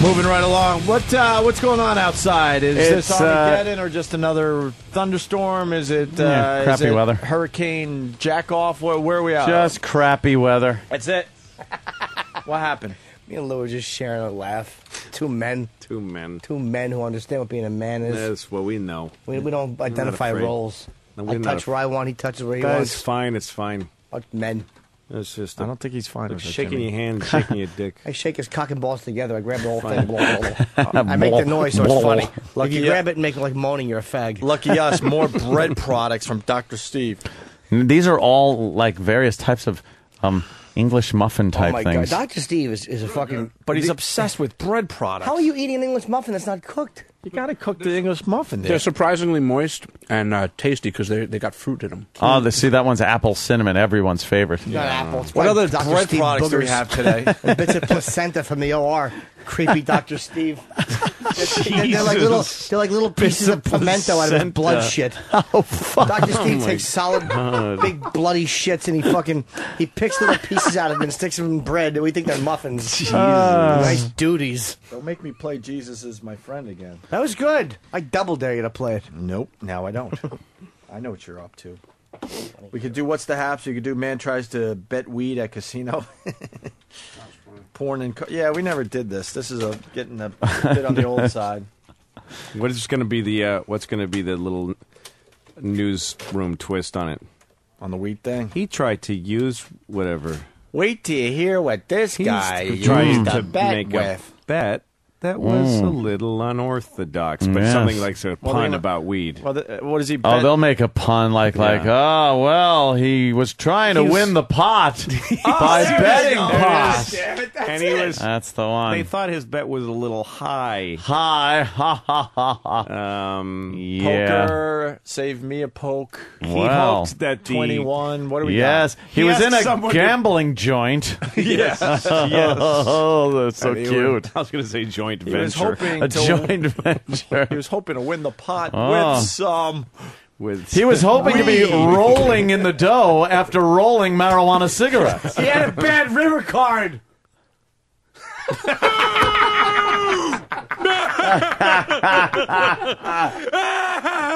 S10: Moving right along. What's going on outside? Is
S11: It's,
S10: this Armageddon or just another thunderstorm? Is it
S11: crappy weather.
S10: Hurricane Jack-Off? Where are we at?
S11: Just crappy weather.
S10: That's it. What happened?
S3: Me and Lou were just sharing a laugh. Two men who understand what being a man is.
S2: That's what we know.
S3: We don't
S2: We're not
S3: identify
S2: afraid.
S3: roles.
S2: No,
S3: I
S2: we're not
S3: touch where I want, he touches where he
S2: That's
S3: wants.
S2: fine. It's fine.
S3: Men.
S2: It's just
S10: I don't think he's fine
S2: like
S10: with it,
S2: shaking
S10: Jimmy.
S2: your hand, shaking your dick.
S3: I shake his cock and balls together. I grab the whole thing. Blah, blah, blah. I make the noise so it's funny. If you grab it and make it like moaning, you're a fag.
S10: Lucky us, more bread products from Dr. Steve.
S11: These are all like various types of English muffin type
S3: Oh my
S11: things.
S3: God, Dr. Steve is a fucking.
S10: But he's obsessed with bread products.
S3: How are you eating an English muffin that's not cooked?
S10: You got to cook the English muffin.
S13: They're surprisingly moist and tasty because they got fruit in them.
S11: Oh, see, that one's apple cinnamon, everyone's favorite.
S3: Not apple. It's
S10: What
S3: probably
S10: other
S3: Dr.
S10: bread
S3: Steve
S10: products do we
S3: boogers.
S10: have today?
S3: And bits of placenta from the OR. Creepy Dr. Steve. They're like little pieces of pimento out of his blood shit.
S11: Oh, fuck.
S3: Dr. Steve
S2: my
S3: takes solid,
S2: God.
S3: big bloody shits and he picks little pieces out of it and sticks them in bread. And we think they're muffins. Nice duties.
S10: Don't make me play Jesus is my friend again.
S3: That was good. I double dare you to play it.
S10: Nope, now I don't. I know what you're up to. We could do What's the Haps. You could do Man Tries to Bet Weed at Casino. Porn and... Yeah, we never did this. This is getting a bit on the old side.
S2: What is going to be the what's going to be the little newsroom twist on it?
S10: On the weed thing?
S2: He tried to use whatever.
S10: Wait till you hear what this guy
S2: He's trying
S10: used
S2: to
S10: bet
S2: make
S10: with.
S2: a bet that was a little unorthodox, but
S11: Yes.
S2: something like a
S10: Well,
S2: pun
S10: they're-
S2: about weed.
S10: Well, what does he bet?
S11: Oh, they'll make a pun like, oh, well, he was trying to win the pot by betting pot.
S2: And he was.
S11: That's the one.
S2: They thought his bet was a little high.
S11: High, ha, ha, ha, ha. Yeah.
S10: Poker, save me a poke.
S2: He
S11: Wow.
S2: hoped that the
S10: 21. What do we
S11: Yes,
S10: got?
S11: he was in a
S2: someone to-
S11: gambling joint.
S2: Yes, yes.
S11: Oh, that's so
S2: And he
S11: cute.
S2: I was going to say joint
S10: He was
S2: venture.
S10: hoping
S11: A
S10: to,
S11: joint venture.
S10: He was hoping to win the pot
S11: Oh.
S10: with some.
S11: He was hoping to be rolling in the dough after rolling marijuana cigarettes.
S3: He had a bad river card.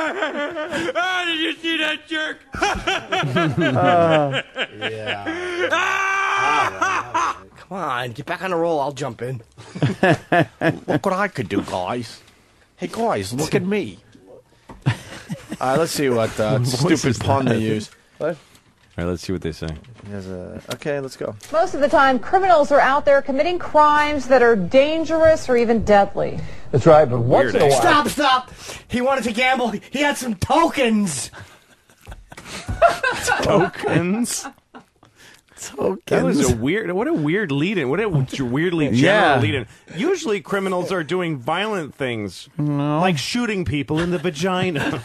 S4: Did you see that jerk?
S3: Come on, get back on the roll. I'll jump in.
S10: Look what I could do, guys. Hey, guys, look at me. Let's see what stupid pun they use. What?
S2: All right, let's see what they say.
S10: Okay, let's go.
S5: Most of the time, criminals are out there committing crimes that are dangerous or even deadly.
S22: That's right, but once in a while...
S3: Stop! He wanted to gamble. He had some tokens.
S2: Tokens? That was a weird. What a weird lead-in. What a weirdly general
S11: Yeah.
S2: lead-in. Usually, criminals are doing violent things, like shooting people in the vagina.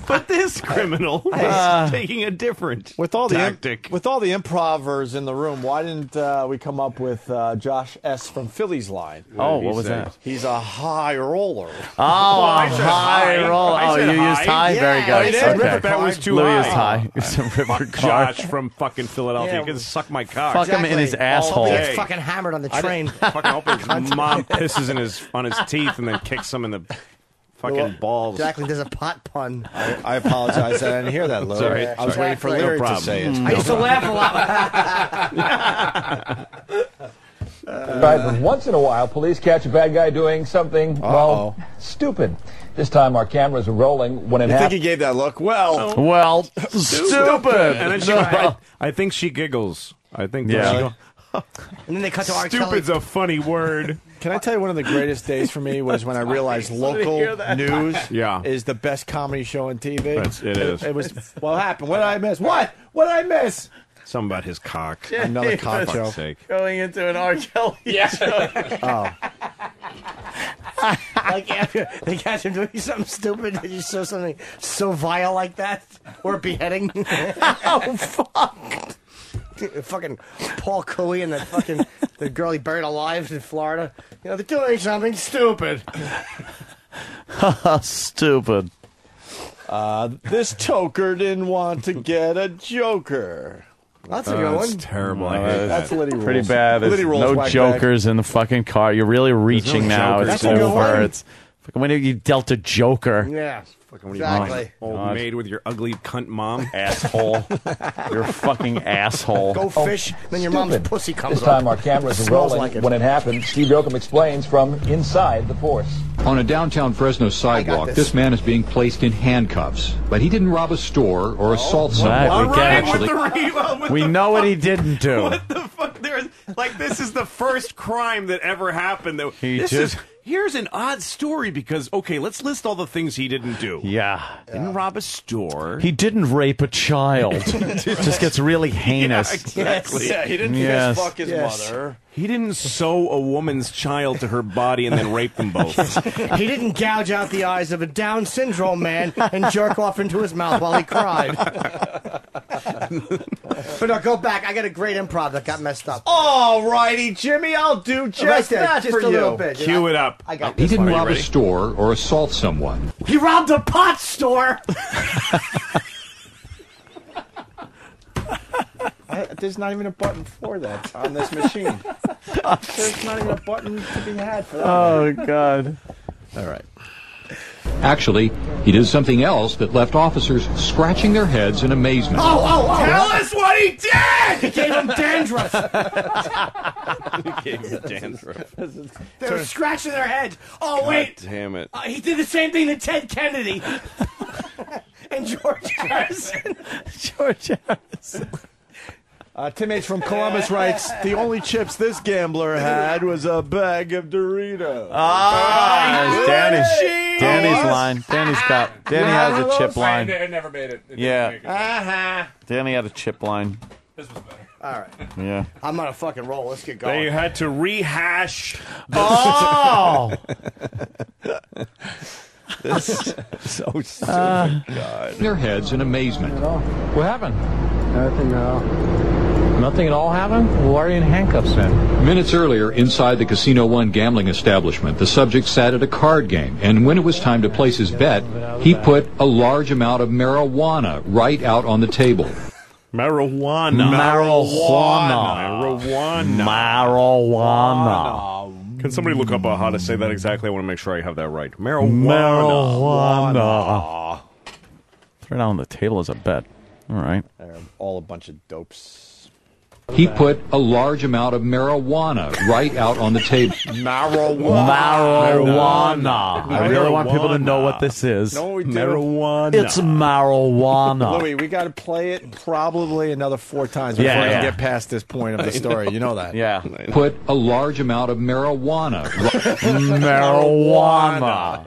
S2: But this criminal is taking a different
S10: With all
S2: tactic.
S10: with all the improvers in the room, why didn't we come up with Josh S. from Philly's line?
S11: Oh, what was that?
S10: He's a high roller.
S11: Oh,
S2: I said
S11: high roll.
S2: I
S11: Oh,
S2: said
S11: you used high?
S3: Yeah,
S11: Very good.
S3: I said
S11: Okay.
S3: river
S2: That was too
S11: Louis
S2: high.
S11: is high. It's a river card.
S2: Josh from fucking Philadelphia.
S3: Yeah.
S2: You can suck my cock.
S11: Fuck him in his asshole.
S3: He
S2: Hey.
S3: gets fucking hammered on the train.
S2: Fucking hope his mom pisses on his teeth and then kicks him in the fucking balls.
S3: Exactly, there's a pot pun.
S10: I apologize. I didn't hear that, Lou.
S2: Sorry.
S10: I was
S2: Sorry.
S10: waiting for
S2: No
S10: Larry to
S2: problem.
S10: say it.
S3: I used to laugh a lot.
S22: Right, but once in a while, police catch a bad guy doing something, well, stupid. This time our cameras are rolling when it
S10: I think he
S22: happened.
S10: gave that look. Well,
S11: Stupid.
S2: And then she, I think she giggles. I think
S11: Yeah.
S2: she go,
S3: And then they cut to R. Kelly.
S2: stupid's a funny word.
S10: can I tell you one of the greatest days for me was when I realized local news
S2: Yeah.
S10: is the best comedy show on TV.
S2: It is.
S10: It was. What happened? What did I miss? What? What did I miss?
S2: Something about his cock.
S10: Another cock
S2: For
S10: joke.
S2: fuck's sake.
S11: Going into an R. Kelly.
S10: Oh,
S3: Like after they catch him doing something stupid, they just show something so vile like that, or a beheading.
S11: Oh, fuck.
S3: Fucking Paul Cooley and the girl he buried alive in Florida. You know, they're doing something stupid.
S11: Stupid.
S10: this toker didn't want to get a joker.
S3: That's a good
S2: That's
S3: one.
S2: terrible. I hate
S10: That's
S2: that.
S10: Liddy rules.
S11: Pretty bad. There's
S10: Liddy rules,
S11: no
S10: whack
S11: jokers in the fucking car. You're really reaching now.
S2: jokers.
S11: It's
S3: That's a good one.
S11: over. It's fucking when you dealt a joker.
S3: Yeah,
S2: Fucking what are you
S3: exactly.
S2: Old
S11: God.
S2: maid with your ugly cunt mom.
S11: Asshole. You're a fucking asshole.
S3: Go fish, then your mom's pussy comes
S22: This time
S3: up.
S22: our cameras are
S3: Smells
S22: rolling
S3: like it.
S22: when it happened. Steve Yoakum explains from inside the force.
S12: On a downtown Fresno sidewalk, this man is being placed in handcuffs. But he didn't rob a store or assault someone.
S10: We know what he didn't do.
S2: What the fuck? This is the first crime that ever happened. Here's an odd story because, okay, let's list all the things he didn't do.
S10: Yeah.
S2: Didn't rob a store.
S10: He didn't rape a child. It just gets really heinous.
S2: Yeah, exactly.
S10: Yeah,
S2: he
S10: didn't
S2: fuck
S10: his
S2: mother. He didn't sew a woman's child to her body and then rape them both.
S3: He didn't gouge out the eyes of a Down syndrome man and jerk off into his mouth while he cried. But no, go back. I got a great improv that got messed up.
S10: All righty, Jimmy, I'll do just
S3: Right there,
S10: that
S3: just
S10: for
S3: a
S10: you.
S3: little bit.
S2: Cue it up.
S3: I got
S12: He
S3: this
S12: didn't
S3: one.
S12: rob a store or assault someone.
S3: He robbed a pot store.
S10: There's not even a button for that on this machine. There's not even a button to be had for that. Oh, God.
S12: All right. Actually, he did something else that left officers scratching their heads in amazement.
S3: Oh.
S2: Tell us what he did!
S3: He gave him dandruff.
S2: He gave him dandruff.
S3: They were scratching their heads. Oh, wait.
S2: Damn it.
S3: He did the same thing to Ted Kennedy. And George Harrison.
S10: George Harrison. Tim H. from Columbus writes, the only chips this gambler had was a bag of Doritos. Danny's line. Danny has a chip line.
S16: I never made it.
S10: Yeah. Danny had a chip line.
S16: This was better.
S3: All right.
S10: Yeah.
S3: I'm on a fucking roll. Let's get going.
S2: They had to rehash.
S10: Oh!
S2: This is so stupid. God.
S12: Their heads in amazement.
S17: What happened? Nothing at all happened? Well, why are you in handcuffs then?
S12: Minutes earlier, inside the Casino One gambling establishment, the subject sat at a card game, and when it was time to place his bet, he put a large amount of marijuana right out on the table.
S2: Marijuana. Can somebody look up how to say that exactly? I want to make sure I have that right. Marijuana.
S10: Throw it out on the table as a bet. All right.
S1: They're all a bunch of dopes.
S12: He put a large amount of marijuana right out on the table.
S10: Marijuana. I really want people to know what this is.
S1: No, we do.
S2: Marijuana.
S10: It's marijuana.
S1: Louis, we got to play it probably another 4 times before we can get past this point of the story. You know that.
S10: Yeah.
S12: Put a large amount of marijuana.
S10: Marijuana.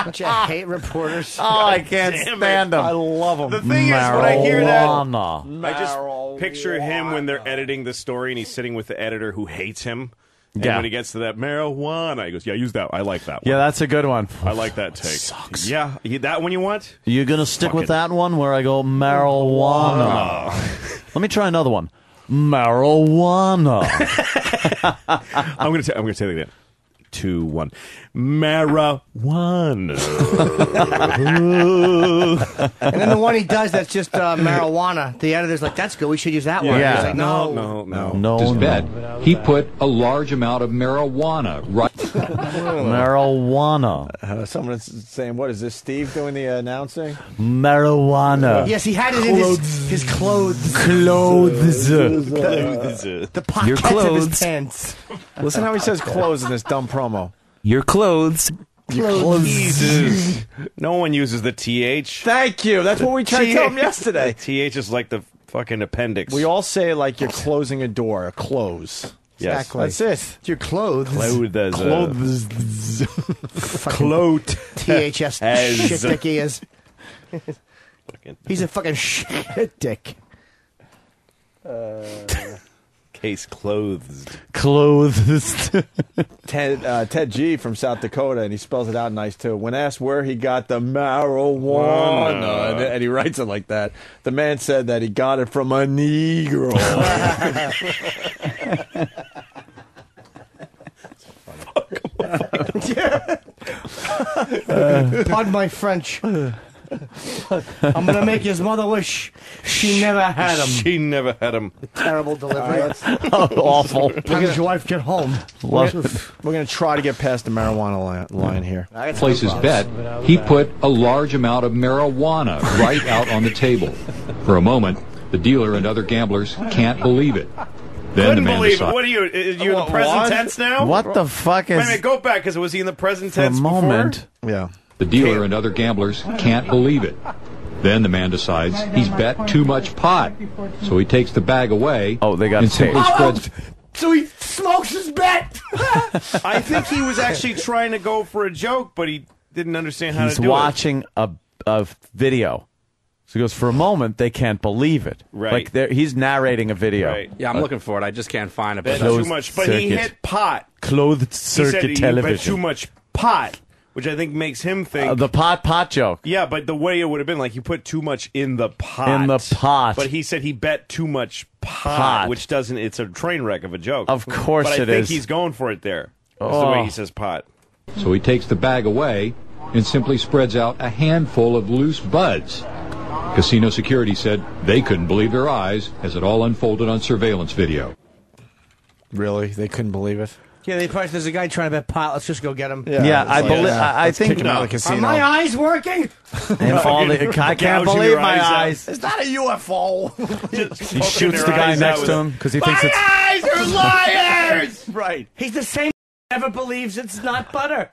S3: Don't you hate reporters?
S10: Oh, I can't stand them.
S1: I love them.
S2: The thing is, when I hear that,
S10: Marijuana.
S2: I just picture him when they're editing the story and he's sitting with the editor who hates him. And
S10: Yeah.
S2: when he gets to that marijuana, he goes, yeah, use that. I like that one.
S10: Yeah, that's a good one.
S2: I like that take.
S10: Sucks.
S2: Yeah, that one you want?
S10: You gonna stick
S2: Fuck
S10: with
S2: it.
S10: that one where I go marijuana? Let me try another one. Marijuana.
S2: I'm gonna say it again. 2, 1. Marijuana.
S3: And then the one he does that's just marijuana. The editor's like, that's good. We should use that one.
S10: Yeah.
S3: He's like, no.
S12: His bet, he put a large amount of marijuana right.
S10: Marijuana.
S1: Someone's saying, what is this, Steve doing the announcing?
S10: Marijuana.
S3: Yes, he had it in his clothes.
S10: Clothes.
S3: The pockets of his pants.
S1: Listen how he says clothes in this dumb promo.
S10: Your clothes.
S2: Jesus. No one uses the TH.
S1: Thank you. That's what we tried to tell him yesterday.
S2: TH is like the fucking appendix.
S1: We all say it like you're closing a door, a close.
S2: Yes.
S1: Exactly. That's it.
S3: Your clothes.
S2: Clothes. Clote.
S3: THS shit dick he is. He's a fucking shit dick.
S2: Case clothes.
S1: Ted G from South Dakota, and he spells it out nice too. When asked where he got the marijuana, and he writes it like that, the man said that he got it from a Negro.
S3: Pardon my French. I'm gonna make his mother wish she never had him.
S2: She never had him.
S3: Terrible delivery.
S10: Awful.
S3: How did your wife get home?
S1: We're going to try to get past the marijuana line here.
S12: Place his bet, he put a large amount of marijuana right out on the table. For a moment, the dealer and other gamblers can't believe it. Then
S2: Couldn't
S12: the man
S2: believe it.
S12: decides.
S2: What are you? Are you in the present tense now?
S11: What the fuck
S2: Wait a
S11: is...
S2: minute, go back, because was he in the present
S11: For a
S2: tense
S11: moment.
S1: Yeah.
S12: The dealer and other gamblers can't believe it. Then the man decides he's bet too much pot. So he takes the bag away and simply spreads...
S3: So he smokes his bet.
S2: I think he was actually trying to go for a joke, but he didn't understand how
S11: He's
S2: to do
S11: watching a video. So he goes, for a moment, they can't believe it.
S2: Right.
S11: Like he's narrating a video.
S2: Right.
S13: Yeah, I'm looking for it. I just can't find it.
S2: Bet
S11: Closed
S2: too much, but he
S11: circuit.
S2: hit pot.
S11: Clothed
S2: He
S11: circuit
S2: said you bet
S11: television.
S2: too much pot, which I think makes him think
S11: The pot joke.
S2: Yeah, but the way it would have been like you put too much in the pot.
S11: In the pot.
S2: But he said he bet too much pot, which doesn't. It's a train wreck of a joke.
S11: Of course
S2: but I
S11: it
S2: think
S11: is.
S2: he's going for it there. That's the way he says pot.
S12: So he takes the bag away and simply spreads out a handful of loose buds. Casino security said they couldn't believe their eyes as it all unfolded on surveillance video.
S10: Really? They couldn't believe it?
S3: Yeah, they probably, there's a guy trying to bet pot. Let's just go get him.
S11: Yeah, I believe. I think
S10: kick him out of the casino.
S3: Are my eyes working?
S11: And all the, I can't
S2: Gouging
S11: believe
S2: your
S11: my
S2: eyes out.
S11: eyes.
S10: It's not a UFO.
S11: He shoots the guy next to him because he thinks it's.
S3: eyes are liars.
S10: Right.
S3: He's the same never believes it's not butter.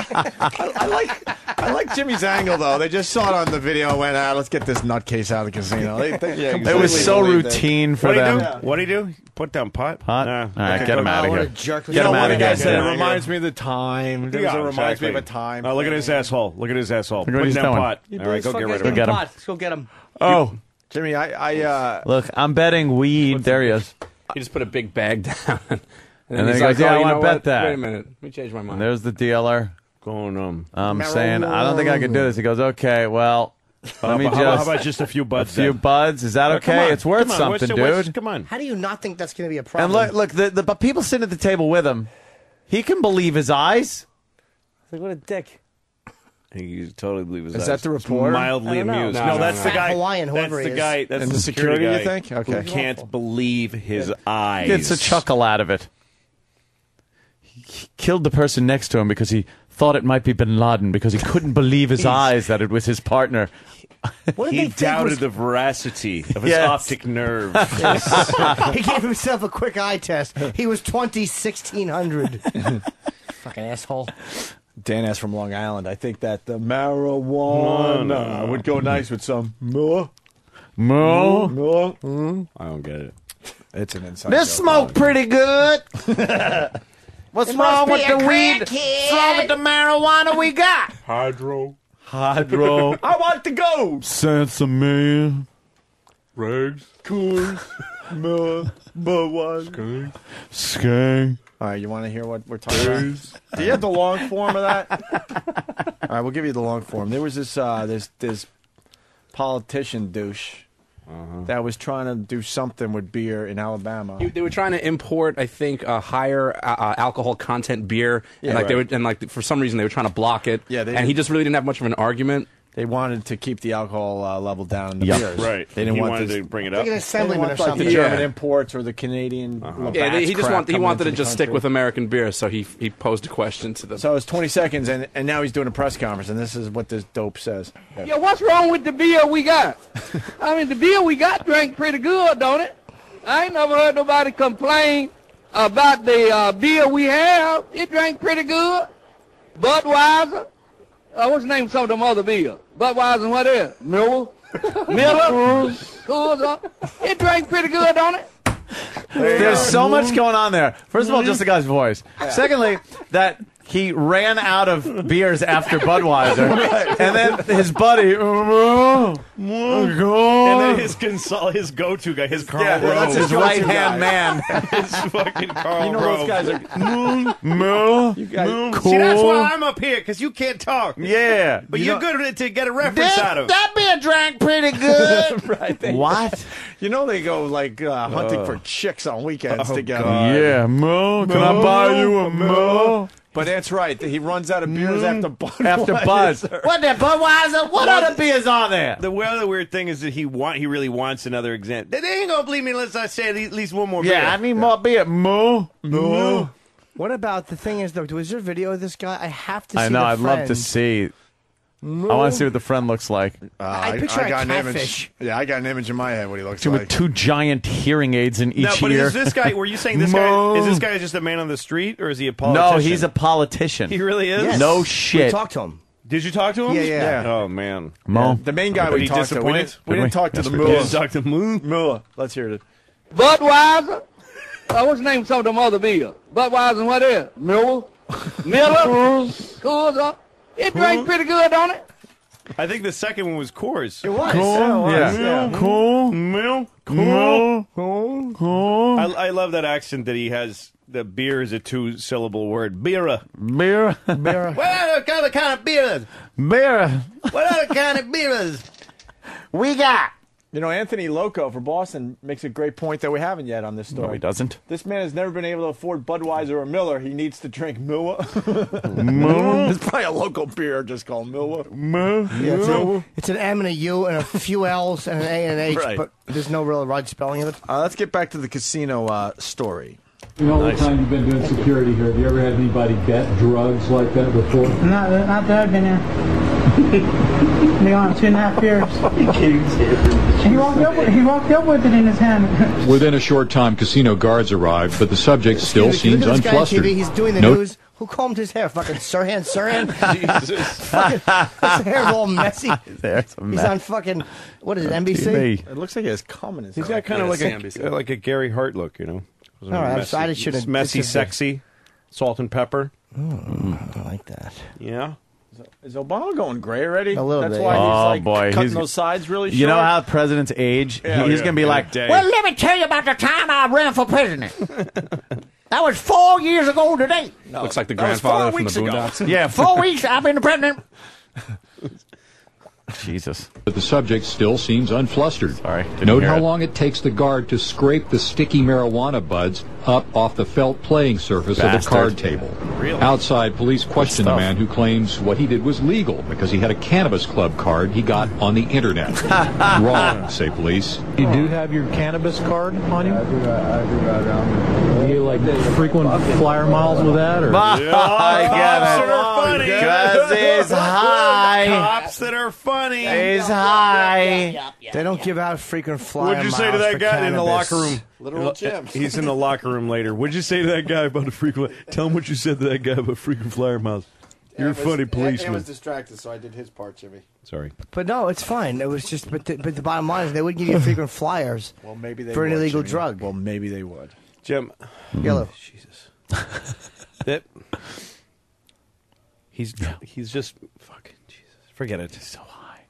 S10: I like Jimmy's angle though. They just saw it on the video and went, let's get this nutcase out of the casino.
S11: It was so routine for them.
S2: What'd he do? Put down pot?
S11: Pot?
S2: Nah.
S11: All right, get him out of
S3: what
S11: here.
S3: a jerk.
S11: Get him out of here.
S10: It reminds me of the time. It
S2: Yeah,
S10: reminds me of
S2: exactly.
S10: a time.
S2: Oh, look at his asshole. Look at his asshole.
S11: Look what
S2: Put
S11: he's
S2: down
S11: doing.
S2: pot. All right, go get rid of him.
S11: Get him.
S3: Let's go get him.
S11: Oh,
S10: Jimmy, I
S11: look, I'm betting weed. There he is.
S13: He just put a big bag down.
S11: And then he
S13: he's
S11: goes,
S13: like,
S11: yeah,
S13: oh,
S11: I
S13: you
S11: want
S13: know
S11: to bet
S13: what?
S11: that.
S13: Wait a minute. Let me change my mind.
S11: And there's the dealer.
S2: Going
S11: I'm saying, I don't think I can do this. He goes, okay, well, let me
S2: how about just a few buds?
S11: A few buds? Is that
S2: Come
S11: okay?
S2: on.
S11: It's worth
S2: Come on.
S11: something,
S2: What's-
S11: dude.
S2: Come on.
S3: How do you not think that's going to be a problem?
S11: And look, the people sitting at the table with him, he can believe his eyes.
S3: Like, what a dick.
S2: He totally believe his
S10: Is
S2: eyes.
S10: that the reporter?
S2: Mildly
S3: I don't know.
S2: amused.
S3: No,
S2: that's the
S3: fat
S2: guy.
S3: Hawaiian, whoever
S2: that's
S3: he
S2: the
S3: is.
S2: guy. That's
S10: And
S2: the
S10: the security,
S2: guy
S10: you think? Okay.
S2: Who can't believe his eyes.
S11: Gets a chuckle out of it. He killed the person next to him because he thought it might be Bin Laden because he couldn't believe his eyes that it was his partner.
S3: What did
S2: He
S3: they think
S2: doubted
S3: was-
S2: the veracity of his
S11: Yes.
S2: optic nerve.
S3: He gave himself a quick eye test. He was 1600. Fucking asshole.
S10: Dan asked from Long Island. I think that the marijuana would go nice with some more.
S11: Mo,
S2: I don't get it.
S10: It's an inside
S11: this
S10: joke.
S11: smoke pretty good. What's
S3: It
S11: wrong
S3: must
S11: with
S3: be
S11: the
S3: a
S11: weed?
S3: crackhead.
S11: What's wrong with the marijuana we got?
S2: Hydro.
S11: Hydro,
S10: I want to go.
S11: Sansamir,
S2: Regs.
S10: Cool. Budweiser.
S11: Skang.
S10: All right, you want to hear what we're talking about? Do you have the long form of that? All right, we'll give you the long form. There was this politician douche that was trying to do something with beer in Alabama.
S13: They were trying to import, I think, a higher alcohol content beer, and
S10: Yeah,
S13: like for some reason they were trying to block it.
S10: Yeah, they
S13: and he
S10: didn't-
S13: just really didn't have much of an argument.
S10: They wanted to keep the alcohol level down in the
S11: Yep.
S10: beers.
S2: Right.
S10: They didn't
S2: He
S10: want
S2: wanted
S10: this,
S2: to bring it
S3: Like
S2: up.
S3: an
S10: They
S3: assemblyman
S10: didn't
S3: or
S10: want like
S3: something.
S10: the German
S13: Yeah.
S10: imports or the Canadian.
S13: Yeah,
S10: Labatt's
S13: he just
S10: crap
S13: he
S10: coming
S13: wanted
S10: into
S13: to
S10: the
S13: just stick
S10: country.
S13: with American beer, so he posed a question to them.
S10: So it's 20 seconds, and now he's doing a press conference, and this is what this dope says.
S4: Yeah, what's wrong with the beer we got? I mean, the beer we got drank pretty good, don't it? I ain't never heard nobody complain about the beer we have. It drank pretty good. Budweiser. What's the name of some of them other beers? Budweiser and what else? Miller. Coors. It drank pretty good, don't it?
S11: There's so much going on there. First of all, just the guy's voice. Secondly, that he ran out of beers after Budweiser, and then his buddy,
S2: And then his go-to guy, his Carl Rove.
S11: that's his right-hand man.
S2: His fucking Carl
S10: You know
S2: Rove.
S10: those guys are
S11: Cool.
S2: See, that's why I'm up here, because you can't talk.
S11: Yeah.
S2: But you're good to get a reference out of.
S11: That beer drank pretty good.
S10: right.
S11: What?
S10: You know they go like hunting for chicks on weekends together.
S11: Yeah, Mo. Can I buy you a Mo?
S10: But that's right. He runs out of beers after Budweiser.
S11: After Buzz. What that Budweiser? What other beers are there?
S2: The other weird thing is that he really wants another example. They ain't gonna believe me unless I say at least one more beer.
S11: Yeah, I need more beer. Mo. Mo.
S3: What about the thing is though? Was there video of this guy? I have to see.
S11: I know.
S3: the
S11: I'd love to
S3: Friends.
S11: see. I want to see what the friend looks like.
S3: I picture a
S10: got
S3: catfish.
S10: I got an image in my head what he looks
S11: With
S10: like.
S11: 2 giant hearing aids in each
S2: No, but
S11: ear.
S2: is this guy? Were you saying this guy? Is this guy just a man on the street, or is he a politician?
S11: No, he's a politician.
S2: He really is.
S3: Yes.
S11: No
S3: We
S11: shit.
S3: talked to him.
S2: Did you talk to him?
S3: Yeah.
S2: Oh man,
S11: Mo.
S10: The main guy
S2: Were
S10: we
S2: you
S10: talked to.
S2: disappointed?
S10: We didn't talk to
S11: Yes,
S10: the
S11: we
S10: Muller.
S11: did.
S2: You talked to
S10: Muller. Let's hear it.
S4: Budweiser. What's the name of some of them other beers? Budweiser and what else? Miller. Coors. It drank pretty good, don't it?
S2: I think the second one was Coors.
S3: It was.
S11: Cool.
S2: I love that accent that he has. The beer is a 2-syllable word. Beera.
S11: Beer.
S2: What other kind of beers?
S11: Beer.
S2: What other kind of beers?
S11: We got.
S10: You know, Anthony Loco for Boston makes a great point that we haven't yet on this story.
S11: No, he doesn't.
S10: This man has never been able to afford Budweiser or Miller. He needs to drink Miller.
S11: Mo.
S10: It's probably a local beer just called Miller.
S3: Yeah, it's an M and a U and a few L's and an A and an H,
S10: Right.
S3: but there's no real right spelling of it.
S10: Let's get back to the casino story.
S12: In all the time you've been doing security here, have you ever had anybody bet drugs like that before?
S18: Not that I've been here. Been on 2.5 years. He walked up with it in his hand.
S12: Within a short time, casino guards arrived, but the subject still seems
S3: Look at this guy on
S12: unflustered.
S3: TV. He's doing the news. Who combed his hair? Fucking Sirhan.
S2: Jesus.
S3: His hair's all messy.
S11: There's a
S3: He's
S11: mess.
S3: on fucking, what is it, NBC?
S11: TV.
S10: It looks like he has cum in his
S2: He's
S10: eye.
S2: got kind of like a Gary Hart look, you know.
S3: All right,
S2: messy,
S3: I should've-
S2: messy,
S3: it's just a-
S2: sexy, salt and pepper.
S3: I like that.
S2: Yeah.
S10: Is Obama going gray already?
S3: A little
S10: That's
S3: bit,
S10: why
S3: yeah.
S11: Oh,
S10: he's like
S11: boy.
S10: cutting
S11: He's-
S10: those sides really short.
S11: You know how presidents age?
S10: Yeah,
S11: He's going to be
S2: in a
S11: like,
S2: day.
S11: well,
S18: Let me tell you about the time I ran for president. That was 4 years ago today.
S13: Looks like the
S10: that was
S13: grandfather
S10: 4
S13: from the
S10: weeks ago.
S13: Boondocks.
S18: Yeah, 4 weeks I've been the president.
S11: Jesus.
S12: But the subject still seems unflustered.
S11: Sorry, didn't
S12: Note
S11: hear
S12: how
S11: it.
S12: long it takes the guard to scrape the sticky marijuana buds up off the felt playing surface of the
S11: Bastard.
S12: card table.
S2: Really?
S12: Outside, police question the
S11: stuff.
S12: man who claims what he did was legal because he had a cannabis club card he got on the internet. Wrong, say police.
S17: You do have your cannabis card on you?
S22: I do ride around.
S17: You like frequent flyer miles with that? Or?
S11: I get it.
S2: funny.
S11: Because he's high.
S2: Cops that are funny.
S11: He's high.
S3: They don't give out frequent flyer
S2: What'd you say to
S3: miles
S2: that
S3: for
S2: guy in the
S3: cannabis.
S2: locker room?
S10: Literal gems.
S2: He's in the locker room later. What'd you say to that guy about the frequent? Tell him what you said to that guy about frequent flyer miles. You're a funny
S10: Aaron
S2: policeman.
S10: was distracted, so I did his part, Jimmy.
S2: Sorry.
S3: But no, it's fine. It was just, but the bottom line is they wouldn't give you frequent flyers
S10: Well, maybe they
S3: for an
S10: would,
S3: illegal
S10: Jimmy.
S3: drug.
S10: Well, maybe they would.
S2: Jim.
S3: Yellow.
S2: Jesus. That. He's just fucking Jesus. Forget it.
S11: So high.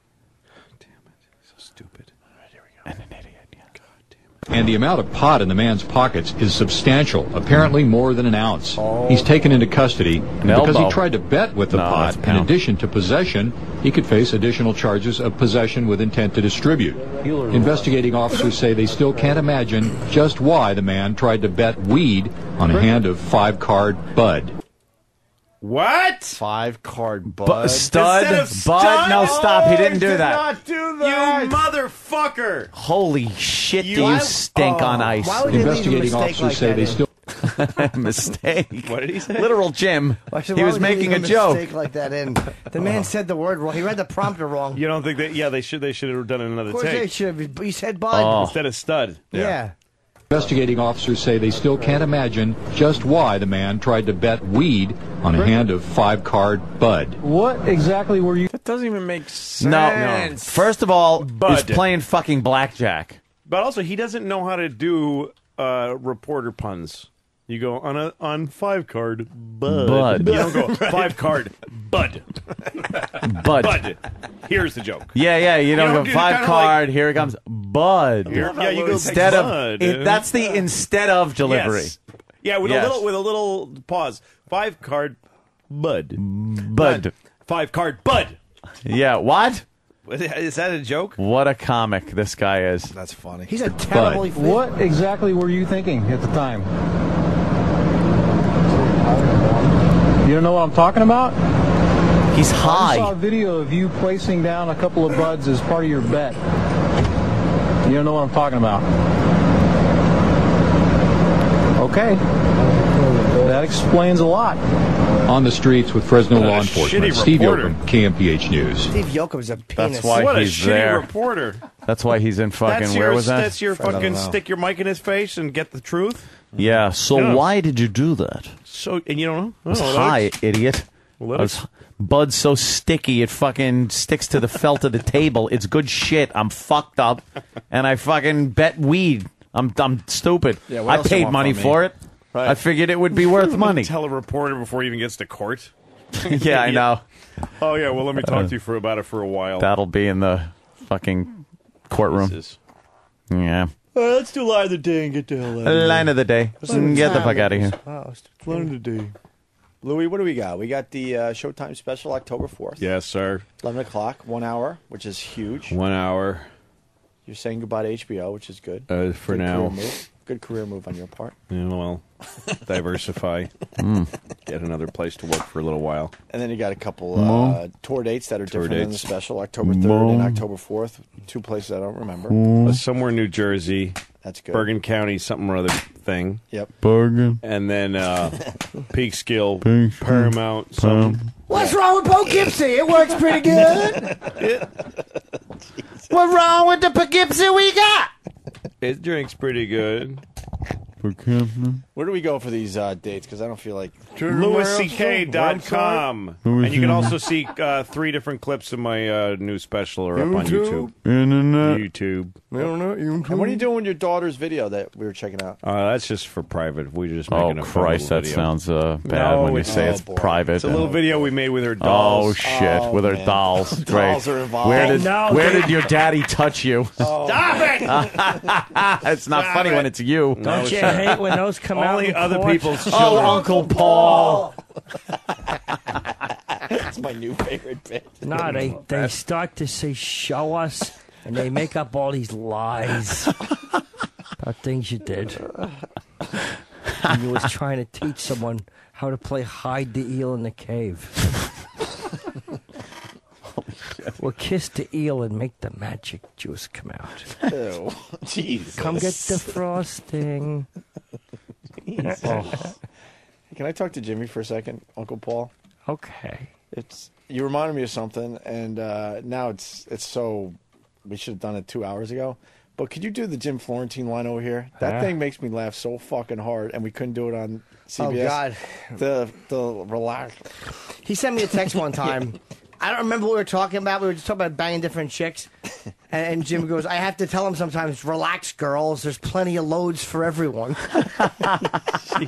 S2: Damn it. So stupid.
S11: All right, here we go. And an idiot. Yeah.
S2: God damn it.
S12: And the amount of pot in the man's pockets is substantial, apparently more than an ounce. He's taken into custody because he tried to bet with the
S11: No,
S12: pot.
S11: that's a
S12: In
S11: pound.
S12: addition to possession, he could face additional charges of possession with intent to distribute. Investigating officers say they still can't imagine just why the man tried to bet weed on a hand of 5-card Bud.
S2: What?
S10: 5-card bud.
S11: Stud?
S2: Instead of
S11: Bud?
S2: stud?
S11: No, stop. He didn't do
S10: did
S11: that.
S10: not do that.
S2: You motherfucker!
S11: Holy shit, do
S2: You-
S11: you stink on ice.
S3: Why would they leave a
S12: Investigating
S3: mistake
S12: officers
S3: like
S12: say
S3: that
S12: they
S3: in?
S12: still
S11: Mistake.
S2: What did he say?
S11: Literal Jim.
S3: Why should-
S11: He
S3: why
S11: was
S3: would they
S11: making
S3: leave
S11: a joke.
S3: mistake like that in? The man said the word wrong. He read the prompter wrong.
S2: You don't think that? Yeah, they should have done another
S3: Of course they
S2: take
S3: should have. He said Bud.
S11: Oh.
S2: instead of stud.
S3: Yeah.
S12: Investigating officers say they still can't imagine just why the man tried to bet weed on a hand of 5-card Bud.
S17: What exactly were you?
S10: That doesn't even make sense.
S11: No. First of all,
S2: Bud.
S11: he's playing fucking blackjack.
S2: But also, he doesn't know how to do reporter puns. You go on 5-card Bud.
S11: Bud.
S2: You don't go 5-card Bud.
S11: Bud.
S2: Bud. Here's the joke.
S11: Yeah, you don't
S2: don't
S11: go
S2: do kind
S11: 5
S2: of
S11: card, here it comes. Bud.
S2: Yeah, you go
S11: Instead
S2: Bud.
S11: of that's the instead of delivery.
S2: Yes. Yeah, with
S11: Yes.
S2: a little pause. 5-card Bud.
S11: Bud.
S2: 5-card Bud.
S11: Yeah, what?
S2: Is that a joke?
S11: What a comic this guy is.
S10: That's funny.
S3: He's a terribly.
S17: What exactly were you thinking at the time? You don't know what I'm talking about?
S11: He's
S17: I saw a
S11: high.
S17: video of you placing down a couple of buds as part of your bet. You don't know what I'm talking about. Okay. That That explains a lot.
S12: On the streets with Fresno law enforcement,
S2: shitty
S12: Steve
S2: reporter.
S12: Yoakum, KMPH News.
S3: Steve Yoakum's a penis.
S11: That's why
S2: What a
S11: he's
S2: shitty
S11: there.
S2: reporter.
S11: That's why he's in fucking.
S2: That's
S11: Where
S2: your,
S11: was that?
S2: That's your fucking stick your mic in his face and get the truth.
S11: Yeah. So
S2: Yeah.
S11: why did you do that?
S2: So and you don't know?
S11: I was
S2: Oh,
S11: high, idiot.
S2: Well,
S11: I was, Bud's so sticky it fucking sticks to the felt of the table. It's good shit. I'm fucked up, and I fucking bet weed. I'm stupid.
S10: Yeah, what
S11: I
S10: else you
S11: paid
S10: want
S11: money
S10: from me?
S11: for it.
S10: Right.
S11: I figured it would be worth money.
S2: Tell a reporter before he even gets to court.
S11: Yeah, I know.
S2: Oh yeah, well let me talk to you about it for a while.
S11: That'll be in the fucking courtroom. Yeah.
S10: All right, let's do line of the day and get the hell out.
S11: Line of the day. Get the fuck out of here.
S10: Line of the day. Louis, what do we got? We got the Showtime special October 4th.
S2: Yes, sir.
S10: 11 o'clock, 1 hour, which is huge.
S2: 1 hour.
S10: You're saying goodbye to HBO, which is good.
S2: For
S10: Good
S2: now.
S10: career move. Good career move on your part.
S2: Yeah, well, diversify. Get another place to work for a little while.
S10: And then you got a couple tour dates that are different than the special. October 3rd and October 4th. 2 places I don't remember.
S2: Somewhere in New Jersey.
S10: That's good.
S2: Bergen County, something or other thing.
S10: Yep.
S11: Bergen.
S2: And then Peekskill, Paramount, something.
S3: What's wrong with Poughkeepsie? It works pretty good. What's wrong with the Poughkeepsie we got?
S2: It drinks pretty good.
S10: Where do we go for these dates? Because I don't feel like...
S2: LouisCK.com. And you can also see 3 different clips of my new special are up on YouTube. YouTube.
S10: And what are you doing with your daughter's video that we were checking out?
S2: That's just for private. We just making a fun
S11: Christ,
S2: little
S11: that
S2: video.
S11: sounds bad when you say it's private.
S2: It's a little video we made with her dolls.
S11: Oh shit, with her dolls. Great.
S10: Dolls are involved.
S11: Where did your daddy touch you?
S3: Stop it!
S11: It's not funny when it's you.
S3: Don't you hate when those come out
S2: Only
S3: in
S2: other
S3: court?
S2: people's children.
S11: Oh, Uncle Paul.
S10: That's my new favorite bit.
S3: No, they start to say, show us, and they make up all these lies about things you did. You was trying to teach someone how to play hide the eel in the cave. Well, kiss the eel and make the magic juice come out.
S10: Ew. Jesus.
S3: Come get the frosting.
S10: Oh. Can I talk to Jimmy for a second, Uncle Paul?
S3: Okay.
S10: You reminded me of something, and now it's so. We should have done it 2 hours ago. But could you do the Jim Florentine line over here? That thing makes me laugh so fucking hard, and we couldn't do it on CBS.
S3: Oh God.
S10: The relax.
S3: He sent me a text one time. I don't remember what we were talking about. We were just talking about banging different chicks. And Jim goes, I have to tell him sometimes, relax, girls. There's plenty of loads for everyone.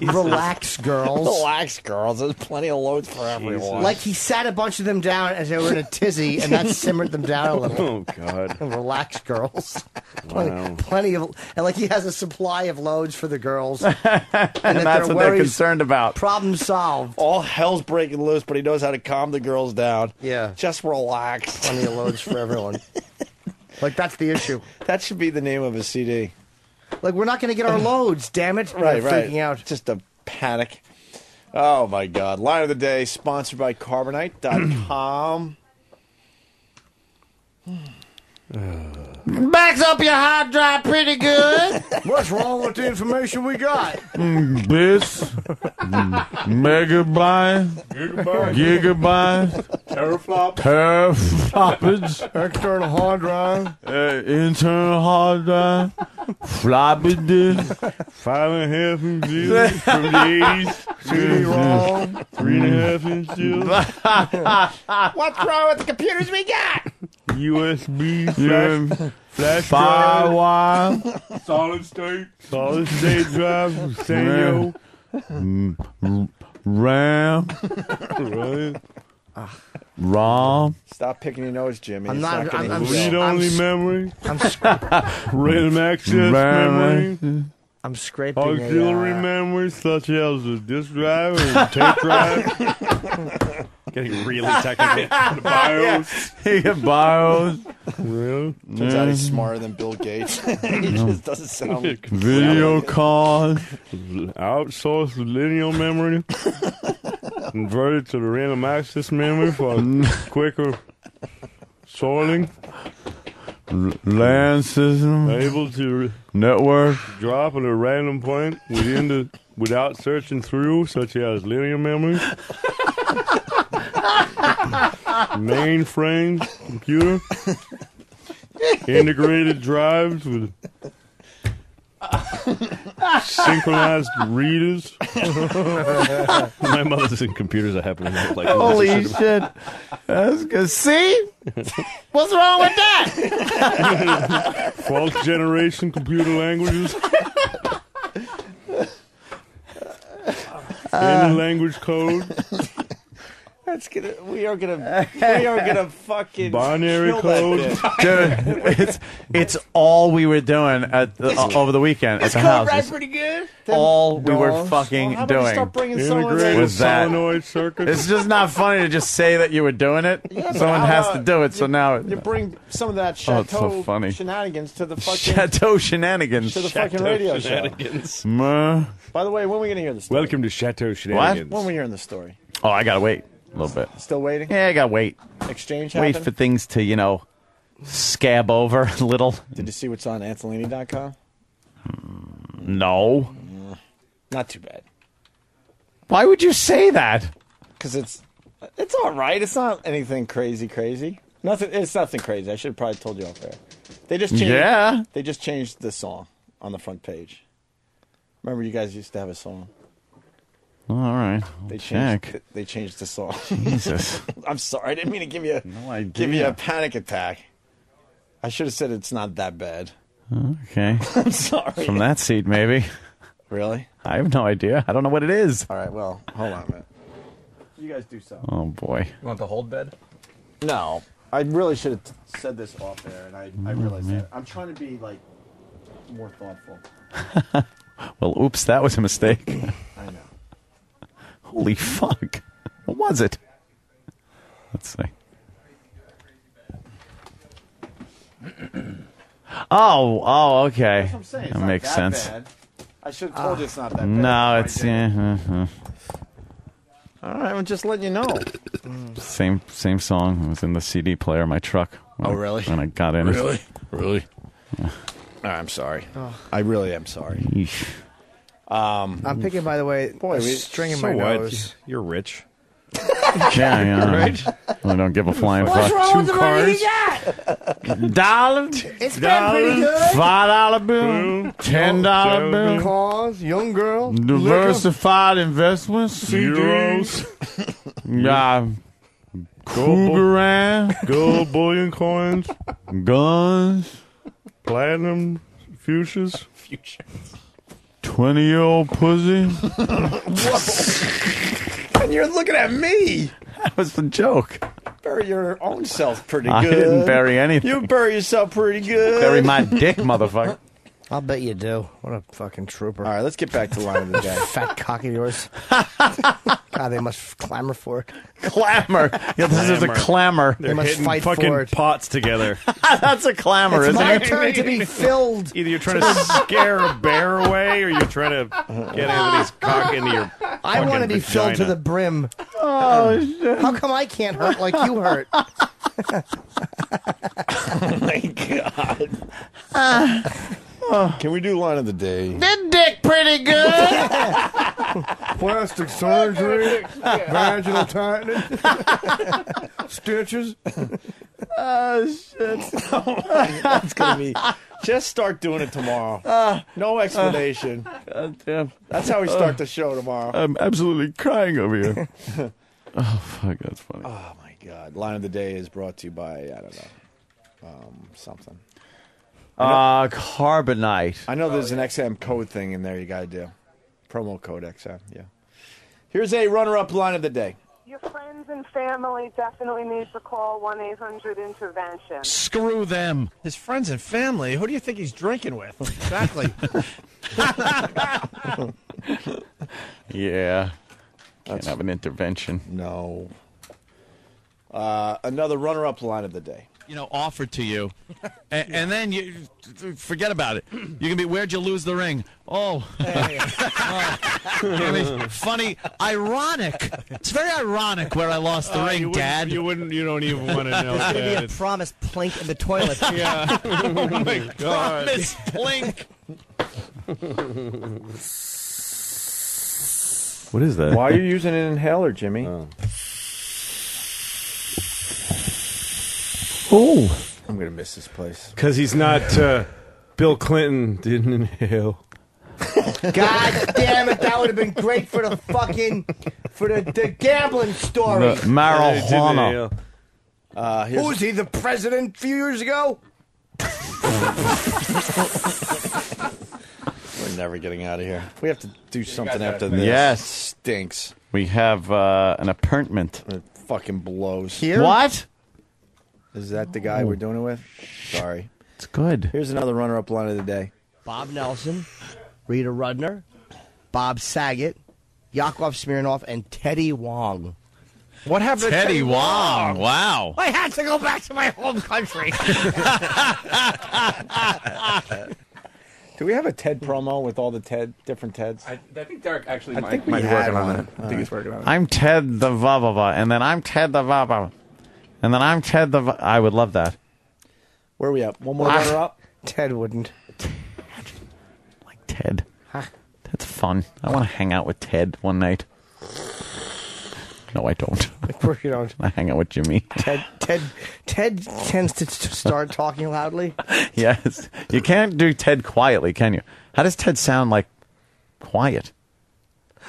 S3: Relax, girls.
S10: Relax, girls. There's plenty of loads for everyone.
S3: Like he sat a bunch of them down as they were in a tizzy, and that simmered them down a little.
S2: Oh, God.
S3: Relax, girls.
S2: Wow.
S3: Plenty of, and like he has a supply of loads for the girls.
S11: And that's what they're concerned about.
S3: Problem solved.
S10: All hell's breaking loose, but he knows how to calm the girls down.
S3: Yeah.
S10: Just relax.
S3: Plenty of loads for everyone. Like, that's the issue.
S10: That should be the name of a CD.
S3: Like, we're not going to get our loads, damn it.
S10: Right.
S3: We're freaking out.
S10: Just a panic. Oh, my God. Line of the day, sponsored by Carbonite.com.
S3: Backs up your hard drive pretty good. What's wrong with the information we got?
S11: Bits, megabyte, gigabyte, teraflops,
S3: external hard drive,
S11: internal hard drive, floppy disk,
S2: 5.5 inches from the 80s.
S3: CD-ROM,
S2: 3.5 inches.
S3: What's wrong with the computers we got?
S2: USB flash
S11: firewire,
S2: solid state drive, Sanyo.
S11: RAM, ROM.
S10: Stop picking your nose, Jimmy.
S3: I'm
S10: It's
S3: not-
S10: gonna
S3: I'm-
S10: heal.
S2: Read-only memory,
S3: I'm
S2: random access memory,
S3: I'm scraping
S2: auxiliary memory such as the disk drive and tape drive. Getting really technical. The BIOS.
S11: BIOS.
S2: Really?
S10: Turns out he's smarter than Bill Gates. He just doesn't sound...
S11: Video card.
S2: Outsource linear memory. Converted to the random access memory for quicker sorting.
S11: LAN system.
S2: Able to
S11: network.
S2: drop at a random point within the
S19: without searching through, such as linear memory, mainframe computer, integrated drives with synchronized readers. My mother's in computers. I happen to know. Like,
S21: holy shit! That's good. See, what's wrong with that?
S19: False generation computer languages. Any language code.
S10: That's gonna. We are gonna fucking
S19: binary
S10: kill
S19: code.
S10: that
S21: Dude, it's all we were doing at over the weekend at the house.
S10: Right, pretty good.
S21: All we were fucking
S10: How about we
S21: doing
S10: start bringing someone
S21: was that.
S19: solenoid circuits.
S21: It's just not funny to just say that you were doing it.
S10: Yeah, but
S21: Someone
S10: how
S21: has
S10: about
S21: to do it. So now
S10: you bring some of that
S21: Oh, it's
S10: chateau
S21: so funny.
S10: shenanigans to the fucking
S21: Chateau shenanigans.
S10: to the fucking radio show. By the way, when are we gonna hear this?
S19: Welcome to Chateau Shenanigans.
S10: When are we hearing the story?
S21: Oh, I gotta wait a little bit.
S10: Still waiting?
S21: Yeah, I gotta wait.
S10: Exchange
S21: Wait
S10: happen?
S21: for things to, scab over a little.
S10: Did you see what's on Antolini.com?
S21: No.
S10: Not too bad.
S21: Why would you say that?
S10: Because it's all right. It's not anything crazy. Nothing. It's nothing crazy. I should have probably told you off there. They just changed.
S21: Yeah.
S10: They just changed the song on the front page. Remember, you guys used to have a song.
S21: All right.
S10: They
S21: check.
S10: changed. They changed the song.
S21: Jesus.
S10: I'm sorry. I didn't mean to give you
S21: idea.
S10: give you a panic attack. I should have said it's not that bad.
S21: Okay.
S10: I'm sorry.
S21: From that seat, maybe.
S10: Really?
S21: I have no idea. I don't know what it is.
S10: All right. Well, hold on a minute. You guys do something.
S21: Oh, boy.
S16: You want the hold bed?
S10: No, I really should have said this off there, and I realized that. I'm trying to be more thoughtful.
S21: Well, oops, that was a mistake.
S10: I know.
S21: Holy fuck. What was it? Let's see. Oh, okay.
S10: That's what I'm saying. It's
S21: That
S10: not
S21: makes
S10: that
S21: sense.
S10: bad. I should have told you it's not that bad.
S21: No,
S10: if
S21: it's
S10: I did.
S21: yeah.
S10: All right, I'm just letting you know.
S21: Same song. It was in the CD player of my truck.
S10: Oh, really?
S21: When I got in it.
S10: Really? Yeah. I'm sorry. I really am sorry.
S21: Yeesh.
S3: I'm picking, by the way, a string in my nose.
S19: You're rich.
S21: Yeah.
S19: Right?
S21: I don't give a flying
S3: What's
S21: fuck.
S3: wrong with the money he got?
S21: Dollar.
S3: It's been pretty good.
S21: $5 bill. $10 bill.
S3: Cars, young girl,
S21: Diversified investments.
S19: Euros.
S21: Yeah. Cougar.
S19: Gold bullion coins.
S21: Guns.
S19: Platinum fuchsias.
S21: 20-year-old pussy.
S10: And you're looking at me.
S21: That was the joke.
S10: Bury your own self pretty good.
S21: I didn't bury anything.
S10: You bury yourself pretty good.
S21: Bury my dick, motherfucker.
S3: I'll bet you do. What a fucking trooper.
S10: All right, let's get back to the line of the day.
S3: Fat cock of yours. God, they must clamor for it.
S21: Clamor. Yeah, this is a clamor.
S3: They must
S19: hitting
S3: fight
S19: fucking
S3: for it.
S19: pots together.
S21: That's a clamor,
S3: It's
S21: isn't
S3: my
S21: it?
S3: turn to be filled.
S19: Either you're trying to scare a bear away, or you're trying to get Anthony's cock into your.
S3: I want to be filled to the brim. Oh, shit. How come I can't hurt like you hurt?
S10: Oh my God. Can we do line of the day?
S21: That dick pretty good.
S3: Plastic surgery, vaginal tightening, stitches.
S21: Oh, shit.
S10: That's going to be... Just start doing it tomorrow. No explanation.
S21: God damn.
S10: That's how we start the show tomorrow.
S21: I'm absolutely crying over here. Oh, fuck, that's funny.
S10: Oh, my God. Line of the day is brought to you by, I don't know, something.
S21: Carbonite.
S10: I know there's an XM code thing in there you got to do. Promo code XM, yeah. Here's a runner-up line of the day.
S23: Your friends and family definitely need to call 1-800-INTERVENTION.
S21: Screw them.
S1: His friends and family. Who do you think he's drinking with? Exactly.
S21: Yeah. Can't have an intervention.
S10: No. Another runner-up line of the day.
S11: Offered to you, and then you forget about it. You can be, where'd you lose the ring? Oh, I mean, funny, ironic. It's very ironic where I lost the ring, Dad.
S19: You don't even want to know.
S3: There's going to be a promise plink in the toilet.
S19: Yeah. Oh my God.
S11: Promise plink.
S19: What is that?
S10: Why are you using an inhaler, Jimmy?
S19: Oh.
S10: I'm going to miss this place.
S19: Because he's not Bill Clinton didn't inhale.
S3: God damn it! That would have been great for the the gambling story.
S11: The marijuana.
S3: Who was he? The president a few years ago?
S10: We're never getting out of here. We have to do something after this.
S11: Yes.
S10: Stinks.
S11: We have an appointment.
S10: It fucking blows.
S3: Here?
S11: What?
S10: Is that the guy we're doing it with? Sorry.
S11: It's good.
S10: Here's another runner-up line of the day.
S3: Bob Nelson, Rita Rudner, Bob Saget, Yakov Smirnoff, and Teddy Wong.
S10: What happened to
S11: Teddy Wong? Wow.
S3: I had to go back to my home country.
S10: Do we have a Ted promo with all the different Teds?
S13: I think Derek actually
S10: I think
S13: might
S10: we
S13: be
S10: had
S13: working on
S10: one.
S13: it. I think he's working on it.
S11: I'm Ted the Vavava, and then I'm Ted the Vavava, and then I'm Ted the. I would love that.
S10: Where are we at? One more runner-up?
S3: Ted wouldn't.
S11: Ted. That's fun. I want to hang out with Ted one night. No, I don't.
S3: Of course you don't.
S11: I hang out with Jimmy.
S3: Ted tends to start talking loudly.
S11: Yes. You can't do Ted quietly, can you? How does Ted sound like quiet?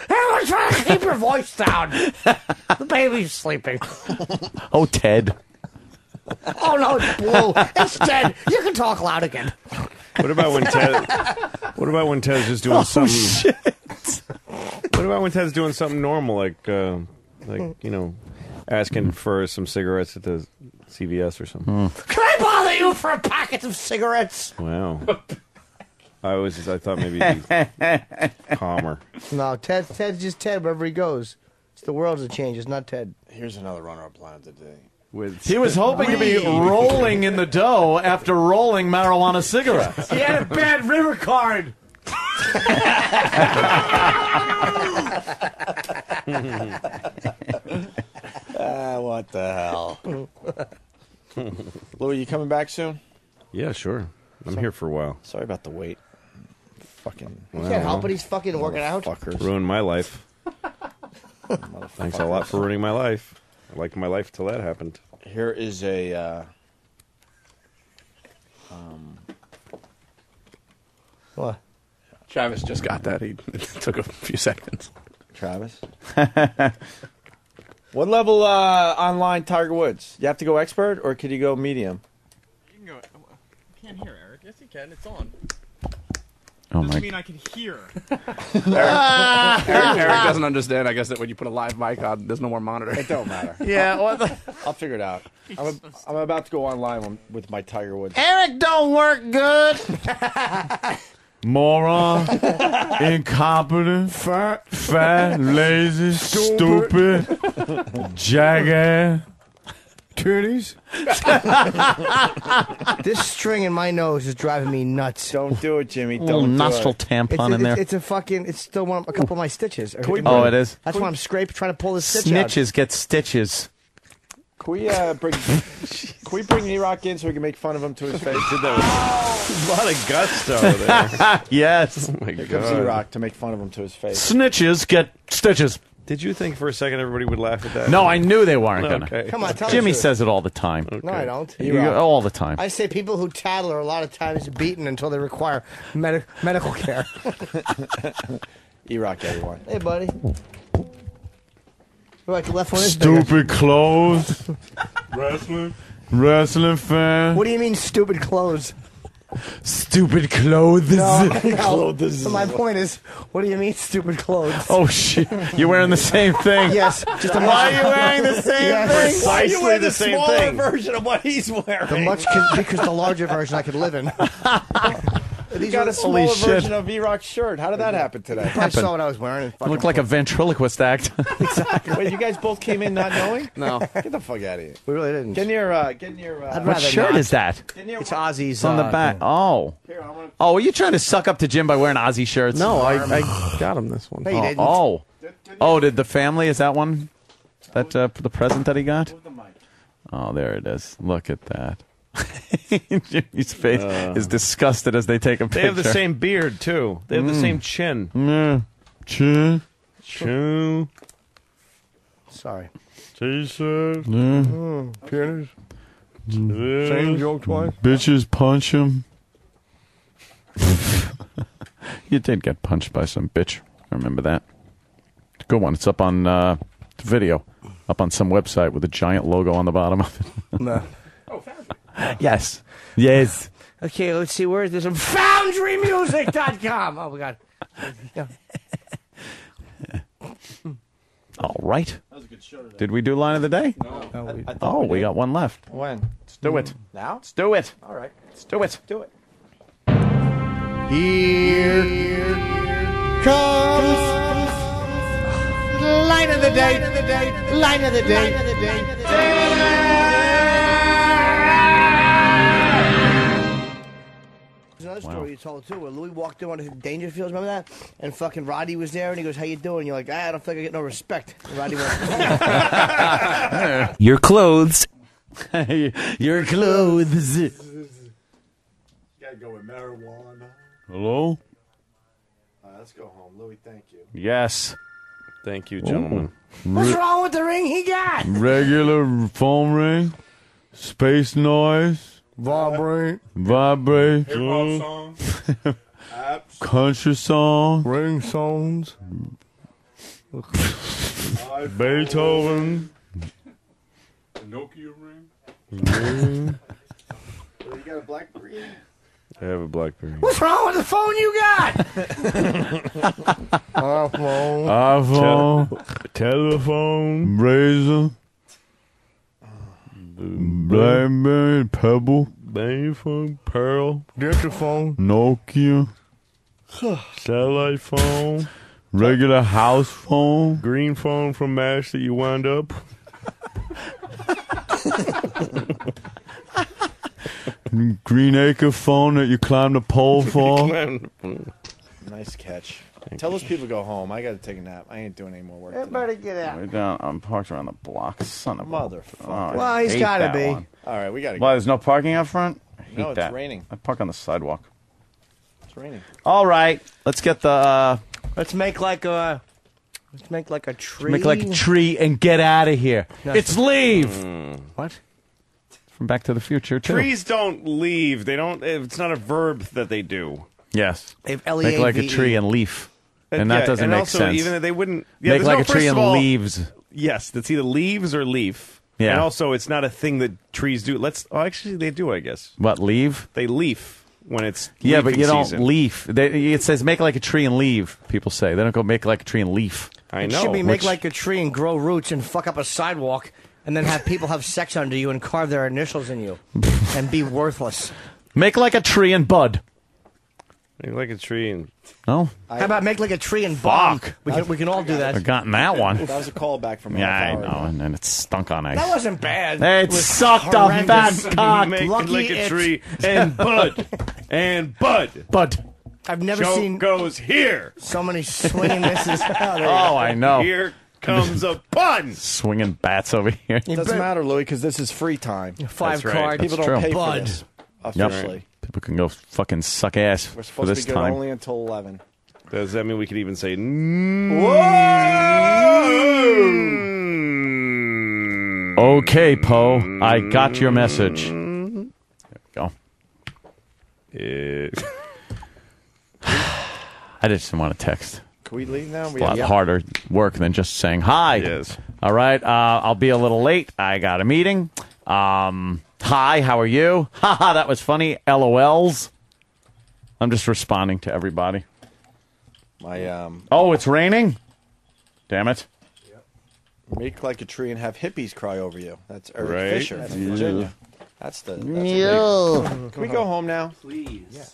S3: Everyone's trying to keep your voice down. The baby's sleeping.
S11: Oh, Ted.
S3: Oh, no, it's Blue. It's Ted. You can talk loud again.
S19: What about when Ted? What about when Ted's just doing something?
S11: Shit.
S19: What about when Ted's doing something normal, like you know, asking for some cigarettes at the CVS or something?
S3: Can I bother you for a packet of cigarettes?
S19: Wow. I thought maybe he'd be calmer.
S3: No, Ted's just Ted wherever he goes. It's the world that changes, not Ted.
S10: Here's another runner-up line of the day.
S11: He was hoping to be rolling in the dough after rolling marijuana cigarettes.
S3: He had a bad river card.
S10: What the hell? Louis, you coming back soon?
S19: Yeah, sure. I'm here for a while.
S10: Sorry about the wait. Fucking.
S3: You can't help it. He's fucking working out.
S10: Fuckers.
S19: Ruined my life. Thanks a lot for ruining my life. I liked my life till that happened.
S10: Here is a.
S3: What?
S13: Travis just got that. It took a few seconds.
S10: Travis? What level online Tiger Woods? You have to go expert, or could you go medium?
S6: You can go. I can't hear, Eric. Yes, you can. It's on.
S11: Oh
S6: Doesn't
S11: my!
S6: mean I can hear.
S13: Eric doesn't understand, I guess, that when you put a live mic on, there's no more monitor.
S10: It don't matter.
S3: Yeah, what the?
S10: I'll figure it out. I'm about to go online with my Tiger Woods.
S3: Eric don't work good.
S11: Moron, incompetent, fat, lazy, stupid, jackass, titties.
S3: This string in my nose is driving me nuts.
S10: Don't do it, Jimmy.
S11: Little
S10: Don't do
S11: nostril
S10: it.
S11: tampon in there.
S3: It's a fucking. It's still a couple of my stitches.
S11: Oh, it is.
S3: That's why I'm trying to pull this stitch out.
S11: Snitches get stitches.
S10: Can we bring E-Rock in so we can make fun of him to his face?
S19: Did that with a lot of gusto over there.
S11: Yes.
S19: Oh my
S10: Here comes
S19: God.
S10: E-Rock to make fun of him to his face.
S11: Snitches get stitches.
S19: Did you think for a second everybody would laugh at that?
S11: No, I knew they weren't gonna.
S19: Okay.
S3: Come on, tell
S11: Jimmy
S3: the truth.
S11: says it all the time.
S3: No, I don't.
S11: All the time.
S3: I say people who tattle are a lot of times beaten until they require medical care.
S10: E-Rock, everyone.
S3: Hey, buddy. Like the left one is bigger.
S11: Stupid clothes. Wrestling fan.
S3: What do you mean, stupid clothes?
S11: Stupid clothes.
S3: No. So my point is, what do you mean, stupid clothes?
S11: Oh shit! You're wearing the same thing.
S3: Yes. Just a
S11: Why are you wearing the same thing?
S10: Why are you wearing the
S19: same
S10: smaller
S19: thing?
S10: version of what he's wearing?
S3: Because the larger version I could live in.
S10: You got a
S11: Holy
S10: smaller
S11: shit.
S10: version of E-Rock's shirt. How did that happen today?
S3: I saw what I was wearing.
S11: You look like a ventriloquist act.
S10: Wait, you guys both came in not knowing?
S13: No.
S10: Get the fuck out of here.
S3: We really didn't.
S10: Get in your.
S3: I'd
S11: What
S3: rather
S11: shirt
S3: not.
S11: is that?
S3: It's Ozzy's.
S11: It's on the back. Oh. Oh, are you trying to suck up to Jim by wearing Ozzy shirts?
S13: No, I got him this one.
S3: No, you didn't.
S11: Oh, did the family? Is that one? That the present that he got? Oh, there it is. Look at that. Jimmy's face is disgusted as they take a picture.
S19: They have the same beard too. They have the same chin.
S11: Chin.
S19: Chew.
S3: Sorry.
S19: T-shirt.
S1: Penis. Same joke twice.
S11: Bitches punch him. You did get punched by some bitch. I remember that. Good one. It's up on video. Up on some website with a giant logo on the bottom of it.
S3: No.
S11: Yes. Yes.
S3: Okay, let's see. Where is this? FoundryMusic.com. Oh, my God. Yeah.
S11: All right. That was a good show today. Did we do line of the day?
S10: No.
S11: We got one left.
S10: When?
S11: Let's do it.
S10: Now?
S11: Let's do it.
S10: All right.
S11: Let's do it.
S10: Do it.
S3: Here comes line of the day. Line of the day. There's another story you told too, where Louis walked in on his Dangerfields, remember that? And fucking Roddy was there, and he goes, "How you doing?" And you're like, "I don't think I get no respect." And Roddy went,
S14: Your clothes.
S11: Your clothes.
S1: Gotta go with marijuana.
S11: Hello?
S1: All right, let's go home. Louis, thank you.
S11: Yes.
S19: Thank you, gentlemen.
S3: "What's wrong with the ring he got?"
S11: Regular phone ring. Space noise.
S1: Vibrate.
S11: Hip-hop
S1: song. Apps.
S11: Country song.
S1: Ring songs.
S19: Beethoven.
S1: Nokia ring.
S19: You
S1: got a BlackBerry?
S19: I have a BlackBerry.
S3: "What's wrong with the phone you got?"
S11: iPhone.
S19: Telephone.
S11: Razor. Blackberry. Pebble.
S19: Phone. Pearl.
S1: Dictaphone.
S11: Nokia.
S19: Satellite phone.
S11: Regular house phone.
S19: Green phone from MASH that you wound up.
S11: Green acre phone that you climbed the pole for.
S10: Nice catch. Tell those people to go home. I got to take a nap. I ain't doing any more work today.
S3: Everybody get out.
S11: Way down. I'm parked around the block. Son of a
S10: Motherfucker.
S11: Oh,
S3: Well, he's
S11: hate
S3: gotta
S11: that
S3: be.
S11: one.
S10: All right, we got to
S11: Why,
S10: go.
S11: there's no parking out front? I hate
S10: No, it's
S11: that.
S10: raining.
S11: I park on the sidewalk.
S10: It's raining.
S11: All right. Let's get the...
S3: Let's make like a tree.
S11: make like a tree and get out of here.
S3: No.
S11: It's leave.
S3: What?
S11: From Back to the Future, too.
S19: Trees don't leave. They don't. It's not a verb that they do.
S11: Yes.
S3: If
S11: Make like a tree and leaf. And that doesn't
S19: and
S11: make
S19: also,
S11: sense.
S19: Even they wouldn't. Yeah,
S11: Make
S19: there's
S11: like
S19: no,
S11: a tree
S19: first
S11: and
S19: of all,
S11: leaves.
S19: Yes, that's either leaves or leaf.
S11: Yeah.
S19: And also, it's not a thing that trees do. Actually, they do. I guess
S11: What, leave?
S19: they leaf when it's
S11: Yeah, but
S19: leafing
S11: you don't
S19: season.
S11: leaf. It says make like a tree and leave, people say. They don't go make like a tree and leaf.
S19: I
S3: It
S19: know.
S3: should be make
S11: Which-
S3: like a tree and grow roots and fuck up a sidewalk and then have people have sex under you and carve their initials in you and be worthless.
S11: Make like a tree and bud.
S19: Make like a tree and
S11: No?
S3: How about make like a tree and bomb? We can all do that.
S11: I've gotten that one.
S10: That was a callback from
S11: Yeah, I
S10: half hour
S11: know.
S10: ago.
S11: And then it stunk on ice.
S3: That wasn't bad.
S11: It
S3: was
S11: sucked a
S3: horrendous.
S11: fat cock.
S19: make
S3: Lucky
S19: like a
S3: it.
S19: tree and bud and bud.
S11: Bud.
S3: I've never
S19: Joke
S3: seen
S19: goes here.
S3: so many swinging misses.
S11: Oh, I know.
S19: Here comes a pun.
S11: Swinging bats over here.
S10: It doesn't matter, Louis, because this is free time.
S3: Five
S19: That's right.
S3: card.
S10: People
S11: That's
S10: don't
S11: true.
S10: pay
S3: Bud.
S10: for this
S11: Yep.
S10: officially.
S11: People can go fucking suck ass
S10: We're
S11: for
S10: supposed
S11: this
S10: to be good
S11: time.
S10: only until 11.
S19: Does that mean we could even say?
S11: Okay, Poe. I got your message. There we go. I just didn't want to text.
S10: Can we leave now?
S11: It's a lot harder work than just saying hi.
S19: Yes.
S11: All right. I'll be a little late. I got a meeting. Hi, how are you? Haha, that was funny. LOLs. I'm just responding to everybody.
S10: My
S11: Oh, it's raining? Damn it.
S10: make like a tree and have hippies cry over you. That's Eric
S19: Right.
S10: Fisher from Virginia. That's the. That's Can we go home now?
S22: Please.
S10: Yeah.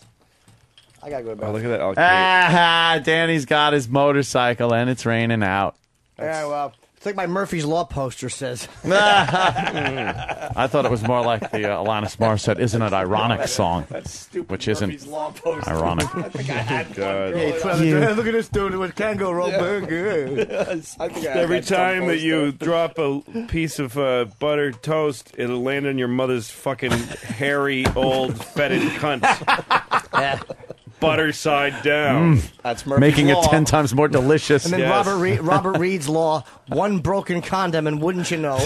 S10: I gotta go to bed.
S19: Oh, look at that. Okay.
S11: Ah, Danny's got his motorcycle and it's raining out.
S3: Yeah, well, it's like my Murphy's Law poster says.
S11: I thought it was more like the Alanis Morissette "Isn't It Ironic" song,
S10: That stupid
S11: which isn't
S10: Murphy's Law poster.
S11: ironic.
S10: I think I had
S19: God.
S10: one.
S3: Look at this dude. It can go wrong.
S10: Yes, I think I had
S19: Every
S10: that dumb
S19: time that you
S10: poster.
S19: drop a piece of buttered toast, it'll land on your mother's fucking hairy, old, fetid cunt. butter side down.
S10: That's Murphy's
S21: Making
S10: Law.
S21: it 10 times more delicious.
S3: And then Robert Reed's law: one broken condom, and wouldn't you know,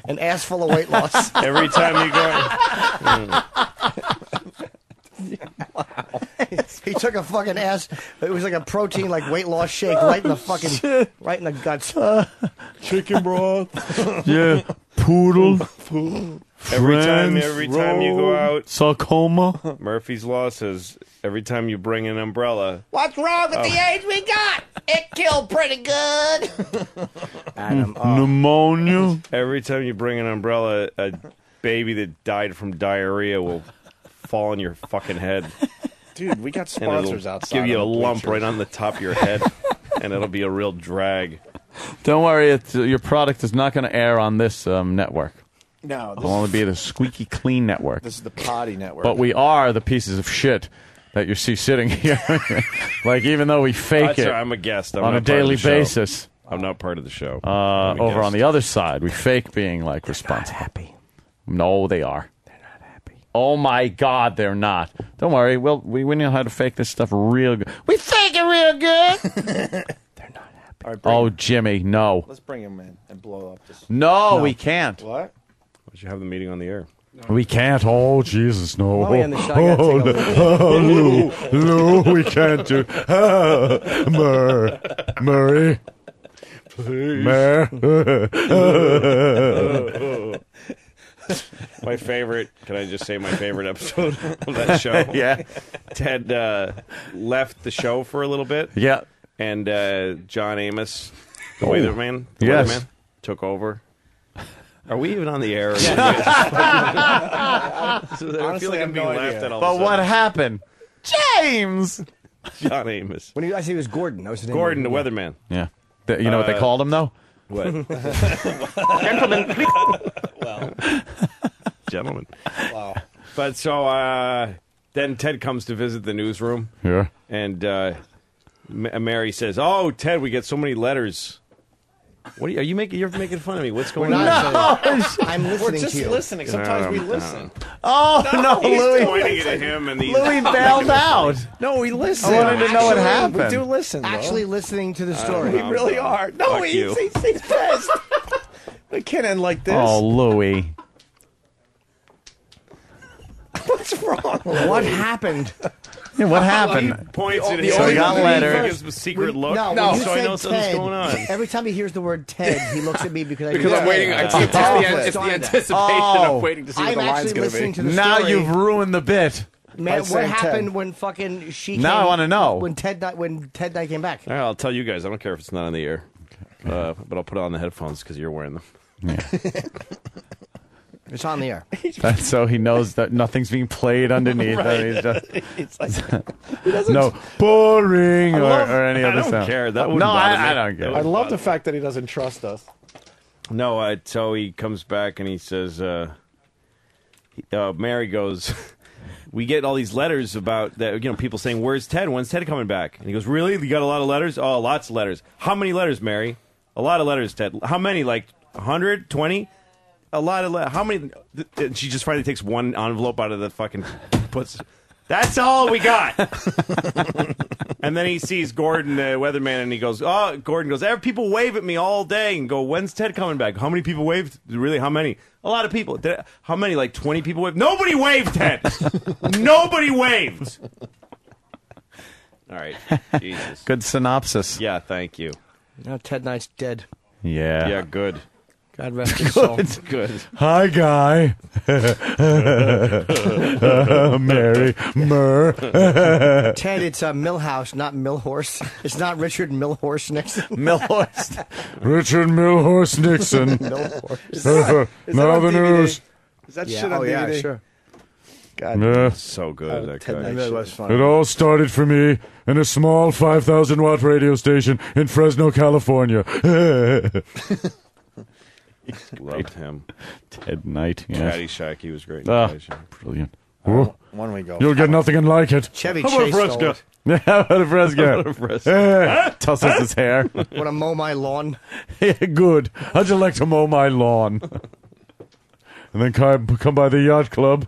S3: an ass full of weight loss.
S19: Every time you go.
S3: He took a fucking ass. It was like a protein, like weight loss shake, right in the fucking, right in the guts.
S19: Chicken broth.
S21: Yeah. Poodle.
S19: Every time
S21: Friends,
S19: you go out,
S21: Sarcoma.
S19: Murphy's Law says every time you bring an umbrella.
S3: What's wrong with the age we got? It killed pretty good. Adam,
S21: Pneumonia.
S19: Every time you bring an umbrella, a baby that died from diarrhea will fall on your fucking head.
S10: Dude, we got
S19: And it'll
S10: sponsors outside.
S19: give you a
S10: on the
S19: lump
S10: bleachers.
S19: right on the top of your head, and it'll be a real drag.
S21: Don't worry, your product is not going to air on this network.
S10: No,
S21: It'll only be the Squeaky Clean Network.
S10: This is the Potty Network.
S21: But we are the pieces of shit that you see sitting here. Like, even though we fake
S19: That's
S21: it
S19: right, I'm a guest. I'm
S21: on a
S19: not part of
S21: daily
S19: the show.
S21: basis.
S19: I'm not part of the show. I'm a
S21: Over
S19: guest.
S21: on the other side, we fake being, like, responsible.
S3: happy.
S21: No, they are. They're not happy. Oh, my God, they're not. Don't worry, we know how to fake this stuff real good. We fake it real good.
S10: All right, bring
S21: Oh,
S10: him.
S21: Jimmy, no.
S10: Let's bring him in and blow up this.
S21: No, we can't.
S10: What?
S19: We should have the meeting on the air.
S21: We can't. Oh, Jesus, no.
S3: While we end the show, I gotta take a
S21: Lou, we can't do. Murray.
S19: My favorite, can I just say my favorite episode of that show?
S21: Yeah.
S19: Ted left the show for a little bit.
S21: Yeah.
S19: And John Amos, the
S21: Oh.
S19: weatherman,
S21: Yes.
S19: weatherman, took over. Are we even on the air?
S10: Honestly,
S19: I feel like
S10: I
S19: I'm
S10: have
S19: being
S10: no
S19: laughed
S10: idea.
S19: at all
S21: But
S19: of a
S21: what
S19: sudden.
S21: happened? James!
S19: John Amos.
S3: When I say it was Gordon, that was his name.
S19: Gordon, the weatherman.
S21: Yeah. You know what they called him, though?
S19: What?
S4: Gentlemen, please.
S19: Well, gentlemen.
S10: Wow.
S19: But so then Ted comes to visit the newsroom.
S21: Yeah.
S19: And Mary says, "Oh, Ted, we get so many letters." What are you making? You're making fun of me. What's going on?
S3: I'm listening
S10: We're just
S3: to you.
S10: listening. Sometimes we listen.
S21: Oh, no,
S19: He's
S21: Louis.
S19: pointing it at him, and he's
S21: Louis bailed out.
S10: No, we listen.
S21: I wanted to know what
S10: Actually,
S21: happened.
S10: We do listen. though.
S3: Actually listening to the story.
S10: we really are. No,
S19: Fuck you.
S10: he's pissed. We can't end like this.
S21: Oh, Louis.
S10: What's wrong?
S3: What happened?
S21: Yeah, what happened?
S19: Points at
S10: The
S19: him.
S21: So he got
S19: He
S21: letters.
S19: gives a secret look.
S3: No,
S10: No,
S3: when you
S19: so I
S3: said
S19: know something's
S3: Ted,
S19: going on.
S3: Every time he hears the word Ted, he looks at me because
S13: I'm waiting. It's the anticipation
S21: Oh.
S13: of waiting to see what
S3: I'm
S13: the line's
S3: actually
S13: going to
S3: listening
S13: be.
S3: to the
S21: Now
S3: story.
S21: you've ruined the bit.
S3: Man,
S10: By
S3: what
S10: saying
S3: happened
S10: Ted.
S3: when fucking she
S21: Now
S3: came,
S21: I wanna know.
S3: when Ted Knight came back.
S19: All right, I'll tell you guys. I don't care if it's not on the air, but I'll put it on the headphones because you're wearing them.
S3: It's on the air.
S21: That's so he knows that nothing's being played underneath.
S10: Right.
S21: He's just,
S10: It's like he doesn't.
S21: no boring
S10: love-
S21: or any
S19: I
S21: other
S19: don't
S21: sound.
S19: care. That
S21: no,
S19: wouldn't bother me.
S21: I don't care.
S10: I love the fact that he doesn't trust us.
S19: No, so he comes back and he says, Mary goes, we get all these letters about that, people saying, where's Ted? When's Ted coming back? And he goes, really? You got a lot of letters? Oh, lots of letters. How many letters, Mary? A lot of letters, Ted. How many? Like 100? 20? A lot of letters. How many? And she just finally takes one envelope out of the fucking puts. That's all we got. And then he sees Gordon, the weatherman, and he goes, oh, Gordon goes, people wave at me all day and go, when's Ted coming back? How many people waved? Really, how many? A lot of people. How many? Like 20 people waved? Nobody waved, Ted. Nobody waved. All right. Jesus.
S21: Good synopsis.
S19: Yeah, thank you.
S3: Now Ted Knight's dead.
S21: Yeah.
S19: Yeah, good.
S3: God rest his soul.
S19: Good.
S21: Hi, guy. Mary.
S3: Ted, it's Millhouse, not Millhorse. It's not Richard Millhorse Nixon.
S21: Millhorse. Richard Millhorse Nixon.
S3: Millhorse.
S21: Now the news.
S10: Is that
S3: Yeah,
S10: shit on
S3: oh, yeah,
S10: DVD?
S3: sure.
S10: God,
S21: Yeah.
S19: So good, that
S10: Ted
S19: guy.
S10: Knight
S3: It really
S10: shit.
S3: was fun.
S21: It all started for me in a small 5,000-watt radio station in Fresno, California.
S19: Loved him.
S21: Ted Knight. Yes.
S19: Caddyshack, he was great.
S21: Ah, brilliant. Oh,
S10: One we go.
S21: you'll get nothing like it.
S3: Chevy
S19: How about
S3: Chase
S19: Fresco?
S3: stole it.
S21: Yeah, how about a Fresco?
S19: How about a Fresco?
S21: Tosses his hair.
S3: Want to mow my lawn?
S21: Yeah, good. How'd you like to mow my lawn? And then come by the yacht club